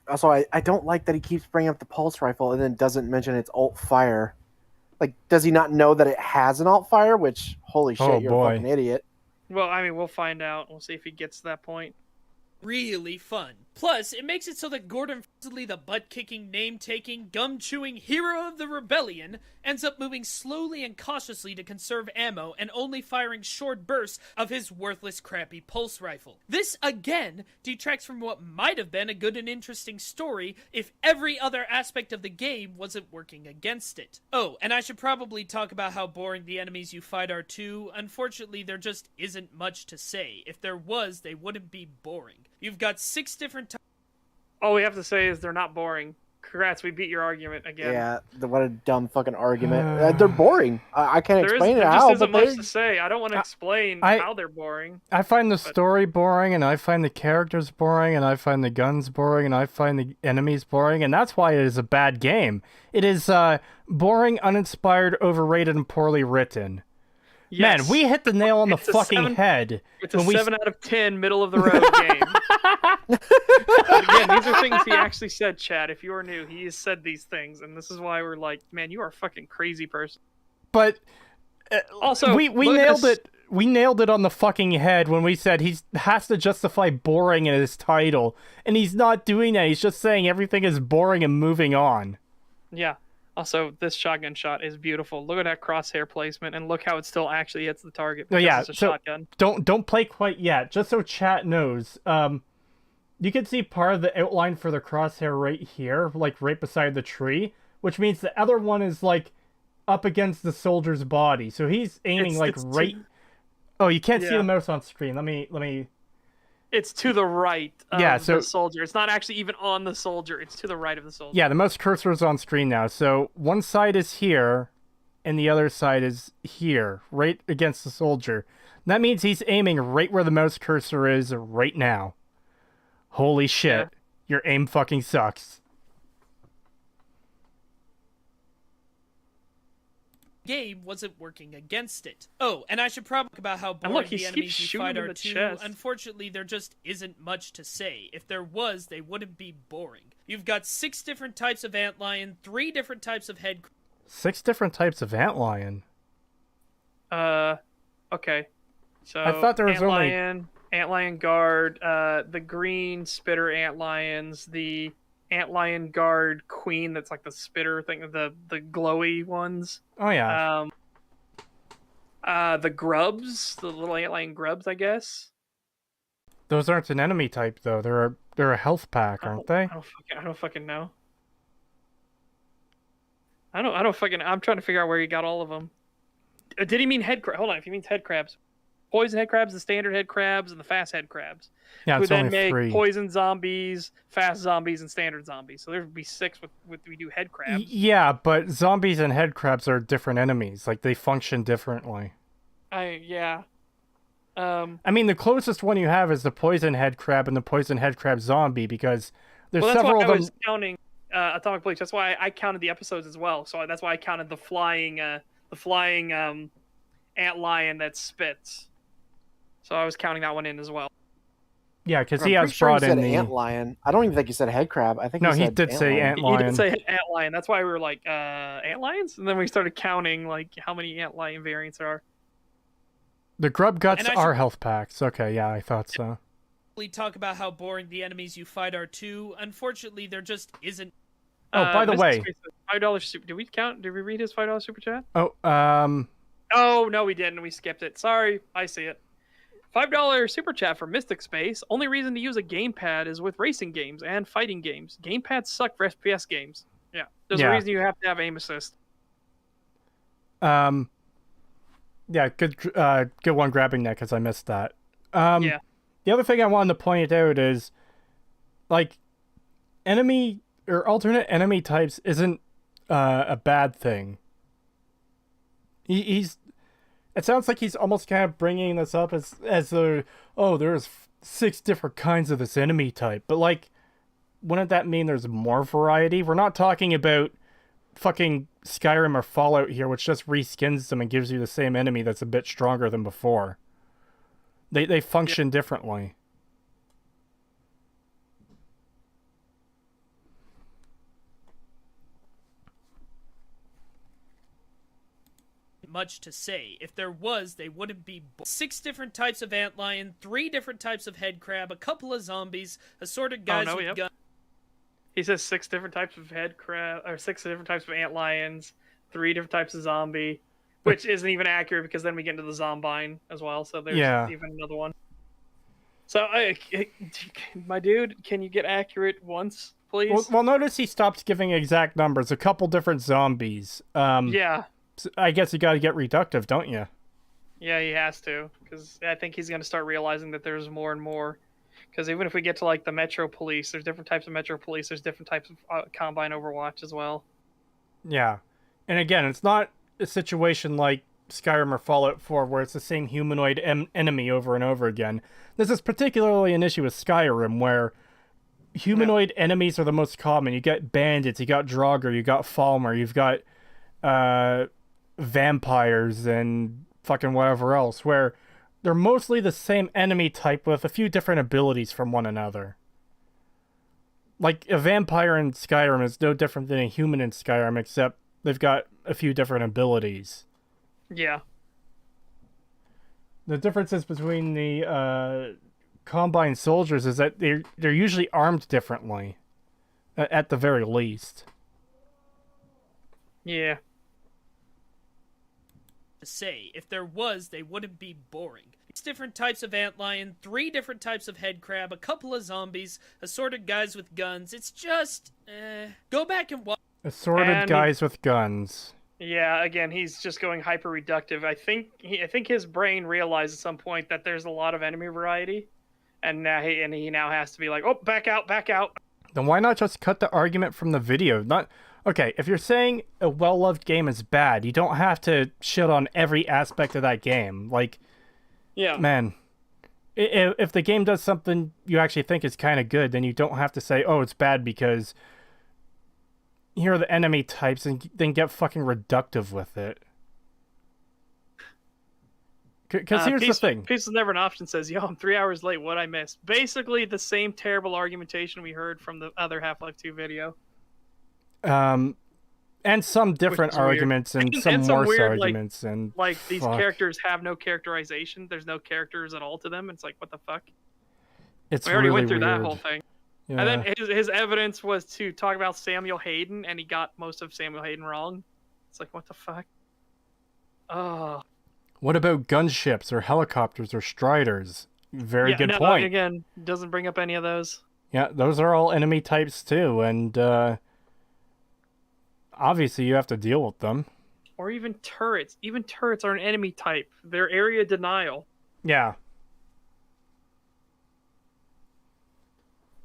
B: Also, I don't like that he keeps bringing up the pulse rifle and then doesn't mention its alt fire. Like, does he not know that it has an alt fire? Which, holy shit, you're a fucking idiot.
C: Well, I mean, we'll find out. We'll see if he gets to that point.
D: Really fun. Plus, it makes it so that Gordon, the butt-kicking, name-taking, gum-chewing hero of the rebellion, ends up moving slowly and cautiously to conserve ammo and only firing short bursts of his worthless, crappy pulse rifle. This, again, detracts from what might have been a good and interesting story if every other aspect of the game wasn't working against it. Oh, and I should probably talk about how boring the enemies you fight are too. Unfortunately, there just isn't much to say. If there was, they wouldn't be boring. You've got 6 different types.
C: All we have to say is they're not boring. Congrats, we beat your argument again.
B: Yeah, what a dumb fucking argument. They're boring. I can't explain it
C: there
B: how,
C: just isn't
B: but
C: much to say. I don't want to explain how they're boring.
A: I find the story boring, and I find the characters boring, and I find the guns boring, and I find the enemies boring, and that's why it is a bad game. It is boring, uninspired, overrated, and poorly written. Man, we hit the nail on the
C: It's a
A: fucking
C: 7
A: head.
C: It's a
A: when we
C: 7 out of 10 middle of the road game. But again, these are things he actually said, Chad. If you are new, he has said these things, and this is why we're like, man, you are a fucking crazy person.
A: But
C: Also,
A: we
C: look at
A: nailed
C: this-
A: it. We nailed it on the fucking head when we said he has to justify boring in his title, and he's not doing that. He's just saying everything is boring and moving on.
C: Yeah. Also, this shotgun shot is beautiful. Look at that crosshair placement, and look how it still actually hits the target
A: No,
C: because
A: yeah,
C: it's a
A: so
C: shotgun.
A: don't play quite yet. Just so chat knows, you can see part of the outline for the crosshair right here, like right beside the tree, which means the other one is like up against the soldier's body. So he's aiming
C: It's
A: right. Oh, you can't see the mouse on screen. Let me.
C: It's to the right of
A: so
C: the soldier. It's not actually even on the soldier. It's to the right of the soldier.
A: Yeah, the mouse cursor is on screen now. So one side is here, and the other side is here, right against the soldier. That means he's aiming right where the mouse cursor is right now. Holy shit. Your aim fucking sucks.
D: Game wasn't working against it. Oh, and I should probably talk about how
C: And
D: boring
C: look, he
D: the
C: keeps
D: enemies you
C: shooting
D: fight
C: him in
D: are
C: the
D: too.
C: chest.
D: Unfortunately, there just isn't much to say. If there was, they wouldn't be boring. You've got 6 different types of antlion, 3 different types of head.
A: 6 different types of antlion.
C: Okay. So
A: I thought there was only
C: antlion guard, the green spitter antlions, the antlion guard queen that's like the spitter thing, the glowy ones.
A: Oh yeah.
C: The grubs, the little antlion grubs, I guess.
A: Those aren't an enemy type though. They're a health pack, aren't they?
C: I don't fucking know. I don't fucking. I'm trying to figure out where he got all of them. Did he mean head crab? Hold on, if he means head crabs, poison head crabs, the standard head crabs, and the fast head crabs.
A: Yeah,
C: Who
A: it's
C: then
A: only
C: make
A: 3.
C: poison zombies, fast zombies, and standard zombies. So there would be 6 with we do head crabs.
A: Yeah, but zombies and head crabs are different enemies. Like they function differently.
C: Yeah.
A: I mean, the closest one you have is the poison head crab and the poison head crab zombie because there's
C: Well, that's
A: several
C: why
A: of
C: I
A: them.
C: was counting Atomic Bleach. That's why I counted the episodes as well. So that's why I counted the flying antlion that spits. So I was counting that one in as well.
A: Yeah, because
B: I'm
A: he has
B: pretty sure
A: brought
B: he said
A: in the.
B: antlion. I don't even think he said head crab. I think
A: No,
B: he
A: he
B: said
A: did say
B: antlion.
C: He
A: antlion.
C: did say antlion. That's why we were like, antlions? And then we started counting like how many antlion variants there are.
A: The grub guts
D: And I
A: are
D: should-
A: health packs. Okay, yeah, I thought so.
D: Talk about how boring the enemies you fight are too. Unfortunately, there just isn't.
A: Oh, by the
C: Mr.
A: way.
C: Space says $5 super. Did we count? Did we read his $5 super chat?
A: Oh,
C: Oh no, we didn't. We skipped it. Sorry, I see it. $5 super chat for Mystic Space. Only reason to use a gamepad is with racing games and fighting games. Gamepads suck for FPS games. Yeah, there's a
A: Yeah.
C: reason you have to have aim assist.
A: yeah, good one grabbing that because I missed that.
C: Yeah.
A: The other thing I wanted to point out is, like, enemy or alternate enemy types isn't a bad thing. He's. It sounds like he's almost kind of bringing this up as there's 6 different kinds of this enemy type, but like, wouldn't that mean there's more variety? We're not talking about fucking Skyrim or Fallout here, which just reskins them and gives you the same enemy that's a bit stronger than before. They function differently.
D: Much to say. If there was, they wouldn't be 6 different types of antlion, 3 different types of head crab, a couple of zombies, assorted guys
C: no,
D: with
C: yep.
D: guns.
C: He says 6 different types of head crab, or 6 different types of antlions, 3 different types of zombie, which isn't even accurate because then we get into the zombine as well. So there's even another one. So, my dude, can you get accurate once, please?
A: Well, notice he stops giving exact numbers. A couple different zombies.
C: Yeah.
A: I guess you got to get reductive, don't you?
C: Yeah, he has to, because I think he's going to start realizing that there's more and more. Because even if we get to like the Metro Police, there's different types of Metro Police. There's different types of Combine Overwatch as well.
A: Yeah, and again, it's not a situation like Skyrim or Fallout 4 where it's the same humanoid enemy over and over again. This is particularly an issue with Skyrim where humanoid enemies are the most common. You got bandits, you got Draugr, you got Falmer, you've got vampires and fucking whatever else, where they're mostly the same enemy type with a few different abilities from one another. Like, a vampire in Skyrim is no different than a human in Skyrim, except they've got a few different abilities.
C: Yeah.
A: The differences between the Combine soldiers is that they're usually armed differently, at the very least.
C: Yeah.
D: To say, if there was, they wouldn't be boring. It's different types of antlion, 3 different types of head crab, a couple of zombies, assorted guys with guns. It's just, go back and watch.
A: Assorted guys with guns.
C: Yeah, again, he's just going hyper reductive. I think his brain realized at some point that there's a lot of enemy variety, and now he now has to be like, oh, back out.
A: Then why not just cut the argument from the video? Okay, if you're saying a well-loved game is bad, you don't have to shit on every aspect of that game. Like,
C: yeah,
A: man, if the game does something you actually think is kind of good, then you don't have to say, oh, it's bad because here are the enemy types, and then get fucking reductive with it. Because here's the thing.
C: Peace is never an option says, yo, I'm 3 hours late, what I missed? Basically the same terrible argumentation we heard from the other Half-Life 2 video.
A: And some different arguments and some worse
C: weird,
A: arguments.
C: Like these characters have no characterization. There's no characters at all to them. It's like, what the fuck?
A: We
C: already
A: really
C: went through
A: weird.
C: that whole thing.
A: Yeah.
C: And then his evidence was to talk about Samuel Hayden, and he got most of Samuel Hayden wrong. It's like, what the fuck? Oh.
A: What about gunships or helicopters or striders? Very good point.
C: Again, doesn't bring up any of those.
A: Yeah, those are all enemy types too, and obviously you have to deal with them.
C: Or even turrets. Even turrets are an enemy type. They're area denial.
A: Yeah.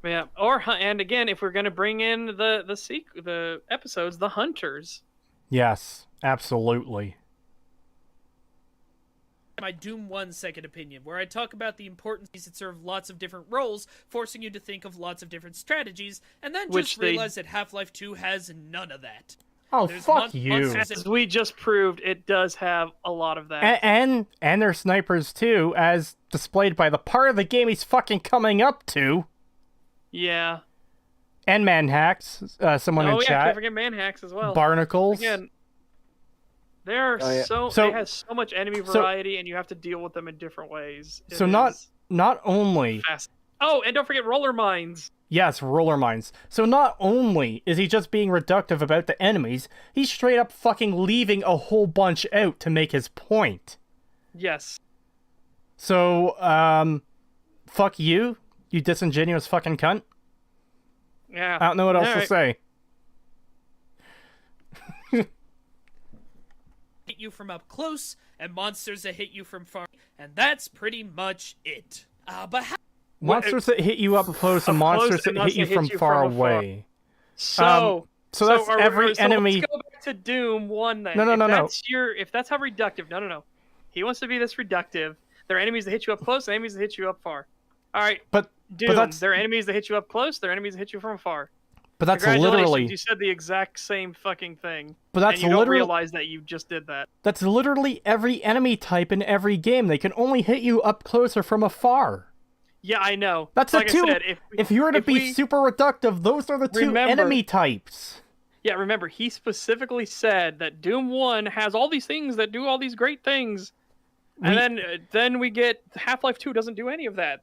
C: Yeah. And again, if we're gonna bring in the episodes, the hunters.
A: Yes, absolutely.
D: My Doom 1 second opinion, where I talk about the importance that serve lots of different roles, forcing you to think of lots of different strategies, and then just realize that Half-Life 2 has none of that.
A: Oh, fuck you.
C: As we just proved, it does have a lot of that.
A: And they're snipers too, as displayed by the part of the game he's fucking coming up to.
C: Yeah.
A: And manhacks, someone in chat.
C: Can't forget manhacks as well.
A: Barnacles.
C: Again, they have so much enemy variety, and you have to deal with them in different ways.
A: Not only.
C: Oh, and don't forget roller mines.
A: Yes, roller mines. So not only is he just being reductive about the enemies, he's straight up fucking leaving a whole bunch out to make his point.
C: Yes.
A: So, fuck you, you disingenuous fucking cunt.
C: Yeah.
A: I don't know what else to say.
D: Hit you from up close, and monsters that hit you from far, and that's pretty much it.
A: Monsters that hit you up close and monsters that hit you from far away.
C: So
A: that's every enemy.
C: Let's go back to Doom 1 then.
A: No.
C: If that's how reductive, no. He wants to be this reductive. There are enemies that hit you up close and enemies that hit you up far. All right. Doom, there are enemies that hit you up close, there are enemies that hit you from far.
A: But that's literally.
C: You said the exact same fucking thing.
A: But that's
C: and you don't realize that you just did that.
A: That's literally every enemy type in every game. They can only hit you up close or from afar.
C: Yeah, I know.
A: That's
C: like
A: the two.
C: I said,
A: if you were to be super reductive, those are the two enemy types.
C: Yeah, remember, he specifically said that Doom 1 has all these things that do all these great things. And then we get Half-Life 2 doesn't do any of that.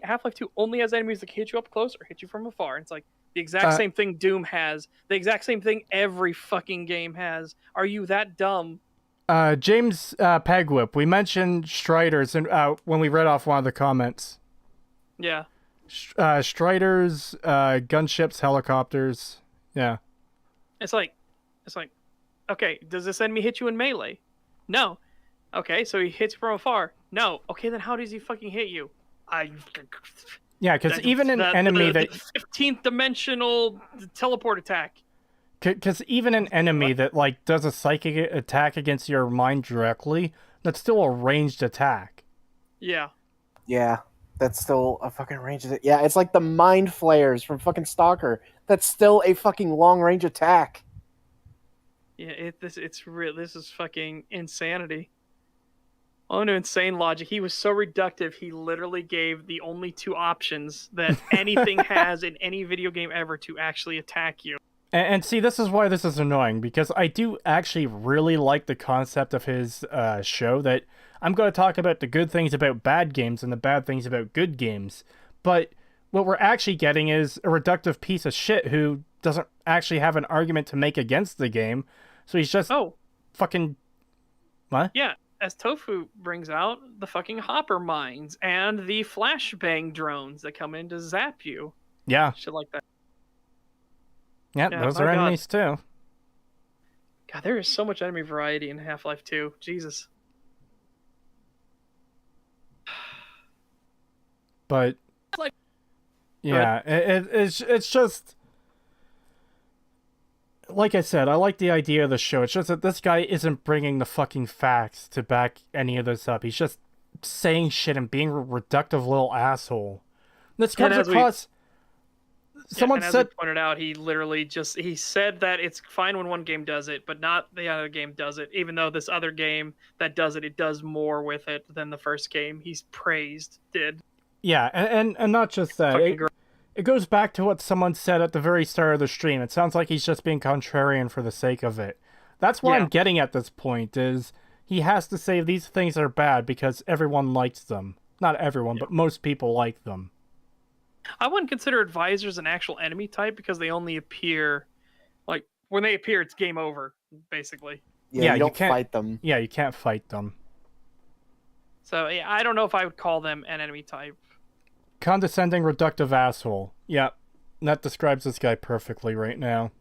C: Half-Life 2 only has enemies that can hit you up close or hit you from afar. And it's like the exact same thing Doom has. The exact same thing every fucking game has. Are you that dumb?
A: James Pegwhip, we mentioned Striders when we read off one of the comments.
C: Yeah.
A: Striders, gunships, helicopters. Yeah.
C: It's like, okay, does this enemy hit you in melee? No. Okay, so he hits you from afar. No. Okay, then how does he fucking hit you?
A: Yeah, because even an enemy
C: the 15th dimensional teleport attack.
A: Because even an enemy that does a psychic attack against your mind directly, that's still a ranged attack.
C: Yeah.
B: Yeah, that's still a fucking ranged attack. Yeah, it's like the mind flares from fucking Stalker. That's still a fucking long range attack.
C: Yeah, this is fucking insanity. Oh, no, insane logic. He was so reductive, he literally gave the only two options that anything has in any video game ever to actually attack you.
A: And see, this is why this is annoying, because I do actually really like the concept of his show, that I'm going to talk about the good things about bad games and the bad things about good games. But what we're actually getting is a reductive piece of shit who doesn't actually have an argument to make against the game. So he's just fucking... What?
C: Yeah. As Tofu brings out, the fucking hopper mines and the flashbang drones that come in to zap you.
A: Yeah.
C: Shit like that.
A: Yeah, those are enemies too.
C: God, there is so much enemy variety in Half-Life 2. Jesus.
A: But yeah, it's just... Like I said, I like the idea of the show. It's just that this guy isn't bringing the fucking facts to back any of this up. He's just saying shit and being a reductive little asshole. This comes across... Someone
C: as
A: said...
C: we pointed out, he literally he said that it's fine when one game does it, but not the other game does it. Even though this other game that does it does more with it than the first game he's did.
A: Yeah, and not just that. It goes back to what someone said at the very start of the stream. It sounds like he's just being contrarian for the sake of it. That's what I'm getting at this point, is he has to say these things are bad because everyone likes them. Not everyone, but most people like them.
C: I wouldn't consider advisors an actual enemy type because they only appear, like, when they appear, it's game over, basically.
B: Yeah, you can't fight them.
A: Yeah, you can't fight them.
C: So, yeah, I don't know if I would call them an enemy type.
A: Condescending, reductive asshole. Yeah, that describes this guy perfectly right now.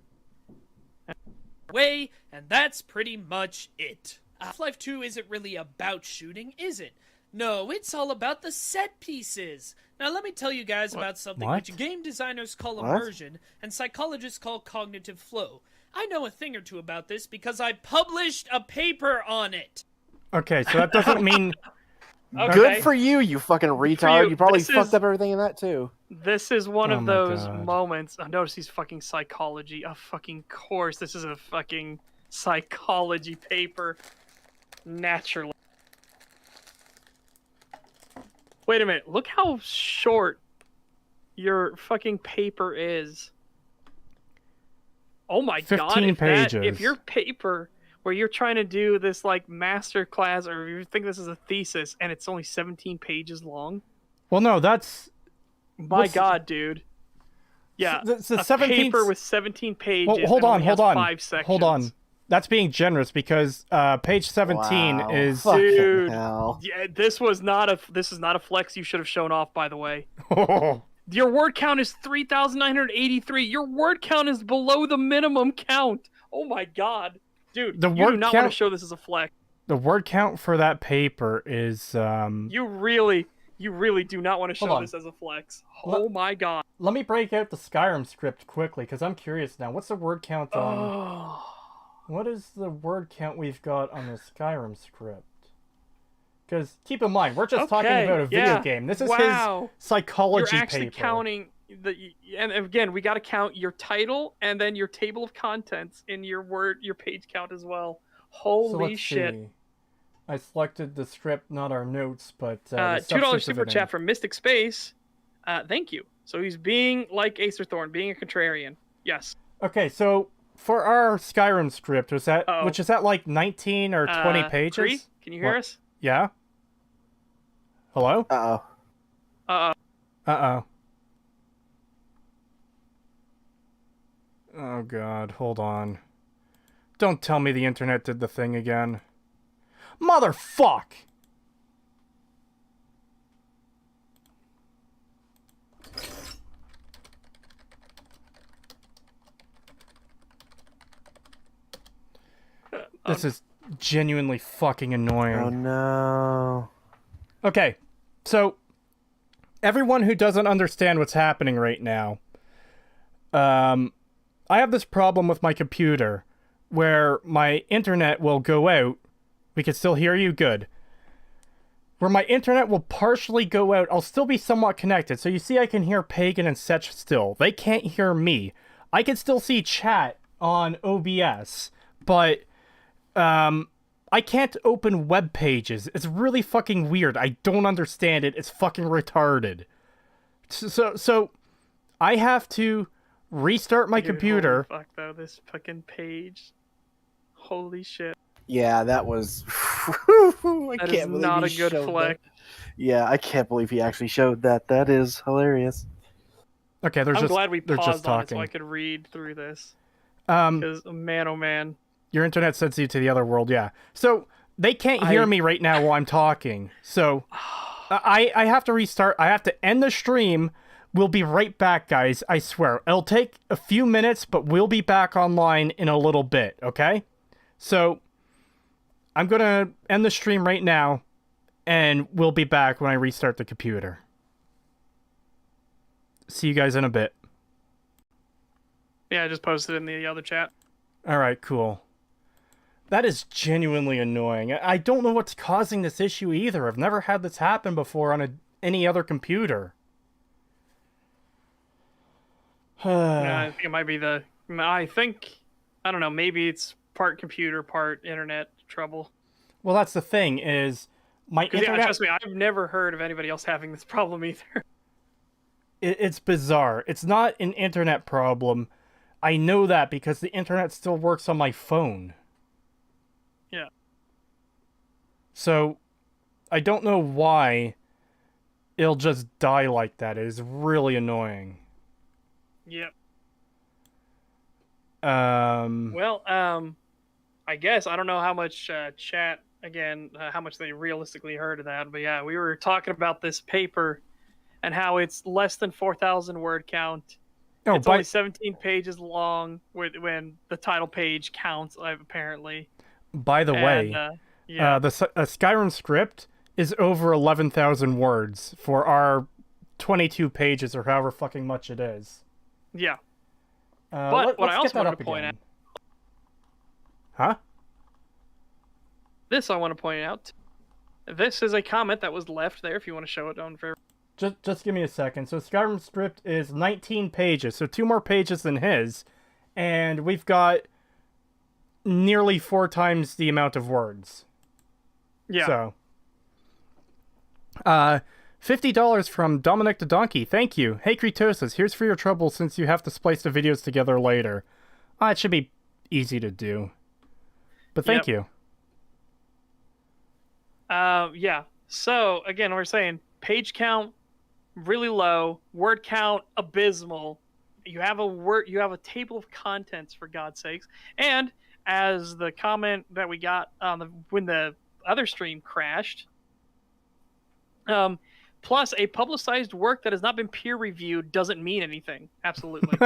D: And that's pretty much it. Half-Life 2 isn't really about shooting, is it? No, it's all about the set pieces. Now let me tell you guys about something which game designers call immersion and psychologists call cognitive flow. I know a thing or two about this because I published a paper on it.
A: Okay, so that doesn't mean...
B: Okay. Good for you, you fucking retard. You probably fucked up everything in that too.
C: This is one of those moments. I notice he's fucking psychology. Of fucking course, this is a fucking psychology paper. Naturally. Wait a minute. Look how short your fucking paper is. Oh my god!
A: 15 pages.
C: If your paper, where you're trying to do this like master class, or you think this is a thesis, and it's only 17 pages long.
A: Well, no, that's...
C: My god, dude. Yeah,
A: the
C: a
A: 17th...
C: paper with 17 pages.
A: Well, hold on.
C: 5 sections.
A: Hold on. That's being generous because page 17 is...
C: Dude, yeah, this is not a flex you should have shown off, by the way. Your word count is 3,983. Your word count is below the minimum count. Oh my god. Dude, you do not want to show this as a flex.
A: The word count for that paper is...
C: You really do not want to show this as a flex. Oh my god.
A: Let me break out the Skyrim script quickly, because I'm curious now. What's the word count on... What is the word count we've got on the Skyrim script? Because keep in mind, we're just talking about a video game. This is his psychology paper.
C: You're actually counting and again, we got to count your title and then your table of contents in your page count as well. Holy shit!
A: See. I selected the script, not our notes, but
C: $2 super chat from Mystic Space. Thank you. So he's being like Acer Thorn, being a contrarian. Yes.
A: Okay, so. For our Skyrim script, which is that like 19 or 20 pages?
C: Cree, can you hear us?
A: Yeah? Hello?
B: Uh-oh.
A: Oh god, hold on. Don't tell me the internet did the thing again. Motherfuck! This is genuinely fucking annoying.
B: Oh no.
A: Okay, so everyone who doesn't understand what's happening right now, I have this problem with my computer where my internet will go out. We can still hear you good. Where my internet will partially go out, I'll still be somewhat connected. So you see I can hear Pagan and Setch still. They can't hear me. I can still see chat on OBS, but I I can't open web pages. It's really fucking weird. I don't understand it. It's fucking retarded. So I have to restart my
C: Dude,
A: computer.
C: Holy fuck, though, this fucking page. Holy shit.
B: Yeah, that was. I
C: That
B: can't
C: is
B: believe
C: not
B: he
C: a good
B: showed
C: flex.
B: that. Yeah, I can't believe he actually showed that. That is hilarious.
A: Okay, they're
C: I'm glad we
A: they're just
C: paused on it so
A: talking.
C: I could read through this.
A: Um,
C: Because, man, oh man.
A: your internet sends you to the other world, yeah. So they can't hear me right now while I'm talking. So I have to restart. I have to end the stream. We'll be right back, guys. I swear. It'll take a few minutes, but we'll be back online in a little bit, okay? So I'm going to end the stream right now, and we'll be back when I restart the computer. See you guys in a bit.
C: Yeah, I just posted it in the other chat.
A: All right, cool. That is genuinely annoying. I don't know what's causing this issue either. I've never had this happen before on any other computer.
C: Yeah, I think it might be I don't know, maybe it's part computer, part internet trouble.
A: Well, that's the thing is my
C: 'Cause,
A: internet.
C: yeah, trust me, I've never heard of anybody else having this problem either.
A: It's bizarre. It's not an internet problem. I know that because the internet still works on my phone.
C: Yeah.
A: So I don't know why it'll just die like that. It is really annoying.
C: Yep.
A: Well,
C: I guess I don't know how much chat again, how much they realistically heard of that, but yeah, we were talking about this paper and how it's less than 4,000 word count.
A: Oh,
C: It's only 17 pages long when the title page counts, apparently.
A: by the way,
C: yeah.
A: the Skyrim script is over 11,000 words for our 22 pages or however fucking much it is.
C: Yeah. But what I also wanted to point out...
A: Huh?
C: This I want to point out. This is a comment that was left there if you want to show it on for...
A: Just give me a second. So Skyrim script is 19 pages, so 2 more pages than his, and we've got nearly 4 times the amount of words.
C: Yeah.
A: So, $50 from Dominic the Donkey. Thank you. Hey Creetosis, here's for your trouble since you have to splice the videos together later. It should be easy to do. But thank you.
C: Yeah. So again, we're saying page count really low, word count abysmal. You have a table of contents for God's sakes. And as the comment that we got when the other stream crashed, plus a publicized work that has not been peer reviewed doesn't mean anything. Absolutely.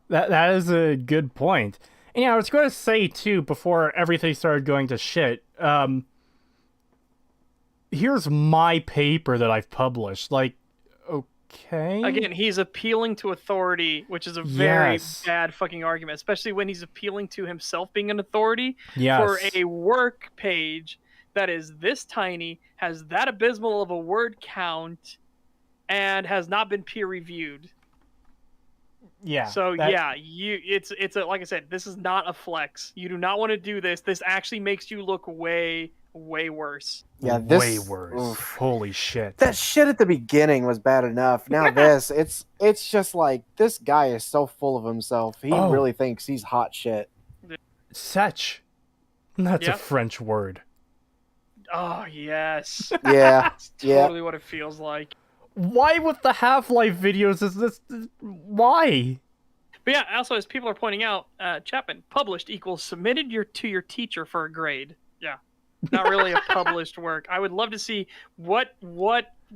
A: That is a good point. And yeah, I was going to say too before everything started going to shit. Here's my paper that I've published. Like, okay.
C: Again, he's appealing to authority, which is a very bad fucking argument, especially when he's appealing to himself being an authority for a work page that is this tiny, has that abysmal of a word count, and has not been peer reviewed.
A: Yeah.
C: So it's like I said, this is not a flex. You do not want to do this. This actually makes you look way worse.
B: Yeah,
A: way worse. Oof. Holy shit.
B: That shit at the beginning was bad enough. Now it's just like this guy is so full of himself. He really thinks he's hot shit.
A: Such. That's a French word.
C: Oh yes.
B: Yeah.
C: That's totally what it feels like.
A: Why with the Half-Life videos is this? Why?
C: But yeah, also as people are pointing out, Chapman, published equals submitted to your teacher for a grade. Yeah. Not really a published work. I would love to see what magazine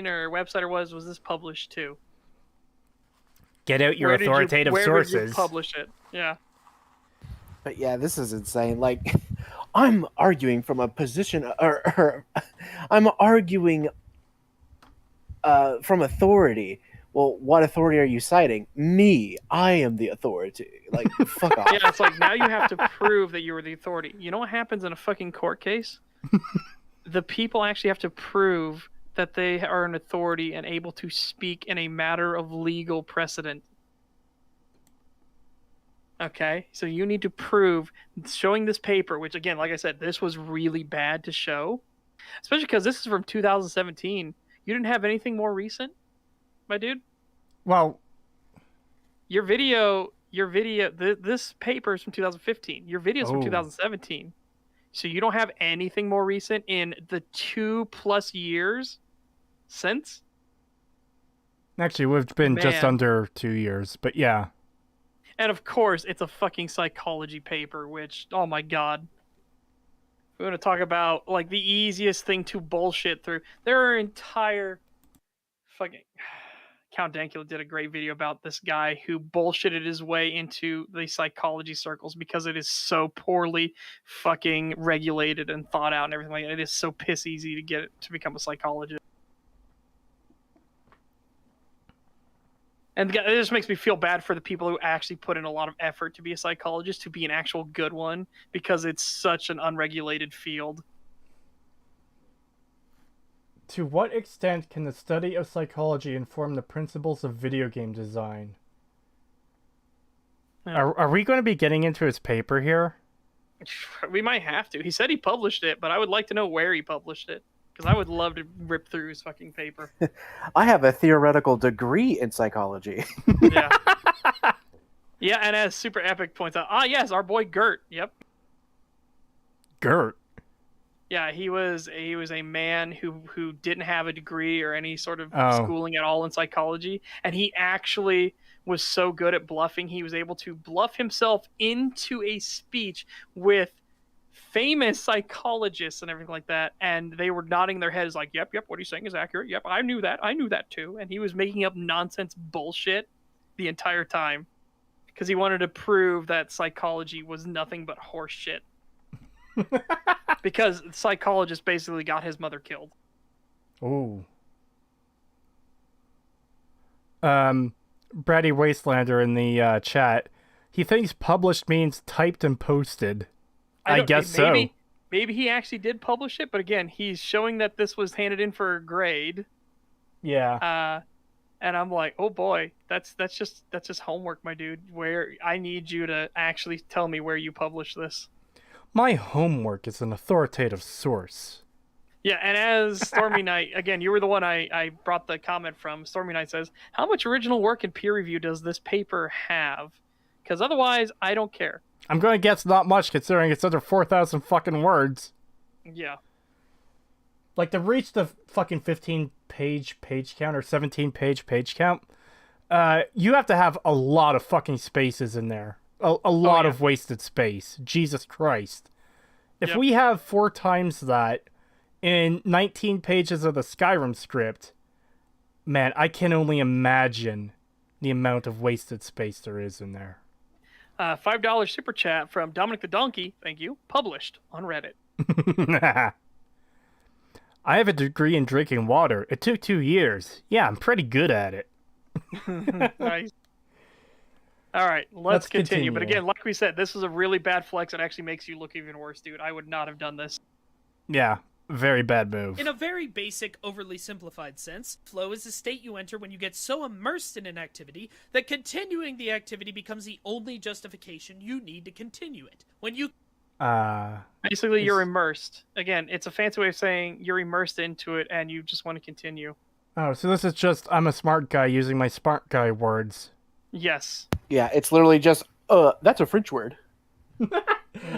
C: or website was this published to?
A: Get out your authoritative sources.
C: Where did you publish it? Yeah.
B: But yeah, this is insane. Like, I'm arguing from a position, or I'm arguing from authority. Well, what authority are you citing? Me. I am the authority. Like, fuck off.
C: Yeah, it's like now you have to prove that you were the authority. You know what happens in a fucking court case? The people actually have to prove that they are an authority and able to speak in a matter of legal precedent. Okay, so you need to prove showing this paper, which again, like I said, this was really bad to show, especially because this is from 2017. You didn't have anything more recent, my dude.
A: Well,
C: This paper is from 2015. Your video is from
A: Oh.
C: 2017. So you don't have anything more recent in the 2+ years since?
A: actually, we've been just
C: Man.
A: under 2 years, but yeah.
C: And of course, it's a fucking psychology paper, which, oh my god. We're going to talk about, like, the easiest thing to bullshit through. There are entire fucking... Count Dankula did a great video about this guy who bullshitted his way into the psychology circles because it is so poorly fucking regulated and thought out and everything like that. It is so piss easy to get it to become a psychologist. And it just makes me feel bad for the people who actually put in a lot of effort to be a psychologist, to be an actual good one, because it's such an unregulated field.
A: To what extent can the study of psychology inform the principles of video game design?
C: Yeah.
A: Are we going to be getting into his paper here?
C: We might have to. He said he published it, but I would like to know where he published it, because I would love to rip through his fucking paper.
B: I have a theoretical degree in psychology.
C: Yeah. Yeah, and as Super Epic points out, yes, our boy Gert. Yep.
A: Gert.
C: Yeah, he was a man who didn't have a degree or any sort of
A: Oh.
C: schooling at all in psychology, and he actually was so good at bluffing, he was able to bluff himself into a speech with famous psychologists and everything like that, and they were nodding their heads like, yep, what he's saying is accurate. Yep, I knew that too. And he was making up nonsense bullshit the entire time because he wanted to prove that psychology was nothing but horse shit. Because the psychologist basically got his mother killed.
A: Ooh. Brady Wastelander in the chat, he thinks published means typed and posted. I guess so.
C: Maybe he actually did publish it, but again, he's showing that this was handed in for a grade.
A: Yeah.
C: And I'm like, oh boy, that's just homework, my dude. Where I need you to actually tell me where you published this.
A: My homework is an authoritative source.
C: Yeah, and as Stormy Knight, again, you were the one I brought the comment from. Stormy Knight says, how much original work and peer review does this paper have? Because otherwise, I don't care.
A: I'm going to guess not much, considering it's under 4,000 fucking words.
C: Yeah.
A: Like, to reach the fucking 15-page page count or 17-page page count, you have to have a lot of fucking spaces in there. A lot of wasted space. Jesus Christ. If we have 4 times that in 19 pages of the Skyrim script, man, I can only imagine the amount of wasted space there is in there.
C: $5 super chat from Dominic the Donkey. Thank you. Published on Reddit.
A: I have a degree in drinking water. It took 2 years. Yeah, I'm pretty good at it.
C: Nice. All right, let's continue. But
A: continue.
C: again, like we said, this is a really bad flex. It actually makes you look even worse, dude. I would not have done this.
A: Yeah, very bad move.
D: In a very basic, overly simplified sense, flow is a state you enter when you get so immersed in an activity that continuing the activity becomes the only justification you need to continue it. When you
C: Basically, you're immersed. Again, it's a fancy way of saying you're immersed into it and you just want to continue.
A: Oh, so this is just I'm a smart guy using my smart guy words.
C: Yes.
B: Yeah, it's literally just, that's a French word.
C: Yeah.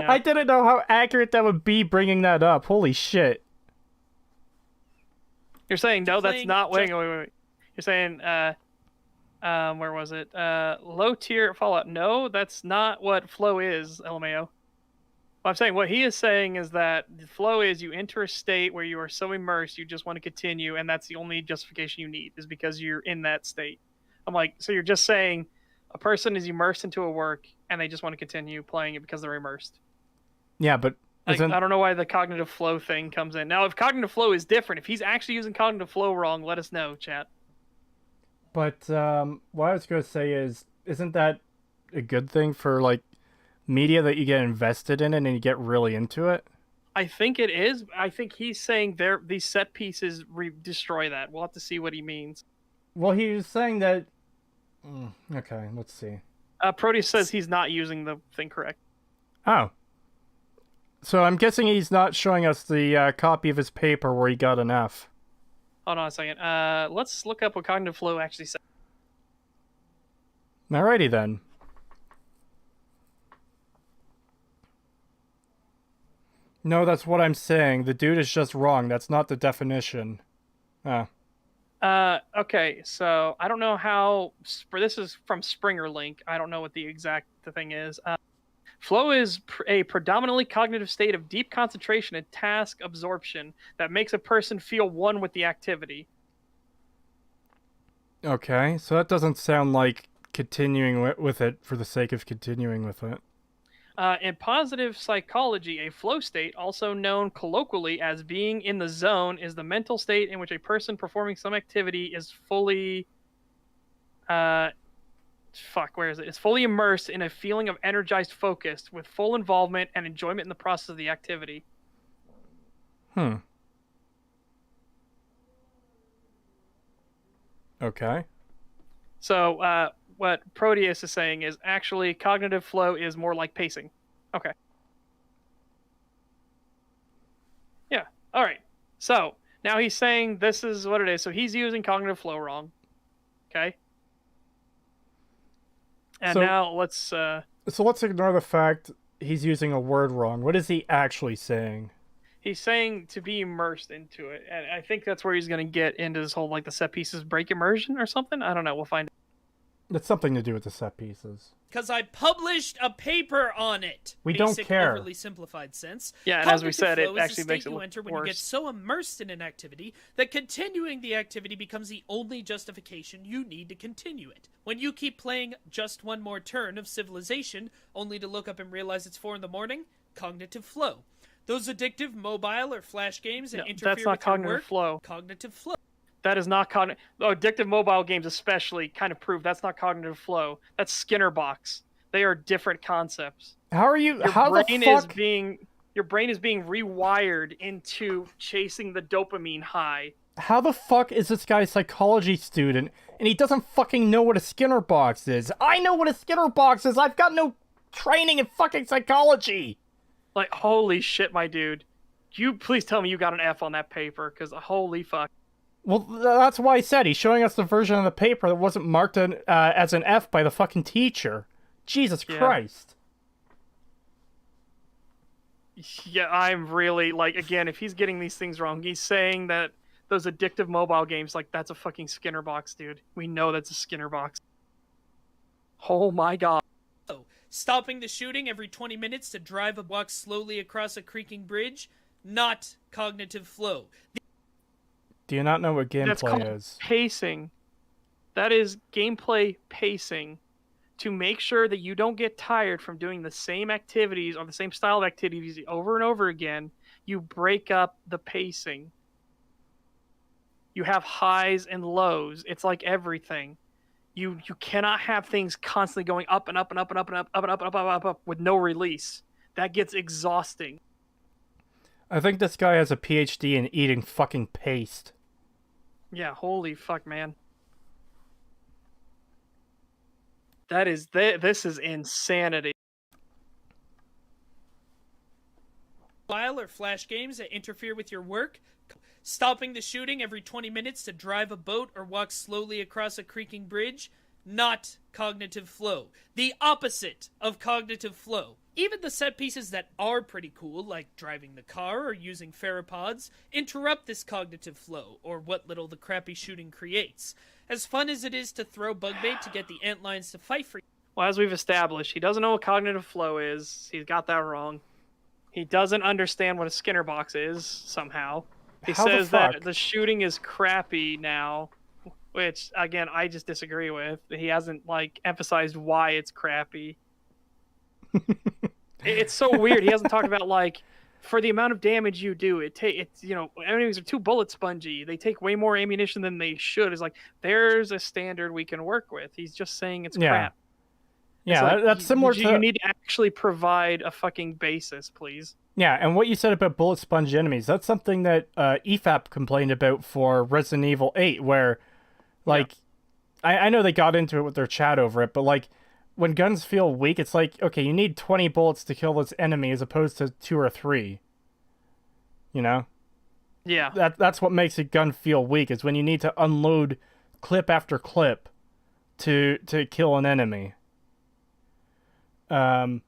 A: I didn't know how accurate that would be bringing that up. Holy shit.
C: You're saying, no, that's
D: Playing
C: not... Wait.
D: just-
C: You're saying, where was it? Low tier Fallout. No, that's not what flow is, LMAO. Well, I'm saying what he is saying is that the flow is you enter a state where you are so immersed you just want to continue, and that's the only justification you need is because you're in that state. I'm like, so you're just saying a person is immersed into a work and they just want to continue playing it because they're immersed.
A: Yeah, but
C: Like,
A: isn't...
C: I don't know why the cognitive flow thing comes in. Now, if cognitive flow is different, if he's actually using cognitive flow wrong, let us know, chat.
A: But what I was going to say is, isn't that a good thing for, like, media that you get invested in it and you get really into it?
C: I think it is. I think he's saying these set pieces destroy that. We'll have to see what he means.
A: Well, he was saying that... Okay, let's see.
C: Proteus says he's not using the thing correct.
A: Oh. So I'm guessing he's not showing us the copy of his paper where he got an F.
C: Hold on a second. Let's look up what cognitive flow actually says.
A: Alrighty then. No, that's what I'm saying. The dude is just wrong. That's not the definition.
C: Okay, so I don't know how. This is from Springer Link. I don't know what the exact thing is. Flow is a predominantly cognitive state of deep concentration and task absorption that makes a person feel one with the activity.
A: Okay, so that doesn't sound like continuing with it for the sake of continuing with it.
C: In positive psychology, a flow state, also known colloquially as being in the zone, is the mental state in which a person performing some activity is fully... where is it? Is fully immersed in a feeling of energized focus with full involvement and enjoyment in the process of the activity.
A: Okay.
C: So, what Proteus is saying is actually cognitive flow is more like pacing. Okay. Yeah. All right. So, now he's saying this is what it is. So, he's using cognitive flow wrong. Okay. And
A: So-
C: now let's...
A: So let's ignore the fact he's using a word wrong. What is he actually saying?
C: He's saying to be immersed into it. And I think that's where he's going to get into this whole, like, the set pieces break immersion or something. I don't know. We'll find out.
A: It's something to do with the set pieces.
D: Because I published a paper on it.
A: We don't
D: Basic,
A: care.
D: Overly simplified sense.
C: Yeah, and as we
D: Cognitive
C: said, it
D: flow is the
C: actually
D: state
C: makes it
D: you
C: look
D: enter when you get
C: worse.
D: so immersed in an activity that continuing the activity becomes the only justification you need to continue it. When you keep playing just one more turn of Civilization, only to look up and realize it's 4 a.m, cognitive flow. Those addictive mobile or flash games that
C: No,
D: interfere
C: that's not
D: with your
C: cognitive
D: work,
C: flow.
D: cognitive flow.
C: That is not cognitive... Addictive mobile games especially kind of prove that's not cognitive flow. That's Skinner box. They are different concepts.
A: How are you?
C: Your
A: How the
C: brain
A: fuck?
C: your brain is being rewired into chasing the dopamine high.
A: How the fuck is this guy a psychology student and he doesn't fucking know what a Skinner box is? I know what a Skinner box is. I've got no training in fucking psychology.
C: Like, holy shit, my dude. You please tell me you got an F on that paper, because holy fuck.
A: Well, that's why I said he's showing us the version of the paper that wasn't marked as an F by the fucking teacher. Jesus
C: Yeah.
A: Christ.
C: Yeah, I'm really, like, again, if he's getting these things wrong, he's saying that those addictive mobile games, like, that's a fucking Skinner box, dude. We know that's a Skinner box. Oh my god.
D: Stopping the shooting every 20 minutes to drive a walk slowly across a creaking bridge, not cognitive flow.
A: Do you not know what
C: That's called
A: gameplay is?
C: pacing. That is gameplay pacing. To make sure that you don't get tired from doing the same activities or the same style of activities over and over again, you break up the pacing. You have highs and lows. It's like everything. You cannot have things constantly going up and up and up and up and up up and up and up and up, up with no release. That gets exhausting.
A: I think this guy has a PhD in eating fucking paste.
C: Yeah, holy fuck, man. This is insanity.
D: Mobile or flash games that interfere with your work. Stopping the shooting every 20 minutes to drive a boat or walk slowly across a creaking bridge, not cognitive flow. The opposite of cognitive flow. Even the set pieces that are pretty cool, like driving the car or using pheropods, interrupt this cognitive flow, or what little the crappy shooting creates. As fun as it is to throw bug bait to get the antlions to fight for you.
C: Well, as we've established, he doesn't know what cognitive flow is. He's got that wrong. He doesn't understand what a Skinner box is, somehow. He
A: How the
C: says that
A: fuck?
C: the shooting is crappy now, which, again, I just disagree with. He hasn't, like, emphasized why it's crappy. It's so weird. He hasn't talked about, like, for the amount of damage you do, it's, you know, enemies are too bullet spongy. They take way more ammunition than they should. It's like, there's a standard we can work with. He's just saying it's
A: Yeah.
C: crap.
A: Yeah,
C: It's like,
A: that's similar to...
C: You need to actually provide a fucking basis, please.
A: Yeah, and what you said about bullet sponge enemies, that's something that EFAP complained about for Resident Evil 8, where, like, I know they got into it with their chat over it, but, like, when guns feel weak, it's like, okay, you need 20 bullets to kill this enemy as opposed to 2 or 3. You know?
C: Yeah.
A: That's what makes a gun feel weak, is when you need to unload clip after clip to kill an enemy. Daniel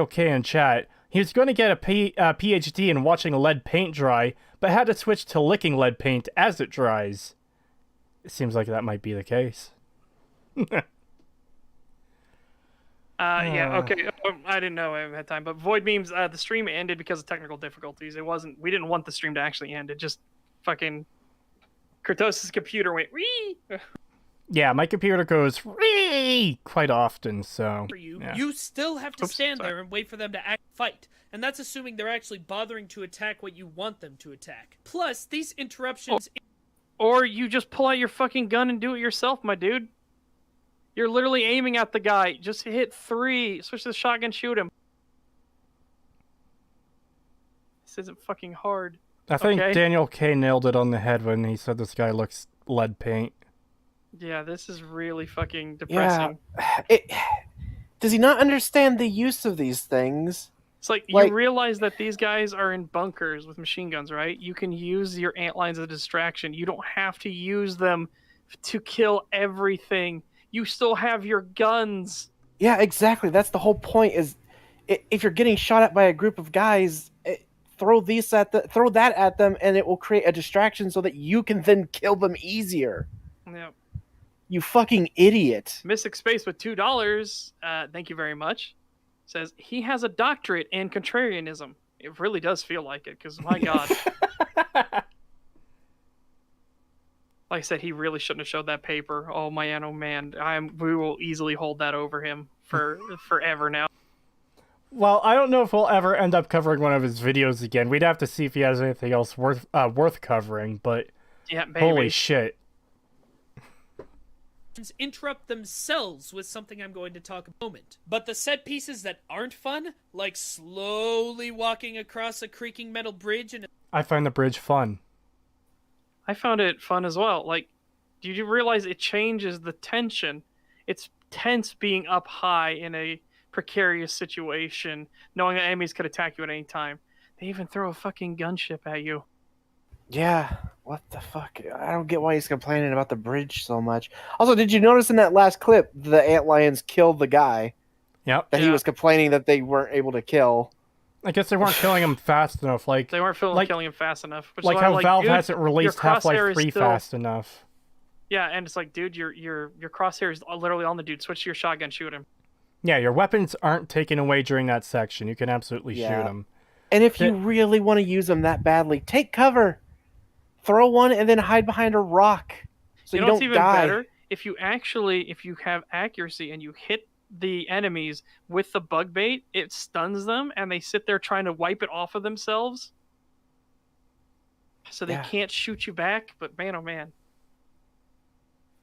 A: K in chat, he was going to get a PhD in watching lead paint dry, but had to switch to licking lead paint as it dries. It seems like that might be the case.
C: Yeah, okay. I didn't know I had time, but Void Memes, the stream ended because of technical difficulties. We didn't want the stream to actually end. It just fucking Creetosis' computer went wee.
A: Yeah, my computer goes wee quite often, so
D: For you,
A: yeah.
D: you still have to
C: Oops,
D: stand
C: sorry.
D: there and wait for them to fight. And that's assuming they're actually bothering to attack what you want them to attack. Plus, these interruptions...
C: Or you just pull out your fucking gun and do it yourself, my dude. You're literally aiming at the guy. Just hit 3. Switch to the shotgun, shoot him. This isn't fucking hard.
A: I think
C: Okay.
A: Daniel K nailed it on the head when he said this guy looks lead paint.
C: Yeah, this is really fucking depressing.
B: Does he not understand the use of these things?
C: It's like,
B: Like-
C: you realize that these guys are in bunkers with machine guns, right? You can use your antlines as a distraction. You don't have to use them to kill everything. You still have your guns.
B: Yeah, exactly. That's the whole point. Is if you're getting shot at by a group of guys, throw that at them, and it will create a distraction so that you can then kill them easier.
C: Yeah.
B: You fucking idiot.
C: Mystic Space with $2. Thank you very much. Says he has a doctorate in contrarianism. It really does feel like it, because my god. Like I said, he really shouldn't have showed that paper. Oh man, oh man. We will easily hold that over him for forever now.
A: Well, I don't know if we'll ever end up covering one of his videos again. We'd have to see if he has anything else worth covering, but
C: Yeah, baby.
A: holy shit.
D: interrupt themselves with something I'm going to talk about in a moment. But the set pieces that aren't fun, like slowly walking across a creaking metal bridge and
A: I find the bridge fun.
C: I found it fun as well. Like, do you realize it changes the tension? It's tense being up high in a precarious situation, knowing that enemies could attack you at any time. They even throw a fucking gunship at you.
B: Yeah, what the fuck? I don't get why he's complaining about the bridge so much. Also, did you notice in that last clip the antlions killed the guy
A: Yep.
B: that he was complaining that they weren't able to kill?
A: I guess they weren't killing him fast enough. Like
C: They weren't feeling
A: like-
C: killing him fast enough. Which is
A: like
C: why,
A: how Valve
C: dude,
A: hasn't released
C: your crosshair
A: Half-Life
C: is
A: 3
C: still-
A: fast enough.
C: Yeah, and it's like, dude, your crosshair is literally on the dude. Switch to your shotgun, shoot him.
A: Yeah, your weapons aren't taken away during that section. You can absolutely
B: Yeah.
A: shoot them.
B: And if you really want to use them that badly, take cover. Throw one and then hide behind a rock so you,
C: know what's
B: don't
C: even
B: die.
C: better? If you have accuracy and you hit the enemies with the bug bait, it stuns them and they sit there trying to wipe it off of themselves. So they
B: Yeah.
C: can't shoot you back, but man, oh man.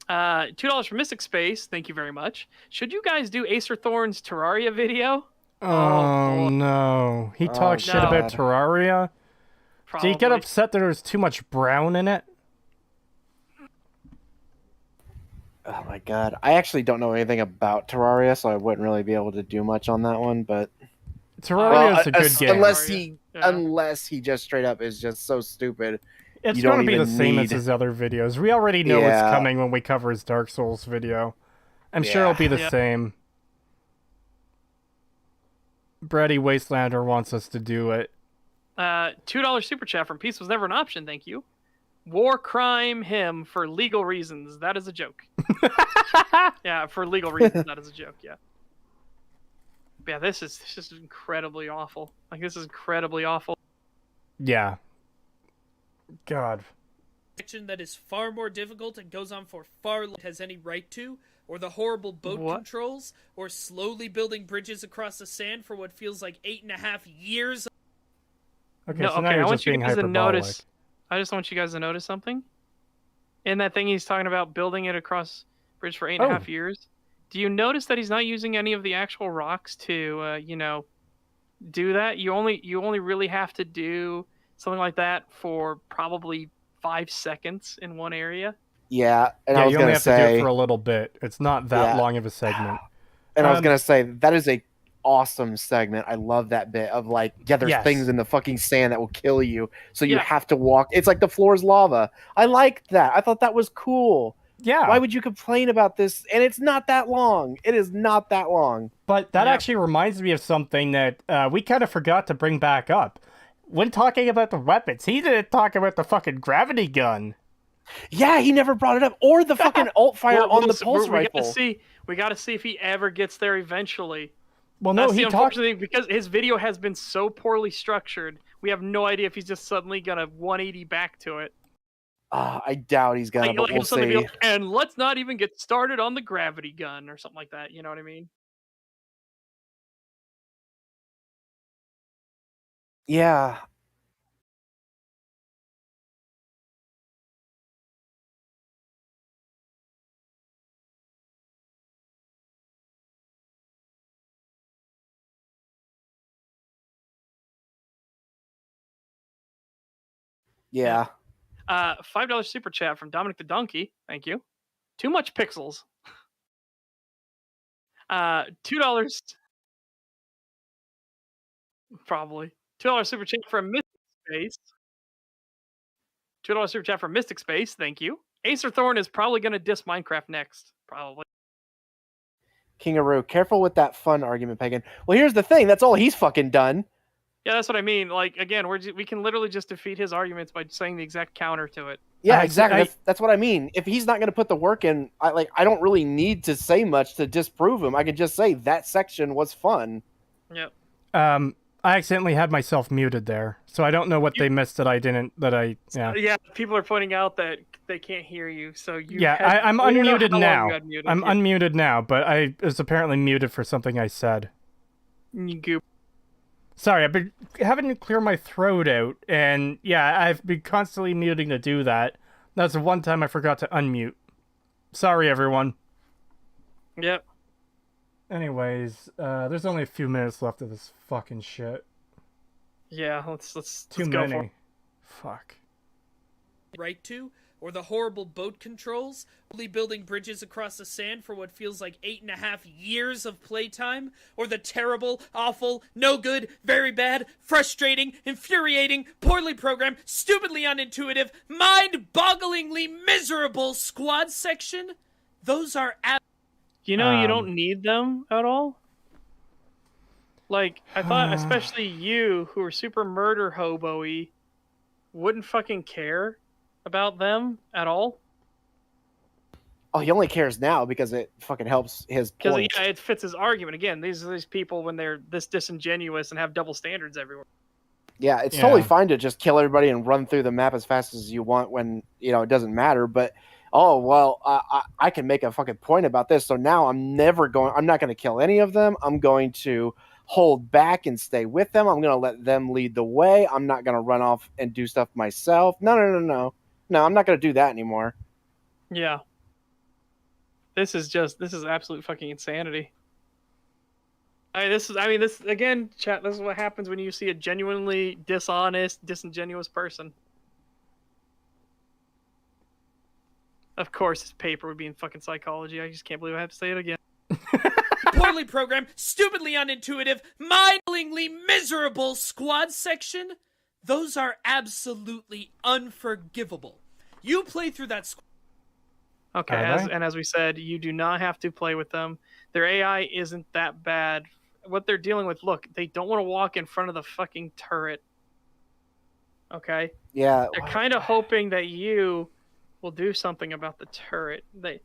C: $2 for Mystic Space, thank you very much. Should you guys do Acer Thorn's Terraria video?
A: Oh,
C: boy.
A: no. He talks shit
C: no.
A: about Terraria.
C: Probably.
A: Do you get upset that there's too much brown in it?
B: Oh my god. I actually don't know anything about Terraria, so I wouldn't really be able to do much on that one, but
A: Terraria is a good game.
C: Yeah.
B: Unless he just straight up is just so stupid.
A: It's
B: you
A: going
B: don't
A: to be the
B: even
A: same as
B: need-
A: his other videos. We already know what's
B: Yeah.
A: coming when we cover his Dark Souls video. I'm sure it'll be the
C: Yeah.
A: same. Brady Wastelander wants us to do it.
C: $2 super chat from Peace was never an option, thank you. War crime him for legal reasons. That is a joke. Yeah, for legal reasons, that is a joke, yeah. Yeah, this is incredibly awful. Like, this is incredibly awful.
A: Yeah. God.
D: action that is far more difficult and goes on for far less has any right to, or the horrible boat
C: What?
D: controls, or slowly building bridges across the sand for what feels like 8.5 years.
A: Okay,
C: No,
A: so now
C: okay,
A: you're
C: I want
A: just
C: you
A: being
C: guys to
A: hyperbolic.
C: notice. I just want you guys to notice something. In that thing he's talking about building it across bridge for 8.5 years. Do you notice that he's not using any of the actual rocks to, do that? You only really have to do something like that for probably 5 seconds in one area.
B: Yeah, and
A: Yeah,
B: I was
A: you only
B: gonna
A: have to do
B: say
A: it for a little bit. It's not that
B: Yeah.
A: long of a segment.
B: And I was gonna say that is a awesome segment. I love that bit of like, yeah, there's
A: Yes.
B: things in the fucking sand that will kill you, so you have to walk. It's like the floor is lava. I liked that. I thought that was cool.
A: Yeah.
B: Why would you complain about this? And it's not that long. It is not that long.
A: But that actually reminds me of something that we kind of forgot to bring back up. When talking about the weapons, he didn't talk about the fucking gravity gun.
B: Yeah, he never brought it up. Or the fucking alt fire on the pulse rifle.
C: We gotta see if he ever gets there eventually.
A: Well, no, he talked...
C: Unfortunately, because his video has been so poorly structured, we have no idea if he's just suddenly gonna 180 back to it.
B: I doubt he's gonna, but we'll see.
C: Like, and let's not even get started on the gravity gun or something like that. You know what I mean?
B: Yeah. Yeah.
C: $5 super chat from Dominic the Donkey. Thank you. Too much pixels. $2. Probably. $2 super chat from Mystic Space. $2 super chat from Mystic Space. Thank you. Acer Thorn is probably going to diss Minecraft next. Probably.
B: Kingaroo, careful with that fun argument, Pagan. Well, here's the thing. That's all he's fucking done.
C: Yeah, that's what I mean. Like, again, we can literally just defeat his arguments by saying the exact counter to it.
B: Yeah, exactly. That's what I mean. If he's not going to put the work in, I don't really need to say much to disprove him. I can just say that section was fun.
C: Yep.
A: I accidentally had myself muted there, so I don't know what they missed that I didn't.
C: Yeah, people are pointing out that they can't hear you. So you.
A: Yeah, I'm unmuted now. I'm unmuted now, but I was apparently muted for something I said.
C: You goop.
A: Sorry, I've been having to clear my throat out, and yeah, I've been constantly muting to do that. That's the one time I forgot to unmute. Sorry, everyone.
C: Yep.
A: Anyways, there's only a few minutes left of this fucking shit.
C: Yeah, let's
A: Too
C: go
A: many.
C: for it.
A: Fuck.
D: Right to, or the horrible boat controls, only building bridges across the sand for what feels like 8.5 years of playtime, or the terrible, awful, no good, very bad, frustrating, infuriating, poorly programmed, stupidly unintuitive, mind-bogglingly miserable squad section. Those are
C: you don't need them at all. Like, I thought, especially you, who are super murder hobo-y, wouldn't fucking care about them at all.
B: Oh, he only cares now because it fucking helps his point.
C: Because it fits his argument. Again, these are these people when they're this disingenuous and have double standards everywhere.
B: Yeah, it's totally fine to just kill everybody and run through the map as fast as you want when, it doesn't matter. But, I can make a fucking point about this. So now I'm not going to kill any of them. I'm going to hold back and stay with them. I'm going to let them lead the way. I'm not going to run off and do stuff myself. No. No, I'm not going to do that anymore.
C: Yeah. This is absolute fucking insanity. This again, chat, this is what happens when you see a genuinely dishonest, disingenuous person. Of course, his paper would be in fucking psychology. I just can't believe I have to say it again.
D: poorly programmed, stupidly unintuitive, mind-blowingly miserable squad section. Those are absolutely unforgivable. You play through that squad.
C: Okay, as we said, you do not have to play with them. Their AI isn't that bad. What they're dealing with, look, they don't want to walk in front of the fucking turret. Okay?
B: Yeah.
C: They're kind of hoping that you will do something about the turret. The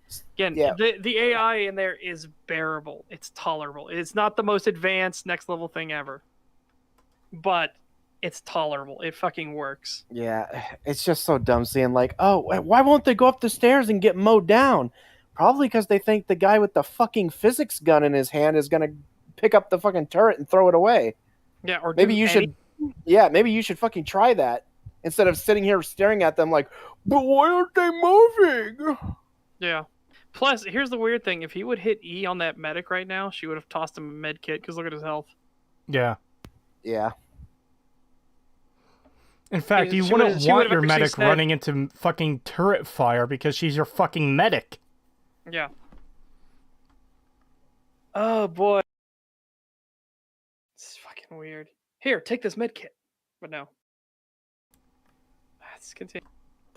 C: AI in there is bearable. It's tolerable. It's not the most advanced next level thing ever. But it's tolerable. It fucking works.
B: Yeah, it's just so dumb seeing like, oh, why won't they go up the stairs and get mowed down? Probably because they think the guy with the fucking physics gun in his hand is gonna pick up the fucking turret and throw it away.
C: Yeah, or
B: maybe you should. Yeah, maybe you should fucking try that instead of sitting here staring at them like, but why aren't they moving?
C: Yeah. Plus, here's the weird thing: if he would hit E on that medic right now, she would have tossed him a med kit. Because look at his health.
A: Yeah.
B: Yeah.
A: In fact, you wouldn't want your medic running into fucking turret fire because she's your fucking medic.
C: Yeah. Oh boy. It's fucking weird. Here, take this med kit. But no. Let's continue.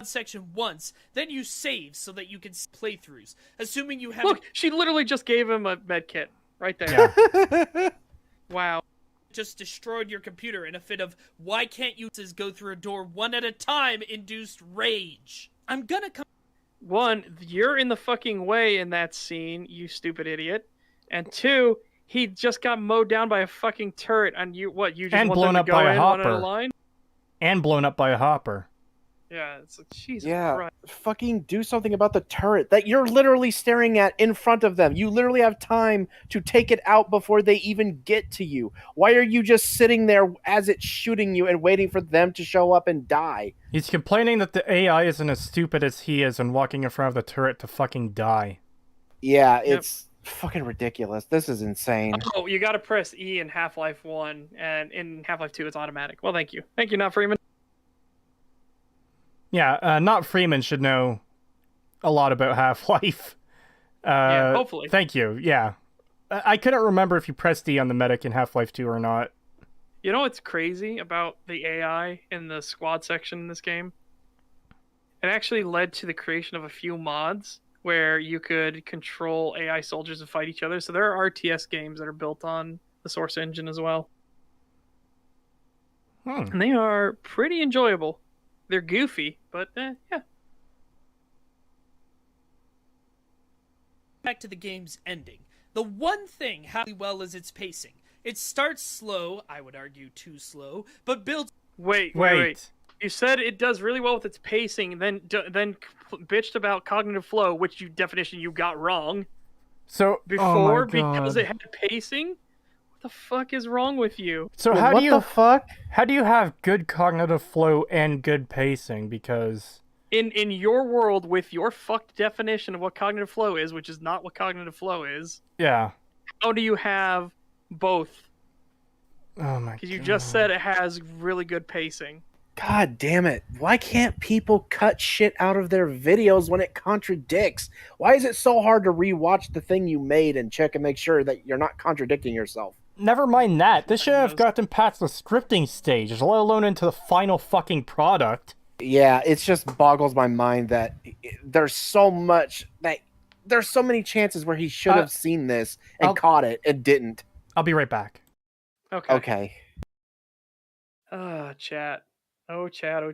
D: Section once, then you save so that you can playthroughs. Assuming you have
C: Look, she literally just gave him a med kit right there.
A: Yeah.
C: Wow.
D: just destroyed your computer in a fit of why can't you go through a door one at a time induced rage. I'm gonna come.
C: One, you're in the fucking way in that scene, you stupid idiot. And two, he just got mowed down by a fucking turret, and you what? You just
A: And
C: want
A: blown
C: them
A: up
C: to go
A: by a
C: in one at a
A: hopper.
C: line?
A: And blown up by a hopper.
C: Yeah, it's like Jesus
B: Yeah,
C: Christ.
B: fucking do something about the turret that you're literally staring at in front of them. You literally have time to take it out before they even get to you. Why are you just sitting there as it's shooting you and waiting for them to show up and die?
A: He's complaining that the AI isn't as stupid as he is and walking in front of the turret to fucking die.
B: Yeah, it's fucking ridiculous. This is insane.
C: Oh, you gotta press E in Half-Life 1, and in Half-Life 2 it's automatic. Well, thank you. Thank you, not Freeman.
A: Yeah, not Freeman should know a lot about Half-Life.
C: Yeah, hopefully.
A: Thank you, yeah. I couldn't remember if you pressed D on the medic in Half-Life 2 or not.
C: You know what's crazy about the AI in the squad section in this game? It actually led to the creation of a few mods where you could control AI soldiers and fight each other. So there are RTS games that are built on the Source engine as well. And they are pretty enjoyable. They're goofy, but yeah.
D: Back to the game's ending. The one thing how well is its pacing. It starts slow, I would argue too slow, but builds.
C: Wait. You said it does really well with its pacing, then bitched about cognitive flow, which definition you got wrong.
A: So
C: Before,
A: oh my God.
C: because it had pacing? What the fuck is wrong with you?
A: So
B: Yeah,
A: how
B: what
A: do you
B: the fuck?
A: How do you have good cognitive flow and good pacing? Because
C: In your world, with your fucked definition of what cognitive flow is, which is not what cognitive flow is,
A: yeah.
C: how do you have both?
A: Oh my God.
C: Because you just said it has really good pacing.
B: God damn it. Why can't people cut shit out of their videos when it contradicts? Why is it so hard to rewatch the thing you made and check and make sure that you're not contradicting yourself?
A: Never mind that. This should have
C: knows?
A: gotten past the scripting stage, let alone into the final fucking product.
B: Yeah, it just boggles my mind that there's so much that there's so many chances where he should have seen this and caught it and didn't.
A: I'll be right back.
C: Okay.
B: Okay.
C: Chat. Oh, chat.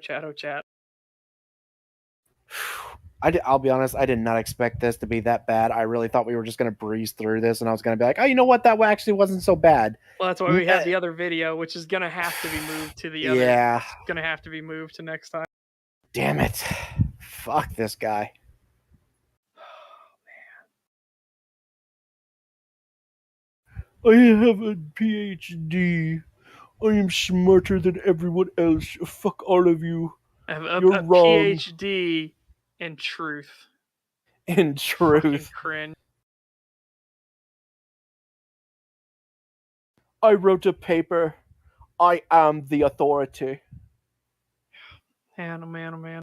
B: I'll be honest, I did not expect this to be that bad. I really thought we were just going to breeze through this and I was going to be like, oh, you know what? That actually wasn't so bad.
C: Well, that's why we have the other video, which is going to have to be moved to the other.
B: Yeah.
C: It's going to have to be moved to next time.
B: Damn it. Fuck this guy. I have a PhD. I am smarter than everyone else. Fuck all of you. You're wrong.
C: PhD in truth.
B: In
C: Fucking
B: truth.
C: cringe.
B: I wrote a paper. I am the authority.
C: Man, oh man.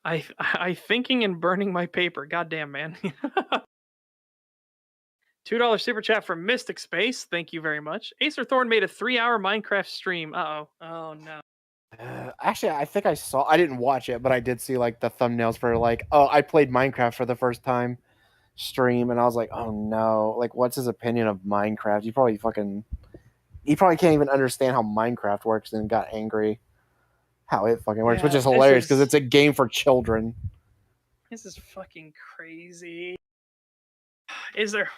C: I thinking in burning my paper. Goddamn, man. $2 super chat from Mystic Space. Thank you very much. Acer Thorn made a 3-hour Minecraft stream. Uh-oh. Oh, no.
B: Actually, I think I didn't watch it, but I did see like the thumbnails for like, oh, I played Minecraft for the first time stream, and I was like, oh no, like what's his opinion of Minecraft? He probably can't even understand how Minecraft works and got angry how it fucking works, which is hilarious because it's a game for children.
C: This is fucking crazy. Is there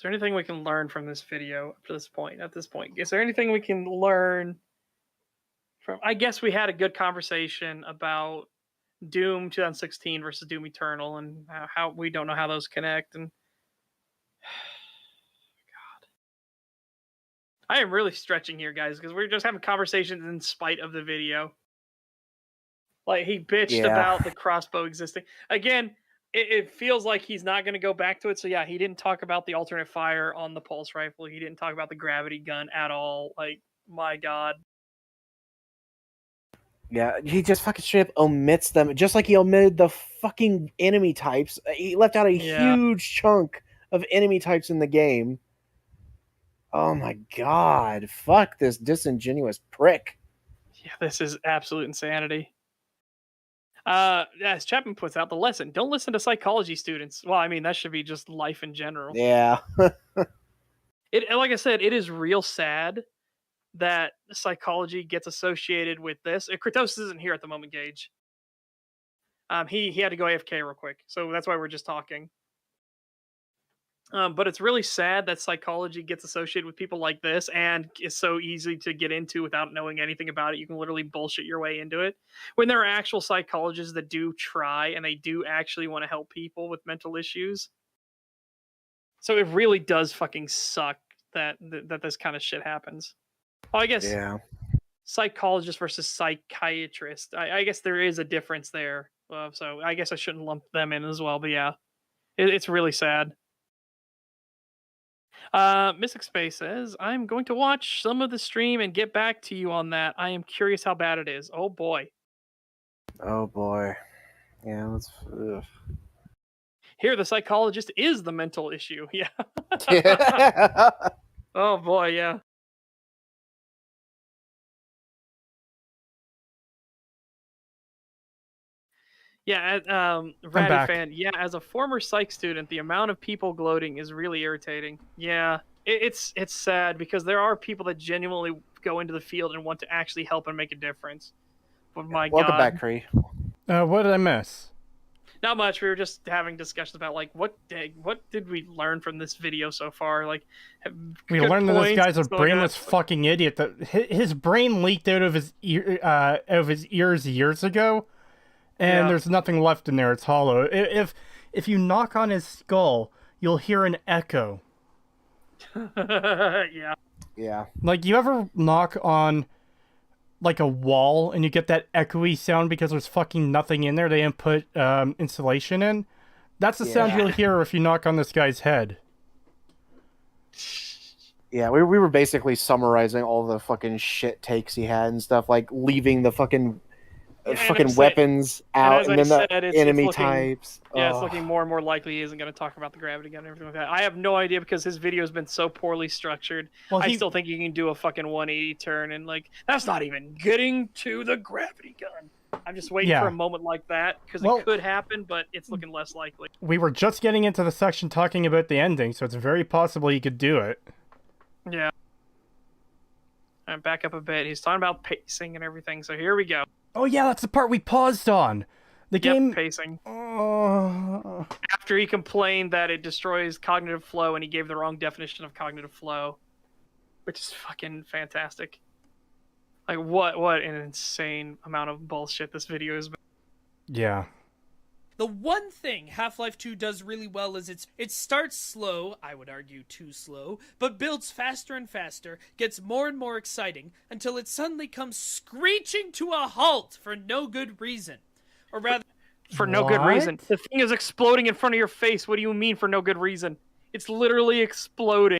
C: anything we can learn from this video up to this point? At this point, is there anything we can learn from? I guess we had a good conversation about Doom 2016 versus Doom Eternal and how we don't know how those connect. And God, I am really stretching here, guys, because we're just having conversations in spite of the video. Like he bitched about the crossbow existing again. It feels like he's not going to go back to it. So yeah, he didn't talk about the alternate fire on the pulse rifle. He didn't talk about the gravity gun at all. Like, my God.
B: Yeah, he just fucking straight up omits them, just like he omitted the fucking enemy types. He left out a
C: Yeah.
B: huge chunk of enemy types in the game. Oh my god, fuck this disingenuous prick.
C: Yeah, this is absolute insanity. As Chapman puts out the lesson, don't listen to psychology students. Well, I mean, that should be just life in general.
B: Yeah.
C: It, like I said, it is real sad that psychology gets associated with this. Creetosis isn't here at the moment, Gage. He had to go AFK real quick, so that's why we're just talking. But it's really sad that psychology gets associated with people like this and is so easy to get into without knowing anything about it. You can literally bullshit your way into it. When there are actual psychologists that do try and they do actually want to help people with mental issues. So it really does fucking suck that this kind of shit happens. Oh, I guess
B: Yeah.
C: psychologist versus psychiatrist. I guess there is a difference there. So I guess I shouldn't lump them in as well. But yeah, it's really sad. Mystic Space says, I'm going to watch some of the stream and get back to you on that. I am curious how bad it is. Oh boy.
B: Oh boy. Yeah, let's.
C: Here, the psychologist is the mental issue. Yeah.
B: Yeah.
C: Oh boy, yeah. Yeah, Ratty
A: back.
C: fan. Yeah, as a former psych student, the amount of people gloating is really irritating. Yeah, it's sad because there are people that genuinely go into the field and want to actually help and make a difference. But my
B: Welcome
C: God,
B: back, Cree.
A: What did I miss?
C: not much. We were just having discussions about like what did we learn from this video so far? Like,
A: We
C: good
A: learned that this
C: points,
A: guy's a
C: still
A: brainless
C: got-
A: fucking idiot. That his brain leaked out of his ears years ago, and
C: Yeah.
A: there's nothing left in there. It's hollow. If you knock on his skull, you'll hear an echo.
C: Yeah.
B: Yeah.
A: Like, you ever knock on like a wall and you get that echoey sound because there's fucking nothing in there? They didn't put insulation in. That's the sound
B: Yeah.
A: you'll hear if you knock on this guy's head.
B: Yeah, we were basically summarizing all the fucking shit takes he had and stuff, like leaving the fucking
C: Yeah, and
B: fucking
C: I'm saying-
B: weapons out,
C: as
B: and
C: I
B: then the
C: said, it's
B: enemy
C: looking-
B: types.
C: Yeah, it's
B: Ugh.
C: looking more and more likely he isn't going to talk about the gravity gun and everything like that. I have no idea because his video has been so poorly structured.
A: Well,
C: I
A: he-
C: still think he can do a fucking 180 turn and like that's not even getting to the gravity gun. I'm just waiting
A: Yeah.
C: for a moment like that because
A: Well-
C: it could happen, but it's looking less likely.
A: We were just getting into the section talking about the ending, so it's very possible he could do it.
C: Yeah. And back up a bit. He's talking about pacing and everything. So here we go.
A: Oh yeah, that's the part we paused on. The game.
C: Yep, pacing.
A: Oh.
C: After he complained that it destroys cognitive flow and he gave the wrong definition of cognitive flow, which is fucking fantastic. Like what an insane amount of bullshit this video has been.
A: Yeah.
D: The one thing Half-Life 2 does really well is it starts slow, I would argue too slow, but builds faster and faster, gets more and more exciting, until it suddenly comes screeching to a halt for no good reason. Or rather,
C: For no good
A: What?
C: reason. The thing is exploding in front of your face. What do you mean for no good reason? It's literally exploding.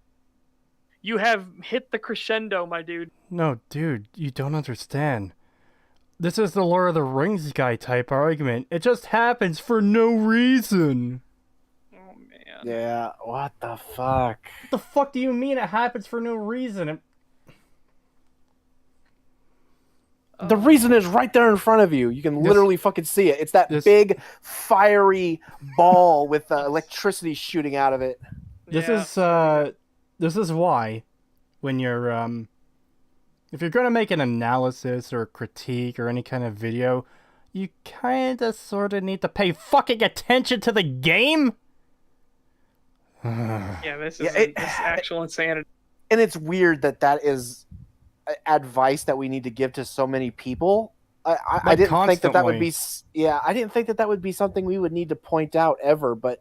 C: You have hit the crescendo, my dude.
A: No, dude, you don't understand. This is the Lord of the Rings guy type argument. It just happens for no reason.
C: Oh man.
B: Yeah, what the fuck?
A: What the fuck do you mean it happens for no reason?
B: The reason is right there in front of you. You can literally fucking see it. It's that
A: this-
B: big, fiery ball with electricity shooting out of it.
A: This is why when you're if you're gonna make an analysis or a critique or any kind of video, you kinda sorta need to pay fucking attention to the game.
C: Yeah, this is
B: Yeah,
C: this is actual insanity.
B: And it's weird that is advice that we need to give to so many people. I
A: Like,
B: didn't think that would
A: constantly.
B: be. Yeah, I didn't think that would be something we would need to point out ever. But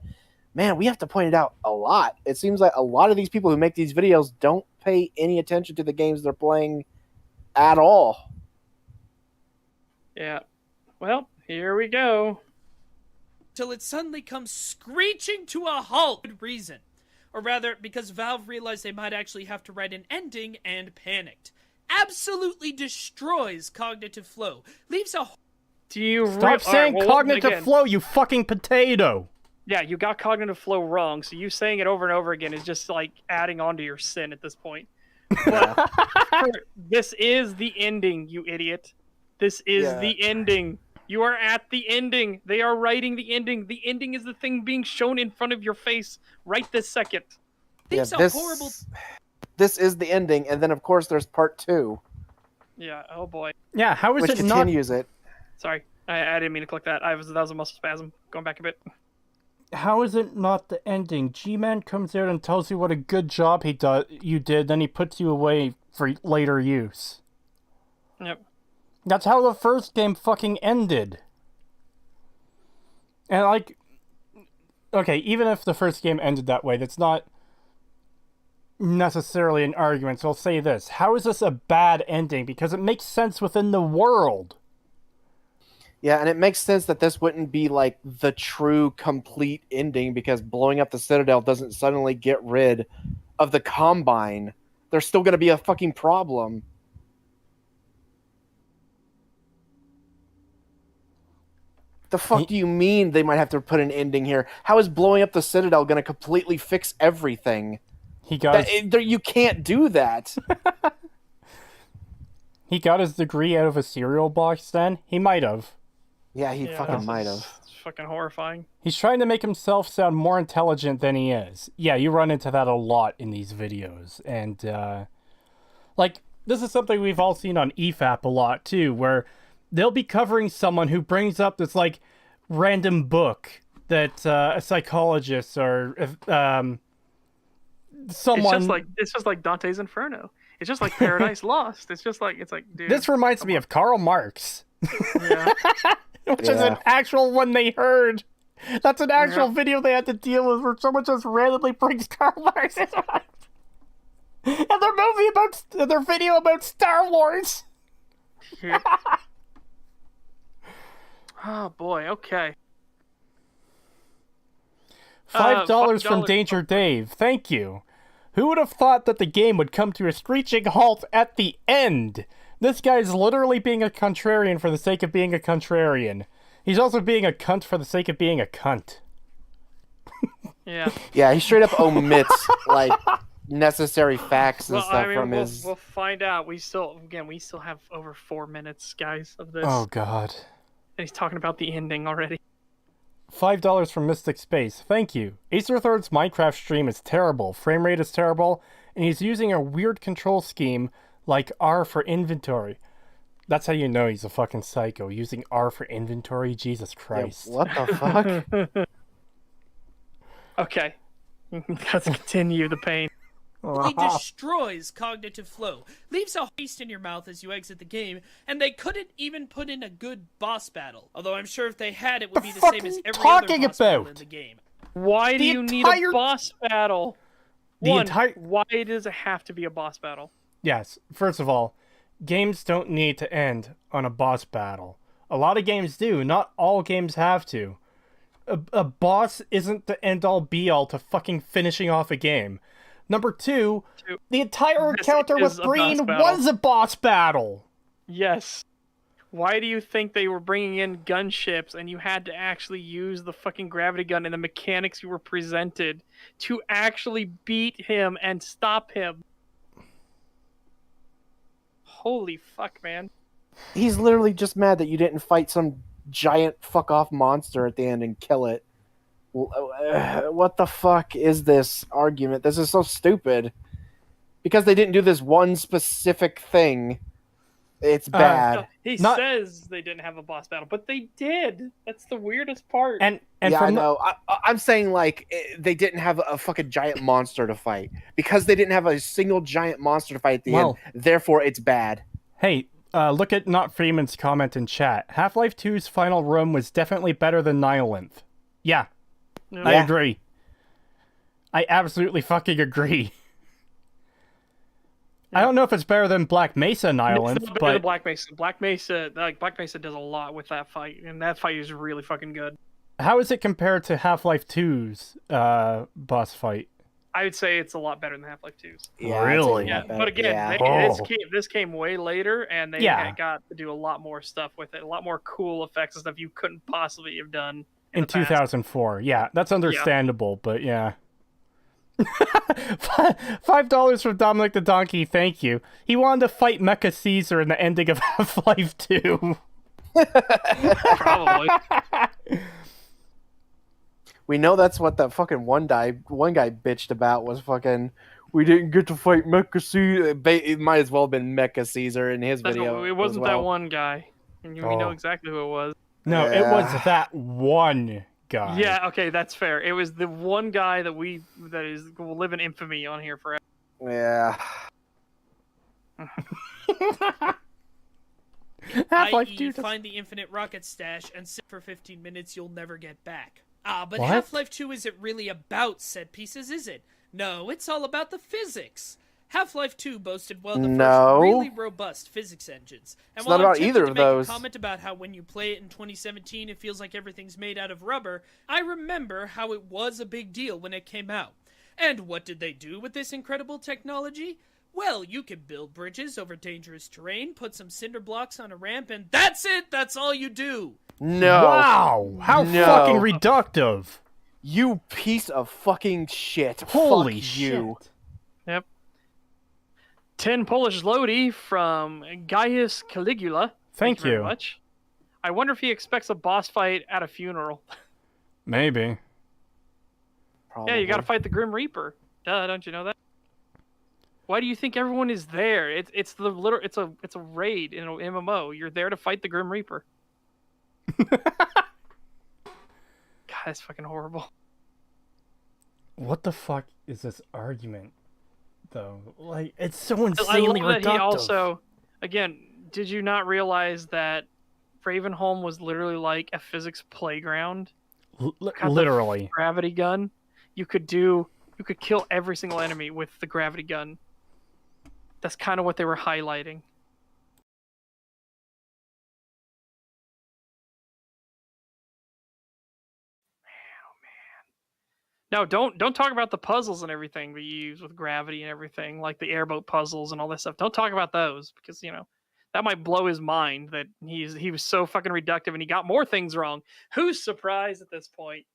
B: man, we have to point it out a lot. It seems like a lot of these people who make these videos don't pay any attention to the games they're playing at all.
C: Yeah. Well, here we go.
D: till it suddenly comes screeching to a halt for good reason. Or rather, because Valve realized they might actually have to write an ending and panicked. absolutely destroys cognitive flow. Leaves a
C: Do you
A: Stop saying cognitive
C: again.
A: flow, you fucking potato!
C: Yeah, you got cognitive flow wrong, so you saying it over and over again is just like adding on to your sin at this point. But this is the ending, you idiot. This is the ending. You are at the ending. They are writing the ending. The ending is the thing being shown in front of your face right this second.
D: leaves a horrible.
B: This is the ending, and then of course there's part 2,
C: Yeah, oh boy.
A: Yeah, how is
B: which
A: it not...
B: continues it.
C: Sorry, I didn't mean to click that. That was a muscle spasm. Going back a bit.
A: How is it not the ending? G-Man comes out and tells you what a good job you did, then he puts you away for later use.
C: Yep.
A: That's how the first game fucking ended. And like... Okay, even if the first game ended that way, that's not necessarily an argument, so I'll say this. How is this a bad ending? Because it makes sense within the world.
B: Yeah, and it makes sense that this wouldn't be like the true complete ending, because blowing up the Citadel doesn't suddenly get rid of the Combine. There's still going to be a fucking problem. The fuck do you mean they might have to put an ending here? How is blowing up the Citadel going to completely fix everything?
A: He got
B: You can't do that.
A: He got his degree out of a cereal box then? He might have.
B: Yeah, he fucking might have.
C: It's fucking horrifying.
A: He's trying to make himself sound more intelligent than he is. Yeah, you run into that a lot in these videos. And, like, this is something we've all seen on EFAP a lot, too, where they'll be covering someone who brings up this, like, random book that a psychologist or someone...
C: It's just like Dante's Inferno. It's just like Paradise Lost. It's like, dude.
A: This reminds me of Karl Marx.
C: Yeah.
A: Which is an actual one they heard. That's an actual video they had to deal with, where someone just randomly brings Karl Marx into it. And their video about Star Wars.
C: Yeah. Oh boy, okay.
A: $5 from Danger Dave. Thank you. Who would have thought that the game would come to a screeching halt at the end? This guy's literally being a contrarian for the sake of being a contrarian. He's also being a cunt for the sake of being a cunt.
C: Yeah.
B: Yeah, he straight up omits, like, necessary facts and stuff from his...
C: We'll find out. We still have over 4 minutes, guys, of this.
A: Oh, God.
C: And he's talking about the ending already.
A: $5 from Mystic Space. Thank you. Aetherthorn's Minecraft stream is terrible. Frame rate is terrible. And he's using a weird control scheme like R for inventory. That's how you know he's a fucking psycho. Using R for inventory? Jesus Christ.
B: Yeah, what the fuck?
C: Okay. Let's continue the pain.
D: It destroys cognitive flow, leaves a taste in your mouth as you exit the game, and they couldn't even put in a good boss battle. Although I'm sure if they had, it would be the same as every other boss battle in the game.
C: Why do you need a boss battle? Why does it have to be a boss battle?
A: Yes, first of all, games don't need to end on a boss battle. A lot of games do. Not all games have to. A boss isn't the end-all be-all to fucking finishing off a game. Number 2, the entire encounter with Breen was a boss battle.
C: Yes. Why do you think they were bringing in gunships and you had to actually use the fucking gravity gun and the mechanics you were presented to actually beat him and stop him? Holy fuck, man.
B: He's literally just mad that you didn't fight some giant fuck-off monster at the end and kill it. What the fuck is this argument? This is so stupid. Because they didn't do this one specific thing, it's bad.
C: No, he says they didn't have a boss battle, but they did. That's the weirdest part.
A: And
B: yeah, I know. I'm saying, like, they didn't have a fucking giant monster to fight. Because they didn't have a single giant monster to fight at the end, therefore it's bad.
A: Hey, look at Not Freeman's comment in chat. Half-Life 2's final room was definitely better than Nihilith. Yeah. I agree. I absolutely fucking agree. I don't know if it's better than Black Mesa Nihilith,
C: it's better than Black Mesa. Black Mesa does a lot with that fight, and that fight is really fucking good.
A: How is it compared to Half-Life 2's boss fight?
C: I would say it's a lot better than Half-Life 2's.
B: Yeah,
A: Really?
C: Yeah, but again, this came way later, and they got to do a lot more stuff with it, a lot more cool effects and stuff you couldn't possibly have done
A: in 2004. Yeah, that's understandable, but yeah. $5 from Dominic the Donkey, thank you. He wanted to fight Mecha Caesar in the ending of Half-Life 2.
C: Probably.
B: We know that's what that fucking one guy bitched about was fucking. We didn't get to fight Mecha Caesar. It might as well have been Mecha Caesar in his video.
C: It wasn't that one guy, and we know exactly who it was.
A: No, it was that one guy.
C: Yeah, okay, that's fair. It was the one guy that will live in infamy on here forever.
B: Yeah.
D: Half-Life 2 find the infinite rocket stash and sit for 15 minutes you'll never get back. But
A: what?
D: Half-Life 2 isn't really about set pieces, is it? No, it's all about the physics. Half-Life 2 boasted one of the first really robust physics engines. And
B: it's not about either of those.
D: A comment about how when you play it in 2017 it feels like everything's made out of rubber, I remember how it was a big deal when it came out. And what did they do with this incredible technology? Well, you can build bridges over dangerous terrain, put some cinder blocks on a ramp, and that's it! That's all you do!
B: No.
A: Wow! How fucking reductive!
B: You piece of fucking shit.
A: Holy
B: Fuck
A: shit.
B: You.
C: Yep. 10 Polish Lodi from Gaius Caligula.
A: Thank you
C: very much. I wonder if he expects a boss fight at a funeral.
A: Maybe.
B: Probably.
C: Yeah, you gotta fight the Grim Reaper. Duh, don't you know that? Why do you think everyone is there? It's a raid in an MMO. You're there to fight the Grim Reaper. God, that's fucking horrible.
A: What the fuck is this argument, though? Like, it's so insanely
C: I love that
A: reductive.
C: he also, again, did you not realize that Ravenholm was literally like a physics playground?
A: Literally.
C: Gravity gun. You could kill every single enemy with the gravity gun. That's kind of what they were highlighting. No, don't talk about the puzzles and everything that you use with gravity and everything, like the airboat puzzles and all this stuff. Don't talk about those because that might blow his mind that he was so fucking reductive and he got more things wrong. Who's surprised at this point?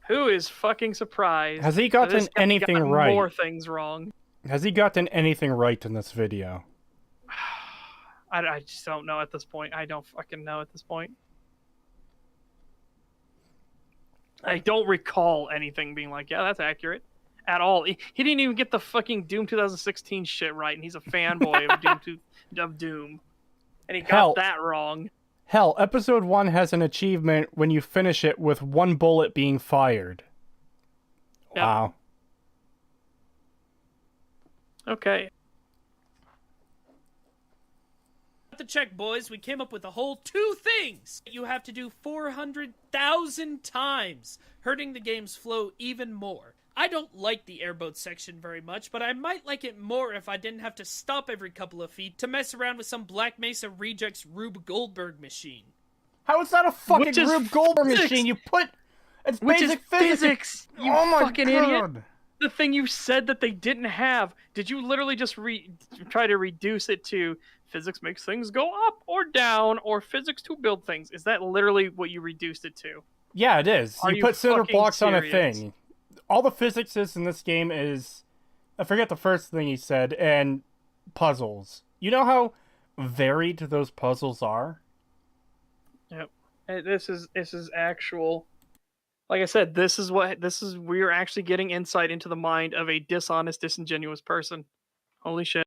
C: Who is fucking surprised?
A: Has he gotten anything right?
C: More things wrong.
A: Has he gotten anything right in this video?
C: I just don't know at this point. I don't fucking know at this point. I don't recall anything being like, yeah, that's accurate at all. He didn't even get the fucking Doom 2016 shit right, and he's a fanboy of Doom. And he got that wrong.
A: Hell, episode 1 has an achievement when you finish it with one bullet being fired.
C: Yep.
A: Wow.
C: Okay.
D: To check, boys, we came up with a whole 2 things you have to do 400,000 times, hurting the game's flow even more. I don't like the airboat section very much, but I might like it more if I didn't have to stop every couple of feet to mess around with some Black Mesa Rejects Rube Goldberg machine.
A: How is that a fucking Rube Goldberg machine? It's basic physics.
C: You fucking idiot. The thing you said that they didn't have, did you literally just try to reduce it to physics makes things go up or down, or physics to build things? Is that literally what you reduced it to?
A: Yeah, it is. You put cinder blocks on a thing. All the physics in this game is, I forget the first thing he said, and puzzles. You know how varied those puzzles are?
C: Yep. This is actual. Like I said, we're actually getting insight into the mind of a dishonest, disingenuous person. Holy shit.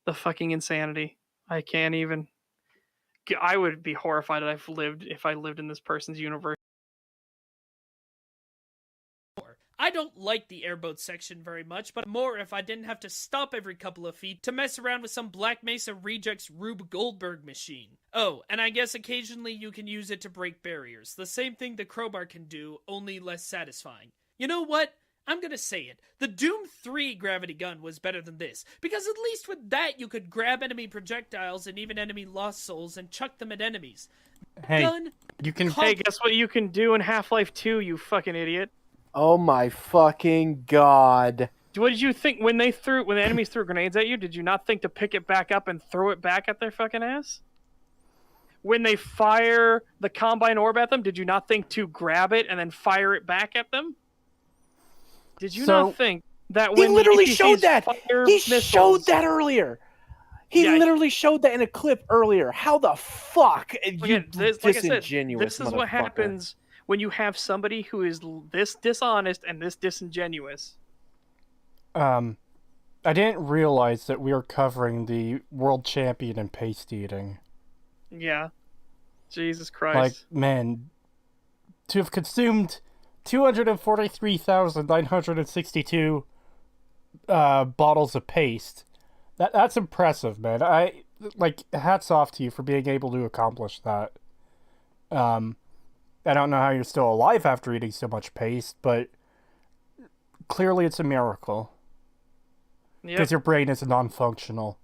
C: The fucking insanity. I can't even. I would be horrified if I lived in this person's universe.
D: I don't like the airboat section very much, but more if I didn't have to stop every couple of feet to mess around with some Black Mesa Rejects Rube Goldberg machine. Oh, and I guess occasionally you can use it to break barriers. The same thing the crowbar can do, only less satisfying. You know what? I'm gonna say it. The Doom 3 gravity gun was better than this, because at least with that you could grab enemy projectiles and even enemy lost souls and chuck them at enemies.
A: Hey,
D: Gun,
A: you can.
C: Hey, guess what you can do in Half-Life 2, you fucking idiot?
B: Oh my fucking god.
C: What did you think when the enemies threw grenades at you? Did you not think to pick it back up and throw it back at their fucking ass? When they fire the Combine Orb at them, did you not think to grab it and then fire it back at them? Did you not think that when
B: He literally
C: the
B: showed
C: NPCs
B: that.
C: fire
B: He
C: missiles,
B: showed that earlier. He
C: Yeah,
B: literally showed that in a clip earlier. How the fuck? You
C: Again, like I said,
B: disingenuous
C: this is what
B: motherfucker.
C: happens when you have somebody who is this dishonest and this disingenuous.
A: I didn't realize that we were covering the world champion in paste eating.
C: Yeah. Jesus Christ.
A: Like, man, to have consumed 243,962 bottles of paste, that's impressive, man. Hats off to you for being able to accomplish that. I don't know how you're still alive after eating so much paste, but clearly it's a miracle. Because your brain is non-functional.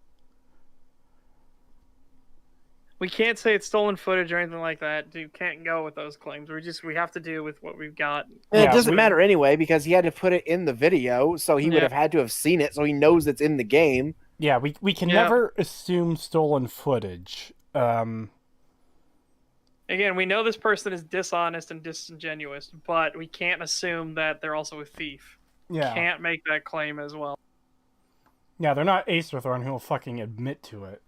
C: We can't say it's stolen footage or anything like that. You can't go with those claims. We have to deal with what we've got.
B: And it doesn't matter anyway, because he had to put it in the video, so he would have had to have seen it, so he knows it's in the game.
A: Yeah, we can never assume stolen footage.
C: Again, we know this person is dishonest and disingenuous, but we can't assume that they're also a thief.
A: Yeah.
C: Can't make that claim as well.
A: Yeah, they're not Acerthorn who will fucking admit to it.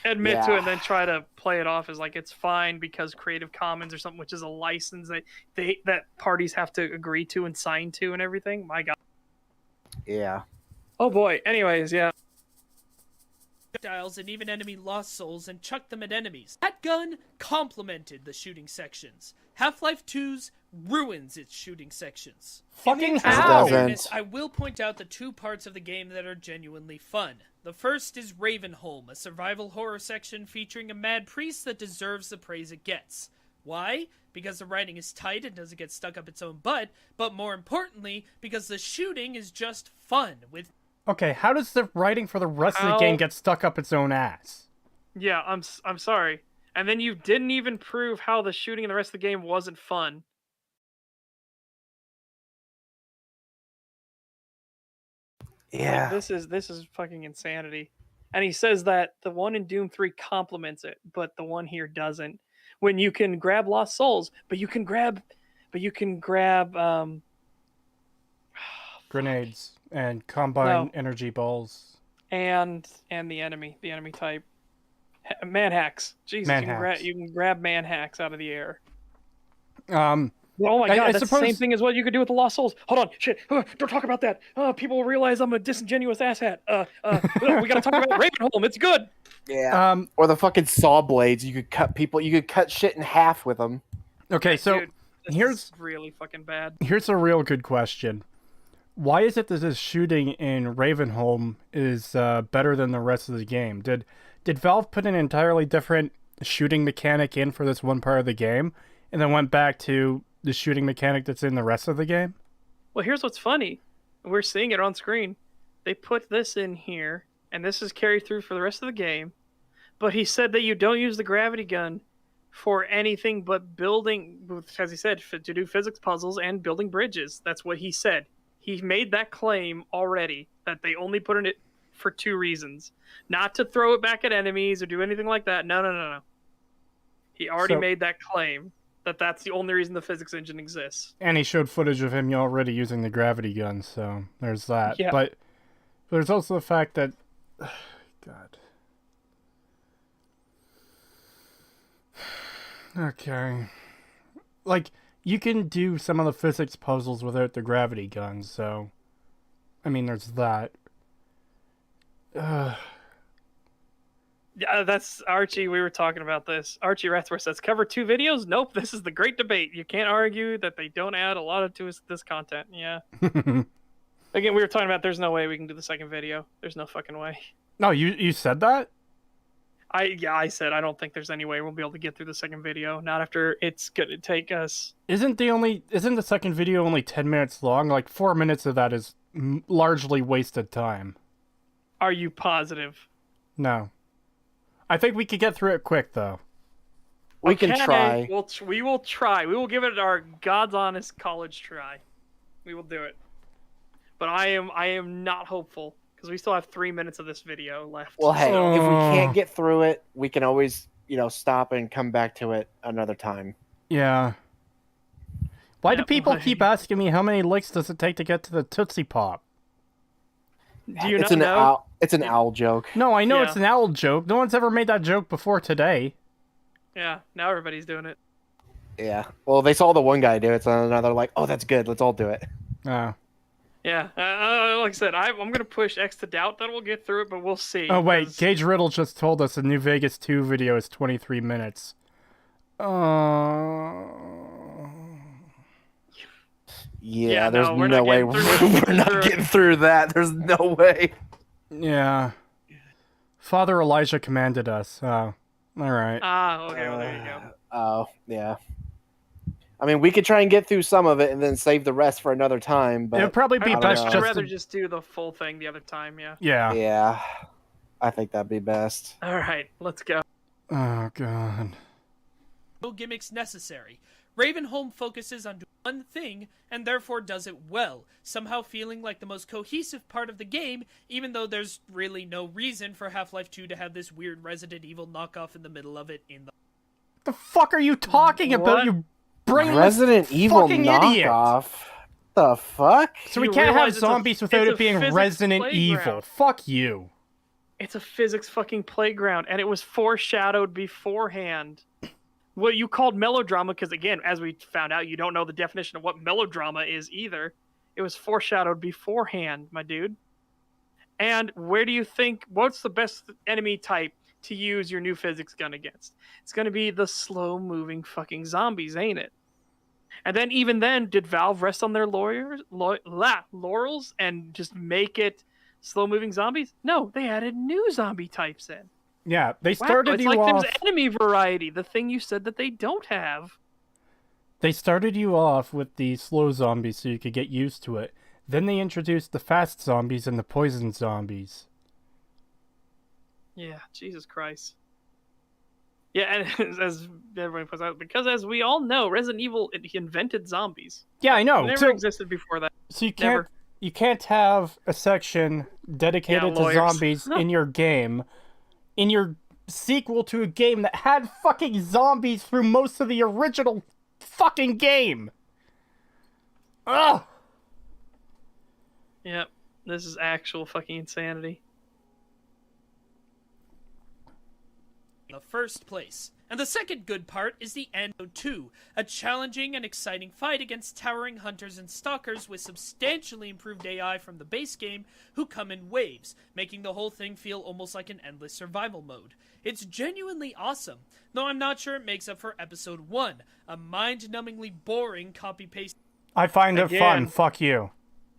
C: Admit to it and then try to play it off as like it's fine because Creative Commons or something, which is a license that parties have to agree to and sign to and everything. My God.
B: Yeah.
C: Oh boy. Anyways, yeah.
D: Projectiles and even enemy lost souls and chuck them at enemies. That gun complemented the shooting sections. Half-Life 2's ruins its shooting sections.
A: Fucking
D: In the interest
A: how?
D: of fairness, I will point out the two parts of the game that are genuinely fun. The first is Ravenholm, a survival horror section featuring a mad priest that deserves the praise it gets. Why? Because the writing is tight and doesn't get stuck up its own butt, but more importantly, because the shooting is just fun with...
A: Okay, how does the writing for the rest of the game get stuck up its own ass?
C: Yeah, I'm sorry. And then you didn't even prove how the shooting in the rest of the game wasn't fun.
B: Yeah.
C: Like, this is fucking insanity. And he says that the one in Doom 3 complements it, but the one here doesn't. When you can grab Lost Souls, but you can grab
A: Grenades and combine energy balls.
C: And the enemy type. Man hacks. Jesus, you can grab man hacks out of the air. Oh my God, that's the same thing as what you could do with the Lost Souls. Hold on, shit, don't talk about that. People will realize I'm a disingenuous asshat. We gotta talk about Ravenholm, it's good.
B: Yeah. Or the fucking saw blades. You could cut shit in half with them.
A: Okay, so
C: Dude,
A: here's
C: really fucking bad.
A: Here's a real good question. Why is it that this shooting in Ravenholm is better than the rest of the game? Did Valve put an entirely different shooting mechanic in for this one part of the game, and then went back to the shooting mechanic that's in the rest of the game?
C: Well, here's what's funny. We're seeing it on screen. They put this in here, and this is carried through for the rest of the game. But he said that you don't use the gravity gun for anything but building, as he said, to do physics puzzles and building bridges. That's what he said. He made that claim already, that they only put in it for two reasons. Not to throw it back at enemies or do anything like that. No. He already made that claim. That's the only reason the physics engine exists.
A: And he showed footage of him already using the gravity gun, so there's that.
C: Yeah.
A: But there's also the fact that... God. Okay. Like, you can do some of the physics puzzles without the gravity gun, so... I mean, there's that.
C: Yeah, that's Archie. We were talking about this. Archie Rathworth says, cover 2 videos? Nope, this is the great debate. You can't argue that they don't add a lot of to this content. Yeah. Again, we were talking about there's no way we can do the second video. There's no fucking way.
A: No, you said that?
C: I said I don't think there's any way we'll be able to get through the second video. Not after it's gonna take us.
A: Isn't the second video only 10 minutes long? Like 4 minutes of that is largely wasted time.
C: Are you positive?
A: No. I think we could get through it quick though.
B: We can try.
C: We will try. We will give it our God's honest college try. We will do it. But I am not hopeful because we still have 3 minutes of this video left.
B: Well, hey, if we can't get through it, we can always, stop and come back to it another time.
A: Yeah. Why do people keep asking me how many licks does it take to get to the Tootsie Pop?
C: Do you not know?
B: It's an owl joke.
A: No, I know it's an owl joke. No one's ever made that joke before today.
C: Yeah, now everybody's doing it.
B: Yeah. Well, they saw the one guy do it, so now they're like, oh, that's good. Let's all do it.
A: Oh.
C: Yeah, like I said, I'm going to push X to doubt that we'll get through it, but we'll see.
A: Oh, wait, Gage Riddle just told us the New Vegas 2 video is 23 minutes.
B: Yeah, there's no way we're not getting through that. There's no way.
A: Yeah. Father Elijah commanded us. Oh, all right.
C: Okay, well, there you go.
B: Oh, yeah. I mean, we could try and get through some of it and then save the rest for another time, but...
A: It'd probably be best
C: I'd rather just do the full thing the other time, yeah.
A: Yeah.
B: Yeah. I think that'd be best.
C: All right, let's go.
A: Oh, God.
D: No gimmicks necessary. Ravenholm focuses on one thing, and therefore does it well, somehow feeling like the most cohesive part of the game, even though there's really no reason for Half-Life 2 to have this weird Resident Evil knockoff in the middle of it in the...
A: The fuck are you talking about, you brainless
B: Resident Evil
A: fucking
B: knockoff?
A: idiot?
B: The fuck?
A: So we can't have zombies without it being Resident Evil. Fuck you.
C: It's a physics fucking playground, and it was foreshadowed beforehand. What you called melodrama, because again, as we found out, you don't know the definition of what melodrama is either. It was foreshadowed beforehand, my dude. And where do you think, what's the best enemy type to use your new physics gun against? It's going to be the slow-moving fucking zombies, ain't it? And then, even then, did Valve rest on their laurels and just make it slow-moving zombies? No, they added new zombie types in.
A: Yeah, they started you
C: off...
A: off...
C: There's enemy variety, the thing you said that they don't have.
A: They started you off with the slow zombies so you could get used to it. Then they introduced the fast zombies and the poison zombies.
C: Yeah, Jesus Christ. Yeah, and as everyone puts out, because as we all know, Resident Evil invented zombies.
A: Yeah, I know.
C: It never existed before that.
A: So you can't have a section dedicated to zombies in your game, in your sequel to a game that had fucking zombies through most of the original fucking game. Ugh.
C: Yep, this is actual fucking insanity.
D: The first place. And the second good part is the Endo 2, a challenging and exciting fight against towering hunters and stalkers with substantially improved AI from the base game who come in waves, making the whole thing feel almost like an endless survival mode. It's genuinely awesome, though I'm not sure it makes up for Episode 1, a mind-numbingly boring copy-paste.
A: I find it fun, fuck you.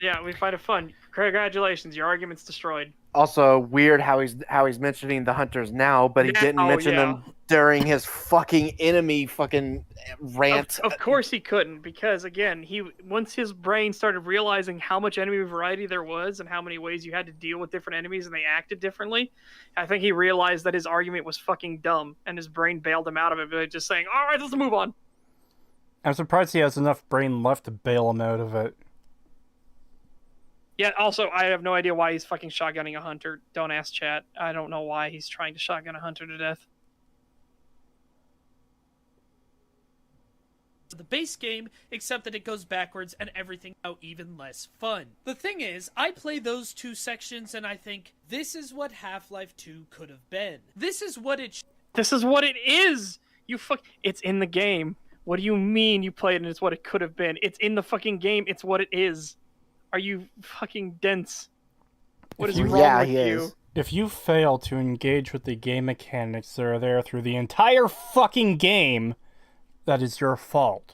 C: Yeah, we find it fun. Congratulations, your argument's destroyed.
B: Also, weird how he's mentioning the hunters now, but he didn't mention them during his fucking enemy fucking rant.
C: Of course he couldn't, because again, once his brain started realizing how much enemy variety there was and how many ways you had to deal with different enemies and they acted differently, I think he realized that his argument was fucking dumb, and his brain bailed him out of it by just saying, "All right, let's move on."
A: I'm surprised he has enough brain left to bail him out of it.
C: Yeah, also, I have no idea why he's fucking shotgunning a hunter. Don't ask chat. I don't know why he's trying to shotgun a hunter to death.
D: The base game, except that it goes backwards and everything out even less fun. The thing is, I play those two sections and I think, this is what Half-Life 2 could have been. This is what it
C: This is what it is! It's in the game. What do you mean you played it and it's what it could have been? It's in the fucking game. It's what it is. Are you fucking dense? What is wrong with you?
A: If you fail to engage with the game mechanics that are there through the entire fucking game, that is your fault.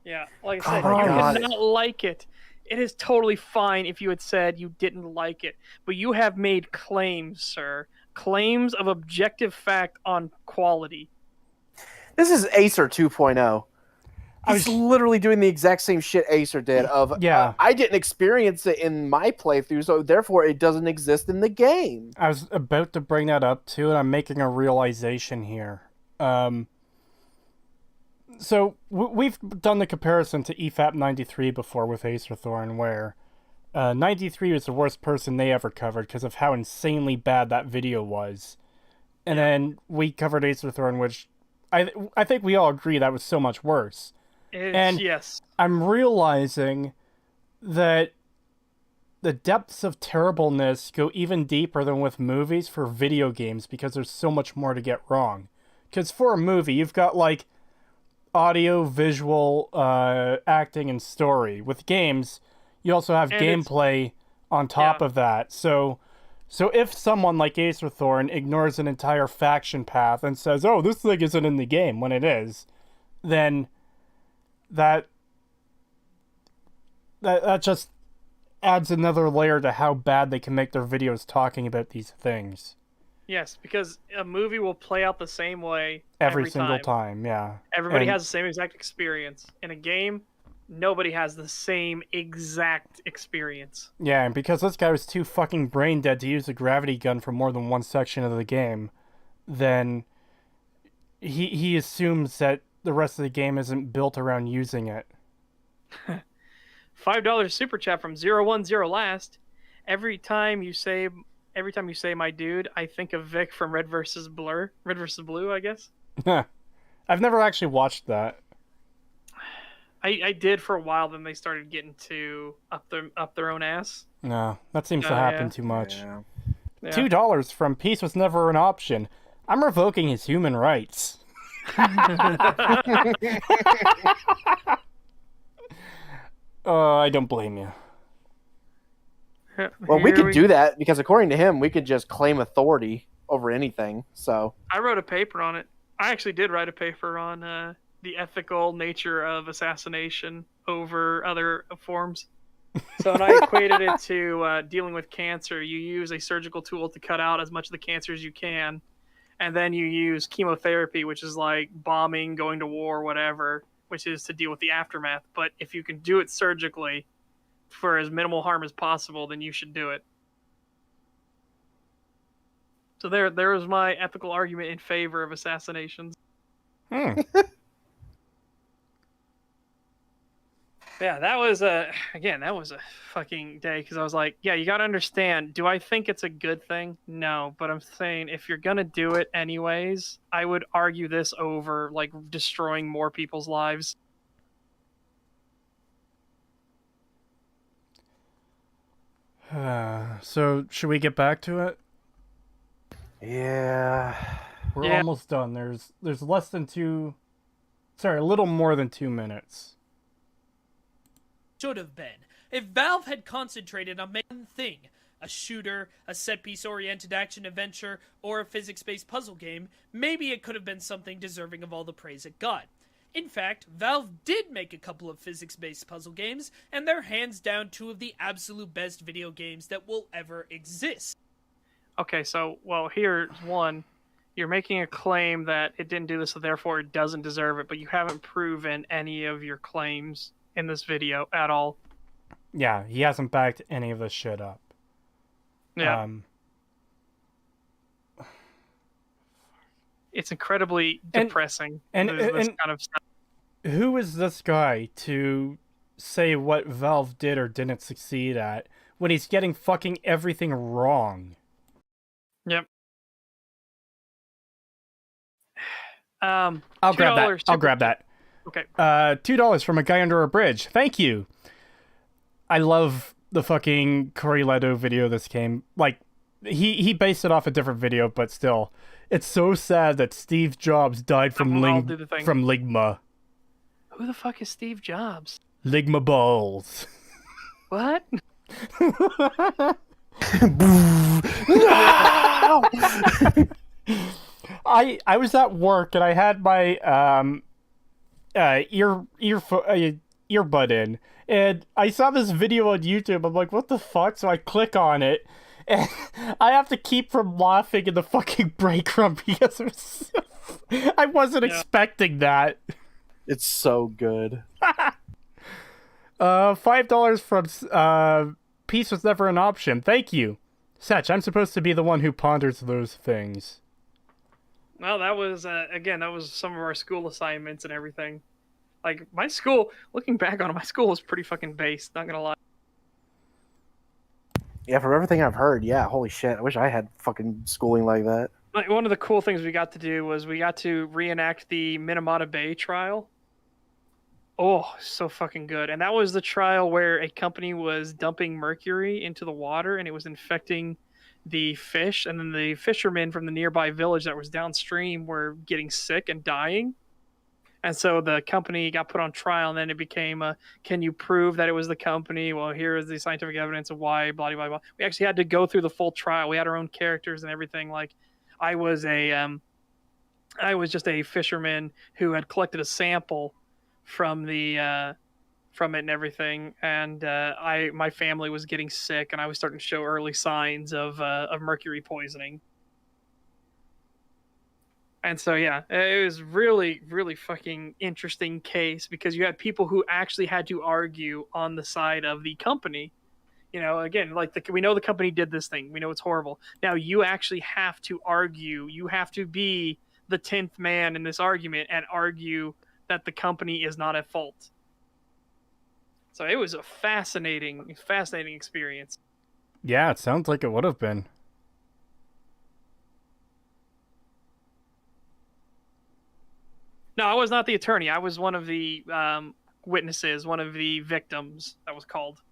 C: Yeah, like I said, you did not like it. It is totally fine if you had said you didn't like it. But you have made claims, sir. claims of objective fact on quality.
B: This is Acer 2.0. He's literally doing the exact same shit Acer did. I didn't experience it in my playthrough, so therefore it doesn't exist in the game.
A: I was about to bring that up too, and I'm making a realization here. So we've done the comparison to EFAP 93 before with Acer Thorn, where 93 was the worst person they ever covered because of how insanely bad that video was. And then we covered Acer Thorn, which I think we all agree that was so much worse.
C: Yes.
A: I'm realizing that the depths of terribleness go even deeper than with movies for video games because there's so much more to get wrong. Because for a movie, you've got, like, audio, visual, acting, and story. With games, you also have gameplay on top of that. So if someone like Acer Thorn ignores an entire faction path and says, oh, this thing isn't in the game, when it is, then that just adds another layer to how bad they can make their videos talking about these things.
C: Yes, because a movie will play out the same way
A: every single time. Yeah.
C: Everybody has the same exact experience. In a game, nobody has the same exact experience.
A: Yeah, and because this guy was too fucking brain dead to use a gravity gun for more than one section of the game, then he assumes that the rest of the game isn't built around using it.
C: $5 super chat from 010 last. Every time you say my dude, I think of Vic from Red vs. Blue, I guess.
A: I've never actually watched that.
C: I did for a while, then they started getting too up their own ass.
A: No, that seems to happen too much.
B: Yeah.
C: Yeah.
A: $2 from Peace was never an option. I'm revoking his human rights. I don't blame you.
B: Well, we could do that because according to him, we could just claim authority over anything. So
C: I wrote a paper on it. I actually did write a paper on the ethical nature of assassination over other forms. So when I equated it to dealing with cancer, you use a surgical tool to cut out as much of the cancer as you can, and then you use chemotherapy, which is like bombing, going to war, whatever, which is to deal with the aftermath. But if you can do it surgically for as minimal harm as possible, then you should do it. So there is my ethical argument in favor of assassinations. Yeah, that was a fucking day because I was like, yeah, you got to understand, do I think it's a good thing? No, but I'm saying if you're going to do it anyways, I would argue this over like destroying more people's lives.
A: So, should we get back to it?
B: yeah,
A: We're almost done. There's less than a little more than 2 minutes.
D: Should have been. If Valve had concentrated on making one thing, a shooter, a set-piece oriented action-adventure, or a physics-based puzzle game, maybe it could have been something deserving of all the praise it got. In fact, Valve did make a couple of physics-based puzzle games, and they're hands down two of the absolute best video games that will ever exist.
C: Okay, so, well, here's one. You're making a claim that it didn't do this, so therefore it doesn't deserve it, but you haven't proven any of your claims in this video at all.
A: Yeah, he hasn't backed any of this shit up.
C: Yeah. It's incredibly depressing.
A: And
C: this kind of stuff.
A: Who is this guy to say what Valve did or didn't succeed at when he's getting fucking everything wrong?
C: Yep.
A: I'll grab that.
C: Okay.
A: $2 from a guy under a bridge. Thank you. I love the fucking Corey Leto video this came. Like, he based it off a different video, but still. It's so sad that Steve Jobs died from Ligma.
C: Who the fuck is Steve Jobs?
A: Ligma balls.
C: What?
A: I was at work and I had my earbud in, and I saw this video on YouTube. I'm like, what the fuck? So I click on it, And I have to keep from laughing in the fucking break room because I wasn't expecting that.
B: It's so good.
A: $5 from peace was never an option. Thank you. Setch, I'm supposed to be the one who ponders those things.
C: Well, that was again, that was some of our school assignments and everything. Like my school, looking back on it, my school was pretty fucking based, not gonna lie.
B: Yeah, from everything I've heard, yeah, holy shit. I wish I had fucking schooling like that.
C: Like, one of the cool things we got to do was we got to reenact the Minamata Bay trial. Oh, so fucking good. And that was the trial where a company was dumping mercury into the water and it was infecting the fish, and then the fishermen from the nearby village that was downstream were getting sick and dying. And so the company got put on trial, and then it became can you prove that it was the company? Well, here is the scientific evidence of why, blah, blah, blah. We actually had to go through the full trial. We had our own characters and everything. Like, I was just a fisherman who had collected a sample from the from it and everything, and my family was getting sick, and I was starting to show early signs of mercury poisoning. And so, yeah, it was really, really fucking interesting case because you had people who actually had to argue on the side of the company. You know, again, like we know the company did this thing. We know it's horrible. Now you actually have to argue. You have to be the 10th man in this argument and argue that the company is not at fault. So it was a fascinating experience.
A: Yeah, it sounds like it would have been.
C: No, I was not the attorney. I was one of the witnesses, one of the victims, that was called.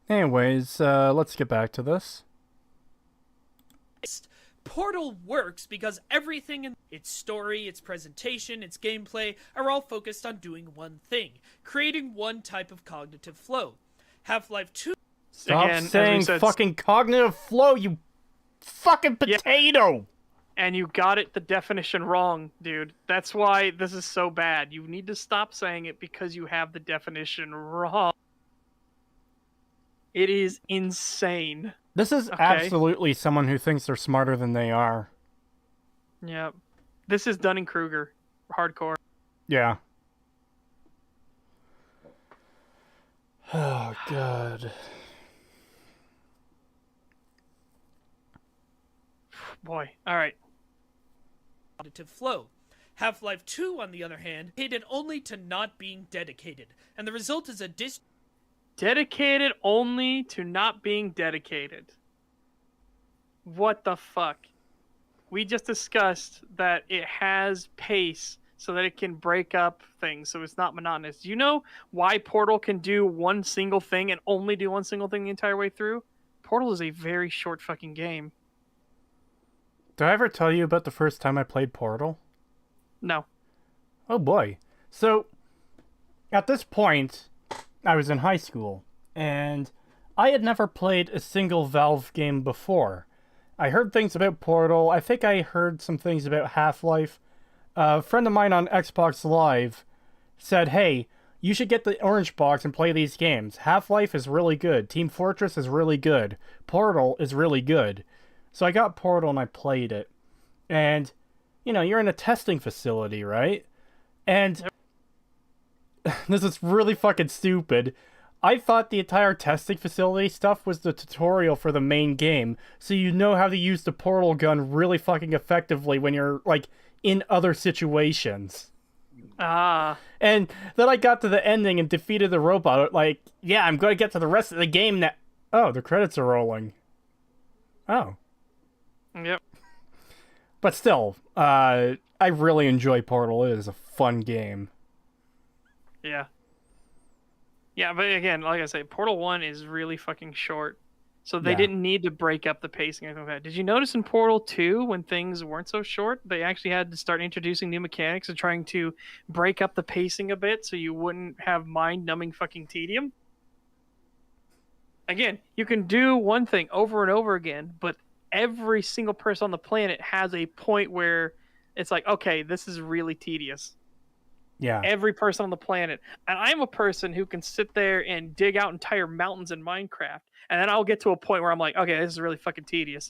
A: Anyways, let's get back to this.
D: Portal works because everything in its story, its presentation, its gameplay are all focused on doing one thing, creating one type of cognitive flow. Half-Life 2...
A: Stop
C: again,
A: saying fucking cognitive flow, you fucking potato!
C: Yeah. And you got it the definition wrong, dude. That's why this is so bad. You need to stop saying it because you have the definition wrong. It is insane.
A: This is absolutely someone who thinks they're smarter than they are.
C: Yeah. This is Dunning-Kruger. Hardcore.
A: Yeah. Oh, God.
C: Boy. All right.
D: Cognitive flow. Half-Life 2, on the other hand, dedicated only to not being dedicated, and the result is a
C: dedicated only to not being dedicated. What the fuck? We just discussed that it has pace so that it can break up things, so it's not monotonous. Do you know why Portal can do one single thing and only do one single thing the entire way through? Portal is a very short fucking game.
A: Did I ever tell you about the first time I played Portal?
C: No.
A: Oh boy. So, at this point, I was in high school, and I had never played a single Valve game before. I heard things about Portal. I think I heard some things about Half-Life. A friend of mine on Xbox Live said, hey, you should get the orange box and play these games. Half-Life is really good. Team Fortress is really good. Portal is really good. So I got Portal and I played it. And, you know, you're in a testing facility, right? And this is really fucking stupid. I thought the entire testing facility stuff was the tutorial for the main game, so you know how to use the portal gun really fucking effectively when you're, like, in other situations.
C: Ah.
A: And then I got to the ending and defeated the robot, like, yeah, I'm gonna get to the rest of the game now. Oh, the credits are rolling. Oh.
C: Yep.
A: But still, I really enjoy Portal. It is a fun game.
C: Yeah. Yeah, but again, like I say, Portal 1 is really fucking short. So they didn't need to break up the pacing or anything like that. Did you notice in Portal 2, when things weren't so short, they actually had to start introducing new mechanics and trying to break up the pacing a bit so you wouldn't have mind-numbing fucking tedium? Again, you can do one thing over and over again, but every single person on the planet has a point where it's like, okay, this is really tedious.
A: Yeah.
C: Every person on the planet. And I'm a person who can sit there and dig out entire mountains in Minecraft. And then I'll get to a point where I'm like, okay, this is really fucking tedious.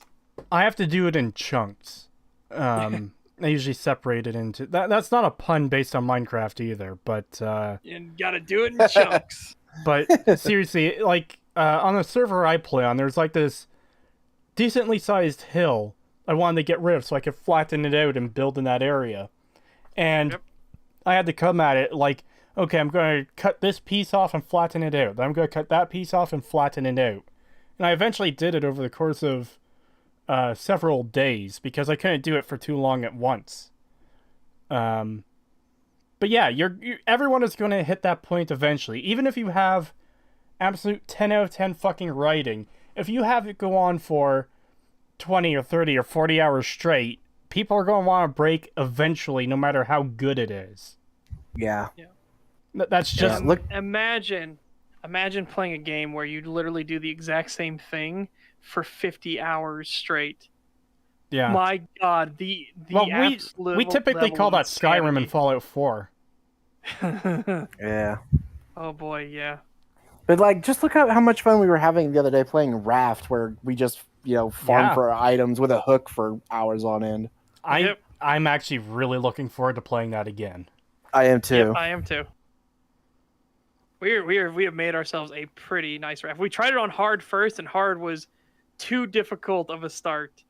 A: I have to do it in chunks. I usually separate it into... That's not a pun based on Minecraft either, but...
C: You gotta do it in chunks.
A: But seriously, like, on the server I play on, there's like this decently sized hill I wanted to get rid of so I could flatten it out and build in that area. And...
C: Yep.
A: I had to come at it like, okay, I'm going to cut this piece off and flatten it out. Then I'm going to cut that piece off and flatten it out. And I eventually did it over the course of several days because I couldn't do it for too long at once. But yeah, everyone is going to hit that point eventually. Even if you have absolute 10 out of 10 fucking writing, if you have it go on for 20 or 30 or 40 hours straight, people are going to want a break eventually, no matter how good it is.
B: Yeah.
A: That's just...
B: Yeah, look,
C: Imagine playing a game where you literally do the exact same thing for 50 hours straight.
A: Yeah.
C: My God, the absolute
A: we typically
C: level
A: call
C: of
A: that Skyrim and
C: insanity.
A: Fallout 4.
B: yeah.
C: Oh boy, yeah.
B: But like, just look at how much fun we were having the other day playing Raft, where we just, farm
A: Yeah.
B: for items with a hook for hours on end.
C: Yep.
A: I'm actually really looking forward to playing that again.
B: I am too.
C: Yep, I am too. We have made ourselves a pretty nice raft. We tried it on hard first, and hard was too difficult of a start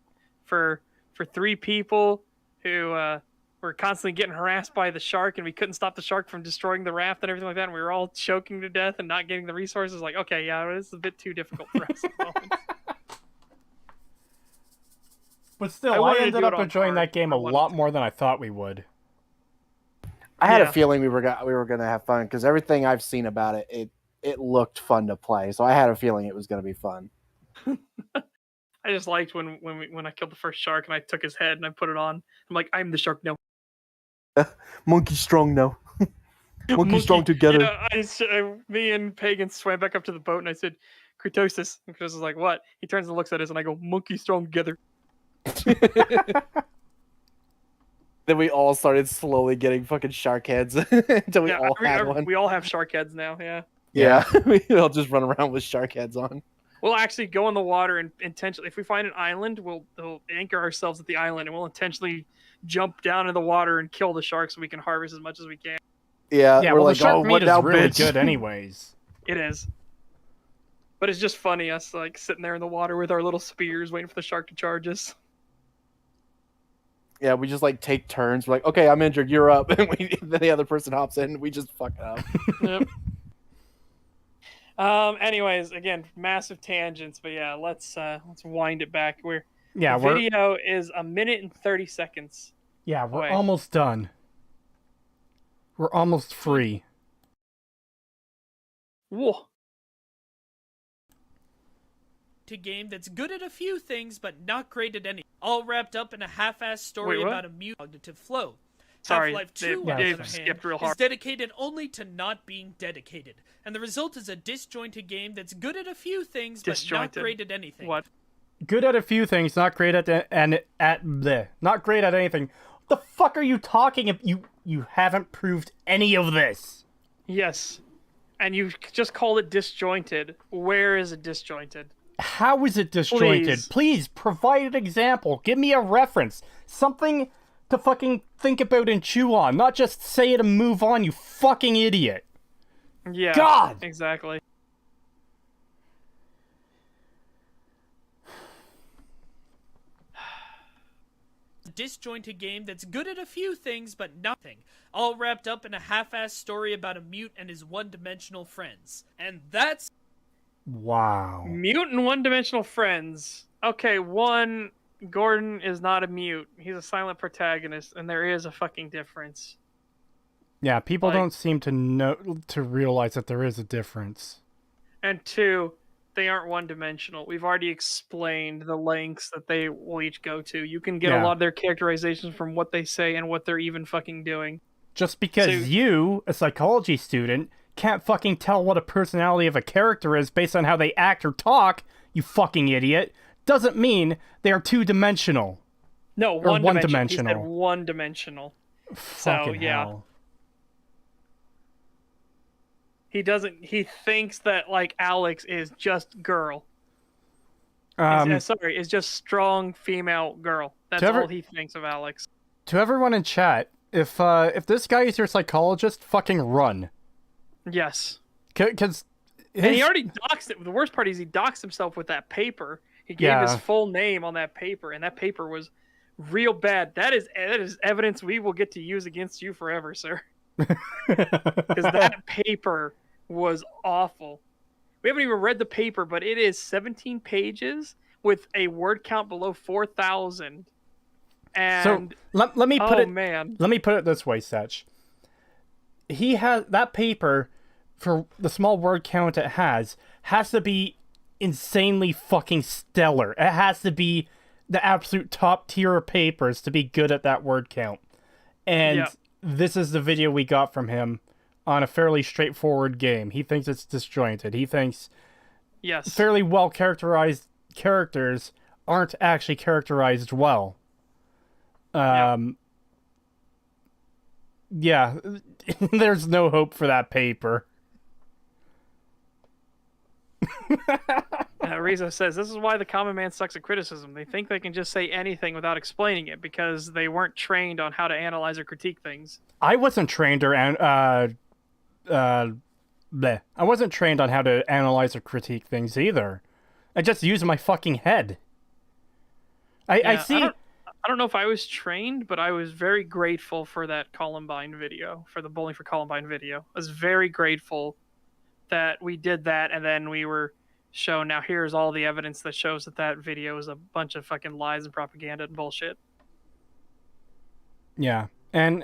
C: for 3 people who were constantly getting harassed by the shark, and we couldn't stop the shark from destroying the raft and everything like that. And we were all choking to death and not getting the resources. Like, okay, yeah, this is a bit too difficult for us at the moment.
A: But still,
C: I
A: I
C: wanted to
A: ended
C: do
A: up
C: it on
A: enjoying
C: hard.
A: that game a
C: I wanted
A: lot
C: to.
A: more than I thought we would.
B: I had
C: Yeah.
B: a feeling we were gonna have fun because everything I've seen about it looked fun to play. So I had a feeling it was gonna be fun.
C: I just liked when I killed the first shark and I took his head and I put it on. I'm like, I'm the shark now.
B: Monkey strong, no. Monkey strong together.
C: Me and Pagan swam back up to the boat and I said, Creetosis. And Chris was like, what? He turns and looks at us and I go, monkey strong together.
B: Then we all started slowly getting fucking shark heads until we all had one.
C: We all have shark heads now, yeah.
B: Yeah, we all just run around with shark heads on.
C: We'll actually go in the water and intentionally, if we find an island, we'll anchor ourselves at the island and we'll intentionally jump down in the water and kill the sharks so we can harvest as much as we can.
B: Yeah,
A: Yeah,
B: we're
A: well,
B: like,
A: the shark
B: oh,
A: meat
B: what
A: is
B: now,
A: really
B: bitch?
A: good anyways.
C: It is. But it's just funny, us like sitting there in the water with our little spears waiting for the shark to charge us.
B: Yeah, we just like take turns. We're like, okay, I'm injured, you're up. And then the other person hops in and we just fuck it up.
C: Yep. Anyways, again, massive tangents, but yeah, let's wind it back. The video is 1 minute and 30 seconds.
A: Yeah, we're
C: away.
A: almost done. We're almost free.
C: Whoa.
D: To game that's good at a few things but not great at any. All wrapped up in a half-assed story
C: Wait, what?
D: about a mutant cognitive flow.
C: Sorry,
D: Half-Life 2, on the
C: Dave
D: other hand,
C: skipped real
D: is
C: hard.
D: dedicated only to not being dedicated. And the result is a disjointed game that's good at a few things but not
C: Disjointed.
D: great at anything.
C: What?
A: Good at a few things, not great at not great at anything. What the fuck are you talking about? You haven't proved any of this.
C: Yes. And you just called it disjointed. Where is it disjointed?
A: How is it disjointed? Please provide an example. Give me a reference. Something to fucking think about and chew on. Not just say it and move on, you fucking idiot.
C: Yeah.
A: God!
C: Exactly.
D: Disjointed game that's good at a few things but nothing, all wrapped up in a half-assed story about a mute and his one-dimensional friends. And that's
A: Wow.
C: Mute and one-dimensional friends. Okay, one, Gordon is not a mute. He's a silent protagonist, and there is a fucking difference.
A: Yeah, people
C: Like-
A: don't seem to realize that there is a difference.
C: And two, they aren't one-dimensional. We've already explained the lengths that they will each go to. You can get a
A: Yeah.
C: lot of their characterizations from what they say and what they're even fucking doing.
A: Just because
C: So-
A: you, a psychology student, can't fucking tell what a personality of a character is based on how they act or talk, you fucking idiot, doesn't mean they are two-dimensional.
C: No,
A: Or
C: one-dimensional. He
A: one-dimensional.
C: said one-dimensional.
A: Fucking
C: yeah.
A: hell.
C: he doesn't. He thinks that like Alyx is just girl. Is just strong female girl. That's all he thinks of Alyx.
A: To everyone in chat, if this guy is your psychologist, fucking run.
C: Yes.
A: Because
C: and he already doxed it. The worst part is he doxed himself with that paper. He gave his full name on that paper, and that paper was real bad. That is evidence we will get to use against you forever, sir. Because that paper was awful. We haven't even read the paper, but it is 17 pages with a word count below 4,000. And
A: so let me put
C: man.
A: Let me put it this way, Setch. He has that paper for the small word count it has to be insanely fucking stellar. It has to be the absolute top tier of papers to be good at that word count. And this is the video we got from him on a fairly straightforward game. He thinks it's disjointed. He thinks fairly well characterized characters aren't actually characterized well. There's no hope for that paper.
C: Riza says, this is why the common man sucks at criticism. They think they can just say anything without explaining it because they weren't trained on how to analyze or critique things.
A: I wasn't trained I wasn't trained on how to analyze or critique things either. I just used my fucking head. I see.
C: I don't know if I was trained, but I was very grateful for that Columbine video, for the Bowling for Columbine video. I was very grateful that we did that, and then we were shown, now here's all the evidence that shows that video is a bunch of fucking lies and propaganda and bullshit.
A: Yeah. And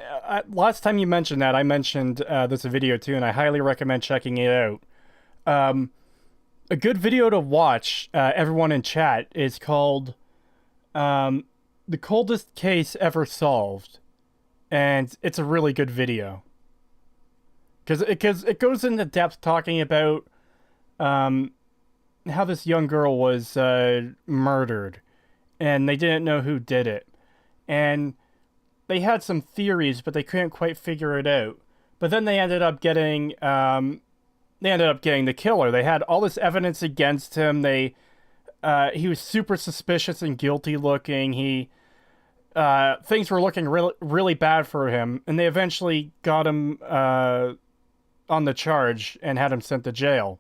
A: last time you mentioned that, I mentioned this video too, and I highly recommend checking it out. A good video to watch, everyone in chat, is called The Coldest Case Ever Solved. And it's a really good video. Because it goes into depth talking about how this young girl was murdered. And they didn't know who did it. And they had some theories, but they couldn't quite figure it out. But then they ended up getting the killer. They had all this evidence against him. He was super suspicious and guilty looking. Things were looking really, really bad for him, and they eventually got him on the charge and had him sent to jail.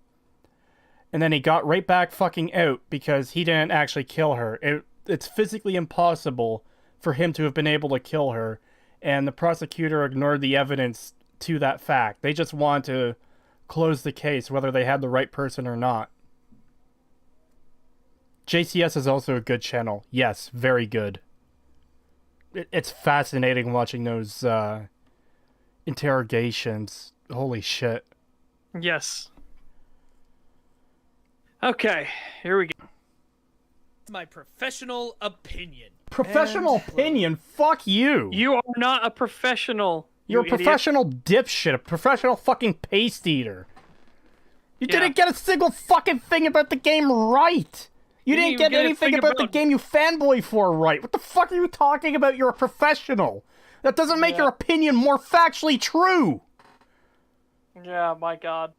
A: And then he got right back fucking out because he didn't actually kill her. It's physically impossible for him to have been able to kill her, and the prosecutor ignored the evidence to that fact. They just wanted to close the case, whether they had the right person or not. JCS is also a good channel. Yes, very good. It's fascinating watching those interrogations. Holy shit.
C: Yes. Okay, here we go.
D: My professional opinion.
A: Professional opinion? Fuck you!
C: You are not a professional.
A: You're a professional dipshit, a professional fucking paste eater. You didn't get a single fucking thing about the game right! You didn't get anything about the game you fanboy for right! What the fuck are you talking about? You're a professional! That doesn't make your opinion more factually true!
C: Yeah, my god.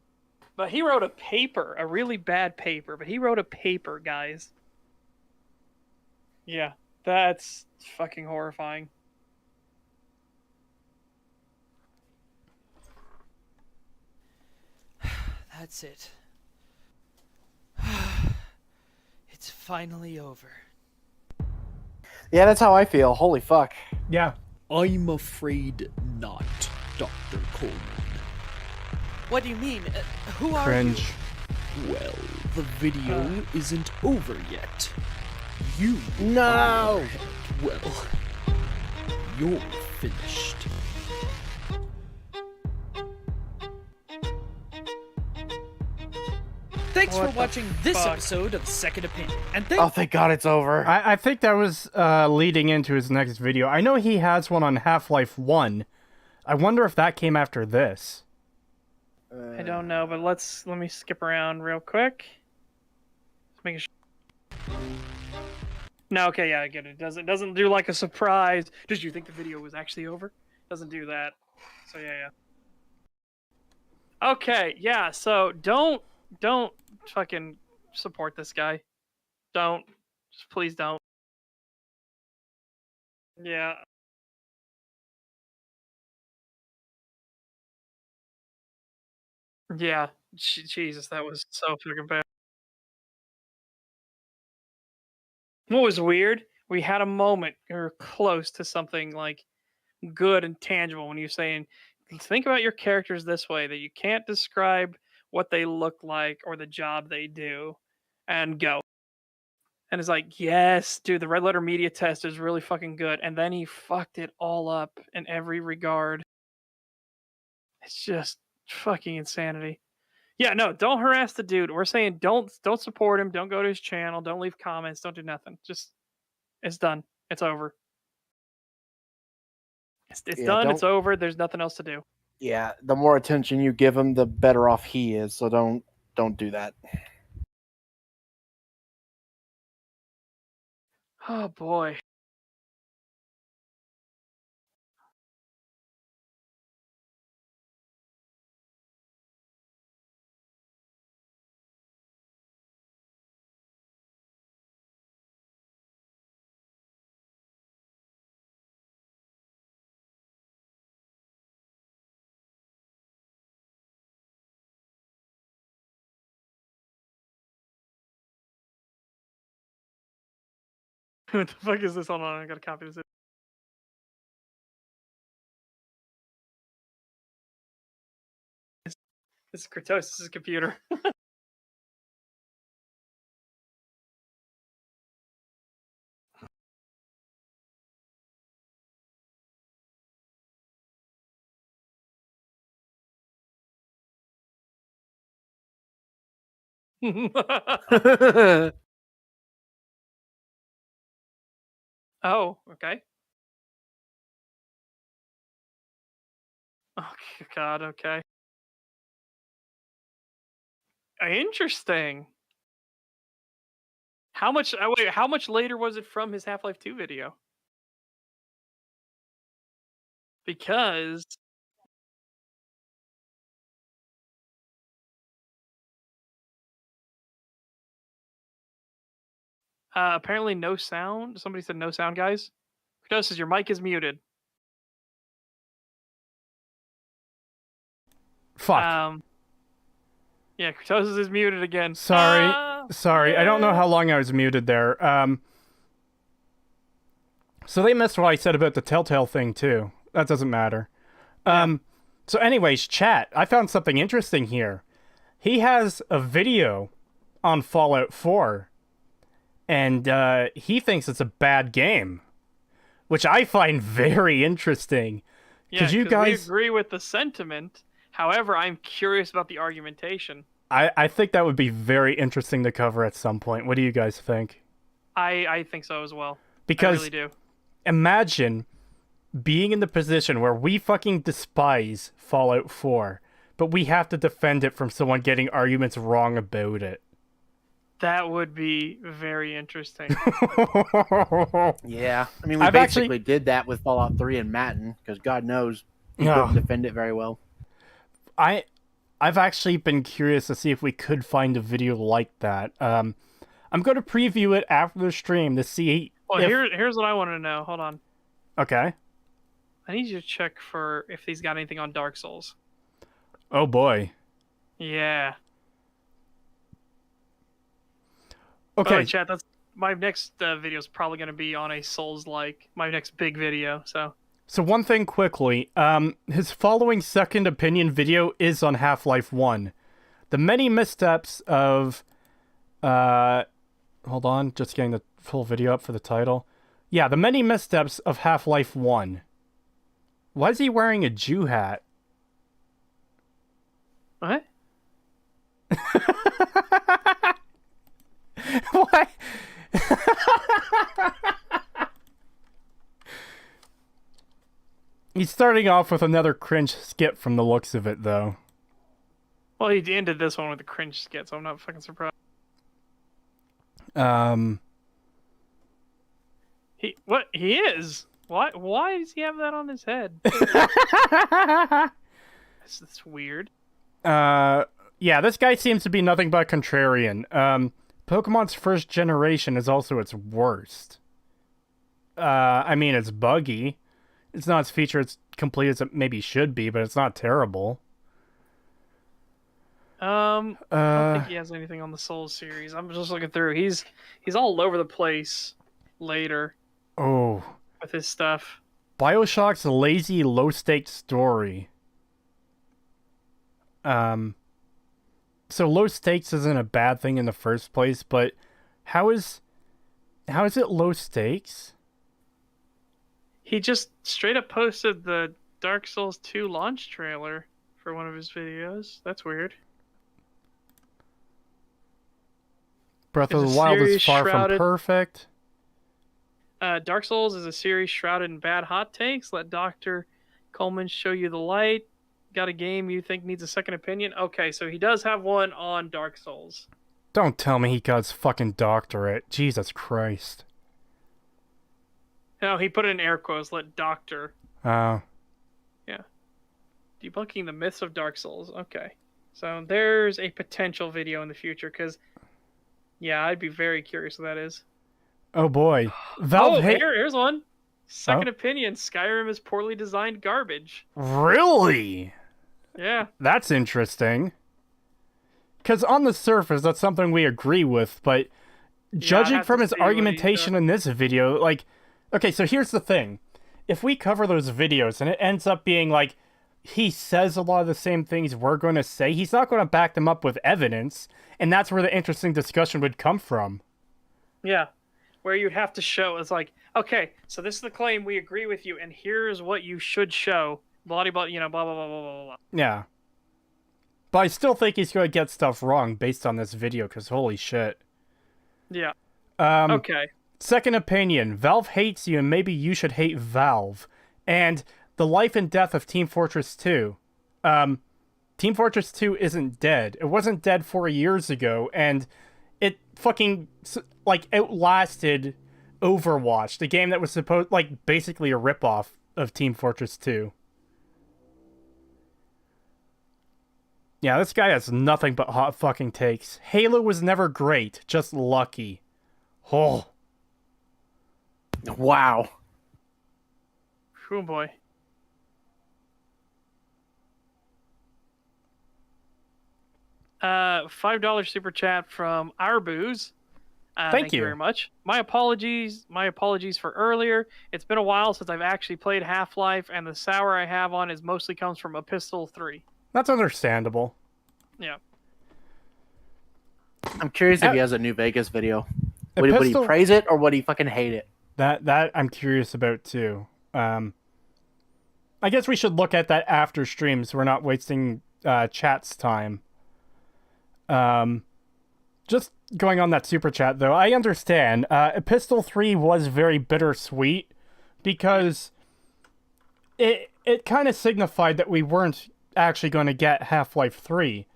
C: But he wrote a paper, a really bad paper, but he wrote a paper, guys. Yeah, that's fucking horrifying.
D: That's it. It's finally over.
B: Yeah, that's how I feel. Holy fuck.
A: Yeah.
G: I'm afraid not, Dr. Coleman.
D: What do you mean? Who are
A: Cringe.
D: you?
G: Well, the video isn't over yet. You
B: No!
G: well, you're finished.
D: Thanks for watching this episode of Second Opinion. And
B: Oh, thank God it's over.
A: I think that was leading into his next video. I know he has one on Half-Life 1. I wonder if that came after this.
C: I don't know, but let me skip around real quick. Just making sure. No, okay, yeah, I get it. It doesn't do like a surprise. Did you think the video was actually over? Doesn't do that. So yeah. Okay, yeah. So don't fucking support this guy. Don't. Just please don't. Yeah. Yeah. Jesus, that was so fucking bad. What was weird? We had a moment or close to something like good and tangible when you're saying, think about your characters this way, that you can't describe what they look like or the job they do, and go. And it's like, yes, dude, the red letter media test is really fucking good. And then he fucked it all up in every regard. It's just fucking insanity. Yeah, no, don't harass the dude. We're saying don't support him. Don't go to his channel. Don't leave comments. Don't do nothing. Just it's done. It's over. It's
B: Yeah,
C: done.
B: don't-
C: It's over. There's nothing else to do.
B: Yeah, the more attention you give him, the better off he is. So don't do that.
C: Oh boy. What the fuck is this? Hold on, I gotta copy this. This is Creetosis' computer. Oh, okay. Oh God, okay. Interesting. How much? Wait, how much later was it from his Half-Life 2 video? Because apparently no sound. Somebody said no sound, guys. Creetosis, your mic is muted.
A: Fuck.
C: Yeah, Creetosis is muted again.
A: Sorry.
C: Ah,
A: Sorry. I don't know
C: yeah.
A: how long I was muted there. So they missed what I said about the Telltale thing, too. That doesn't matter. So anyways, chat, I found something interesting here. He has a video on Fallout 4, and he thinks it's a bad game, which I find very interesting.
C: Yeah,
A: you
C: 'cause
A: guys...
C: we agree with the sentiment. However, I'm curious about the argumentation.
A: I think that would be very interesting to cover at some point. What do you guys think?
C: I think so as well.
A: Because
C: I really do.
A: imagine being in the position where we fucking despise Fallout 4, but we have to defend it from someone getting arguments wrong about it.
C: That would be very interesting.
B: Yeah, I mean, we
A: I've
B: basically did that with Fallout 3 and Matten, because God knows he
A: No.
B: couldn't defend it very well.
A: I've actually been curious to see if we could find a video like that. I'm going to preview it after the stream to see.
C: Well,
A: if...
C: here's what I want to know. Hold on.
A: Okay.
C: I need you to check for if he's got anything on Dark Souls.
A: Oh boy.
C: Yeah.
A: Okay.
C: Oh, chat. That's my next video is probably going to be on a Souls-like. My next big video.
A: So one thing quickly, his following second opinion video is on Half-Life 1. The many missteps of, hold on, just getting the full video up for the title. Yeah, the many missteps of Half-Life 1. Why is he wearing a Jew hat?
C: What?
A: Why? He's starting off with another cringe skit from the looks of it, though.
C: Well, he ended this one with a cringe skit, so I'm not fucking surprised. He is. Why does he have that on his head? That's weird.
A: Yeah, this guy seems to be nothing but contrarian. Pokemon's first generation is also its worst. I mean, it's buggy. It's not as feature as complete as it maybe should be, but it's not terrible.
C: I don't think he has anything on the Soul series. I'm just looking through. He's all over the place later
A: Oh,
C: with his stuff.
A: BioShock's lazy, low-stakes story. So low stakes isn't a bad thing in the first place, but how is it low stakes?
C: He just straight up posted the Dark Souls 2 launch trailer for one of his videos. That's weird.
A: Breath of
C: It's
A: the
C: a
A: Wild is
C: series
A: far
C: shrouded-
A: from perfect.
C: Dark Souls is a series shrouded in bad hot takes. Let Dr. Coleman show you the light. Got a game you think needs a second opinion? Okay, so he does have one on Dark Souls.
A: Don't tell me he got his fucking doctorate. Jesus Christ.
C: No, he put it in air quotes. Let Doctor.
A: Oh.
C: Debunking the myths of Dark Souls. Okay. So there's a potential video in the future, because, yeah, I'd be very curious what that is.
A: Oh boy. Valve
C: here's one. Second
A: Oh.
C: opinion. Skyrim is poorly designed garbage.
A: Really?
C: Yeah.
A: That's interesting. Because on the surface, that's something we agree with, but judging
C: have
A: from
C: to
A: his
C: see what he's
A: argumentation
C: done.
A: in this video, like, okay, so here's the thing. If we cover those videos and it ends up being like, he says a lot of the same things we're going to say, he's not going to back them up with evidence, and that's where the interesting discussion would come from.
C: Yeah. Where you'd have to show, it's like, okay, so this is the claim, we agree with you, and here's what you should show. Blah, blah, blah, blah, blah, blah, blah, blah.
A: Yeah. But I still think he's going to get stuff wrong based on this video, because holy shit.
C: Yeah.
A: Um,
C: Okay.
A: Second opinion, Valve hates you and maybe you should hate Valve. And the life and death of Team Fortress 2. Team Fortress 2 isn't dead. It wasn't dead 4 years ago, and it fucking, like, outlasted Overwatch, the game that was supposed, like, basically a ripoff of Team Fortress 2. Yeah, this guy has nothing but hot fucking takes. Halo was never great, just lucky. Oh.
B: Wow.
C: Oh boy. $5 super chat from Our Booze. Thank you very much. My apologies for earlier. It's been a while since I've actually played Half-Life, and the sour I have on is mostly comes from Epistle 3.
A: That's understandable.
C: Yeah.
B: I'm curious if he has a New Vegas video. Would he
A: Epistle-
B: praise it or would he fucking hate it?
A: That I'm curious about too. I guess we should look at that after stream so we're not wasting chat's time. Just going on that super chat though, I understand. Epistle 3 was very bittersweet because it kind of signified that we weren't actually going to get Half-Life 3,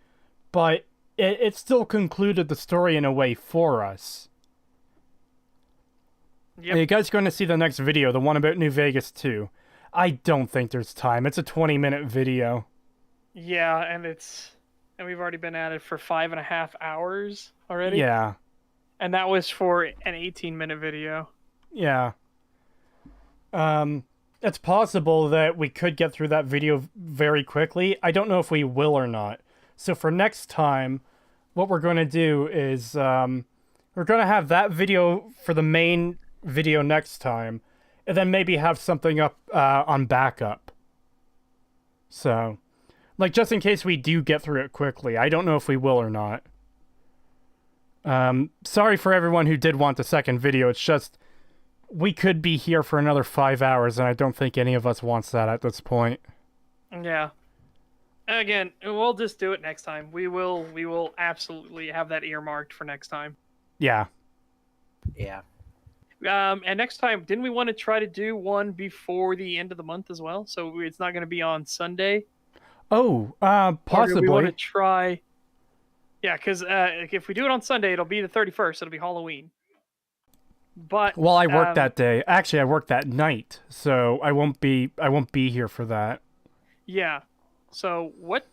A: but it still concluded the story in a way for us.
C: Yep.
A: Are you guys going to see the next video, the one about New Vegas 2? I don't think there's time. It's a 20-minute video.
C: Yeah, and we've already been at it for 5.5 hours already.
A: Yeah.
C: And that was for an 18-minute video.
A: Yeah. It's possible that we could get through that video very quickly. I don't know if we will or not. So for next time, what we're going to do is we're going to have that video for the main video next time, and then maybe have something up on backup. So, like, just in case we do get through it quickly. I don't know if we will or not. Sorry for everyone who did want the second video. It's just, we could be here for another 5 hours, and I don't think any of us wants that at this point.
C: Yeah. Again, we'll just do it next time. We will absolutely have that earmarked for next time.
A: Yeah.
B: Yeah.
C: And next time, didn't we want to try to do one before the end of the month as well? So it's not going to be on Sunday.
A: Oh,
C: Or
A: possibly.
C: do we want to try? Yeah, because if we do it on Sunday, it'll be the 31st. It'll be Halloween. But
A: Well, I work that day. Actually, I work that night, so I won't be here for that.
C: Yeah. So what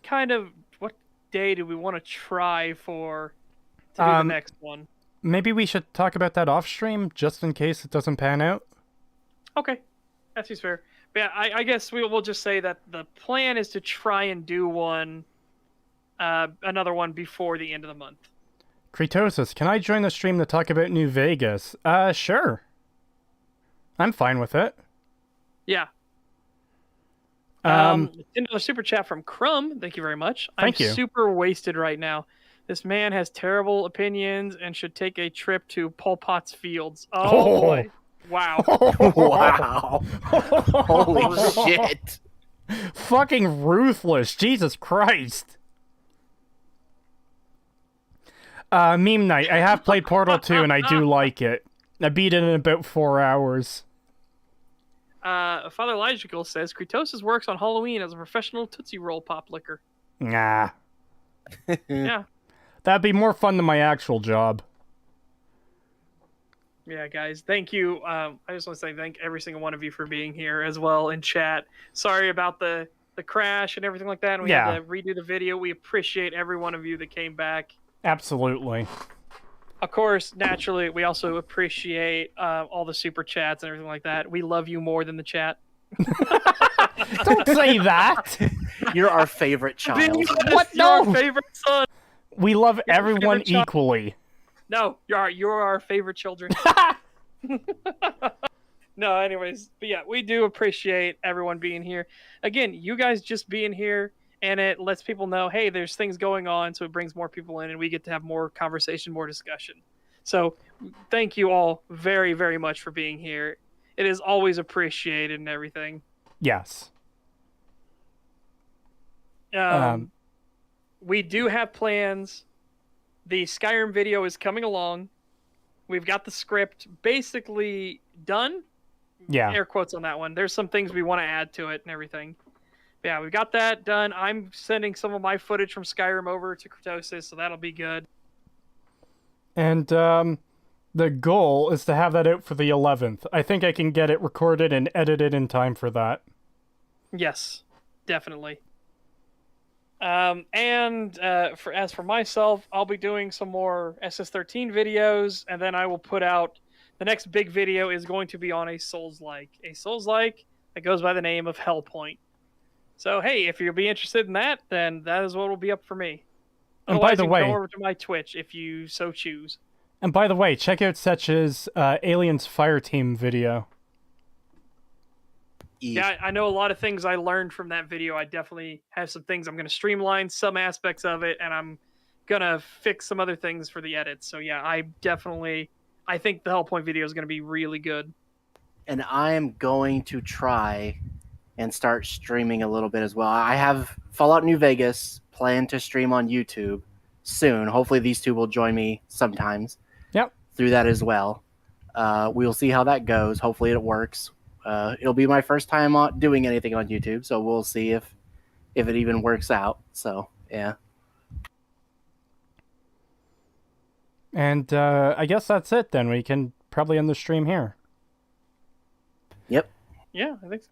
C: day do we want to try for to do the next one?
A: Maybe we should talk about that off stream, just in case it doesn't pan out.
C: Okay, that seems fair. But yeah, I guess we'll just say that the plan is to try and do one, another one before the end of the month.
A: Creetosis, can I join the stream to talk about New Vegas? Sure. I'm fine with it.
C: Yeah. Another super chat from Crumb. Thank you very much.
A: Thank you.
C: I'm super wasted right now. This man has terrible opinions and should take a trip to Pol Pot's fields. Oh boy. Wow.
B: Wow. Holy shit.
A: Fucking ruthless. Jesus Christ. Meme night. I have played Portal 2 and I do like it. I beat it in about 4 hours.
C: Father Logical says Creetosis works on Halloween as a professional Tootsie Roll pop licker.
A: Nah.
C: Yeah.
A: That'd be more fun than my actual job.
C: Yeah, guys. Thank you. I just want to say thank every single one of you for being here as well in chat. Sorry about the crash and everything like that. And we had to redo the video. We appreciate every one of you that came back.
A: Absolutely.
C: Of course, naturally, we also appreciate all the super chats and everything like that. We love you more than the chat.
A: Don't say that.
B: You're our favorite child.
C: What? No. Your favorite son.
A: We love everyone equally.
C: No, you're our favorite children. No, anyways, but yeah, we do appreciate everyone being here. Again, you guys just being here, and it lets people know, hey, there's things going on, so it brings more people in, and we get to have more conversation, more discussion. So thank you all very, very much for being here. It is always appreciated and everything.
A: Yes.
C: We do have plans. The Skyrim video is coming along. We've got the script basically done.
A: Yeah.
C: Air quotes on that one. There's some things we want to add to it and everything. But yeah, we've got that done. I'm sending some of my footage from Skyrim over to Creetosis, so that'll be good.
A: And the goal is to have that out for the 11th. I think I can get it recorded and edited in time for that.
C: Yes, definitely. As for myself, I'll be doing some more SS13 videos, and then I will put out the next big video is going to be on a Souls-like that goes by the name of Hellpoint. So hey, if you'll be interested in that, then that is what will be up for me.
A: And
C: otherwise,
A: by the
C: you
A: way,
C: can go over to my Twitch if you so choose.
A: And by the way, check out Setch's Aliens Fireteam video.
C: Yeah, I know a lot of things I learned from that video. I definitely have some things I'm going to streamline some aspects of it, and I'm going to fix some other things for the edits. So yeah, I think the Hellpoint video is going to be really good.
B: And I am going to try and start streaming a little bit as well. I have Fallout New Vegas planned to stream on YouTube soon. Hopefully these two will join me sometimes.
A: Yep.
B: Through that as well. We'll see how that goes. Hopefully it works. It'll be my first time doing anything on YouTube, so we'll see if it even works out. So, yeah.
A: And I guess that's it then. We can probably end the stream here.
B: Yep.
C: Yeah, I think so.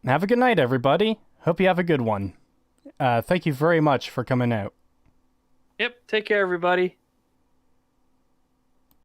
A: Have a good night, everybody. Hope you have a good one. Thank you very much for coming out.
C: Yep, take care, everybody.